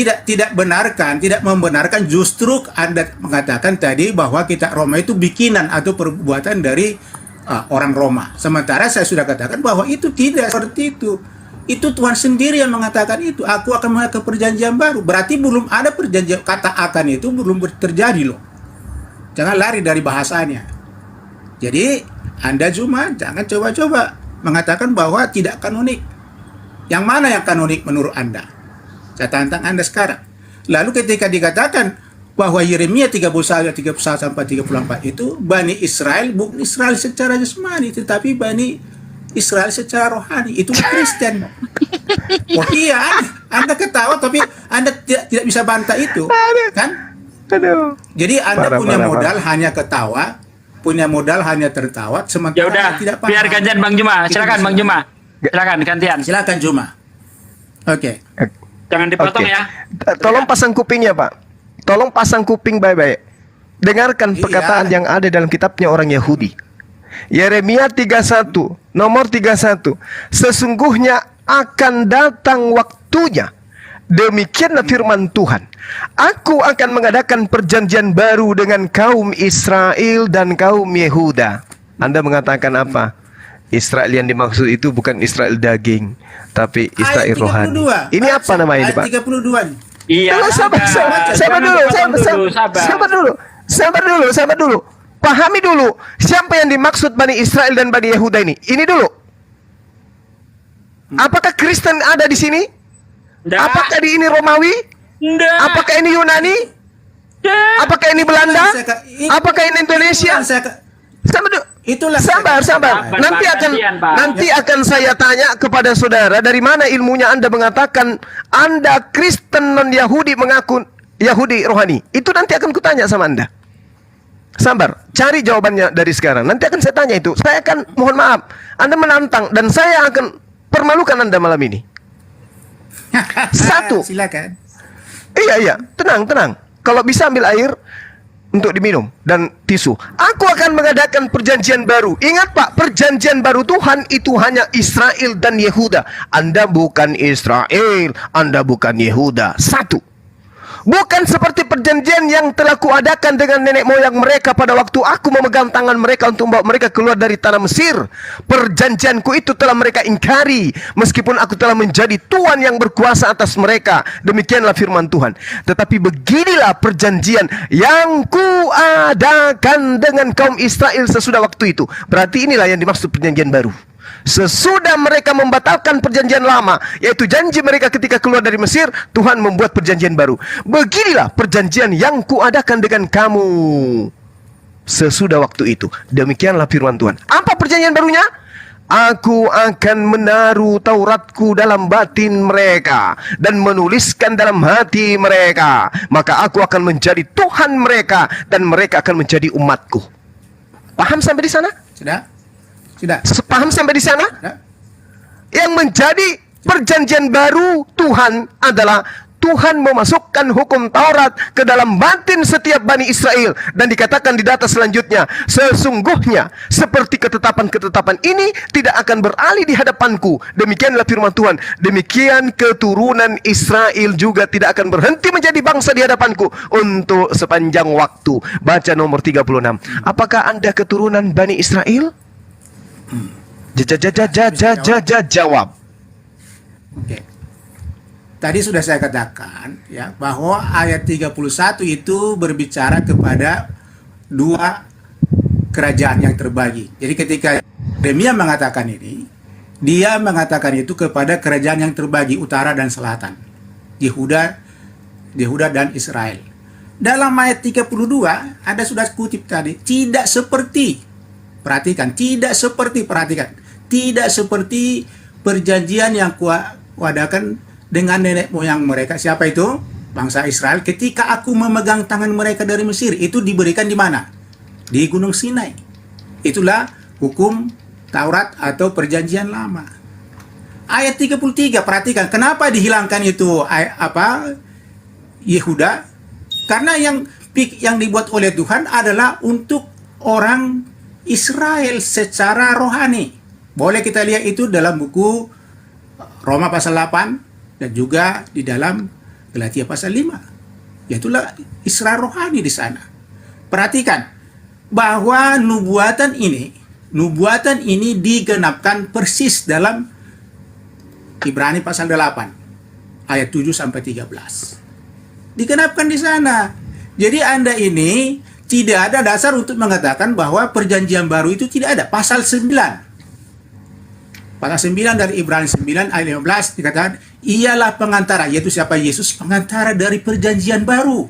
tidak membenarkan. Justru Anda mengatakan tadi bahwa kitab Roma itu bikinan atau perbuatan dari orang Roma. Sementara saya sudah katakan bahwa itu tidak seperti itu. Itu Tuhan sendiri yang mengatakan itu. Aku akan mengadakan perjanjian baru. Berarti belum ada perjanjian. Kata akan itu belum terjadi loh. Jangan lari dari bahasanya. Jadi Anda cuma jangan coba-coba mengatakan bahwa tidak kanonik. Yang mana yang kanonik menurut Anda? Saya tantang Anda sekarang. Lalu ketika dikatakan bahwa Yeremia 31 sampai 34 itu Bani Israel, bukan Israel secara jasmani, tetapi Bani Israel secara rohani. Itu Kristen. Oh iya, Anda ketawa tapi Anda tidak bisa bantah itu, kan? Jadi Anda punya modal hanya ketawa, punya modal hanya tertawa, sementara Ya udah, tidak paham. biar gantian Bang Juma. Silakan Bang Juma. Silakan gantian. Silakan Juma. Oke. Jangan dipotong Oke. ya. Tolong pasang kupingnya, Pak. Tolong pasang kuping baik-baik. Dengarkan perkataan yang ada dalam kitabnya orang Yahudi. Yeremia 31, nomor 31. Sesungguhnya akan datang waktunya. Demikianlah firman Tuhan. Aku akan mengadakan perjanjian baru dengan kaum Israel dan kaum Yehuda. Anda mengatakan apa? Israel yang dimaksud itu bukan Israel daging, tapi Israel rohani. Ini apa namanya ini, Pak? Ayat 32 nih. Iya. Sabar dulu. Pahami dulu, siapa yang dimaksud Bani Israel dan Bani Yehuda ini? Ini dulu. Apakah Kristen ada di sini? Apakah di ini Romawi? Apakah ini Yunani? Apakah ini Belanda? Apakah ini Indonesia? Sabar. Nanti akan saya tanya kepada saudara dari mana ilmunya Anda mengatakan Anda Kristen non Yahudi mengaku Yahudi rohani. Itu nanti akan kutanya sama Anda. Sabar, cari jawabannya dari sekarang. Nanti akan saya tanya itu. Saya akan mohon maaf, Anda menantang dan saya akan permalukan Anda malam ini. Satu. Silakan. Iya, tenang. Kalau bisa ambil air untuk diminum dan tisu. Aku akan mengadakan perjanjian baru. Ingat Pak, perjanjian baru Tuhan itu hanya Israel dan Yehuda. Anda bukan Israel, Anda bukan Yehuda. Satu. Bukan seperti perjanjian yang telah kuadakan dengan nenek moyang mereka pada waktu aku memegang tangan mereka untuk membawa mereka keluar dari tanah Mesir. Perjanjianku itu telah mereka ingkari, meskipun aku telah menjadi Tuhan yang berkuasa atas mereka. Demikianlah firman Tuhan. Tetapi beginilah perjanjian yang kuadakan dengan kaum Israel sesudah waktu itu. Berarti inilah yang dimaksud perjanjian baru. Sesudah mereka membatalkan perjanjian lama, yaitu janji mereka ketika keluar dari Mesir, Tuhan membuat perjanjian baru. Beginilah perjanjian yang kuadakan dengan kamu sesudah waktu itu. Demikianlah firman Tuhan. Apa perjanjian barunya? Aku akan menaruh Tauratku dalam batin mereka dan menuliskan dalam hati mereka. Maka aku akan menjadi Tuhan mereka dan mereka akan menjadi umatku. Paham sampai di sana? Sudah? Sudah? Paham sampai di sana? Sudah? Yang menjadi perjanjian baru Tuhan adalah Tuhan memasukkan hukum Taurat ke dalam batin setiap Bani Israel. Dan dikatakan di data selanjutnya, sesungguhnya seperti ketetapan-ketetapan ini tidak akan beralih di hadapanku. Demikianlah firman Tuhan. Demikian keturunan Israel juga tidak akan berhenti menjadi bangsa di hadapanku untuk sepanjang waktu. Baca nomor 36. Apakah Anda keturunan Bani Israel? Jawab. Oke. Tadi sudah saya katakan ya bahwa ayat 31 itu berbicara kepada dua kerajaan yang terbagi. Jadi ketika Yeremia mengatakan ini, dia mengatakan itu kepada kerajaan yang terbagi utara dan selatan. Yehuda dan Israel. Dalam ayat 32 Anda sudah kutip tadi, tidak seperti perjanjian yang kuadakan dengan nenek moyang mereka. Siapa itu? Bangsa Israel. Ketika aku memegang tangan mereka dari Mesir, itu diberikan di mana? Di Gunung Sinai. Itulah hukum Taurat atau perjanjian lama. Ayat 33, perhatikan. Kenapa dihilangkan itu Yehuda? Karena yang dibuat oleh Tuhan adalah untuk orang Israel secara rohani. Boleh kita lihat itu dalam buku Roma pasal 8 dan juga di dalam Galatia pasal 5. Yaitulah Israel rohani di sana. Perhatikan bahwa nubuatan ini digenapkan persis dalam Ibrani pasal 8 ayat 7 sampai 13. Digenapkan di sana. Jadi Anda ini tidak ada dasar untuk mengatakan bahwa perjanjian baru itu tidak ada. Pasal 9 dari Ibrani 9 ayat 15 dikatakan ialah pengantara, yaitu siapa? Yesus, pengantara dari perjanjian baru.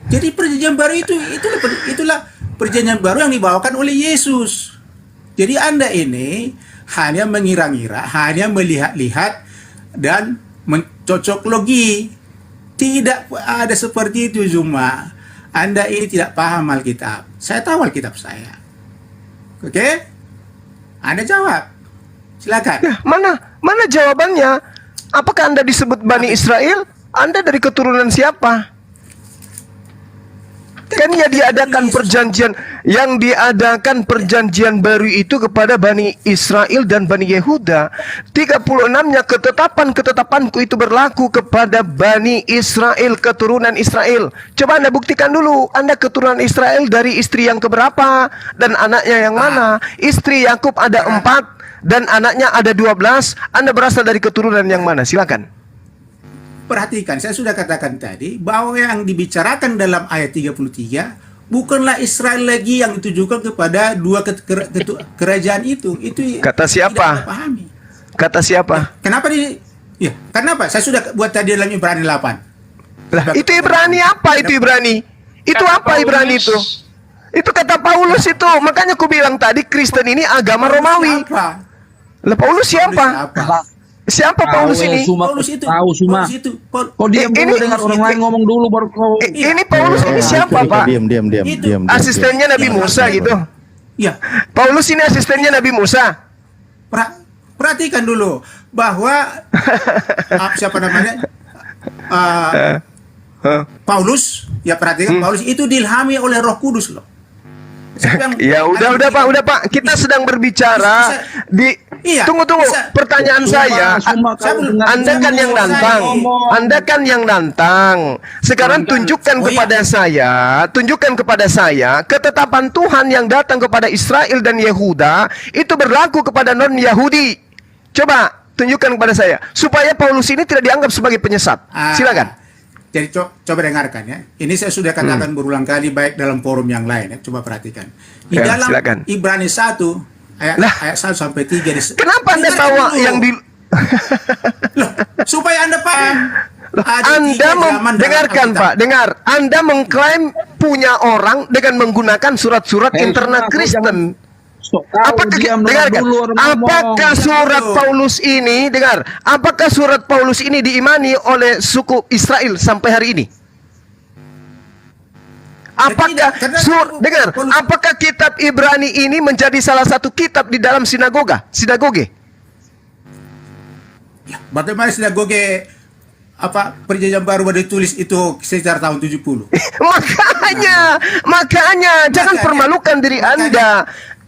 Jadi perjanjian baru itulah perjanjian baru yang dibawakan oleh Yesus. Jadi Anda ini hanya mengira-ngira, hanya melihat-lihat dan mencocok logi. Tidak ada seperti itu, Zuma. Anda ini tidak paham Alkitab. Saya tahu Alkitab saya. Oke? Anda jawab. Silakan. Ya, mana jawabannya? Apakah Anda disebut Bani Israel? Anda dari keturunan siapa? Kan ya diadakan perjanjian, yang diadakan perjanjian baru itu kepada Bani Israel dan Bani Yehuda. 36-nya ketetapan-ketetapanku itu berlaku kepada Bani Israel, keturunan Israel. Coba Anda buktikan dulu, Anda keturunan Israel dari istri yang keberapa dan anaknya yang mana? Istri Yakub ada 4 dan anaknya ada 12. Anda berasal dari keturunan yang mana? Silakan. Perhatikan, saya sudah katakan tadi bahwa yang dibicarakan dalam ayat 33 bukanlah Israel lagi yang ditujukan kepada dua kerajaan itu. Itu kata siapa? Pahami. Kata siapa? Kenapa kenapa? Saya sudah buat tadi dalam Ibrani 8. Lah, itu Ibrani apa itu Ibrani? Itu apa Ibrani itu? Itu kata Paulus itu. Makanya aku bilang tadi Kristen ini agama Romawi. Lah Paulus siapa? Siapa Paulus ini? Paulus itu. Kau diam dulu dengar orang lain ngomong dulu baru kau. Ini Paulus ini siapa, Pak? Diam. Asistennya Nabi Musa gitu. Iya. Paulus ini asistennya Nabi Musa. Perhatikan dulu bahwa siapa namanya? Paulus, ya perhatikan Paulus itu diilhami oleh Roh Kudus loh. Ya udah Pak. Kita sedang berbicara tunggu. Pertanyaan saya, Anda kan yang nantang. Sekarang tunjukkan kepada saya ketetapan Tuhan yang datang kepada Israel dan Yehuda itu berlaku kepada non-Yahudi. Coba tunjukkan kepada saya supaya Paulus ini tidak dianggap sebagai penyesat. Silakan. Jadi coba dengarkan ya. Ini saya sudah katakan berulang kali baik dalam forum yang lain ya. Coba perhatikan. Di dalam silakan. Ibrani 1 ayat 1 sampai 3 kenapa Anda bawa yang di loh, supaya Anda paham. Anda dengarkan Pak, dengar. Anda mengklaim punya orang dengan menggunakan surat-surat internal Kristen. Apakah dengarkan? Apakah surat Paulus ini Apakah surat Paulus ini diimani oleh suku Israel sampai hari ini? Apakah kitab Ibrani ini menjadi salah satu kitab di dalam sinagoge? Bagaimana sinagoge perjanjian baru baru ditulis itu sekitar tahun 70. Makanya jangan permalukan diri Anda.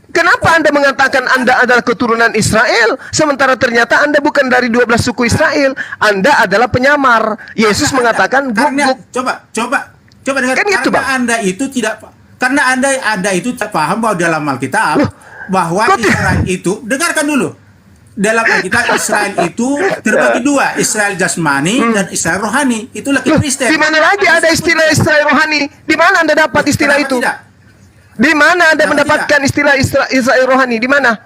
Kenapa Anda mengatakan Anda adalah keturunan Israel sementara ternyata Anda bukan dari 12 suku Israel? Anda adalah penyamar. Yesus mengatakan Coba dengar, kan gitu, karena Anda itu tidak paham bahwa dalam Alkitab bahwa Israel itu, dengarkan dulu. Dalam Alkitab Israel itu terbagi dua, Israel jasmani dan Israel rohani. Itulah Kristen. Di mana lagi ada istilah Israel rohani? Di mana Anda dapat istilah itu? Di mana Anda mendapatkan istilah Israel rohani? Di mana?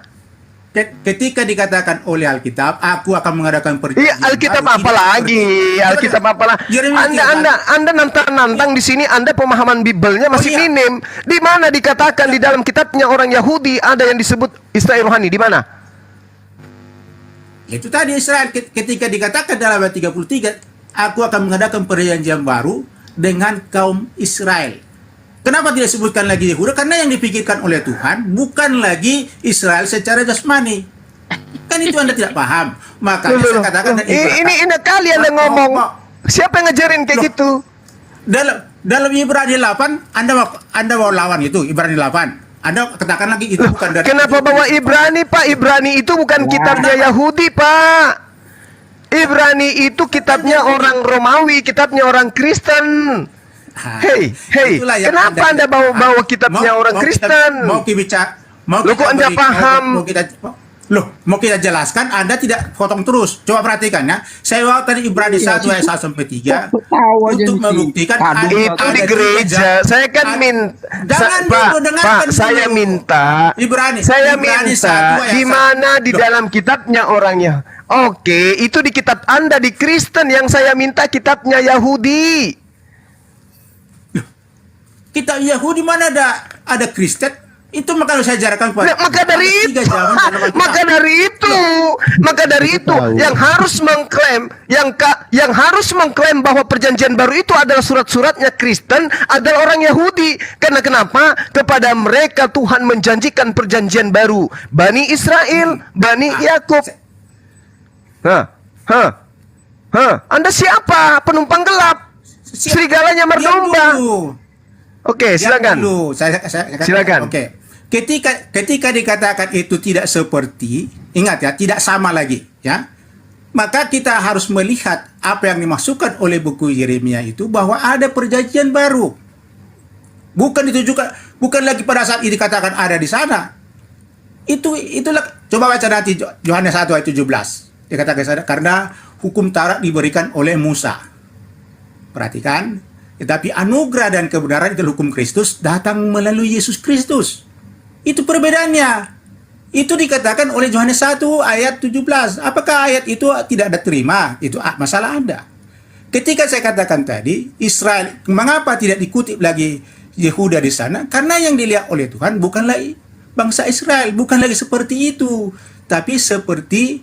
Ketika dikatakan oleh Alkitab, aku akan mengadakan perjanjian. Alkitab apa lagi? Alkitab apa lagi? Anda nantang di sini. Anda pemahaman Bibelnya masih minim. Di mana dikatakan di dalam kitabnya orang Yahudi ada yang disebut Israel rohani? Di mana? Itu tadi Israel ketika dikatakan dalam ayat 33, aku akan mengadakan perjanjian baru dengan kaum Israel. Kenapa tidak disebutkan lagi Yehuda? Karena yang dipikirkan oleh Tuhan bukan lagi Israel secara jasmani. Kan itu Anda tidak paham. Makanya saya katakan ini kalian yang ngomong. Siapa yang ngajarin kayak gitu? Dalam Ibrani 8, Anda mau lawan itu Ibrani 8. Anda katakan lagi itu bukan dari. Kenapa bawa Ibrani, Pak? Ibrani itu bukan kitabnya Yahudi, Pak. Ibrani itu kitabnya orang Romawi, kitabnya orang Kristen. Hei, kenapa Anda bawa kitabnya orang Kristen? Mau kok Anda paham? Mau kita jelaskan, Anda tidak potong terus. Coba perhatikan ya. Saya bawa tadi Ibrani 1 ayat 1 sampai 3 untuk membuktikan itu di gereja. Saya kan minta, saya minta di mana di dalam kitabnya orangnya. Oke, itu di kitab Anda di Kristen. Yang saya minta kitabnya Yahudi. Kitab Yahudi mana ada Kristen? Itu maka saya ajarkan kepada maka dari itu yang harus mengklaim yang harus mengklaim bahwa perjanjian baru itu adalah surat-suratnya Kristen adalah orang Yahudi. Karena kenapa? Kepada mereka Tuhan menjanjikan perjanjian baru. Bani Israel, Bani Yakub. Anda siapa? Penumpang gelap. Serigalanya merdomba. Oke, silakan. Silakan. Oke. Ketika dikatakan itu tidak seperti, ingat ya, tidak sama lagi, ya. Maka kita harus melihat apa yang dimasukkan oleh buku Yeremia itu bahwa ada perjanjian baru. Bukan lagi pada saat ini dikatakan ada di sana. Itulah coba baca nanti Yohanes 1 ayat 17. Dikatakan sana karena hukum Taurat diberikan oleh Musa. Perhatikan. Tetapi anugerah dan kebenaran itu hukum Kristus datang melalui Yesus Kristus. Itu perbedaannya. Itu dikatakan oleh Yohanes 1 ayat 17. Apakah ayat itu tidak ada terima? Itu masalah Anda. Ketika saya katakan tadi, Israel, mengapa tidak dikutip lagi Yehuda di sana? Karena yang dilihat oleh Tuhan bukanlah bangsa Israel, bukan lagi seperti itu, tapi seperti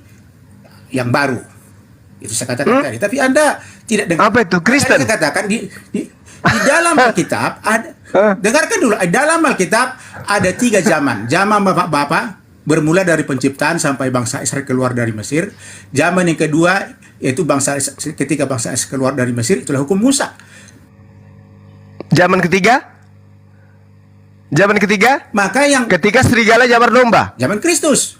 yang baru. Itu saya katakan tadi. Tapi Anda tidak dengar. Apa itu? Kristen. Saya katakan di dalam Alkitab ada, dengarkan dulu. Dalam Alkitab ada 3 zaman. Zaman bapak-bapak bermula dari penciptaan sampai bangsa Israel keluar dari Mesir. Zaman yang kedua yaitu ketika bangsa Israel keluar dari Mesir, itulah hukum Musa. Zaman ketiga? Maka yang ketika serigala jamar domba. Zaman Kristus.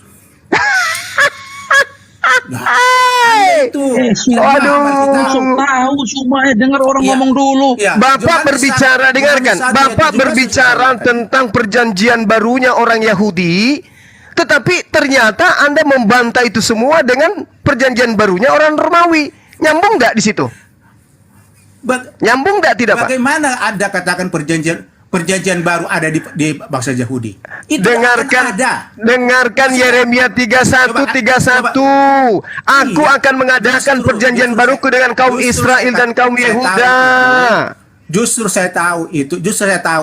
Tahu semua dengar orang ngomong dulu. Bapak berbicara, dengarkan. Bapak berbicara tentang perjanjian barunya orang Yahudi, tetapi ternyata Anda membantah itu semua dengan perjanjian barunya orang Romawi. Nyambung nggak di situ? Nyambung nggak tidak, Pak? Bagaimana Anda katakan perjanjian baru ada di bangsa Yahudi? Itu dengarkan Yeremia 31. Aku akan mengadakan perjanjian baruku dengan kaum Israel dan kaum Yehuda. Justru saya tahu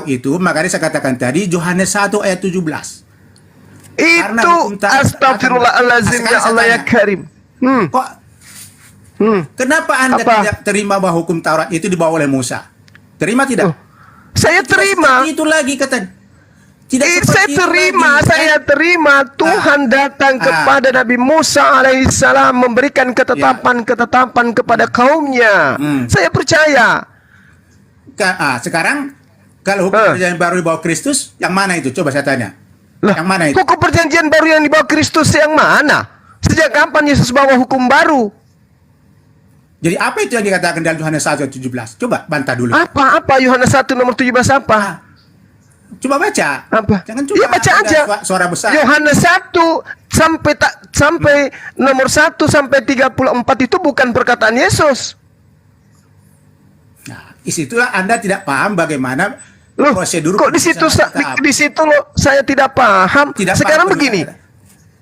itu, makanya saya katakan tadi Yohanes 1 ayat 17. Karena Itu hukum Taurat astagfirullahalazim ya Allah ya Karim. Kok kenapa Anda tidak terima bahwa hukum Taurat itu dibawa oleh Musa? Terima tidak? Saya terima. Itu lagi kata. Saya terima Tuhan datang kepada Nabi Musa alaihissalam memberikan ketetapan-ketetapan kepada kaumnya. Saya percaya. Sekarang kalau hukum perjanjian baru dibawa Kristus, yang mana itu? Coba saya tanya. Yang mana itu? Hukum perjanjian baru yang dibawa Kristus yang mana? Sejak kapan Yesus bawa hukum baru? Jadi apa itu yang dikatakan dalam Yohanes 1:17? Coba bantah dulu. Apa Yohanes 1 nomor 17 apa? Coba baca. Apa? Jangan coba. Ya baca aja. Suara besar. Yohanes 1 sampai nomor 1 sampai 34 itu bukan perkataan Yesus. Nah, disitulah Anda tidak paham bagaimana prosedur. Kok di situ saya tidak paham. Sekarang begini.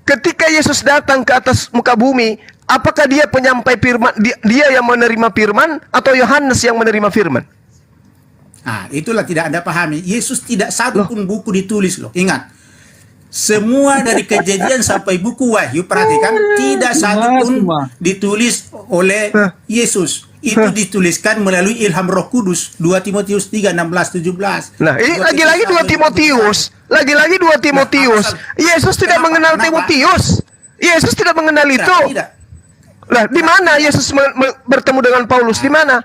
Ketika Yesus datang ke atas muka bumi, apakah dia penyampai firman, dia yang menerima firman atau Yohanes yang menerima firman? Nah, itulah tidak Anda pahami. Yesus tidak satu pun buku ditulis loh. Ingat. Semua dari Kejadian sampai buku Wahyu, perhatikan, tidak satu pun ditulis oleh Yesus. Itu dituliskan melalui ilham Roh Kudus. 2 Timotius 3:16-17. Nah, ini lagi-lagi 2 Timotius. Lagi-lagi 2 Timotius. Yesus tidak mengenal Timotius. Yesus tidak mengenal itu. Lah, di mana Yesus bertemu dengan Paulus? Di mana?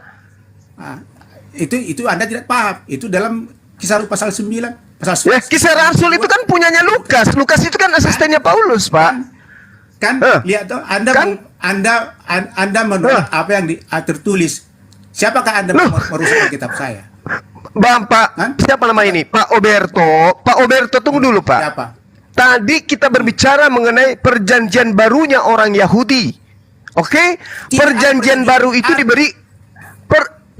Itu Anda tidak paham. Itu dalam Kisah Rasul pasal 9. Kisah Rasul itu kan punyanya Lukas. Lukas itu kan asistennya Paulus, Pak. Lihat tuh, Anda menolak apa yang tertulis. Siapakah Anda merusak kitab saya? Bapak, siapa nama ini? Pak Oberto. Pak Oberto, tunggu dulu, Pak. Siapa? Tadi kita berbicara mengenai perjanjian barunya orang Yahudi. Oke? Perjanjian baru itu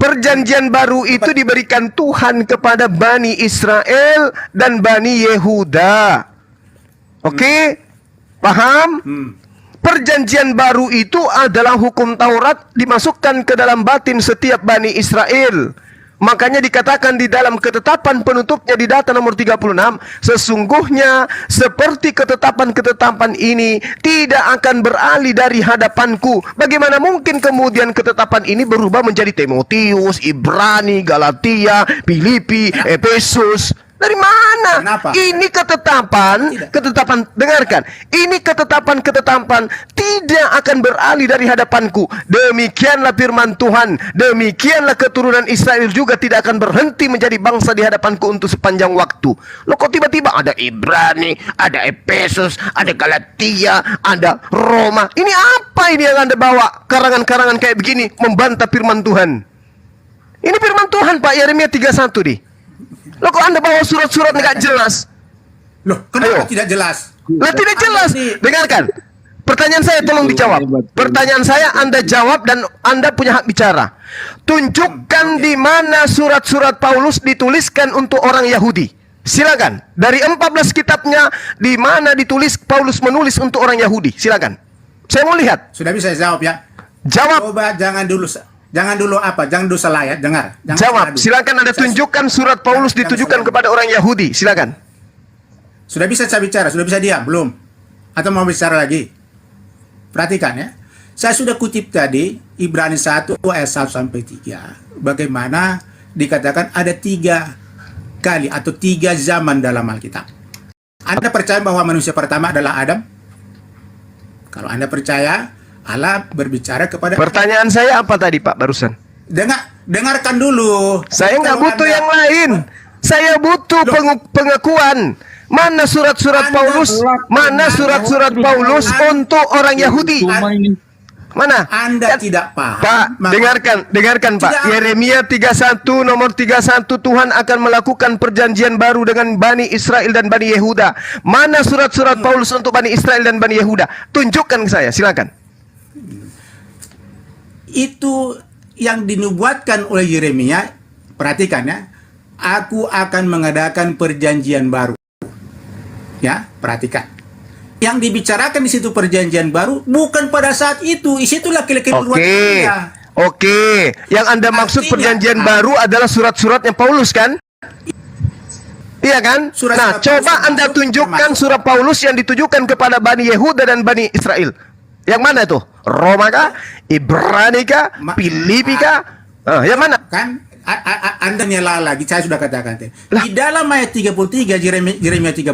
Perjanjian baru itu diberikan Tuhan kepada Bani Israel dan Bani Yehuda. Oke? Paham? Perjanjian baru itu adalah hukum Taurat dimasukkan ke dalam batin setiap Bani Israel. Makanya dikatakan di dalam ketetapan penutupnya di data nomor 36, sesungguhnya seperti ketetapan-ketetapan ini tidak akan beralih dari hadapanku. Bagaimana mungkin kemudian ketetapan ini berubah menjadi Timotius, Ibrani, Galatia, Filipi, Efesus? Dari mana? Kenapa? Ini ketetapan, dengarkan. Ini ketetapan tidak akan beralih dari hadapanku. Demikianlah firman Tuhan. Demikianlah keturunan Israel juga tidak akan berhenti menjadi bangsa di hadapanku untuk sepanjang waktu. Loh, kok tiba-tiba ada Ibrani, ada Efesus, ada Galatia, ada Roma. Ini apa ini yang Anda bawa? Karangan-karangan kayak begini membantah firman Tuhan. Ini firman Tuhan, Pak, Yeremia 31 nih. Loh, kok Anda bawa surat-surat nggak jelas? Loh, kenapa tidak jelas? Lah, tidak jelas. Dengarkan. Pertanyaan saya tolong dijawab. Pertanyaan saya Anda jawab dan Anda punya hak bicara. Tunjukkan di mana surat-surat Paulus dituliskan untuk orang Yahudi. Silakan. Dari 14 kitabnya di mana ditulis Paulus menulis untuk orang Yahudi. Silakan. Saya mau lihat. Sudah bisa jawab ya? Jawab. Coba jangan dulu salah ya, dengar. Jawab. Silakan Anda tunjukkan surat Paulus ditujukan kepada orang Yahudi. Silakan. Sudah bisa saya bicara? Sudah bisa diam? Belum? Atau mau bicara lagi? Perhatikan ya. Saya sudah kutip tadi Ibrani 1 ayat 1 sampai 3. Bagaimana dikatakan ada 3 kali atau 3 zaman dalam Alkitab. Anda percaya bahwa manusia pertama adalah Adam? Kalau Anda percaya, Allah berbicara kepada. Pertanyaan saya apa tadi, Pak, barusan? Dengarkan dulu. Saya nggak butuh yang lain. Saya butuh pengakuan. Mana surat-surat Paulus? Mana surat-surat Paulus untuk orang Yahudi? Mana? Anda tidak paham. Pak, dengarkan Pak. Yeremia 31 nomor 31, Tuhan akan melakukan perjanjian baru dengan Bani Israel dan Bani Yehuda. Mana surat-surat Paulus untuk Bani Israel dan Bani Yehuda? Tunjukkan ke saya, silakan. Itu yang dinubuatkan oleh Yeremia. Perhatikan ya. Aku akan mengadakan perjanjian baru. Ya, perhatikan. Yang dibicarakan di situ perjanjian baru bukan pada saat itu. Disitulah keluar. Oke. Yang Anda maksud perjanjian baru adalah surat-suratnya Paulus kan? Iya kan? Nah, coba Anda tunjukkan surat Paulus yang ditujukan kepada Bani Yehuda dan Bani Israel. Yang mana itu? Roma kah? Ibrani kah? Filipi kah? Yang mana? Kan Anda nyela lagi, saya sudah katakan tadi. Di dalam ayat 33 Yeremia 31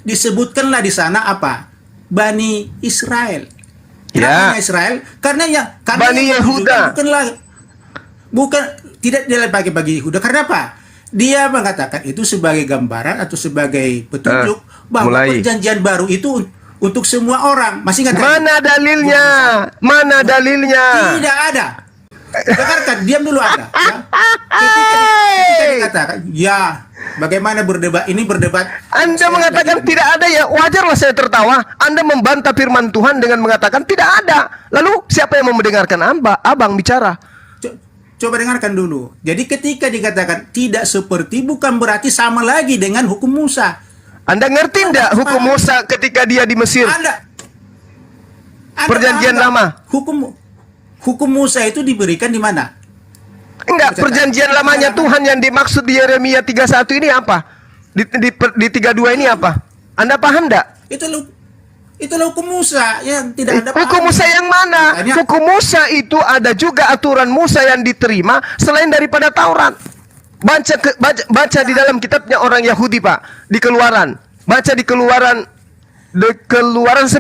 disebutkanlah di sana apa? Bani Israel. Kenapa Bani Israel? Karena Bani Yehuda. Bukan tidak dia bagi Yehuda. Karena apa? Dia mengatakan itu sebagai gambaran atau sebagai petunjuk bahwa perjanjian baru itu untuk semua orang. Masih ingat? Mana dalilnya? Mana dalilnya? Tidak ada. Dengarkan, diam dulu Anda. Ya. Ketika dikatakan, ya bagaimana berdebat? Ini berdebat. Anda mengatakan tidak ada ya, wajarlah saya tertawa. Anda membantah firman Tuhan dengan mengatakan tidak ada. Lalu siapa yang mau mendengarkan abang bicara? Coba dengarkan dulu. Jadi ketika dikatakan tidak seperti, bukan berarti sama lagi dengan hukum Musa. Anda ngerti enggak hukum Musa ketika dia di Mesir? Anda Perjanjian lama. Hukum Musa itu diberikan di mana? Enggak, perjanjian lamanya Tuhan yang dimaksud di Yeremia 31 ini apa? Di 32 ini apa? Anda paham enggak? Itulah hukum Musa yang tidak Anda paham. Hukum Musa yang mana? Hukum Musa itu ada juga aturan Musa yang diterima selain daripada Taurat. Baca di dalam kitabnya orang Yahudi, Pak, di Keluaran. Baca di Keluaran 19.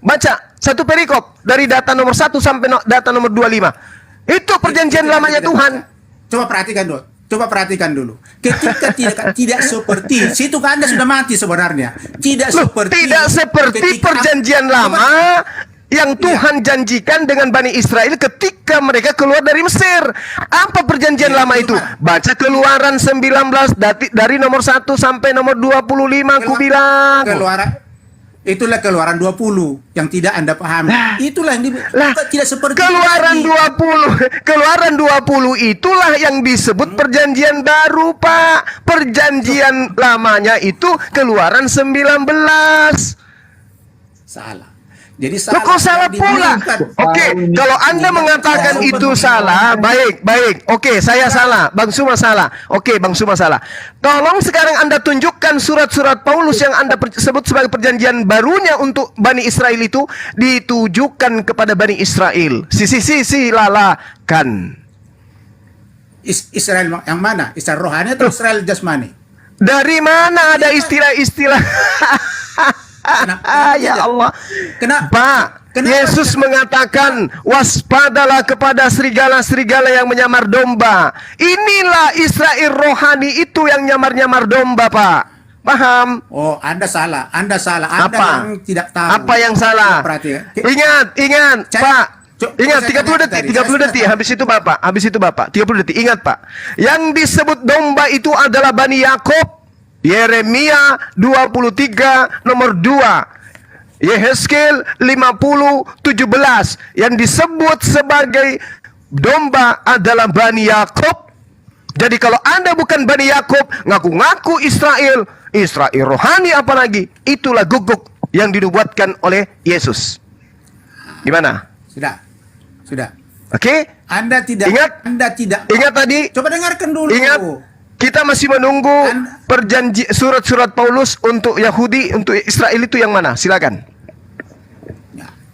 Baca satu perikop dari data nomor 1 sampai data nomor 25. Itu perjanjian lamanya Tuhan. Coba perhatikan dulu. Ketika tidak seperti situ kan Anda sudah mati sebenarnya. Tidak seperti perjanjian lama yang Tuhan janjikan dengan Bani Israel ketika mereka keluar dari Mesir. Apa perjanjian lama itu? Baca Keluaran 19 dari nomor 1 sampai nomor 25 aku bilang. Itulah Keluaran 20 yang tidak Anda pahami. Itulah yang tidak seperti Keluaran 20. Keluaran 20 itulah yang disebut perjanjian baru, Pak. Perjanjian lamanya itu Keluaran 19. Salah. Jadi salah. Kok salah pula? Oke, kalau Anda mengatakan itu salah, baik. Oke, saya salah. Bang Suma salah. Oke, Bang Suma salah. Tolong sekarang Anda tunjukkan surat-surat Paulus yang Anda sebut sebagai perjanjian barunya untuk Bani Israel itu ditujukan kepada Bani Israel. Silakan. Israel yang mana? Israel rohani atau Israel jasmani? Dari mana ada istilah-istilah? Ya Allah. Pak, Yesus mengatakan waspadalah kepada serigala-serigala yang menyamar domba. Inilah Israel rohani itu yang nyamar-nyamar domba, Pak. Paham? Oh, Anda salah. Anda Apa? yang tidak tahu. Apa yang salah? Ingat, Pak. Ingat 30 detik habis itu Bapak 30 detik. Ingat, Pak. Yang disebut domba itu adalah Bani Yakub. Yeremia 23 nomor 2. Yehezkiel 50:17 yang disebut sebagai domba adalah Bani Yakub. Jadi kalau Anda bukan Bani Yakub, ngaku-ngaku Israel rohani apalagi, itulah guguk yang dinubuatkan oleh Yesus. Gimana? Sudah. Oke? Anda tidak Ingat tadi? Coba dengarkan dulu. Ingat. Kita masih menunggu surat-surat Paulus untuk Yahudi, untuk Israel itu yang mana? Silakan.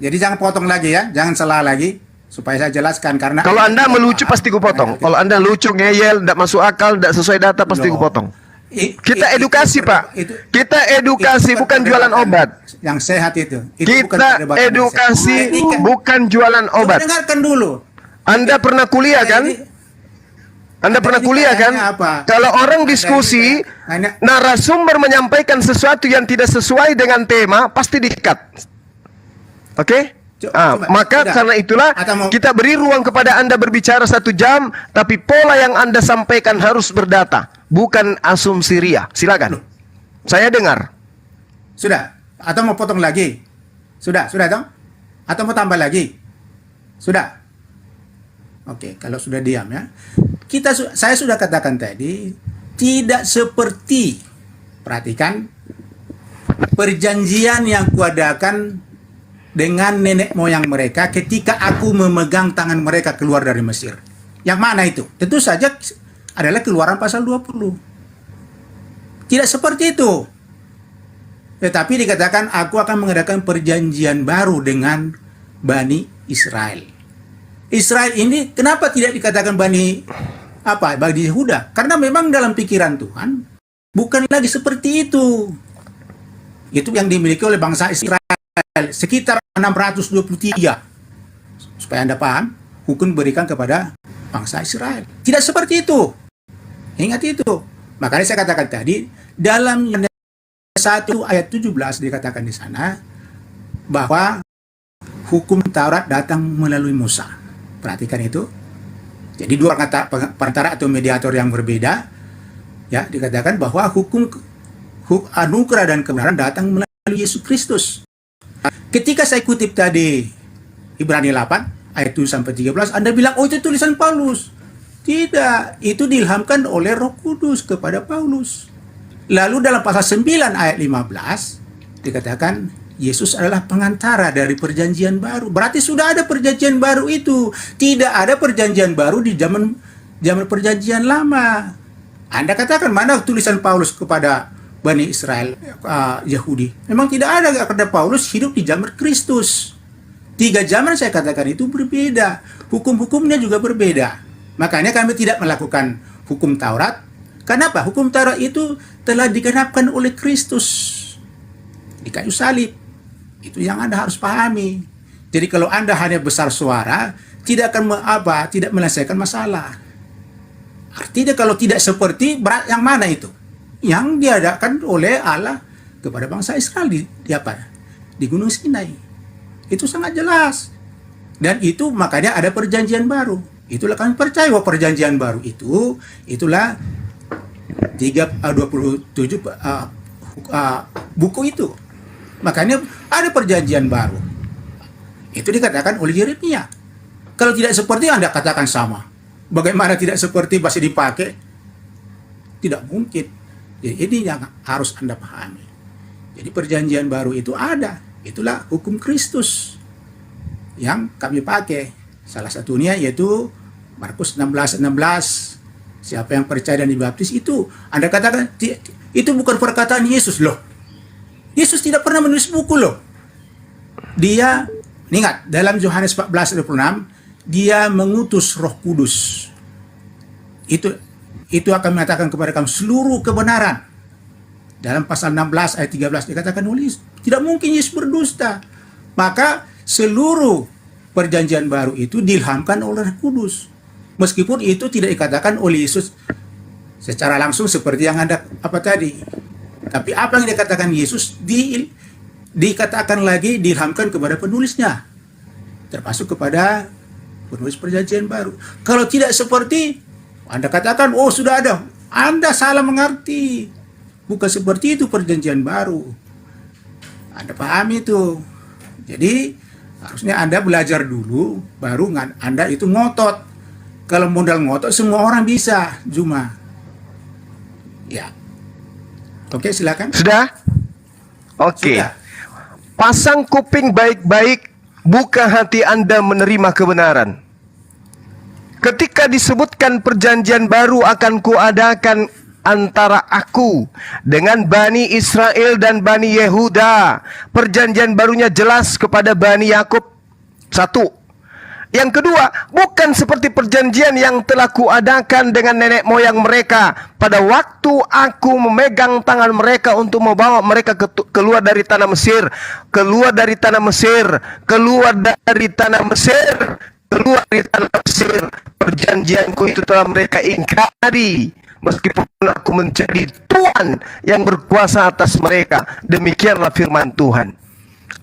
Jadi jangan potong lagi ya, jangan salah lagi supaya saya jelaskan karena kalau Anda melucu pasti ku potong. Kalau Anda lucu ngeyel, tidak masuk akal, tidak sesuai data pasti ku potong. Kita edukasi, Pak. Kita edukasi bukan jualan obat. Yang sehat itu. Kita edukasi bukan jualan obat. Dengarkan dulu. Anda pernah kuliah kan? Kalau orang diskusi, narasumber menyampaikan sesuatu yang tidak sesuai dengan tema, pasti di-cut. Oke? Maka karena itulah kita beri ruang kepada Anda berbicara 1 jam, tapi pola yang Anda sampaikan harus berdata, bukan asumsi ria. Silakan. Saya dengar. Sudah? Atau mau potong lagi? Sudah dong? Atau mau tambah lagi? Sudah? Oke, kalau sudah diam ya. Saya sudah katakan tadi, tidak seperti, perhatikan, perjanjian yang kuadakan dengan nenek moyang mereka ketika aku memegang tangan mereka keluar dari Mesir. Yang mana itu? Tentu saja adalah Keluaran pasal 20. Tidak seperti itu. Tetapi dikatakan aku akan mengadakan perjanjian baru dengan Bani Israel. Israel ini kenapa tidak dikatakan Bani Yehuda? Karena memang dalam pikiran Tuhan bukan lagi seperti itu. Itu yang dimiliki oleh bangsa Israel sekitar 623. Supaya Anda paham, hukum diberikan kepada bangsa Israel. Tidak seperti itu. Ingat itu. Makanya saya katakan tadi dalam 1 ayat 17 dikatakan di sana bahwa hukum Taurat datang melalui Musa. Perhatikan itu. Jadi dua kata perantara atau mediator yang berbeda. Ya, dikatakan bahwa hukum anugerah dan kebenaran datang melalui Yesus Kristus. Ketika saya kutip tadi Ibrani 8 ayat 7 sampai 13, Anda bilang, "Oh, itu tulisan Paulus." Tidak, itu diilhamkan oleh Roh Kudus kepada Paulus. Lalu dalam pasal 9 ayat 15 dikatakan Yesus adalah pengantara dari perjanjian baru. Berarti sudah ada perjanjian baru itu. Tidak ada perjanjian baru di zaman perjanjian lama. Anda katakan mana tulisan Paulus kepada Bani Israel Yahudi? Memang tidak ada, karena Paulus hidup di zaman Kristus. 3 zaman saya katakan itu berbeda. Hukum-hukumnya juga berbeda. Makanya kami tidak melakukan hukum Taurat. Kenapa? Hukum Taurat itu telah digenapkan oleh Kristus di kayu salib. Itu yang Anda harus pahami. Jadi kalau Anda hanya besar suara, tidak akan tidak menyelesaikan masalah. Artinya kalau tidak seperti yang mana itu? Yang diadakan oleh Allah kepada bangsa Israel di Gunung Sinai. Itu sangat jelas. Dan itu makanya ada perjanjian baru. Itulah kami percaya bahwa perjanjian baru itulah 27 buku itu. Makanya ada perjanjian baru. Itu dikatakan oleh Yeremia. Kalau tidak seperti Anda katakan sama. Bagaimana tidak seperti masih dipakai? Tidak mungkin. Jadi ini yang harus Anda pahami. Jadi perjanjian baru itu ada. Itulah hukum Kristus yang kami pakai. Salah satunya yaitu Markus 16:16. Siapa yang percaya dan dibaptis itu, Anda katakan itu bukan perkataan Yesus loh. Yesus tidak pernah menulis buku loh. Dia, ingat dalam Yohanes 14:26, dia mengutus Roh Kudus. Itu akan mengatakan kepada kamu seluruh kebenaran. Dalam pasal 16 ayat 13 dikatakan oleh tidak mungkin Yesus berdusta. Maka seluruh perjanjian baru itu diilhamkan oleh Roh Kudus. Meskipun itu tidak dikatakan oleh Yesus secara langsung seperti yang Anda tadi. Tapi apa yang dikatakan Yesus dikatakan lagi diilhamkan kepada penulisnya. Termasuk kepada penulis perjanjian baru. Kalau tidak seperti Anda katakan, oh sudah ada. Anda salah mengerti. Bukan seperti itu perjanjian baru. Anda pahami itu. Jadi harusnya Anda belajar dulu, baru Anda itu ngotot. Kalau modal ngotot semua orang bisa, Juma. Ya. Oke, silakan. Sudah? Oke. Sudah. Pasang kuping baik-baik, buka hati Anda menerima kebenaran. Ketika disebutkan perjanjian baru akan kuadakan antara aku dengan Bani Israel dan Bani Yehuda. Perjanjian barunya jelas kepada Bani Yakub. 1. Yang kedua, bukan seperti perjanjian yang telah kuadakan dengan nenek moyang mereka pada waktu aku memegang tangan mereka untuk membawa mereka keluar dari tanah Mesir, keluar dari tanah Mesir, keluar dari tanah Mesir, keluar dari tanah Mesir. Perjanjianku itu telah mereka ingkari, meskipun aku menjadi Tuhan yang berkuasa atas mereka. Demikianlah firman Tuhan.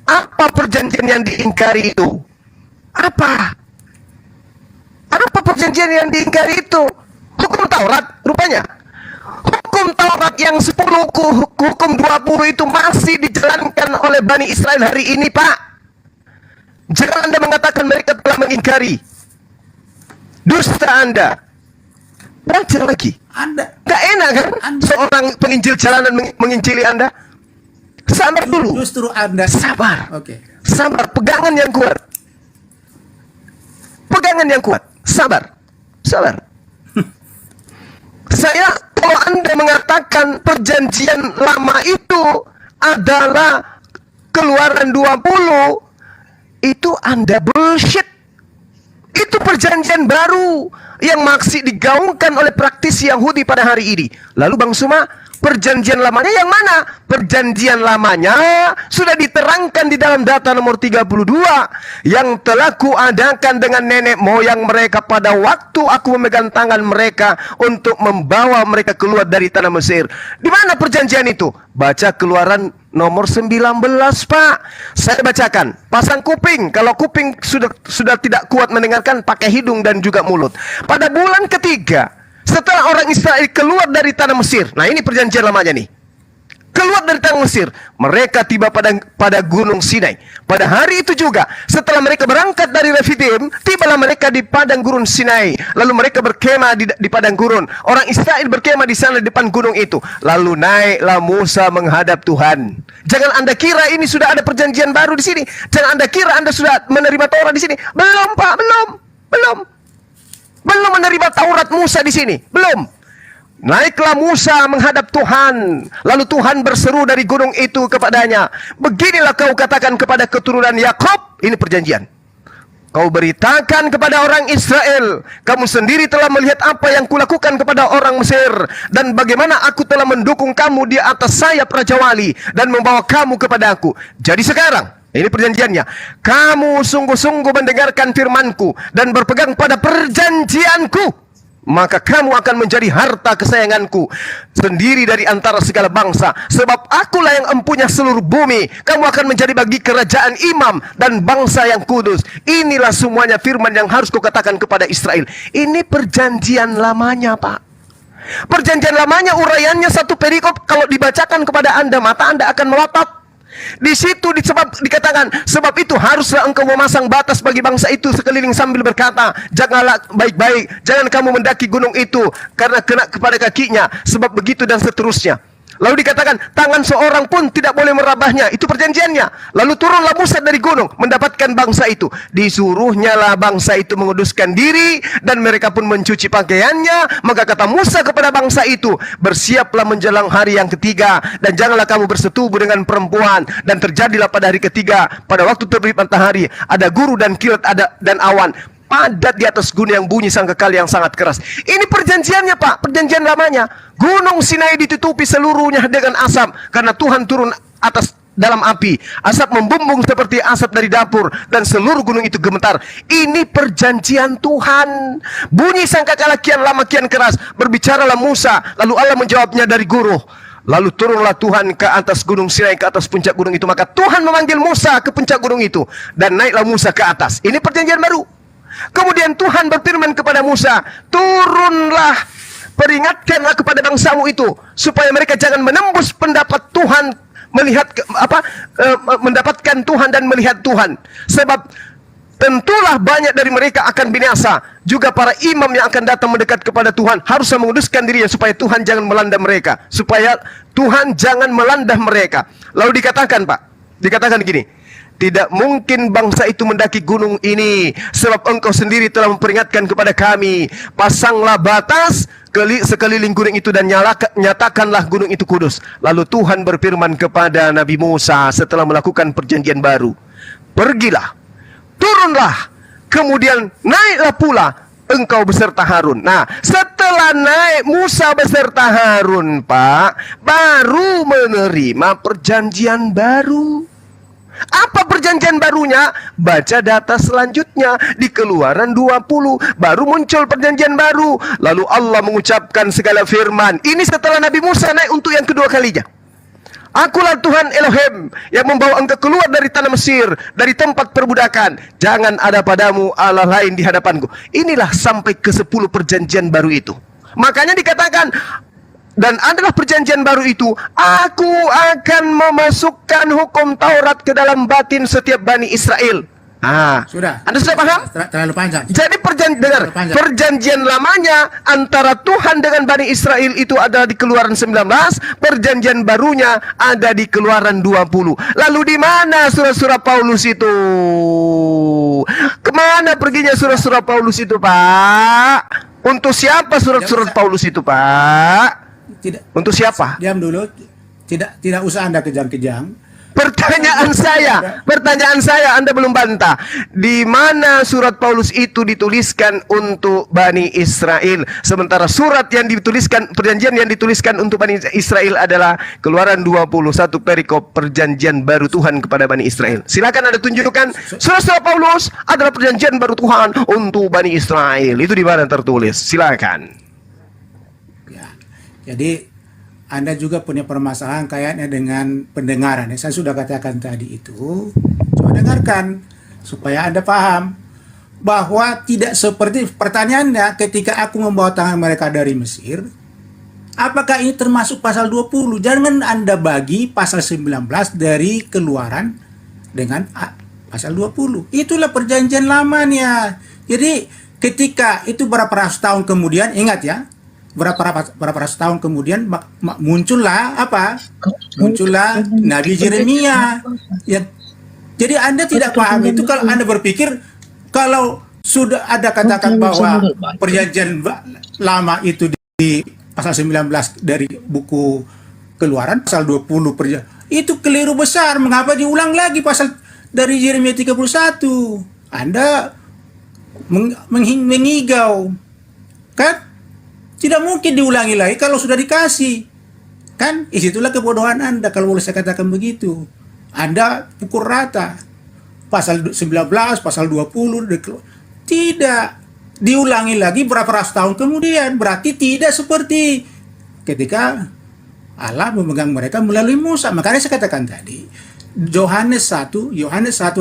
Apa perjanjian yang diingkari itu? Apa perjanjian yang diingkari itu? Hukum Taurat rupanya. Hukum Taurat yang 10, hukum 20 itu masih dijalankan oleh Bani Israel hari ini, Pak. Jangan Anda mengatakan mereka telah mengingkari. Dusta Anda. Belajar lagi. Anda gak enak kan seorang penginjil jalanan menginjili Anda? Sabar dulu. Justru Anda sabar. Oke. Sabar, pegangan yang kuat. Pegangan yang kuat. Sabar. Sabar. Kalau Anda mengatakan perjanjian lama itu adalah Keluaran 20, itu Anda bullshit. Itu perjanjian baru yang masih digaungkan oleh praktisi Yahudi pada hari ini. Lalu Bang Suma, perjanjian lamanya yang mana? Perjanjian lamanya sudah diterangkan di dalam data nomor 32 yang telah kuadakan dengan nenek moyang mereka pada waktu aku memegang tangan mereka untuk membawa mereka keluar dari tanah Mesir. Di mana perjanjian itu? Baca Keluaran nomor 19, Pak. Saya bacakan. Pasang kuping. Kalau kuping sudah tidak kuat mendengarkan, pakai hidung dan juga mulut. Pada bulan ketiga, setelah orang Israel keluar dari tanah Mesir. Nah, ini perjanjian lamanya nih. Keluar dari tanah Mesir, mereka tiba pada Gunung Sinai. Pada hari itu juga, setelah mereka berangkat dari Refidim, tibalah mereka di padang gurun Sinai. Lalu mereka berkemah di padang gurun. Orang Israel berkemah di sana di depan gunung itu. Lalu naiklah Musa menghadap Tuhan. Jangan Anda kira ini sudah ada perjanjian baru di sini. Jangan Anda kira Anda sudah menerima Taurat di sini. Belum, Pak, belum menerima Taurat Musa di sini. Belum. Naiklah Musa menghadap Tuhan. Lalu Tuhan berseru dari gunung itu kepadanya, beginilah kau katakan kepada keturunan Yakub. Ini perjanjian. Kau beritakan kepada orang Israel, kamu sendiri telah melihat apa yang kulakukan kepada orang Mesir, dan bagaimana aku telah mendukung kamu di atas sayap Raja Wali dan membawa kamu kepada aku. Jadi sekarang, ini perjanjiannya, kamu sungguh-sungguh mendengarkan firmanku dan berpegang pada perjanjianku, maka kamu akan menjadi harta kesayanganku sendiri dari antara segala bangsa. Sebab akulah yang empunya seluruh bumi. Kamu akan menjadi bagi kerajaan imam dan bangsa yang kudus. Inilah semuanya firman yang harus kukatakan kepada Israel. Ini perjanjian lamanya, Pak. Perjanjian lamanya uraiannya satu perikop. Kalau dibacakan kepada Anda, mata Anda akan melotot. Di situ dikatakan, sebab itu haruslah engkau memasang batas bagi bangsa itu sekeliling sambil berkata, janganlah baik-baik, jangan kamu mendaki gunung itu karena kena kepada kakinya, sebab begitu dan seterusnya. Lalu dikatakan, tangan seorang pun tidak boleh merabahnya. Itu perjanjiannya. Lalu turunlah Musa dari gunung, mendapatkan bangsa itu. Disuruhnyalah bangsa itu menguduskan diri, dan mereka pun mencuci pakaiannya. Maka kata Musa kepada bangsa itu, bersiaplah menjelang hari yang ketiga, dan janganlah kamu bersetubuh dengan perempuan. Dan terjadilah pada hari ketiga, pada waktu terbit matahari, ada guru dan kilat dan awan padat di atas gunung yang bunyi sangkakala yang sangat keras. Ini perjanjiannya, Pak, perjanjian lamanya. Gunung Sinai ditutupi seluruhnya dengan asap karena Tuhan turun atas dalam api. Asap membumbung seperti asap dari dapur dan seluruh gunung itu gemetar. Ini perjanjian Tuhan. Bunyi sangkakala kian lama kian keras. Berbicaralah Musa, lalu Allah menjawabnya dari guru. Lalu turunlah Tuhan ke atas gunung Sinai, ke atas puncak gunung itu. Maka Tuhan memanggil Musa ke puncak gunung itu, dan naiklah Musa ke atas. Ini perjanjian baru. Kemudian Tuhan berfirman kepada Musa, turunlah, peringatkanlah kepada bangsamu itu supaya mereka jangan menembus pendapat Tuhan, mendapatkan Tuhan dan melihat Tuhan. Sebab tentulah banyak dari mereka akan binasa. Juga para imam yang akan datang mendekat kepada Tuhan haruslah menguduskan dirinya supaya Tuhan jangan melanda mereka. Supaya Tuhan jangan melanda mereka. Lalu dikatakan, Pak, dikatakan gini, tidak mungkin bangsa itu mendaki gunung ini, sebab engkau sendiri telah memperingatkan kepada kami. Pasanglah batas sekeliling gunung itu dan nyatakanlah gunung itu kudus. Lalu Tuhan berfirman kepada Nabi Musa setelah melakukan perjanjian baru, pergilah, turunlah, kemudian naiklah pula engkau beserta Harun. Nah, setelah naik Musa beserta Harun, Pak, baru menerima perjanjian baru. Apa perjanjian barunya? Baca data selanjutnya di Keluaran 20. Baru muncul perjanjian baru. Lalu Allah mengucapkan segala firman. Ini setelah Nabi Musa naik untuk yang kedua kalinya. Akulah Tuhan Elohim yang membawa engkau keluar dari tanah Mesir, dari tempat perbudakan. Jangan ada padamu Allah lain di hadapanku. Inilah sampai ke 10 perjanjian baru itu. Makanya dikatakan, dan adalah perjanjian baru itu, aku akan memasukkan hukum Taurat ke dalam batin setiap Bani Israel. Sudah. Anda sudah paham? Terlalu panjang. Jadi perjanjian lamanya antara Tuhan dengan Bani Israel itu ada di Keluaran 19, perjanjian barunya ada di Keluaran 20. Lalu di mana surah-surah Paulus itu? Kemana perginya surah-surah Paulus itu, Pak? Untuk siapa surat-surat Paulus itu, Pak? tidak. Untuk siapa? Diam dulu. Tidak usah Anda kejang-kejang. Pertanyaan saya, Anda belum bantah. Di mana surat Paulus itu dituliskan untuk Bani Israel, sementara surat yang dituliskan, perjanjian yang dituliskan untuk Bani Israel adalah Keluaran 21 perikop perjanjian baru Tuhan kepada Bani Israel. Silakan Anda tunjukkan surat Paulus adalah perjanjian baru Tuhan untuk Bani Israel. Itu di mana tertulis? Silakan. Ya. Jadi Anda juga punya permasalahan kayaknya dengan pendengaran. Saya sudah katakan tadi itu. Coba dengarkan supaya Anda paham bahwa tidak seperti pertanyaannya ketika aku membawa tangan mereka dari Mesir, apakah ini termasuk pasal 20? Jangan Anda bagi pasal 19 dari Keluaran dengan pasal 20. Itulah perjanjian lamanya. Jadi ketika itu berapa ratus tahun kemudian, ingat ya, berapa ratus tahun kemudian muncullah apa? Muncullah Nabi Yeremia. Ya. Jadi Anda tidak paham itu kalau Anda berpikir kalau sudah ada katakan bahwa perjanjian lama itu di pasal 19 dari buku Keluaran pasal 20 itu keliru besar. Mengapa diulang lagi pasal dari Yeremia 31? Anda mengigau. Kan? Tidak mungkin diulangi lagi kalau sudah dikasih. Kan? Isitulah kebodohan Anda kalau boleh saya katakan begitu. Anda pukul rata. Pasal 19, pasal 20. Tidak. Diulangi lagi berapa ratus tahun kemudian. Berarti tidak seperti ketika Allah memegang mereka melalui Musa. Makanya saya katakan tadi. Yohanes 1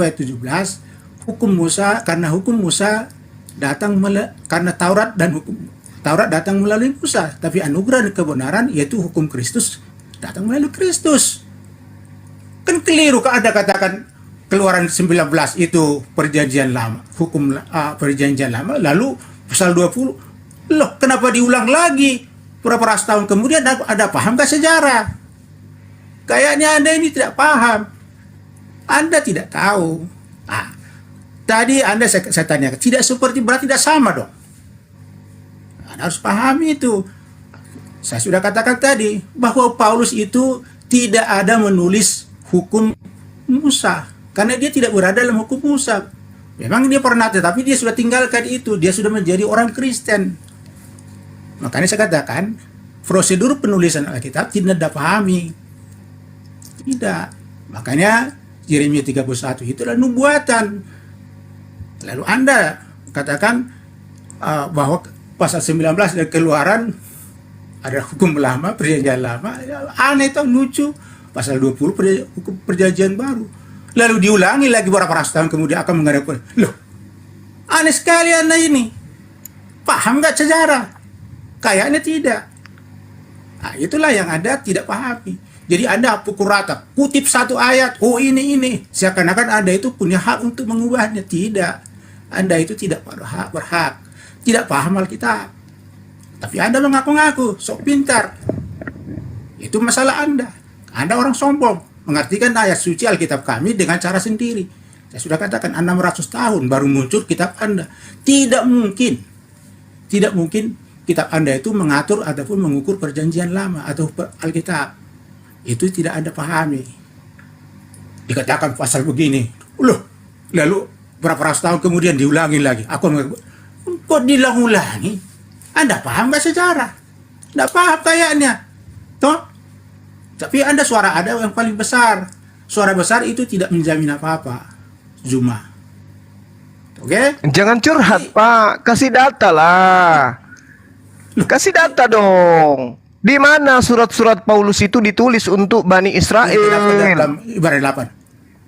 ayat 17. Hukum Musa, karena hukum Musa datang karena Taurat dan hukum Taurat datang melalui Musa, tapi anugerah dan kebenaran yaitu hukum Kristus datang melalui Kristus. Kan keliru kalau Anda katakan Keluaran 19 itu perjanjian lama, hukum perjanjian lama, lalu pasal 20. Loh, kenapa diulang lagi? Berapa ratus tahun kemudian ada paham nggak sejarah? Kayaknya Anda ini tidak paham. Anda tidak tahu. Tadi Anda saya tanyakan, tidak seperti berarti tidak sama dong. Harus pahami itu. Saya sudah katakan tadi bahwa Paulus itu tidak ada menulis hukum Musa karena dia tidak berada dalam hukum Musa. Memang dia pernah, tetapi dia sudah tinggalkan itu. Dia sudah menjadi orang Kristen. Makanya saya katakan prosedur penulisan Alkitab tidak dipahami. Tidak. Makanya Yeremia 31 itu adalah nubuatan. Lalu Anda katakan bahwa pasal 19 dari Keluaran ada hukum lama, perjanjian lama. Aneh itu, lucu. Pasal 20 hukum perjanjian baru. Lalu diulangi lagi beberapa ratus tahun kemudian akan menghadapi. Loh, aneh sekali Anda ini. Paham nggak sejarah? Kayaknya tidak. Nah, itulah yang Anda tidak pahami. Jadi Anda pukul rata, kutip satu ayat, oh ini. Seakan-akan Anda itu punya hak untuk mengubahnya. Tidak. Anda itu tidak berhak. Tidak paham Alkitab. Tapi Anda mengaku-ngaku, sok pintar. Itu masalah Anda. Anda orang sombong, mengartikan ayat suci Alkitab kami dengan cara sendiri. Saya sudah katakan 600 tahun baru muncul kitab Anda. Tidak mungkin kitab Anda itu mengatur ataupun mengukur perjanjian lama atau Alkitab. Itu tidak Anda pahami. Dikatakan pasal begini. Lalu berapa ratus tahun kemudian diulangi lagi. Kok diulang-ulangi? Anda paham gak sejarah? Tidak paham kayaknya. Toh? Tapi Anda suara ada yang paling besar. Suara besar itu tidak menjamin apa-apa. Zuma. Oke? Jangan curhat, Pak. Kasih data lah. Kasih data dong. Di mana surat-surat Paulus itu ditulis untuk Bani Israel? Dalam Ibarat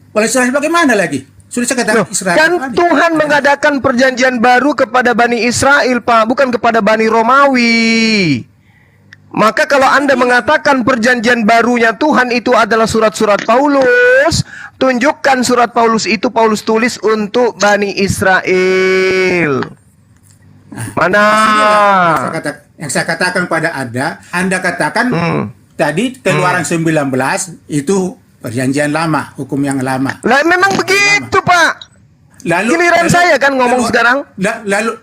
8. Oleh Israel bagaimana lagi? Sudah saya katakan Israel. Kan Tuhan mengadakan perjanjian baru kepada Bani Israel, Pak, bukan kepada Bani Romawi. Maka kalau Anda mengatakan perjanjian barunya Tuhan itu adalah surat-surat Paulus, tunjukkan surat Paulus itu Paulus tulis untuk Bani Israel. Mana? Yang saya katakan pada Anda katakan tadi Keluaran 19 itu perjanjian lama, hukum yang lama. Lah memang begitu, Pak. Giliran saya kan ngomong sekarang.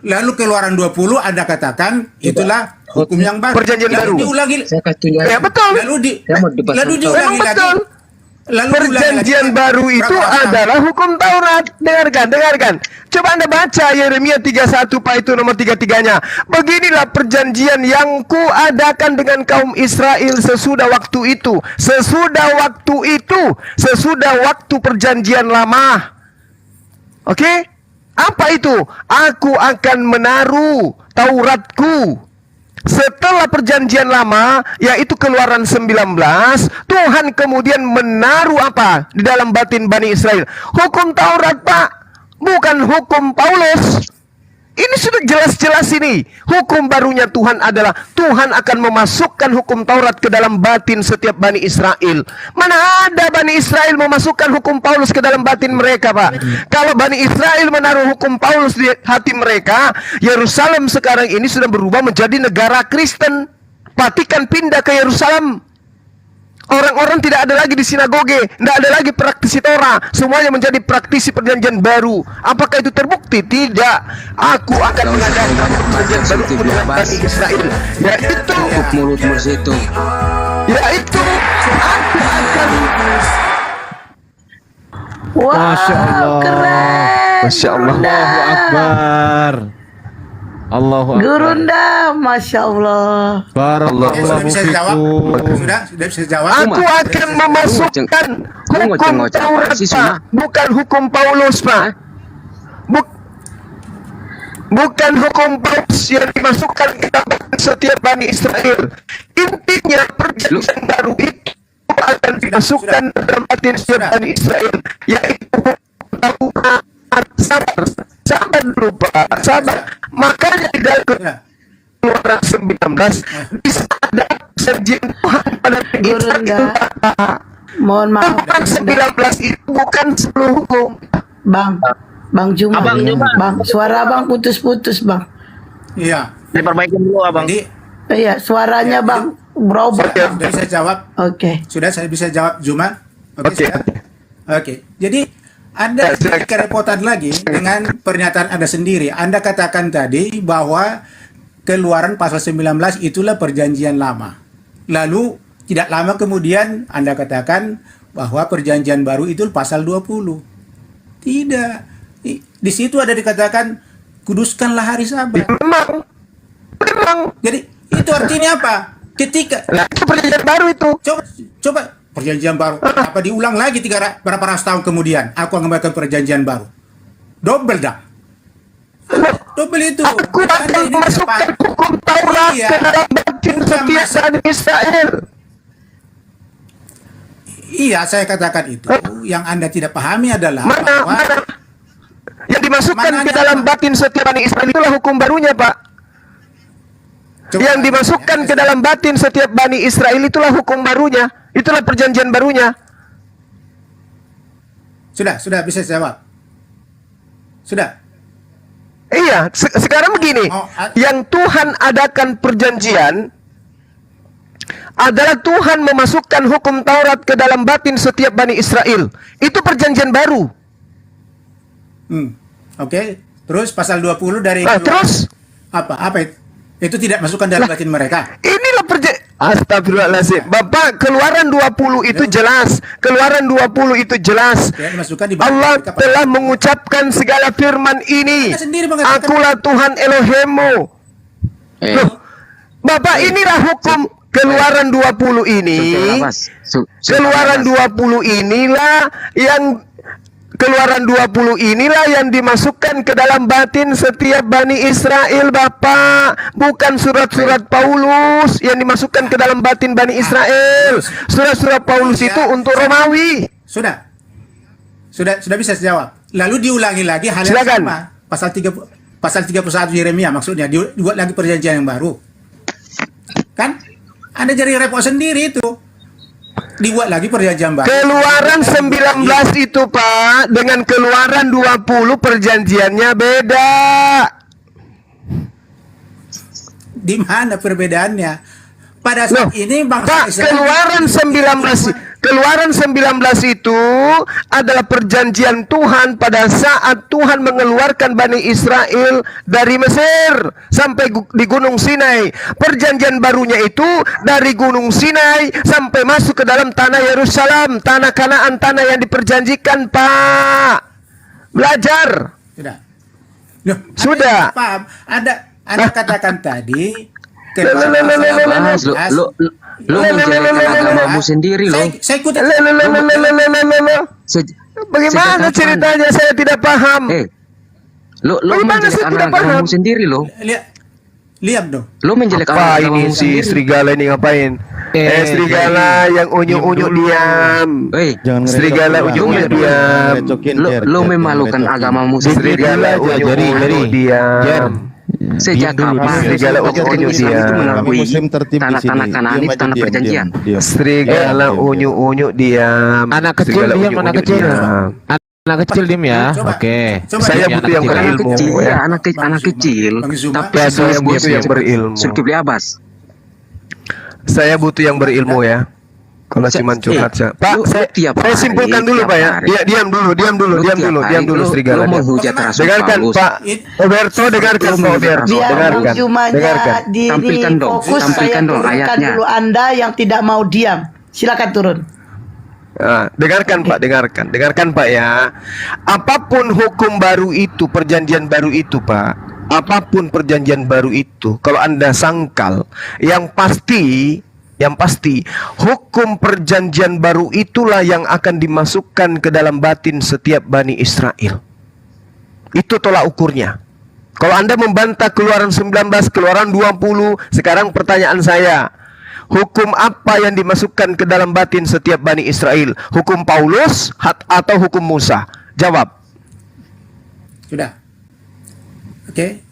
Lalu Keluaran 20 Anda katakan itulah hukum yang baru. Perjanjian Lalu baru. diulangi. Saya kasih tunjuk. Ya betul. Lalu diulangi lagi. Betul. Perjanjian baru itu adalah hukum Taurat. Dengarkan. Coba Anda baca Yeremia 31 Pak, itu nomor 33-nya. Beginilah perjanjian yang kuadakan dengan kaum Israel sesudah waktu itu. Sesudah waktu perjanjian lama. Oke? Apa itu? Aku akan menaruh Tauratku. Setelah perjanjian lama, yaitu Keluaran 19, Tuhan kemudian menaruh apa di dalam batin Bani Israel? Hukum Taurat, Pak, bukan hukum Paulus. Ini sudah jelas-jelas ini. Hukum barunya Tuhan adalah Tuhan akan memasukkan hukum Taurat ke dalam batin setiap Bani Israel. Mana ada Bani Israel memasukkan hukum Paulus ke dalam batin mereka, Pak? Kalau Bani Israel menaruh hukum Paulus di hati mereka, Yerusalem sekarang ini sudah berubah menjadi negara Kristen. Vatikan pindah ke Yerusalem. Orang-orang tidak ada lagi di sinagoge, tidak ada lagi praktisi Torah, semuanya menjadi praktisi perjanjian baru. Apakah itu terbukti? Tidak. Aku akan mengadakan perjanjian baru dengan Bani Israel, yaitu mulut itu. Yaitu aku akan. Wow, Masya Allah. keren. Masya Allah. Allahu Akbar. Allahu Akbar. Gurunda, Masya Allah. Barakallahu Sudah bisa jawab. fikum. Sudah bisa jawab. Aku akan memasukkan hukum Taurat, Pak, bukan hukum Paulus, Pak. Bukan hukum Paulus yang dimasukkan ke dalam setiap Bani Israel. Intinya perjanjian baru itu akan dimasukkan ke dalam batin setiap Bani Israel, yaitu hukum Taurat. Sabar dulu, Pak. Sabar. Makanya di dalam Keluaran 19 bisa ada perjanjian Tuhan pada Israel, Pak. Mohon maaf. 19 itu bukan seluruh hukum. Bang Juma. Abang Juma. Bang, suara Bang putus-putus, Bang. Iya. Diperbaiki dulu, Abang. Jadi, Iya, suaranya Bang berubah. sudah bisa jawab. Oke. Sudah saya bisa jawab Juma. Oke. Oke. Jadi Anda kerepotan lagi dengan pernyataan Anda sendiri. Anda katakan tadi bahwa Keluaran pasal 19 itulah perjanjian lama. Lalu tidak lama kemudian Anda katakan bahwa perjanjian baru itu pasal 20. Tidak. Di situ ada dikatakan kuduskanlah hari Sabat. Memang. Jadi itu artinya apa? Ketika itu perjanjian baru itu. Coba perjanjian baru. Apa diulang lagi berapa ratus tahun kemudian? Aku akan membuat perjanjian baru. Double dah. Double itu. Aku akan memasukkan hukum Taurat ke dalam batin setiap Bani Israel. Iya, saya katakan itu. Yang Anda tidak pahami adalah bahwa yang dimasukkan ke dalam batin setiap Bani Israel itulah hukum barunya, Pak. Yang dimasukkan ke dalam batin setiap Bani Israel itulah hukum barunya. Itulah perjanjian barunya. Sudah bisa jawab. Sudah. Iya, sekarang begini. Yang Tuhan adakan perjanjian adalah Tuhan memasukkan hukum Taurat ke dalam batin setiap Bani Israel. Itu perjanjian baru. Oke. Terus pasal 20 dari terus apa itu? Itu tidak masukkan dalam batin mereka. Inilah Astagfirullahaladzim. Bapak, Keluaran 20 itu jelas. Keluaran 20 itu jelas. Allah telah mengucapkan segala firman ini. Akulah Tuhan Elohimmu. Loh, Bapak, inilah hukum Keluaran 20 ini. Keluaran 20 inilah yang Keluaran 20 inilah yang dimasukkan ke dalam batin setiap Bani Israel, Bapak. Bukan surat-surat Paulus yang dimasukkan ke dalam batin Bani Israel. Surat-surat Paulus itu untuk Romawi. Sudah bisa jawab. Lalu diulangi lagi hal yang sama. Pasal 31 Yeremia maksudnya dibuat lagi perjanjian yang baru. Kan? Anda jadi repot sendiri itu. Dibuat lagi perjanjian baru. Keluaran 19 itu, Pak, dengan Keluaran 20 perjanjiannya beda. Di mana perbedaannya? Pada saat ini bangsa Pak, Israel Keluaran Keluaran 19 itu adalah perjanjian Tuhan pada saat Tuhan mengeluarkan Bani Israel dari Mesir sampai di Gunung Sinai. Perjanjian barunya itu dari Gunung Sinai sampai masuk ke dalam tanah Yerusalem, tanah Kanaan, tanah yang diperjanjikan, Pak. Belajar. Sudah. Loh, Sudah. Paham? Anda katakan tadi Mas, lu menjelekkan agamamu sendiri loh. Saya ikuti. Bagaimana ceritanya, saya tidak paham. Lu Bagaimana saya menjelekkan tidak paham? agamamu sendiri loh. Lihat dong. Lu menjelekkan Apa ini agamamu si sendiri. serigala ini ngapain? Serigala yang unyu-unyu diam. Serigala unyu-unyu diam. Lu memalukan agamamu sendiri. Serigala unyu-unyu diam. Sejak kapan serigala unyu-unyu Islam itu diam? mengakui tanah-tanah Kanaan itu tanah perjanjian? Serigala unyu-unyu diam. Anak kecil Serigala diam, anak unyu-unyu kecil. diam. Anak kecil diem ya. Oke. Saya butuh yang berilmu. Iya, anak kecil. Tapi Saya butuh yang berilmu. Zulkifli Abbas. Saya butuh yang berilmu ya. Kalau cuma curhat saya. Pak, saya simpulkan dulu Pak ya. Iya, diam dulu serigala. Dengarkan Pak Roberto, dengarkan Pak Roberto. Biar bujumannya diri fokus, saya turunkan dulu Anda yang tidak mau diam. Silakan turun. Nah, dengarkan Pak ya. Apapun hukum baru itu, perjanjian baru itu Pak, apapun perjanjian baru itu, kalau Anda sangkal, yang pasti hukum perjanjian baru itulah yang akan dimasukkan ke dalam batin setiap Bani Israel. Itu tolak ukurnya. Kalau Anda membantah Keluaran 19, Keluaran 20, sekarang pertanyaan saya, hukum apa yang dimasukkan ke dalam batin setiap Bani Israel? Hukum Paulus atau hukum Musa? Jawab. Sudah. Oke.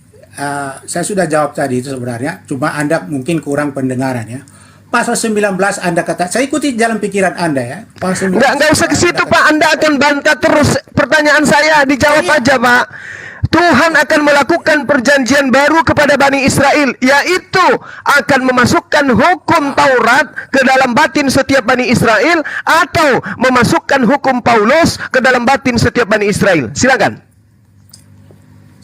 Saya sudah jawab tadi itu sebenarnya. Cuma Anda mungkin kurang pendengaran ya. Pasal 19 Anda kata, saya ikuti jalan pikiran Anda ya. Pasal 19, Nggak usah ke situ Pak, Anda akan bantah terus pertanyaan saya, dijawab aja Pak. Tuhan akan melakukan perjanjian baru kepada Bani Israel, yaitu akan memasukkan hukum Taurat ke dalam batin setiap Bani Israel, atau memasukkan hukum Paulus ke dalam batin setiap Bani Israel. Silakan.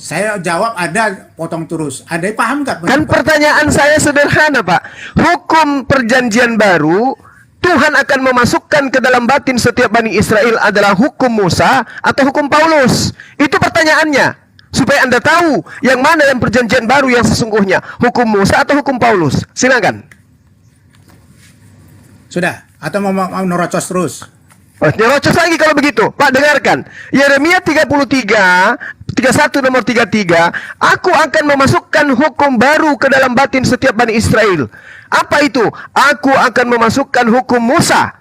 Saya jawab, Anda potong terus. Anda paham nggak? Kan pertanyaan saya sederhana Pak. Hukum perjanjian baru Tuhan akan memasukkan ke dalam batin setiap Bani Israel adalah hukum Musa atau hukum Paulus? Itu pertanyaannya. Supaya Anda tahu yang mana yang perjanjian baru yang sesungguhnya, hukum Musa atau hukum Paulus. Silakan. Sudah, atau mau nerocos terus? Nerocos lagi kalau begitu. Pak, dengarkan. Yeremia 31 nomor 33, aku akan memasukkan hukum baru ke dalam batin setiap Bani Israel. Apa itu? Aku akan memasukkan hukum Musa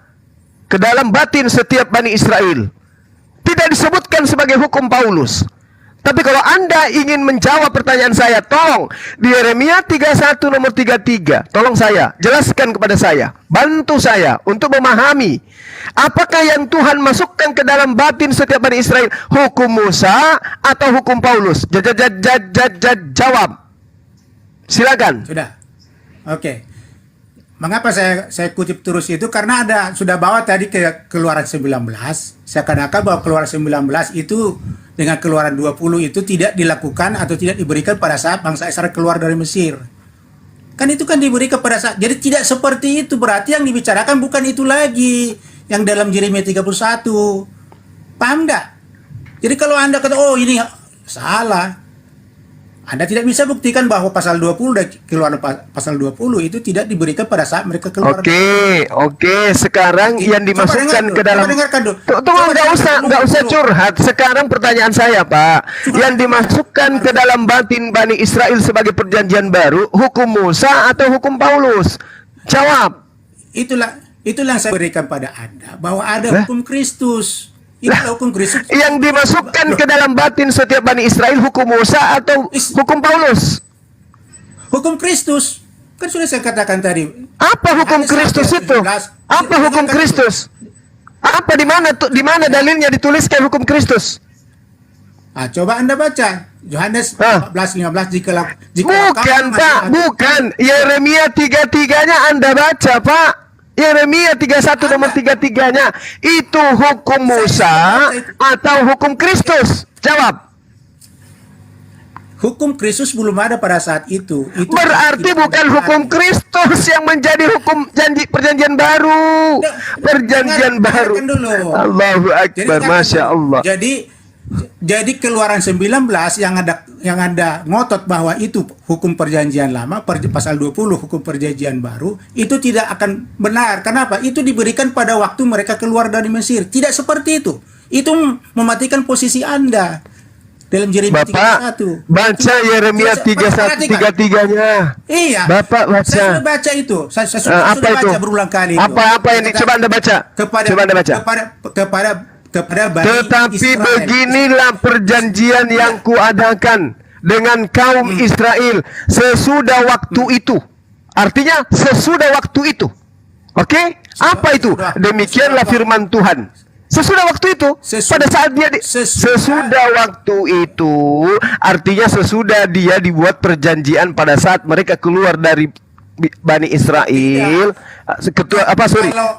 ke dalam batin setiap Bani Israel. Tidak disebutkan sebagai hukum Paulus. Tapi kalau Anda ingin menjawab pertanyaan saya, tolong di Yeremia 31 nomor 33, tolong saya, jelaskan kepada saya, bantu saya untuk memahami apakah yang Tuhan masukkan ke dalam batin setiap Bani Israel, hukum Musa atau hukum Paulus? Jawab. Silakan. Sudah. Oke. Mengapa saya kutip terus itu? Karena sudah bawa tadi ke Keluaran 19. Saya katakan bahwa Keluaran 19 itu dengan Keluaran 20 itu tidak dilakukan atau tidak diberikan pada saat bangsa Israel keluar dari Mesir. Kan itu kan diberikan pada saat. Jadi tidak seperti itu. Berarti yang dibicarakan bukan itu lagi. Yang dalam Yeremia 31. Paham nggak? Jadi kalau Anda kata, oh ini salah. Anda tidak bisa buktikan bahwa pasal 20 dan Keluaran pasal 20 itu tidak diberikan pada saat mereka keluar. Oke. Sekarang yang dimasukkan ke dalam. Tunggu, nggak usah curhat. Sekarang pertanyaan saya, Pak. Yang dimasukkan ke dalam batin Bani Israel sebagai perjanjian baru, hukum Musa atau hukum Paulus? Jawab. Itulah yang saya berikan pada Anda, bahwa ada hukum Kristus. Itulah hukum Kristus. Yang dimasukkan ke dalam batin setiap Bani Israel, hukum Musa atau hukum Paulus? Hukum Kristus. Kan sudah saya katakan tadi. Apa hukum Kristus itu? Apa hukum Kristus? Apa di mana dalilnya dituliskan hukum Kristus? Coba Anda baca Yohanes 14:15 jika bukan Pak, bukan. Yeremia 33-nya Anda baca, Pak. Yeremia 31 nomor 33-nya itu hukum Musa atau hukum Kristus? Jawab. Hukum Kristus belum ada pada saat itu. Berarti bukan hukum Kristus yang menjadi hukum perjanjian baru. Perjanjian baru. Allahu Akbar, Masya Allah. Jadi Keluaran 19 yang ada ngotot bahwa itu hukum perjanjian lama, pasal 20 hukum perjanjian baru, itu tidak akan benar. Kenapa? Itu diberikan pada waktu mereka keluar dari Mesir. Tidak seperti itu. Itu mematikan posisi Anda. Dalam Yeremia 31. Baca Yeremia 33-nya. Iya. Bapak baca. Saya sudah baca itu. Saya sudah baca berulang kali itu. Apa yang coba Anda baca? Coba Anda baca. Kepada Bani Tetapi Israel. Beginilah perjanjian yang kuadakan dengan kaum Israel sesudah waktu itu. Artinya sesudah waktu itu. Oke? Apa itu? Demikianlah firman Tuhan. Sesudah waktu itu, pada saat dia sesudah waktu itu, artinya sesudah dia dibuat perjanjian pada saat mereka keluar dari Bani Israel,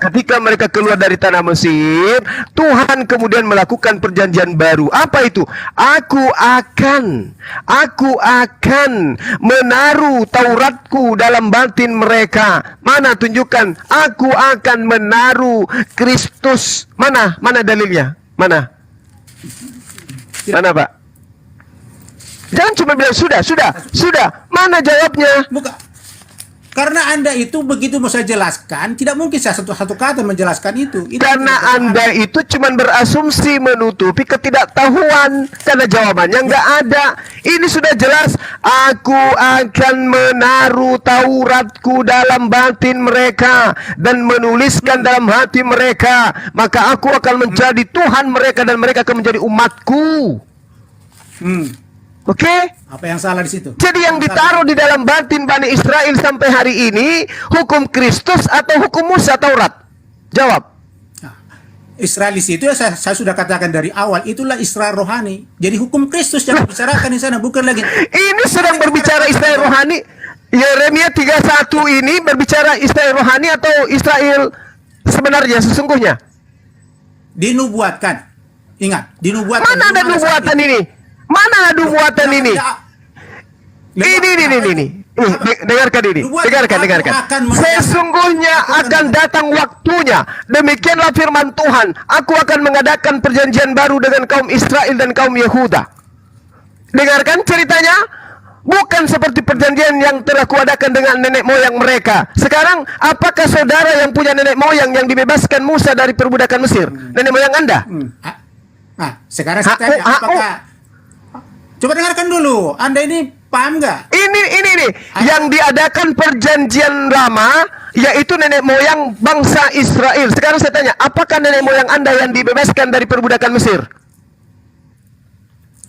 ketika mereka keluar dari tanah Mesir, Tuhan kemudian melakukan perjanjian baru. Apa itu? Aku akan menaruh Tauratku dalam batin mereka. Mana tunjukkan? Aku akan menaruh Kristus. Mana dalilnya? Mana Pak? Jangan cuma bilang sudah. Mana jawabnya? Bukan. Karena Anda itu begitu mau saya jelaskan, tidak mungkin saya satu kata menjelaskan itu. Karena Anda itu cuma berasumsi, menutupi ketidaktahuan. Karena jawabannya nggak ada. Ini sudah jelas. Aku akan menaruh Tauratku dalam batin mereka dan menuliskan dalam hati mereka. Maka aku akan menjadi Tuhan mereka dan mereka akan menjadi umatku. Oke? Apa yang salah di situ? Jadi yang ditaruh di dalam batin Bani Israel sampai hari ini hukum Kristus atau hukum Musa Taurat? Jawab. Israelis itu saya sudah katakan dari awal, itulah Israel rohani. Jadi hukum Kristus yang dibicarakan di sana, bukan lagi. Ini sedang berbicara Israel rohani. Yeremia 31 ini berbicara Israel rohani atau Israel sebenarnya sesungguhnya? Dinubuatkan. Ingat, dinubuatkan. Mana ada nubuatan ini? Mana ada nubuatan ini? Ini. Dengarkan ini. Dengarkan. Sesungguhnya akan datang waktunya. Demikianlah firman Tuhan. Aku akan mengadakan perjanjian baru dengan kaum Israel dan kaum Yehuda. Dengarkan ceritanya. Bukan seperti perjanjian yang telah kuadakan dengan nenek moyang mereka. Sekarang, apakah saudara yang punya nenek moyang yang dibebaskan Musa dari perbudakan Mesir? Nenek moyang Anda? Sekarang saya tanya, apakah... Coba dengarkan dulu. Anda ini paham nggak? Ini. Yang diadakan perjanjian lama, yaitu nenek moyang bangsa Israel. Sekarang saya tanya, apakah nenek moyang Anda yang dibebaskan dari perbudakan Mesir?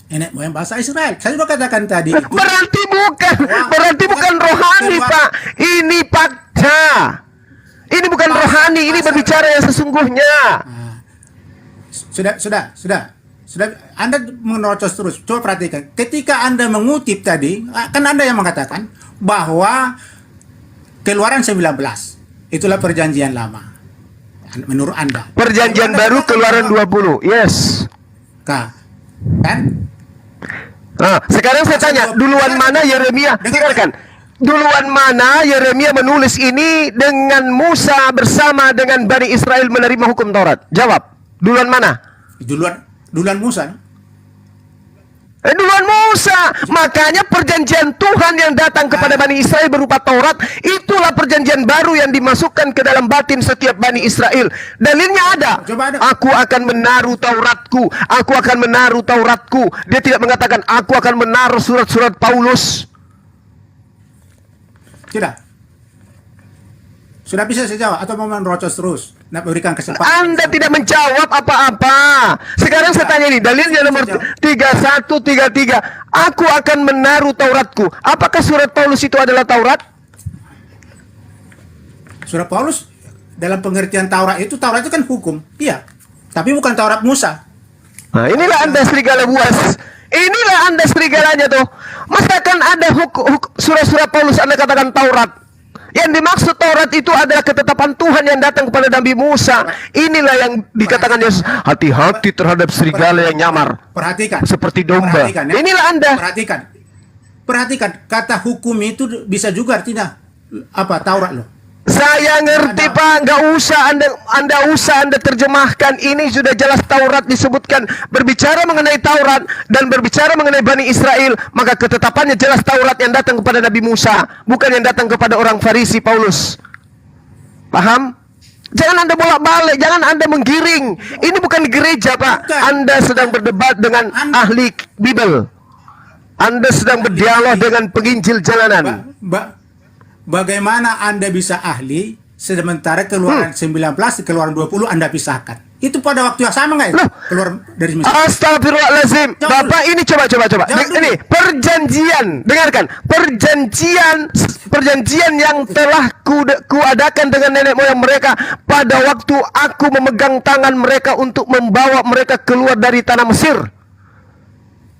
Nenek moyang bangsa Israel. Saya sudah katakan tadi. Berarti bukan rohani, Pak. Ini fakta. Ini bukan rohani. Ini berbicara yang sesungguhnya. Sudah. Anda menerocos terus. Coba perhatikan. Ketika Anda mengutip tadi, kan Anda yang mengatakan bahwa Keluaran 19 itulah perjanjian lama. Menurut Anda. Perjanjian baru Keluaran 20. Yes. Kan? Nah, sekarang saya tanya, duluan mana Yeremia? Dengarkan. Duluan mana Yeremia menulis ini dengan Musa bersama dengan Bani Israel menerima hukum Taurat? Jawab. Duluan mana? Duluan Musa. Duluan Musa. Makanya perjanjian Tuhan yang datang kepada Bani Israel berupa Taurat, itulah perjanjian baru yang dimasukkan ke dalam batin setiap Bani Israel. Dalilnya ada. Aku akan menaruh Tauratku. Aku akan menaruh Tauratku. Dia tidak mengatakan aku akan menaruh surat-surat Paulus. Sudah bisa saya jawab atau mau merocos terus? Nak berikan kesempatan. Anda tidak menjawab apa-apa. Sekarang saya tanya ini, dalilnya nomor 3133. Aku akan menaruh Tauratku. Apakah surat Paulus itu adalah Taurat? Surat Paulus dalam pengertian Taurat itu kan hukum. Iya. Tapi bukan Taurat Musa. Nah, inilah Anda serigala buas. Inilah Anda serigalanya tuh. Masa kan ada surat-surat Paulus Anda katakan Taurat? Yang dimaksud Taurat itu adalah ketetapan Tuhan yang datang kepada Nabi Musa. Inilah yang dikatakan Yesus, hati-hati terhadap serigala yang nyamar Perhatikan. seperti domba. Perhatikan, ya. Inilah Anda. Perhatikan, kata hukum itu bisa juga artinya apa Taurat loh. Saya ngerti Pak, nggak usah Anda terjemahkan. Ini sudah jelas Taurat disebutkan. Berbicara mengenai Taurat dan berbicara mengenai Bani Israel, maka ketetapannya jelas Taurat yang datang kepada Nabi Musa, bukan yang datang kepada orang Farisi Paulus. Paham? Jangan Anda bolak-balik, jangan Anda menggiring. Ini bukan gereja Pak. Anda sedang berdebat dengan ahli Bible. Anda sedang berdialog dengan penginjil jalanan. Bagaimana Anda bisa ahli sementara keluaran 19, keluaran 20 Anda pisahkan? Itu pada waktu yang sama nggak itu? Keluar dari Mesir. Astagfirullahaladzim. Bapak ini coba. Ini perjanjian. Dengarkan. Perjanjian yang telah kuadakan dengan nenek moyang mereka pada waktu aku memegang tangan mereka untuk membawa mereka keluar dari tanah Mesir.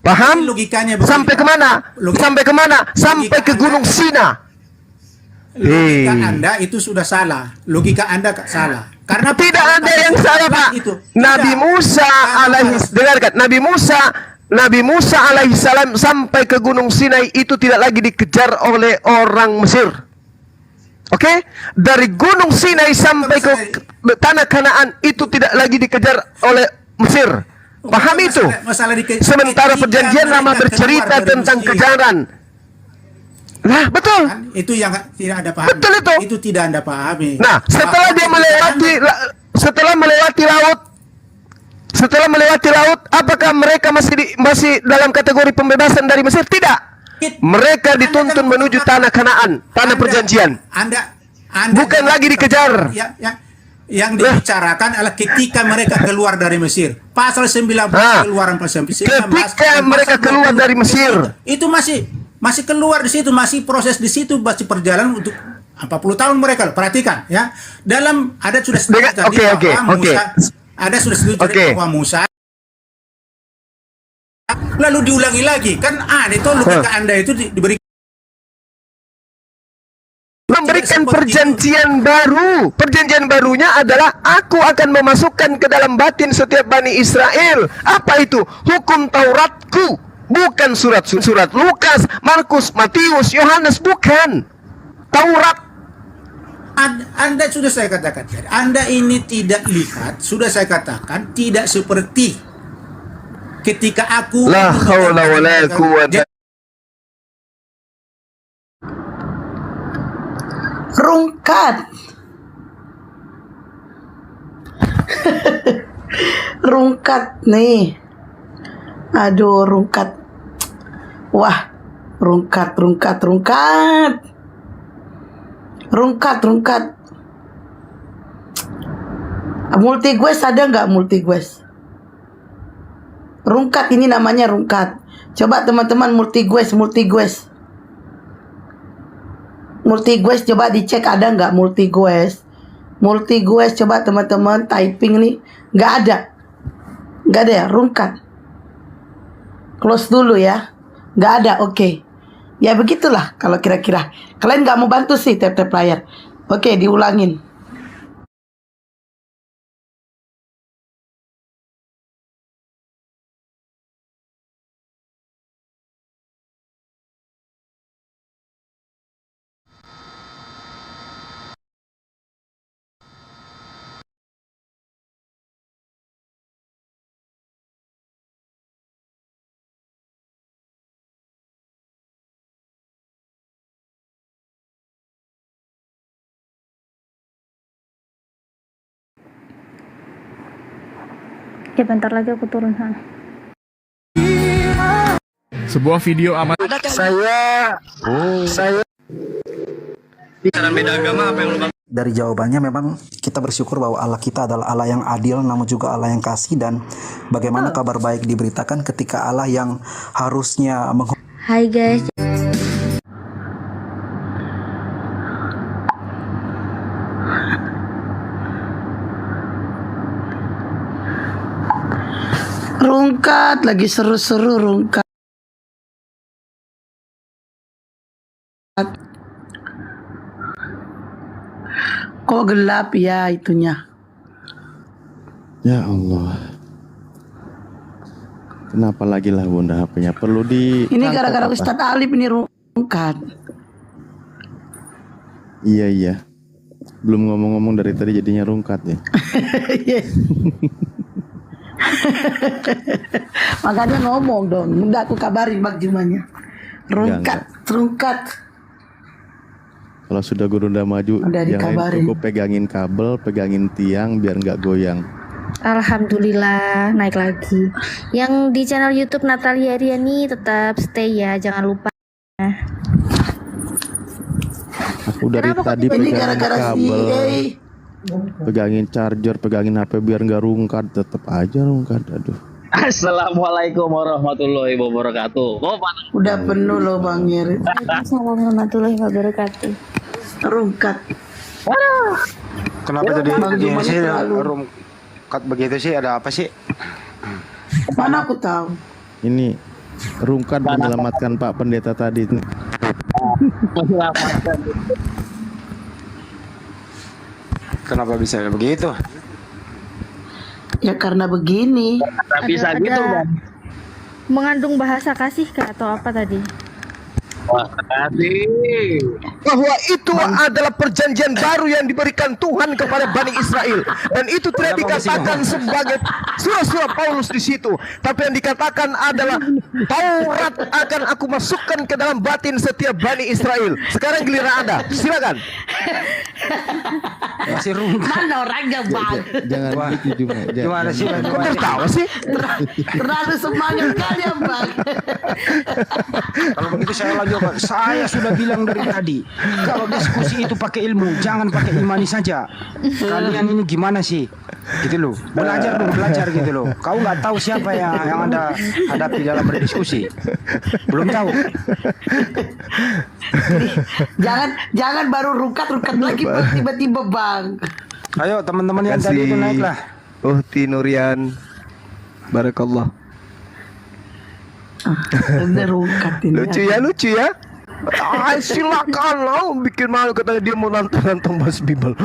Paham? Sampai kemana? Sampai ke Gunung Sina. Logika Anda itu sudah salah. Logika Anda salah. Karena tidak ada yang salah Pak. Nabi Musa alaihissalam sampai ke Gunung Sinai itu tidak lagi dikejar oleh orang Mesir. Oke? Dari Gunung Sinai sampai ke tanah Kanaan itu tidak lagi dikejar oleh Mesir. Paham itu? Sementara perjanjian lama bercerita tentang kejaran. Nah, betul. Itu yang tidak Anda pahami. Betul itu. Itu tidak Anda pahami. Nah, setelah dia melewati laut, apakah mereka masih dalam kategori pembebasan dari Mesir? Tidak. Mereka dituntun menuju tanah Kanaan, tanah perjanjian. Anda bukan lagi dikejar. Yang dibicarakan adalah ketika mereka keluar dari Mesir. Pasal 19 keluaran pasal 19. Ketika mereka keluar dari Mesir. Itu masih keluar di situ, masih proses di situ, masih perjalanan untuk 40 tahun mereka. Perhatikan ya. Dalam ada sudah setuju tadi ada sudah setuju bahwa Musa lalu diulangi lagi kan itu logika Anda itu diberi memberikan perjanjian baru. Perjanjian barunya adalah aku akan memasukkan ke dalam batin setiap Bani Israel. Apa itu? Hukum Tauratku. Bukan surat Lukas, Markus, Matius, Yohanes, bukan. Taurat. Anda sudah saya katakan, Anda ini tidak lihat, sudah saya katakan tidak seperti ketika aku la haula wala quwwata. Rungkat. Rungkat nih. Aduh, rungkat. Wah, rungkat. Multigues ada nggak multigues? Rungkat ini namanya rungkat. Coba teman-teman multigues. Multigues coba dicek ada nggak multigues. Multigues coba teman-teman typing nih. Nggak ada ya rungkat. Close dulu ya. Nggak ada, oke. Ya begitulah kalau kira-kira. Kalian nggak mau bantu sih tap-tap layar. Oke, diulangin. Oke, bentar lagi aku turun sana. Sebuah video amat Saya cara beda agama apa yang lu bang? Dari jawabannya memang kita bersyukur bahwa Allah kita adalah Allah yang adil, namun juga Allah yang kasih. Dan bagaimana kabar baik diberitakan ketika Allah yang harusnya Hai guys. Rungkat lagi seru-seru rungkat. Kok gelap ya itunya? Ya Allah. Kenapa lagi lah Bunda HP-nya perlu di Ini gara-gara Ustadz Alif ini rungkat. Iya. Belum ngomong-ngomong dari tadi jadinya rungkat ya. Makanya ngomong dong. Udah aku kabarin Bang Jumanya. Rungkat. Kalau sudah Gurunda maju, Udah jangan dikabarin. cukup pegangin kabel, pegangin tiang biar nggak goyang. Alhamdulillah naik lagi. Yang di channel YouTube Natalia Riani tetap stay ya, jangan lupa. Aku dari tadi ini pegangin gara-gara si kabel, Ei. pegangin charger, pegangin HP biar nggak rungkat, tetap aja rungkat. Aduh. Assalamualaikum warahmatullahi wabarakatuh. Udah penuh loh Bang Yeri. Assalamualaikum warahmatullahi wabarakatuh. Rungkat. Kenapa tadi Bang gini Jumanya sih selalu. rungkat begitu sih? Ada apa sih? Mana aku tahu. Ini rungkat menyelamatkan Pak Pendeta tadi. Kenapa bisa begitu? Ya karena begini. Bisa Ada- gitu ada Bang. Mengandung bahasa kasih kah atau apa tadi? Wah, kasih. Bahwa itu adalah perjanjian baru yang diberikan Tuhan kepada Bani Israel, dan itu tidak dikatakan sebagai surah-surah Paulus di situ, tapi yang dikatakan adalah Taurat akan aku masukkan ke dalam batin setiap Bani Israel. Sekarang giliran Anda, silakan. Masih rungkat. Mana orangnya Bang? Jangan gitu cuma. Gimana sih? Kok tertawa sih? Terlalu semangat kali ya Bang. Kalau begitu saya lanjutkan. Saya sudah bilang dari tadi, kalau diskusi itu pakai ilmu, jangan pakai imani saja. Kalian ini gimana sih? Gitu loh. Belajar dong, belajar gitu loh. Kau nggak tahu siapa yang Anda hadapi dalam berdiskusi. Belum tahu. Jangan baru rungkat lagi Bang, tiba-tiba Bang. Ayo teman-teman yang tadi itu naiklah. Tinurian. Barakallah. Udah rungkat ini. Lucu ya. Silakan lo bikin malu, katanya dia mau nantang Mas Bibel.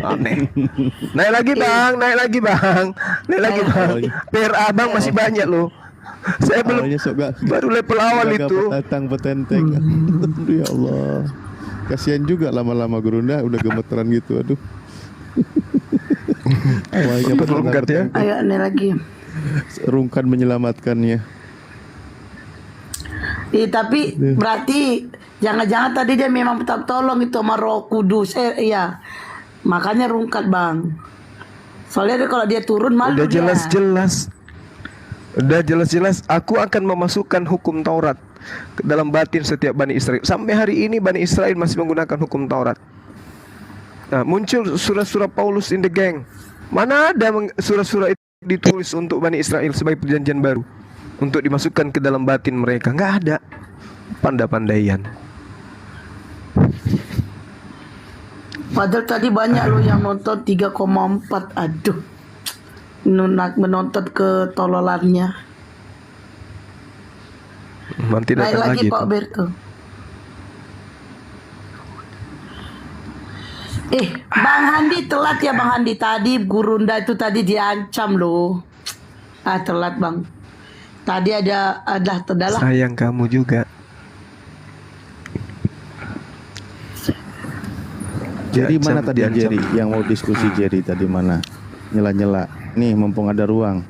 Aneh. Naik lagi bang. PR abang masih banyak loh. Saya belum, baru level awal itu. Datang petenteng. Aduh, ya Allah. Kasihan juga lama-lama Gurunda udah gemeteran gitu. Aduh. Awalnya rungkat ya. Ayo ini lagi. Rungkat menyelamatkannya. Tapi berarti jangan-jangan tadi dia memang minta tolong itu sama Roh Kudus. Iya. Makanya rungkat Bang. Soalnya kalau dia turun malu Udah dia. jelas-jelas aku akan memasukkan hukum Taurat ke dalam batin setiap Bani Israel. Sampai hari ini Bani Israel masih menggunakan hukum Taurat. Nah, muncul surah-surah Paulus in the gang. Mana ada surah-surah itu ditulis untuk Bani Israel sebagai perjanjian baru untuk dimasukkan ke dalam batin mereka? Nggak ada. Pandai-pandaian. Padahal tadi banyak loh yang nonton 3,4. Aduh. Menonton ke tololannya. Nanti Naik datang lagi lagi Pak tuh. Berto. Bang Handi telat ya Bang Handi. Tadi Gurunda itu tadi diancam loh. Telat Bang. Tadi ada terdalah. Sayang kamu juga. Jadi mana tadi diancam. Jerry yang mau diskusi Jerry tadi mana? Nyela-nyela. Nih mumpung ada ruang.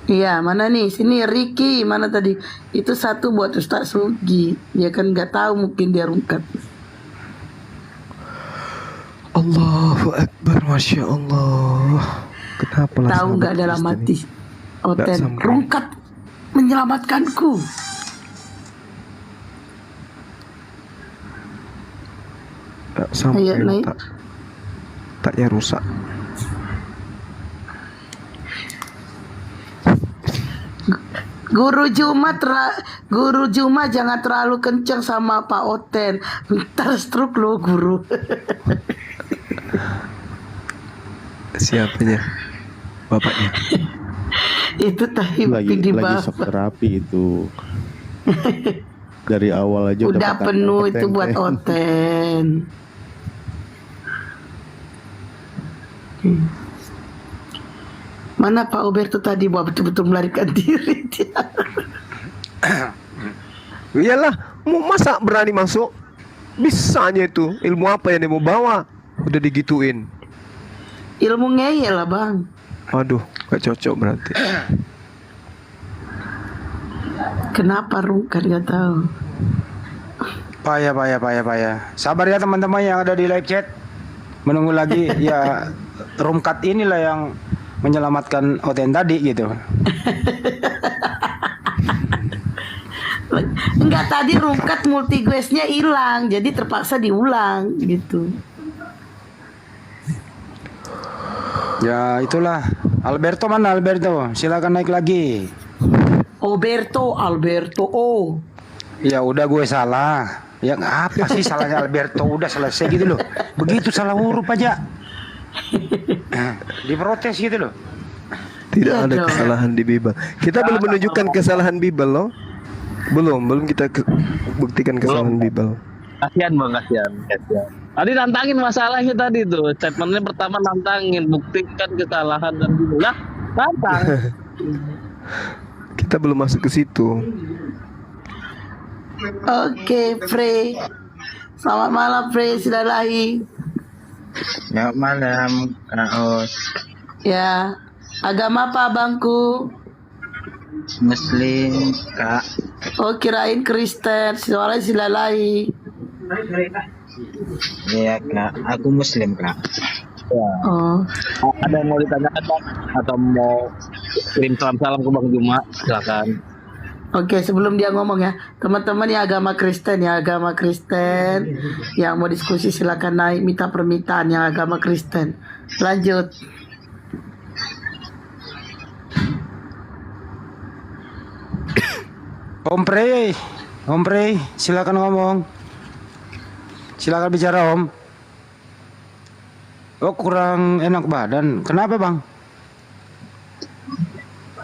Iya, mana nih? Sini Ricky, mana tadi? Itu satu buat Ustaz Sugi. Dia kan nggak tahu, mungkin dia rungkat. Allahu Akbar, Masya Allah. Kenapa lah Tahu nggak dalam hati? Oten, rungkat menyelamatkanku. Sampai Ayo, naik. taknya rusak. Guru Juma jangan terlalu kencang sama Pak Oten. Ntar stroke lo guru. Siapanya? Bapaknya. Itu tadi Lagi di bawah. shock terapi itu. Dari awal aja Udah penuh itu buat Oten. Mana Pak Oberto tadi buat betul-betul melarikan diri dia. Iyalah, mau masa berani masuk? Bisanya itu, ilmu apa yang dia mau bawa? Udah digituin. Ilmu ngeyel lah bang. Aduh, gak cocok berarti. Kenapa Rungkat gak tahu. Payah. Sabar ya teman-teman yang ada di live chat. Menunggu lagi ya, Rumkat inilah yang menyelamatkan Oten tadi gitu. Enggak, tadi Rungkat multiquestnya hilang, jadi terpaksa diulang gitu. Ya itulah. Alberto mana Alberto? Silakan naik lagi. Alberto. Oh. Ya udah gue salah. Ya apa sih salahnya Alberto? Udah selesai gitu loh. Begitu salah huruf aja. Diprotes gitu loh. Tidak ada kesalahan di Bible. Kita belum menunjukkan kesalahan Bible loh. Belum kita buktikan kesalahan Bible. Kasihan bang, kasihan. Tadi nantangin masalahnya tadi tuh. Statementnya pertama nantangin, buktikan kesalahan dan lah, nantang. Kita belum masuk ke situ. Oke, Frey. Selamat malam, Frey. Sudah lahir. Selamat malam, Kak Os. Ya, agama apa abangku? Muslim, Kak. Oh, kirain Kristen. Suara Silalai. Iya, Kak. Aku Muslim, Kak. Ya. Oh. Ada yang mau ditanyakan bang? Atau mau kirim salam ke Bang Juma? Silakan. Oke, sebelum dia ngomong ya, teman-teman yang agama Kristen yang mau diskusi silakan naik, minta permintaan yang agama Kristen. Lanjut. Om Prey, silakan ngomong. Silakan bicara Om. Oh kurang enak badan. Kenapa bang?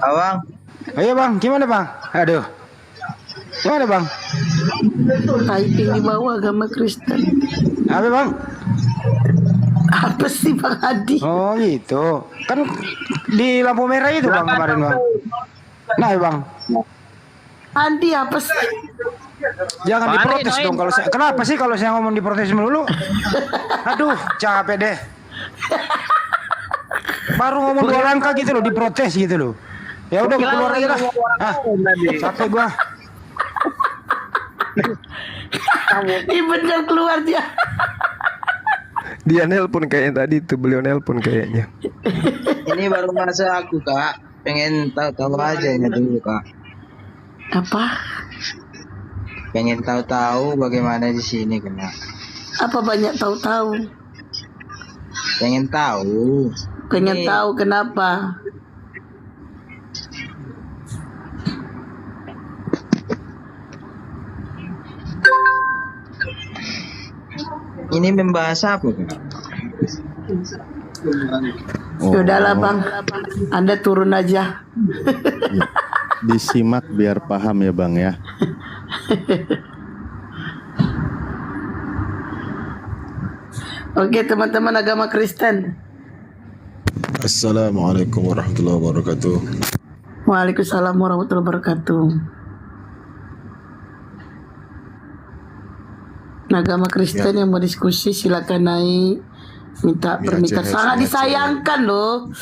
Abang. Ayo bang, gimana bang? Aduh. Gimana bang? Typing di bawah agama Kristen. Apa bang? Apa sih Bang Adi? Oh gitu. Kan di lampu merah itu bang kemarin bang. Nah bang. Andi apa sih? Jangan diprotes dong kalau saya. Kenapa sih kalau saya ngomong diprotes melulu? Aduh, capek deh. Baru ngomong 2 langkah gitu loh, diprotes gitu loh. Ya udah keluar aja lah. Capek gua. Ini bener keluar dia. Dia nelpon kayaknya tadi itu, beliau nelpon kayaknya. Ini baru masuk aku, Kak. Pengen tahu aja ini dulu, Kak. Apa? Pengen tahu bagaimana di sini, Kak. Apa banyak tahu-tahu? Pengen tahu. Pengen tahu kenapa? Ini membahas apa, Kak? Sudahlah Bang, Anda turun aja. Disimak biar paham ya Bang ya. Oke teman-teman agama Kristen. Assalamualaikum warahmatullahi wabarakatuh. Waalaikumsalam warahmatullahi wabarakatuh. Agama Kristen yang mau diskusi silakan naik, minta permintaan. Sangat disayangkan loh.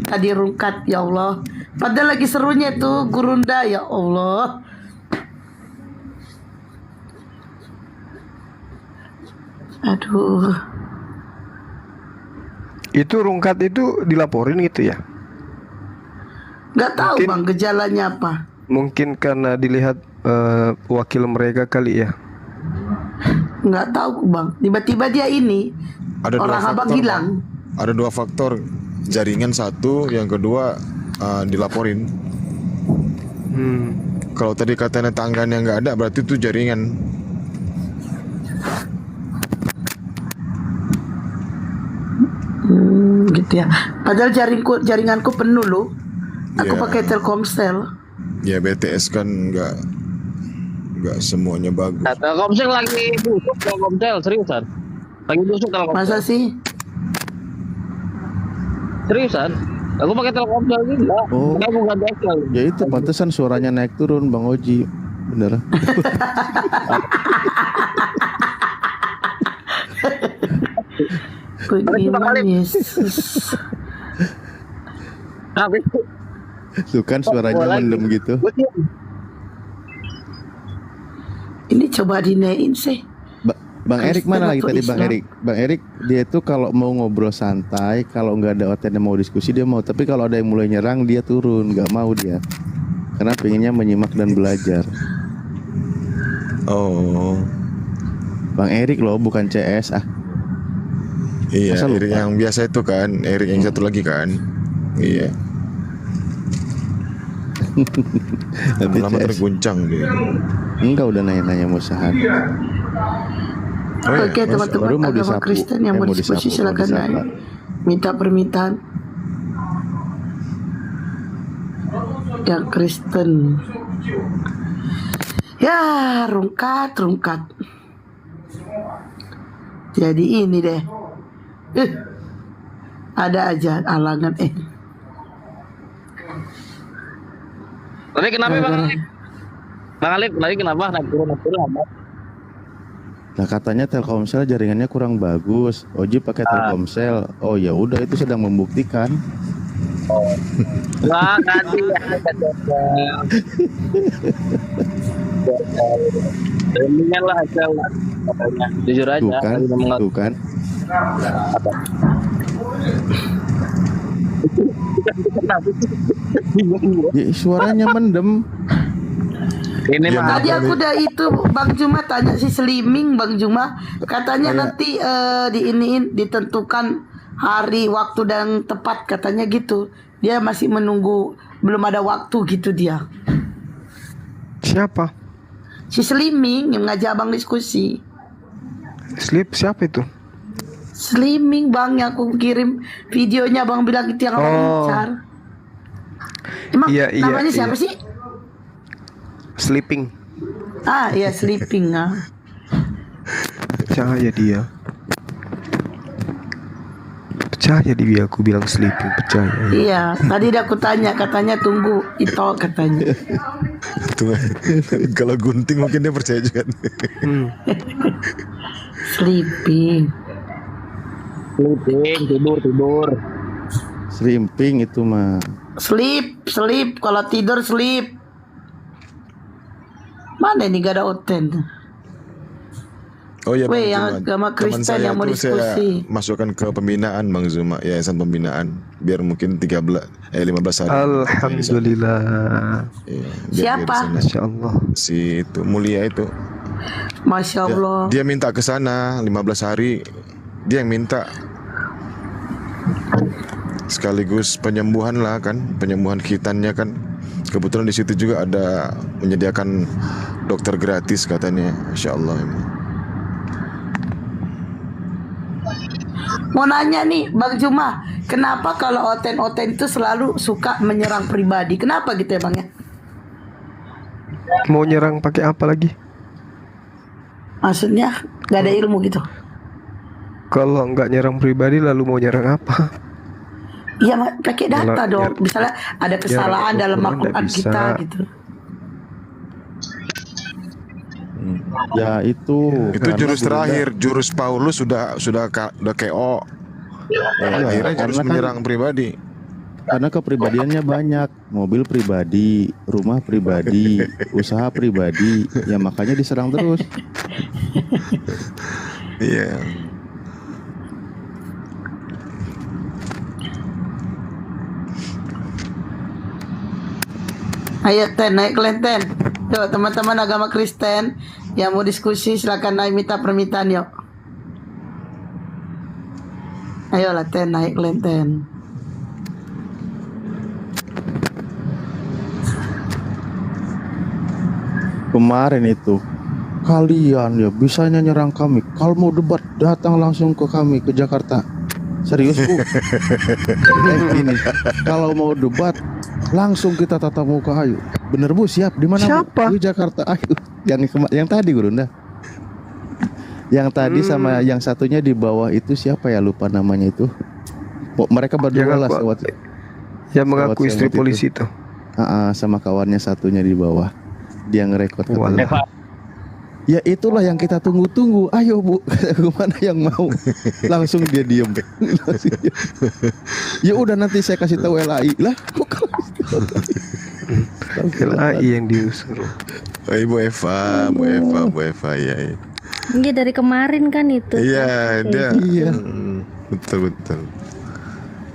Tadi Rungkat ya Allah. Padahal lagi serunya tuh Gurunda ya Allah. Aduh. Itu Rungkat itu dilaporin gitu ya? Gak tahu mungkin, Bang gejalanya apa. Mungkin karena dilihat wakil mereka kali ya. Nggak tahu Bang, tiba-tiba dia ini ada orang abang hilang. Ada 2 faktor, jaringan satu, yang kedua dilaporin. Kalau tadi katanya tangganya nggak ada, berarti itu jaringan. Gitu ya. Padahal jaringanku penuh loh. Aku pakai Telkomsel. Ya BTS kan nggak semuanya bagus. Nah, Telkomsel lagi busuk, Telkomsel seriusan. Lagi busuk Telkomsel. Masa sih? Seriusan? Aku pakai Telkomsel juga. Oh. Aku ganti Excel. Ya itu pantesan suaranya naik turun Bang Oji. Bener. Beriman Yesus. Tuh kan suaranya mendem gitu. Ini coba dinaikin sih. Bang Erik mana lagi atau tadi Bang Islam? Erik? Bang Erik dia tuh kalau mau ngobrol santai, kalau nggak ada OTN yang mau diskusi dia mau, tapi kalau ada yang mulai nyerang dia turun, nggak mau dia. Karena pengennya menyimak dan belajar. Oh. Bang Erik loh, bukan CS ah. Iya, Masa lupa? Erik yang biasa itu kan, Erik yang satu lagi kan. Iya. Tapi Lama CS. terguncang dia. Enggak, udah nanya-nanya musahan. Oh, iya. Oke teman-teman baru mau agama disapu. Kristen yang mau diskusi disapu, silakan disapa. naik. Minta permintaan. Yang Kristen. Ya rungkat. Jadi ini deh. Ada aja alangan Tadi kenapa Bang Alif? Bang Alif, tadi kenapa naik turun apa? Nah katanya Telkomsel jaringannya kurang bagus. Oji pakai Telkomsel. Oh ya udah itu sedang membuktikan. Wah, ganti ya. Mendingan lah Excel lah. Katanya. Jujur aja. Tuh kan. Ya, suaranya mendem. Ini mah Tadi aku udah itu Bang Juma tanya si Sliming Bang Juma katanya nanti diiniin ditentukan hari waktu dan tepat katanya gitu. Dia masih menunggu belum ada waktu gitu dia. Siapa? Si Sliming yang ngajak Abang diskusi. Siapa itu? Sliming Bang yang aku kirim videonya Bang bilang itu yang Abang incar. Emang namanya siapa sih? Sleeping. Ah iya Sleeping ah. Percaya dia. Percaya dia, aku bilang sleeping, percaya. Iya, tadi aku tanya katanya tunggu itu katanya. Tuh, kalau gunting mungkin dia percaya juga. Sleeping, tidur. Sleeping itu mah. Sleep, kalau tidur sleep. Mana ini gak ada oten? Oh iya, Weh, Bang yang Zuma. agama Teman Kristen saya yang mau tuh saya diskusi. masukkan ke pembinaan Bang Zuma, yayasan pembinaan, biar mungkin 15 hari. Alhamdulillah. Iya, Siapa? Masya Allah. Si itu mulia itu. Masya Allah. Dia minta ke sana 15 hari. Dia yang minta. Sekaligus penyembuhan lah kan, penyembuhan khitannya kan. Kebetulan di situ juga ada menyediakan dokter gratis katanya. Masya Allah. Mau nanya nih Bang Juma, kenapa kalau oten-oten itu selalu suka menyerang pribadi? Kenapa gitu ya Bang ya? Mau nyerang pakai apa lagi? Maksudnya gak ada ilmu gitu? Kalau nggak nyerang pribadi lalu mau nyerang apa? Iya pakai data dong. Misalnya ada kesalahan dalam Al-Quran Al-Quran nggak bisa. kita gitu. Ya itu karena jurus Bunda- terakhir, jurus Paulus sudah KO. Akhirnya harus karena kan- menyerang pribadi. Karena kepribadiannya banyak, mobil pribadi, rumah pribadi, usaha pribadi, ya makanya diserang terus. Iya. Ayo Ten, naik kalian Ten. Yuk teman-teman agama Kristen yang mau diskusi silakan naik minta permintaan yuk. Ayolah Ten, naik kalian Ten. Kemarin itu kalian ya bisanya nyerang kami. Kalau mau debat datang langsung ke kami ke Jakarta. Serius Bu? Gini, kalau mau debat langsung kita tatap muka, ayo. Bener Bu, siap. Di mana Bu? Siapa? Di Jakarta. Ayo. Yang tadi Gurunda. Yang tadi sama yang satunya di bawah itu siapa ya, lupa namanya itu. Mereka berdua lah yang mengaku istri polisi itu. Sama kawannya satunya di bawah. Dia ngerekod katanya. Ya itulah yang kita tunggu-tunggu. Ayo Bu, mana yang mau? Langsung dia diem. Ya udah nanti saya kasih tahu LAI lah. LAI yang diusir. Bu Eva, ya. Iya dari kemarin kan itu. Iya, dia. Iya. Betul.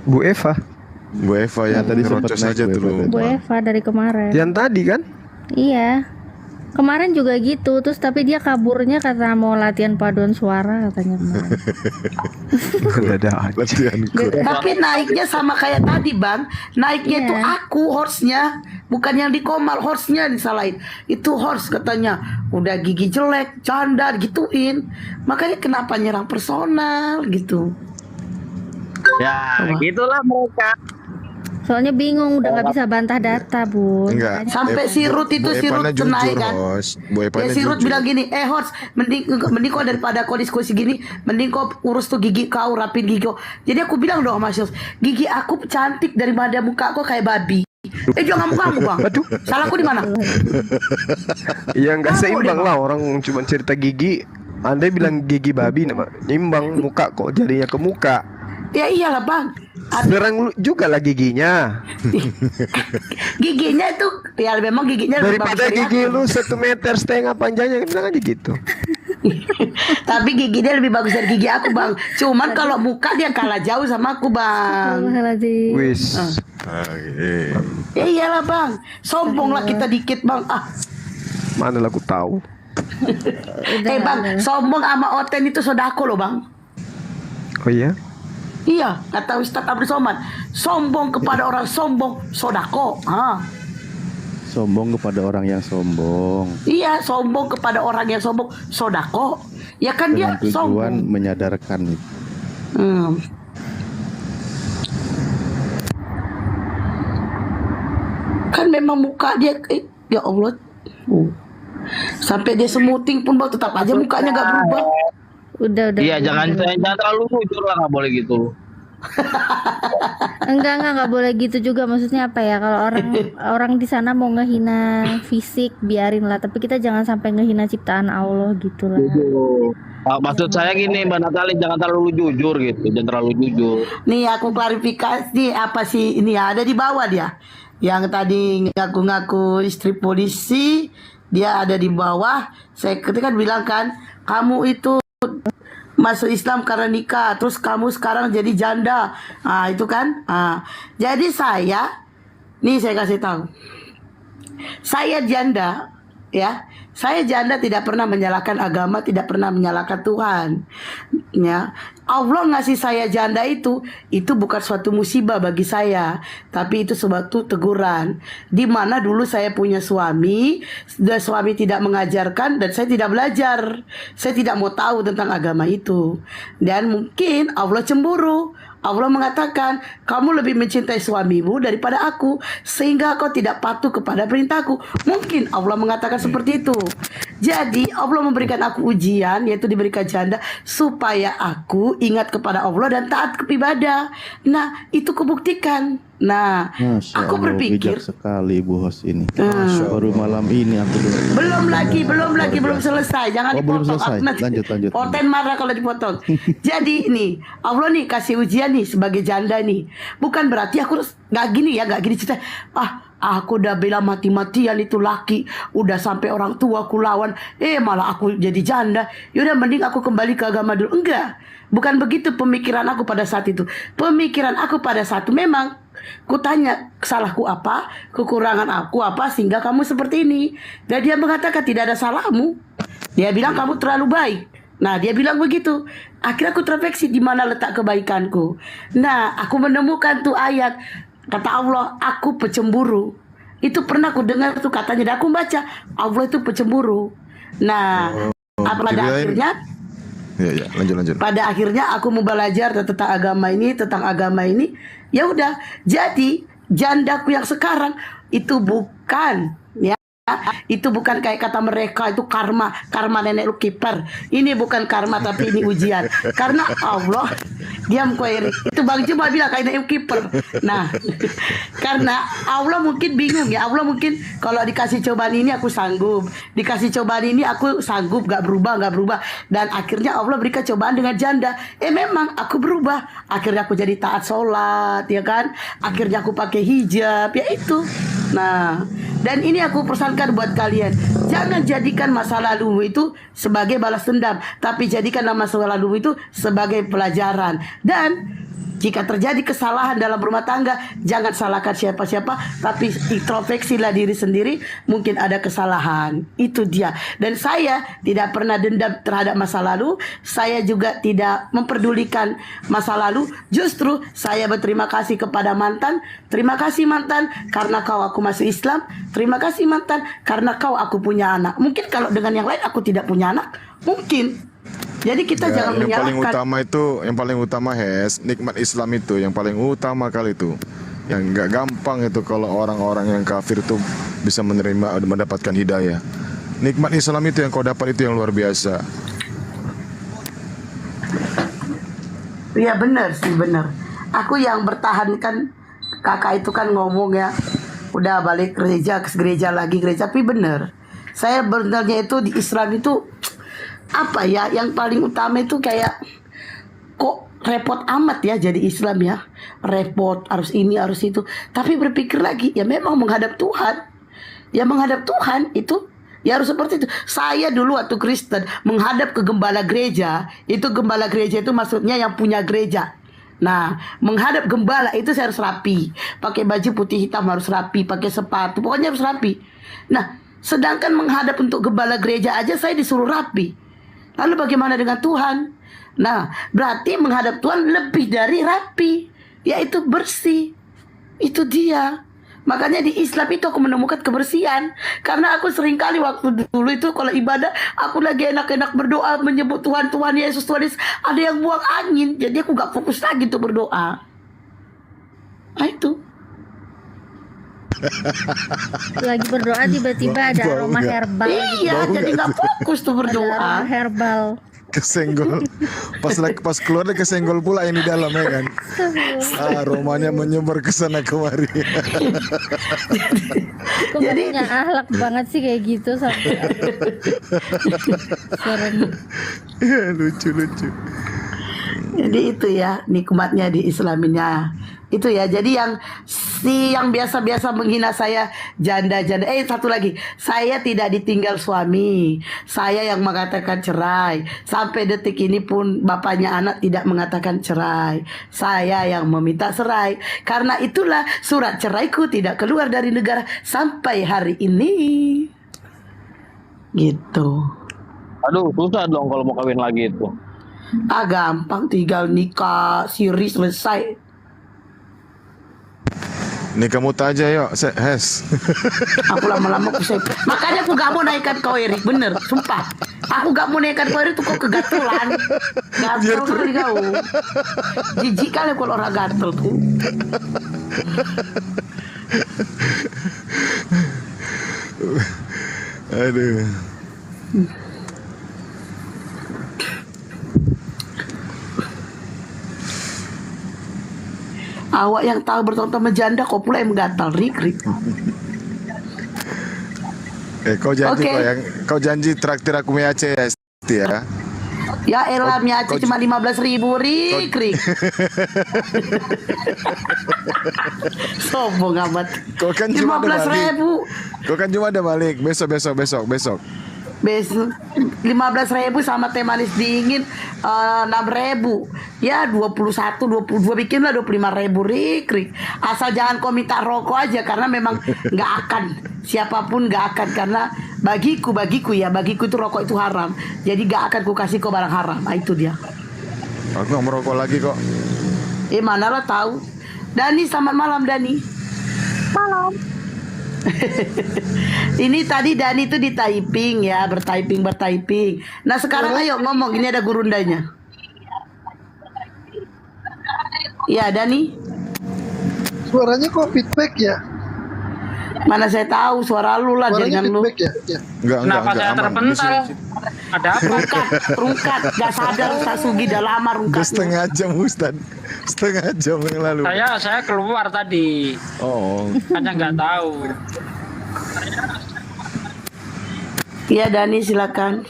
Bu Eva yang tadi rocos aja tuh. Bu Eva dari kemarin. Yang tadi kan? Iya. Kemarin juga gitu, terus tapi dia kaburnya karena mau latihan paduan suara katanya kemarin. Tapi naiknya sama kayak tadi Bang. Naiknya itu aku horse-nya, bukan yang di Komal, horse-nya disalahin. Itu horse katanya udah gigi jelek, canda gituin. Makanya kenapa nyerang personal gitu. Ya, gitulah mereka. Soalnya bingung udah nggak bisa bantah data, Bu. Enggak. Sampai si Ruth itu si Ruth naik kan. Ya si Ruth bilang gini, Horse, mending kau daripada kau diskusi gini, mending kau urus tuh gigi kau, rapin gigi kau. Jadi aku bilang dong Mas Yos, gigi aku cantik daripada muka kau kayak babi. Jangan kamu Bang. Aduh, salahku di mana? Ya nggak seimbang lah, orang cuma cerita gigi. Anda bilang gigi babi nama, imbang muka kok jadinya ke muka. Ya iyalah Bang. Serang juga lah giginya. Giginya itu ya memang giginya daripada gigi lu 1,5 meter panjangnya, bilang aja gitu. Tapi giginya lebih bagus dari gigi aku Bang. Cuman kalau muka dia kalah jauh sama aku Bang. Wis. Ya iyalah Bang. Sombong lah kita dikit Bang. Mana lah aku tahu. Bang, sombong sama Oten itu sodako loh Bang. Oh iya? Iya, kata Ustadz Abdul Somad, sombong kepada orang sombong, sodako. Sombong kepada orang yang sombong. Iya, sombong kepada orang yang sombong, sodako. Ya kan dengan dia tujuan sombong. menyadarkan itu. Kan memang muka dia, ya Allah. Sampai dia semuting pun Bang, tetap aja mukanya gak berubah. Udah. Iya, jangan terlalu jujur lah, nggak boleh gitu. Enggak boleh gitu juga. Maksudnya apa ya? Kalau orang di sana mau ngehina fisik, biarin lah. Tapi kita jangan sampai ngehina ciptaan Allah gitu lah. Maksud saya gini, Mbak Natali, jangan terlalu jujur gitu, jangan terlalu jujur. Nih aku klarifikasi apa sih ini ya, ada di bawah dia. Yang tadi ngaku-ngaku istri polisi, dia ada di bawah. Saya ketika bilang kan, kamu itu masuk Islam karena nikah, terus kamu sekarang jadi janda. Itu kan. Jadi saya kasih tahu. Saya janda, ya. Saya janda tidak pernah menyalahkan agama, tidak pernah menyalahkan Tuhan. Ya. Allah ngasih saya janda itu bukan suatu musibah bagi saya, tapi itu suatu teguran. Di mana dulu saya punya suami, dan suami tidak mengajarkan dan saya tidak belajar. Saya tidak mau tahu tentang agama itu. Dan mungkin Allah cemburu. Allah mengatakan, kamu lebih mencintai suamimu daripada aku, sehingga kau tidak patuh kepada perintahku. Mungkin Allah mengatakan seperti itu. Jadi Allah memberikan aku ujian, yaitu diberikan janda, supaya aku ingat kepada Allah dan taat ibadah. Nah, itu kubuktikan. Nah, Masya aku Allah, berpikir bijak sekali Bu Hos ini. Baru malam ini aku belum selesai. Jangan belum dipotong. selesai. Lanjut. Oten marah kalau dipotong. Jadi nih, Allah nih kasih ujian nih sebagai janda nih. Bukan berarti aku nggak gini cerita. Aku udah bela mati-matian itu laki, udah sampai orang tua aku lawan, malah aku jadi janda. Yaudah mending aku kembali ke agama dulu. Enggak, bukan begitu pemikiran aku pada saat itu. Pemikiran aku pada saat itu memang ku tanya salahku apa, kekurangan aku apa sehingga kamu seperti ini. Dan dia mengatakan tidak ada salahmu. Dia bilang kamu terlalu baik. Nah, dia bilang begitu. Akhirnya aku terefleksi di mana letak kebaikanku. Nah, aku menemukan tuh ayat. Kata Allah, aku pecemburu. Itu pernah aku dengar tuh katanya. Dan aku baca, Allah itu pecemburu. Nah, pada akhirnya Ya, lanjut. pada akhirnya aku mau belajar tentang agama ini. Ya udah, jadi jandaku yang sekarang itu bukan itu bukan kayak kata mereka itu karma nenek lu kiper. Ini bukan karma tapi ini ujian. Karena Allah Diam kok Erik. Itu Bang Juma bilang kayak kiper. Nah, karena Allah mungkin bingung ya. Allah mungkin kalau dikasih cobaan ini aku sanggup, dikasih cobaan ini aku sanggup, gak berubah. Dan akhirnya Allah berikan cobaan dengan janda. Memang aku berubah. Akhirnya aku jadi taat sholat, ya kan? Akhirnya aku pakai hijab, ya itu. Nah, dan ini aku pesankan buat kalian. Jangan jadikan masa lalu itu sebagai balas dendam, tapi jadikanlah masa lalu itu sebagai pelajaran. Dan jika terjadi kesalahan dalam rumah tangga, jangan salahkan siapa-siapa, tapi introspeksilah diri sendiri, mungkin ada kesalahan. Itu dia. Dan saya tidak pernah dendam terhadap masa lalu, saya juga tidak memperdulikan masa lalu. Justru saya berterima kasih kepada mantan. Terima kasih mantan karena kau aku masuk Islam. Terima kasih mantan karena kau aku punya anak. Mungkin kalau dengan yang lain aku tidak punya anak, mungkin. Jadi kita jangan yang menyalahkan. yang paling utama nikmat Islam itu yang paling utama kali itu. Yang nggak gampang itu kalau orang-orang yang kafir itu bisa mendapatkan hidayah. Nikmat Islam itu yang kau dapat itu yang luar biasa. Iya benar sih, benar. Aku yang bertahan kan, kakak itu kan ngomong ya, udah balik gereja, ke gereja lagi, tapi benar. Saya sebenarnya itu di Islam itu apa ya, yang paling utama itu kayak kok repot amat ya jadi Islam ya, repot harus ini harus itu, tapi berpikir lagi ya memang menghadap Tuhan, ya menghadap Tuhan itu ya harus seperti itu. Saya dulu waktu Kristen menghadap ke gembala gereja, itu gembala gereja itu maksudnya yang punya gereja. Nah, menghadap gembala itu saya harus rapi, pakai baju putih hitam harus rapi, pakai sepatu, pokoknya harus rapi. Nah, sedangkan menghadap untuk gembala gereja aja saya disuruh rapi. Lalu bagaimana dengan Tuhan? Nah, berarti menghadap Tuhan lebih dari rapi, yaitu bersih. Itu dia. Makanya di Islam itu aku menemukan kebersihan. Karena aku seringkali waktu dulu itu kalau ibadah, aku lagi enak-enak berdoa, menyebut Tuhan, Tuhan Yesus, Tuhan Yesus, ada yang buang angin. Jadi aku gak fokus lagi untuk berdoa. Nah itu. Lagi berdoa tiba-tiba ada aroma herbal. Iya, jadi nggak fokus tuh berdoa. Ada aroma herbal. Kesenggol. Pas keluar dia kesenggol pula yang di dalam ya kan. Aromanya menyebar ke sana kemari. Kok punya ahlak banget sih kayak gitu sampai. Lucu. Jadi itu ya nikmatnya di Islaminya. Itu ya, jadi yang biasa-biasa menghina saya janda-janda. Satu lagi, saya tidak ditinggal suami, saya yang mengatakan cerai. Sampai detik ini pun bapaknya anak tidak mengatakan cerai, saya yang meminta cerai. Karena itulah surat ceraiku tidak keluar dari negara sampai hari ini. Gitu. Aduh, susah dong kalau mau kawin lagi itu. Gampang, tinggal nikah, siri selesai. Nikah muta aja yuk, Hes. Aku lama-lama pusing. Makanya aku gak mau naikkan kau Erik, bener, sumpah. Aku gak mau naikkan kau Erik tuh kok kegatelan. Gatel kali kau. Jijik kali kalau orang gatel tuh. Aduh. Awak yang tahu bertonton janda kok pula yang menggatal, Rik. Kau janji traktir aku mie Aceh ya. Ya elah mie Aceh cuma 15.000 Rik. Sombong amat. Kau kan cuma 15.000. Kau kan cuma ada balik besok. Besok 15.000 sama teh manis dingin 6.000. Ya 21, 22 bikinlah 25.000 Rik. Asal jangan kau minta rokok aja karena memang nggak akan, siapapun nggak akan, karena bagiku itu rokok itu haram. Jadi nggak akan ku kasih kau barang haram. Nah, itu dia. Aku nggak merokok lagi kok. Mana lo tahu? Dani, selamat malam Dani. Malam. Ini tadi Dani itu di typing ya, bertyping. Nah sekarang ayo ngomong, ini ada gurundanya. Ya Dani. Suaranya kok feedback ya? Mana saya tahu, suara lu lah, Suaranya jangan lu. feedback ya? Enggak, Kenapa saya aman. terpental? Ada apa? Rungkat, gak sadar Ustaz Sugi dah lama Udah rungkatnya. setengah jam Ustaz. Setengah jam yang lalu. Saya keluar tadi. Oh. Hanya nggak tahu. Iya Dani silakan.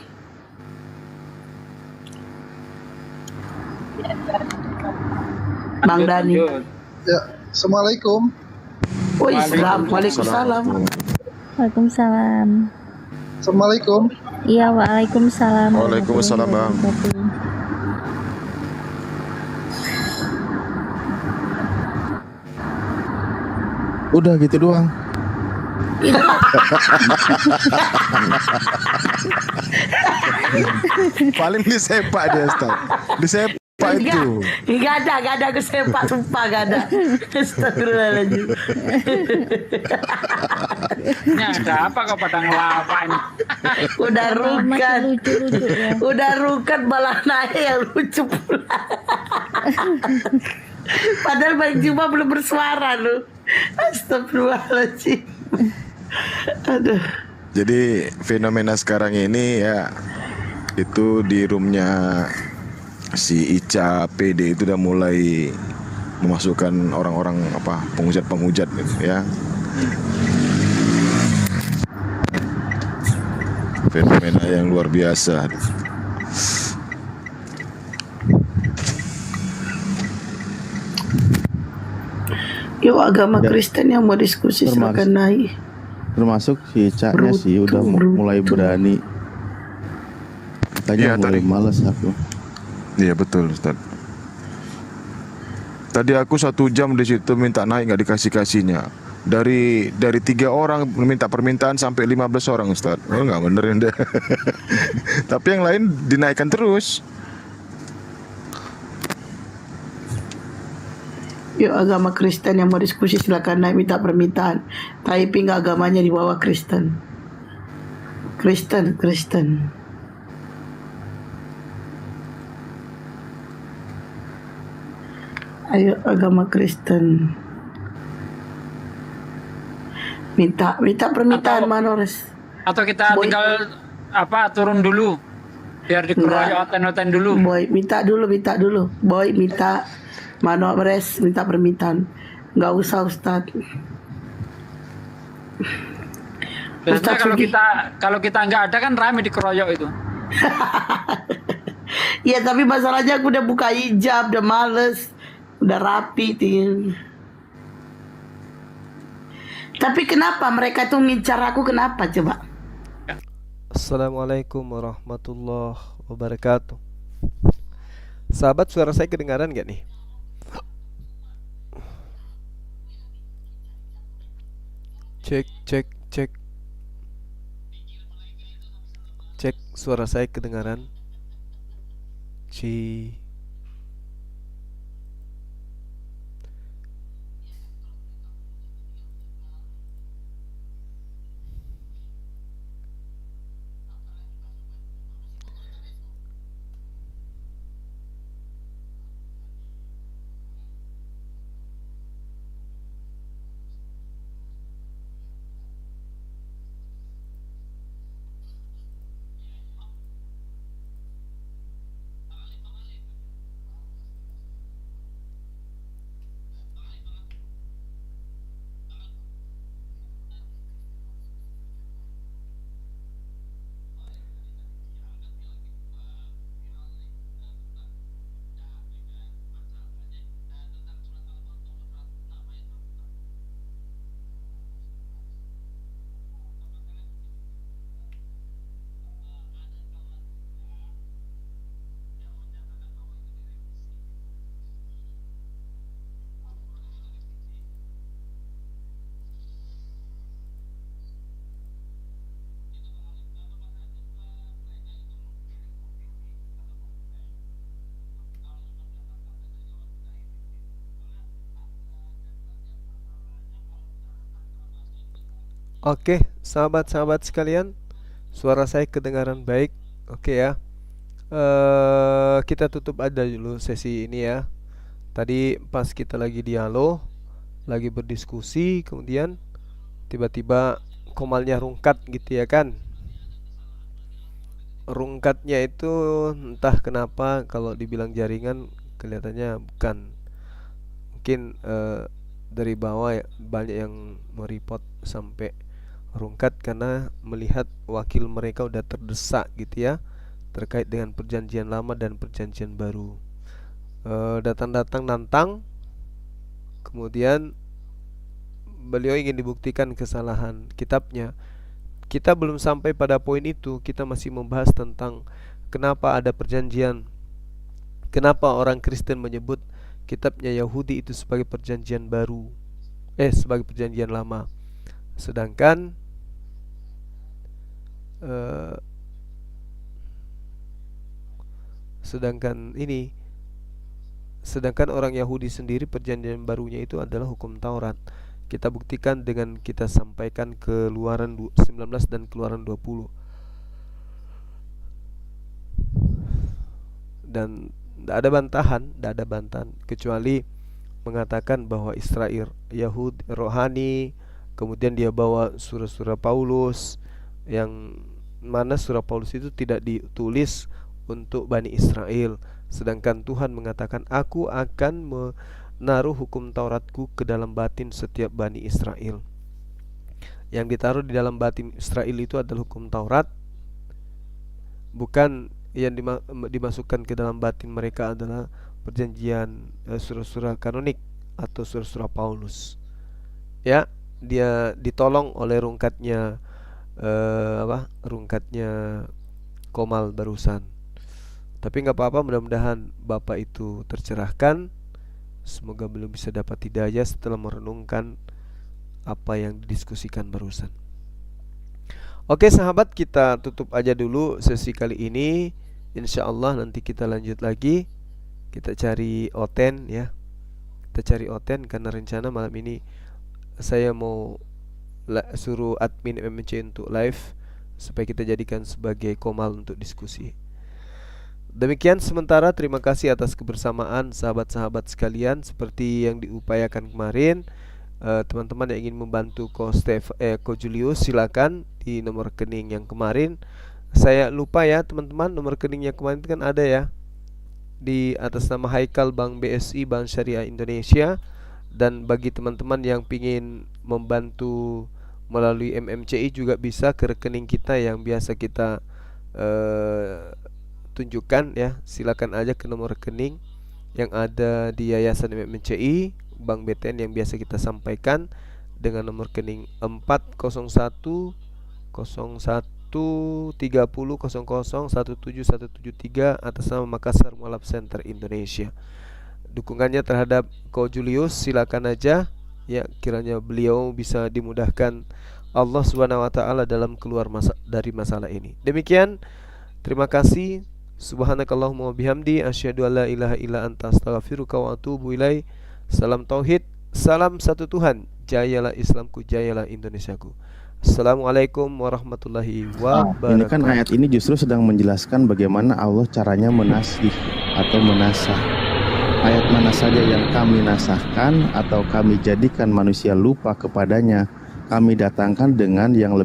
Bang Dani. Ya, Assalamualaikum. Oh Islam, Waalaikumsalam. Waalaikumsalam. Assalamualaikum. Iya, waalaikumsalam. Waalaikumsalam, Bang. Udah gitu doang. Paling disepak dia, Ustaz. Disepak itu. Enggak ada kesepak, sumpah enggak ada. Astagfirullahaladzim. Ini ada apa kau pada ngelapa ini? Udah rukat. Lucu-lucu ya. Udah rukat malah naik yang lucu pula. Padahal Bang Juma belum bersuara lu. Astagfirullahaladzim. Aduh. Jadi fenomena sekarang ini ya itu di roomnya si Ica PD itu udah mulai memasukkan orang-orang apa penghujat gitu, ya. Fenomena yang luar biasa. Yuk agama Kristen yang mau diskusi silakan naik. Termasuk si Ica-nya sih udah mulai berani. Katanya mulai males aku. Iya betul Ustaz. Tadi aku 1 jam di situ minta naik nggak dikasih-kasihnya. Dari 3 orang minta permintaan sampai 15 orang Ustaz. Oh nggak benerin deh. Tapi yang lain dinaikkan terus. Yuk agama Kristen yang mau diskusi silakan naik minta permintaan. Typing agamanya di bawah Kristen. Kristen. Ayo agama Kristen. Minta permintaan Manores. Atau kita tinggal turun dulu biar dikeroyok oten-oten dulu. Boy, minta dulu. Boy, minta Manores minta permintaan. Nggak usah Ustaz. Biasanya kalau kita nggak ada kan rame dikeroyok itu. Ya tapi masalahnya aku udah buka hijab, udah males, udah rapi tinggal. Tapi kenapa mereka tuh ngincar aku, kenapa coba? Assalamualaikum warahmatullahi wabarakatuh. Sahabat, suara saya kedengaran nggak nih? Cek suara saya kedengaran. Oke, sahabat-sahabat sekalian, suara saya kedengaran baik. Oke ya. Kita tutup aja dulu sesi ini ya. Tadi pas kita lagi dialog, lagi berdiskusi, kemudian tiba-tiba komalnya rungkat gitu ya kan. rungkatnya itu entah kenapa kalau dibilang jaringan kelihatannya bukan. Mungkin dari bawah ya, banyak yang mereport sampai rungkat karena melihat wakil mereka udah terdesak gitu ya, terkait dengan perjanjian lama dan perjanjian baru. Datang-datang nantang, kemudian beliau ingin dibuktikan kesalahan kitabnya. Kita belum sampai pada poin itu, kita masih membahas tentang kenapa ada perjanjian, kenapa orang Kristen menyebut kitabnya Yahudi itu sebagai perjanjian baru, sebagai perjanjian lama. Sedangkan sedangkan orang Yahudi sendiri perjanjian barunya itu adalah hukum Taurat. Kita buktikan dengan kita sampaikan Keluaran 19 dan Keluaran 20. Dan tidak ada bantahan kecuali mengatakan bahwa Israel Yahudi rohani, kemudian dia bawa surah-surah Paulus yang mana surah Paulus itu tidak ditulis untuk Bani Israel, sedangkan Tuhan mengatakan aku akan menaruh hukum Tauratku ke dalam batin setiap Bani Israel. Yang ditaruh di dalam batin Israel itu adalah hukum Taurat, bukan yang dimasukkan ke dalam batin mereka adalah perjanjian surah-surah kanonik atau surah-surah Paulus. Ya, dia ditolong oleh rungkatnya rungkatnya Komal barusan. Tapi nggak apa-apa, mudah-mudahan Bapak itu tercerahkan. Semoga beliau bisa dapat hidayah setelah merenungkan apa yang didiskusikan barusan. Oke sahabat, kita tutup aja dulu sesi kali ini. Insya Allah nanti kita lanjut lagi. Kita cari Oten ya. Kita cari Oten karena rencana malam ini saya mau suruh admin MMC untuk live supaya kita jadikan sebagai Komal untuk diskusi. Demikian sementara, terima kasih atas kebersamaan sahabat-sahabat sekalian. Seperti yang diupayakan kemarin, teman-teman yang ingin membantu Ko Julius silakan di nomor rekening yang kemarin. Saya lupa ya teman-teman, nomor rekeningnya kemarin kan ada ya, di atas nama Haikal Bank BSI Bank Syariah Indonesia. Dan bagi teman-teman yang ingin membantu melalui MMCI juga bisa ke rekening kita yang biasa kita tunjukkan ya. Silakan aja ke nomor rekening yang ada di Yayasan MMCI Bank BTN yang biasa kita sampaikan dengan nomor rekening 401 01 30 00 17173 atas nama Makassar Mualaf Center Indonesia. Dukungannya terhadap Ko Julius silakan aja ya, kiranya beliau bisa dimudahkan Allah Subhanahu wa taala dalam keluar dari masalah ini. Demikian, terima kasih. Subhanakallahumma wa bihamdi asyhadu an la ilaha illa anta astaghfiruka wa atubu ilaik. Salam tauhid, salam satu Tuhan. Jayalah Islamku, jayalah Indonesiaku. Assalamualaikum warahmatullahi wabarakatuh. Ini kan ayat ini justru sedang menjelaskan bagaimana Allah caranya menasih atau menasah. Ayat mana saja yang kami nasahkan atau kami jadikan manusia lupa kepadanya, kami datangkan dengan yang lebih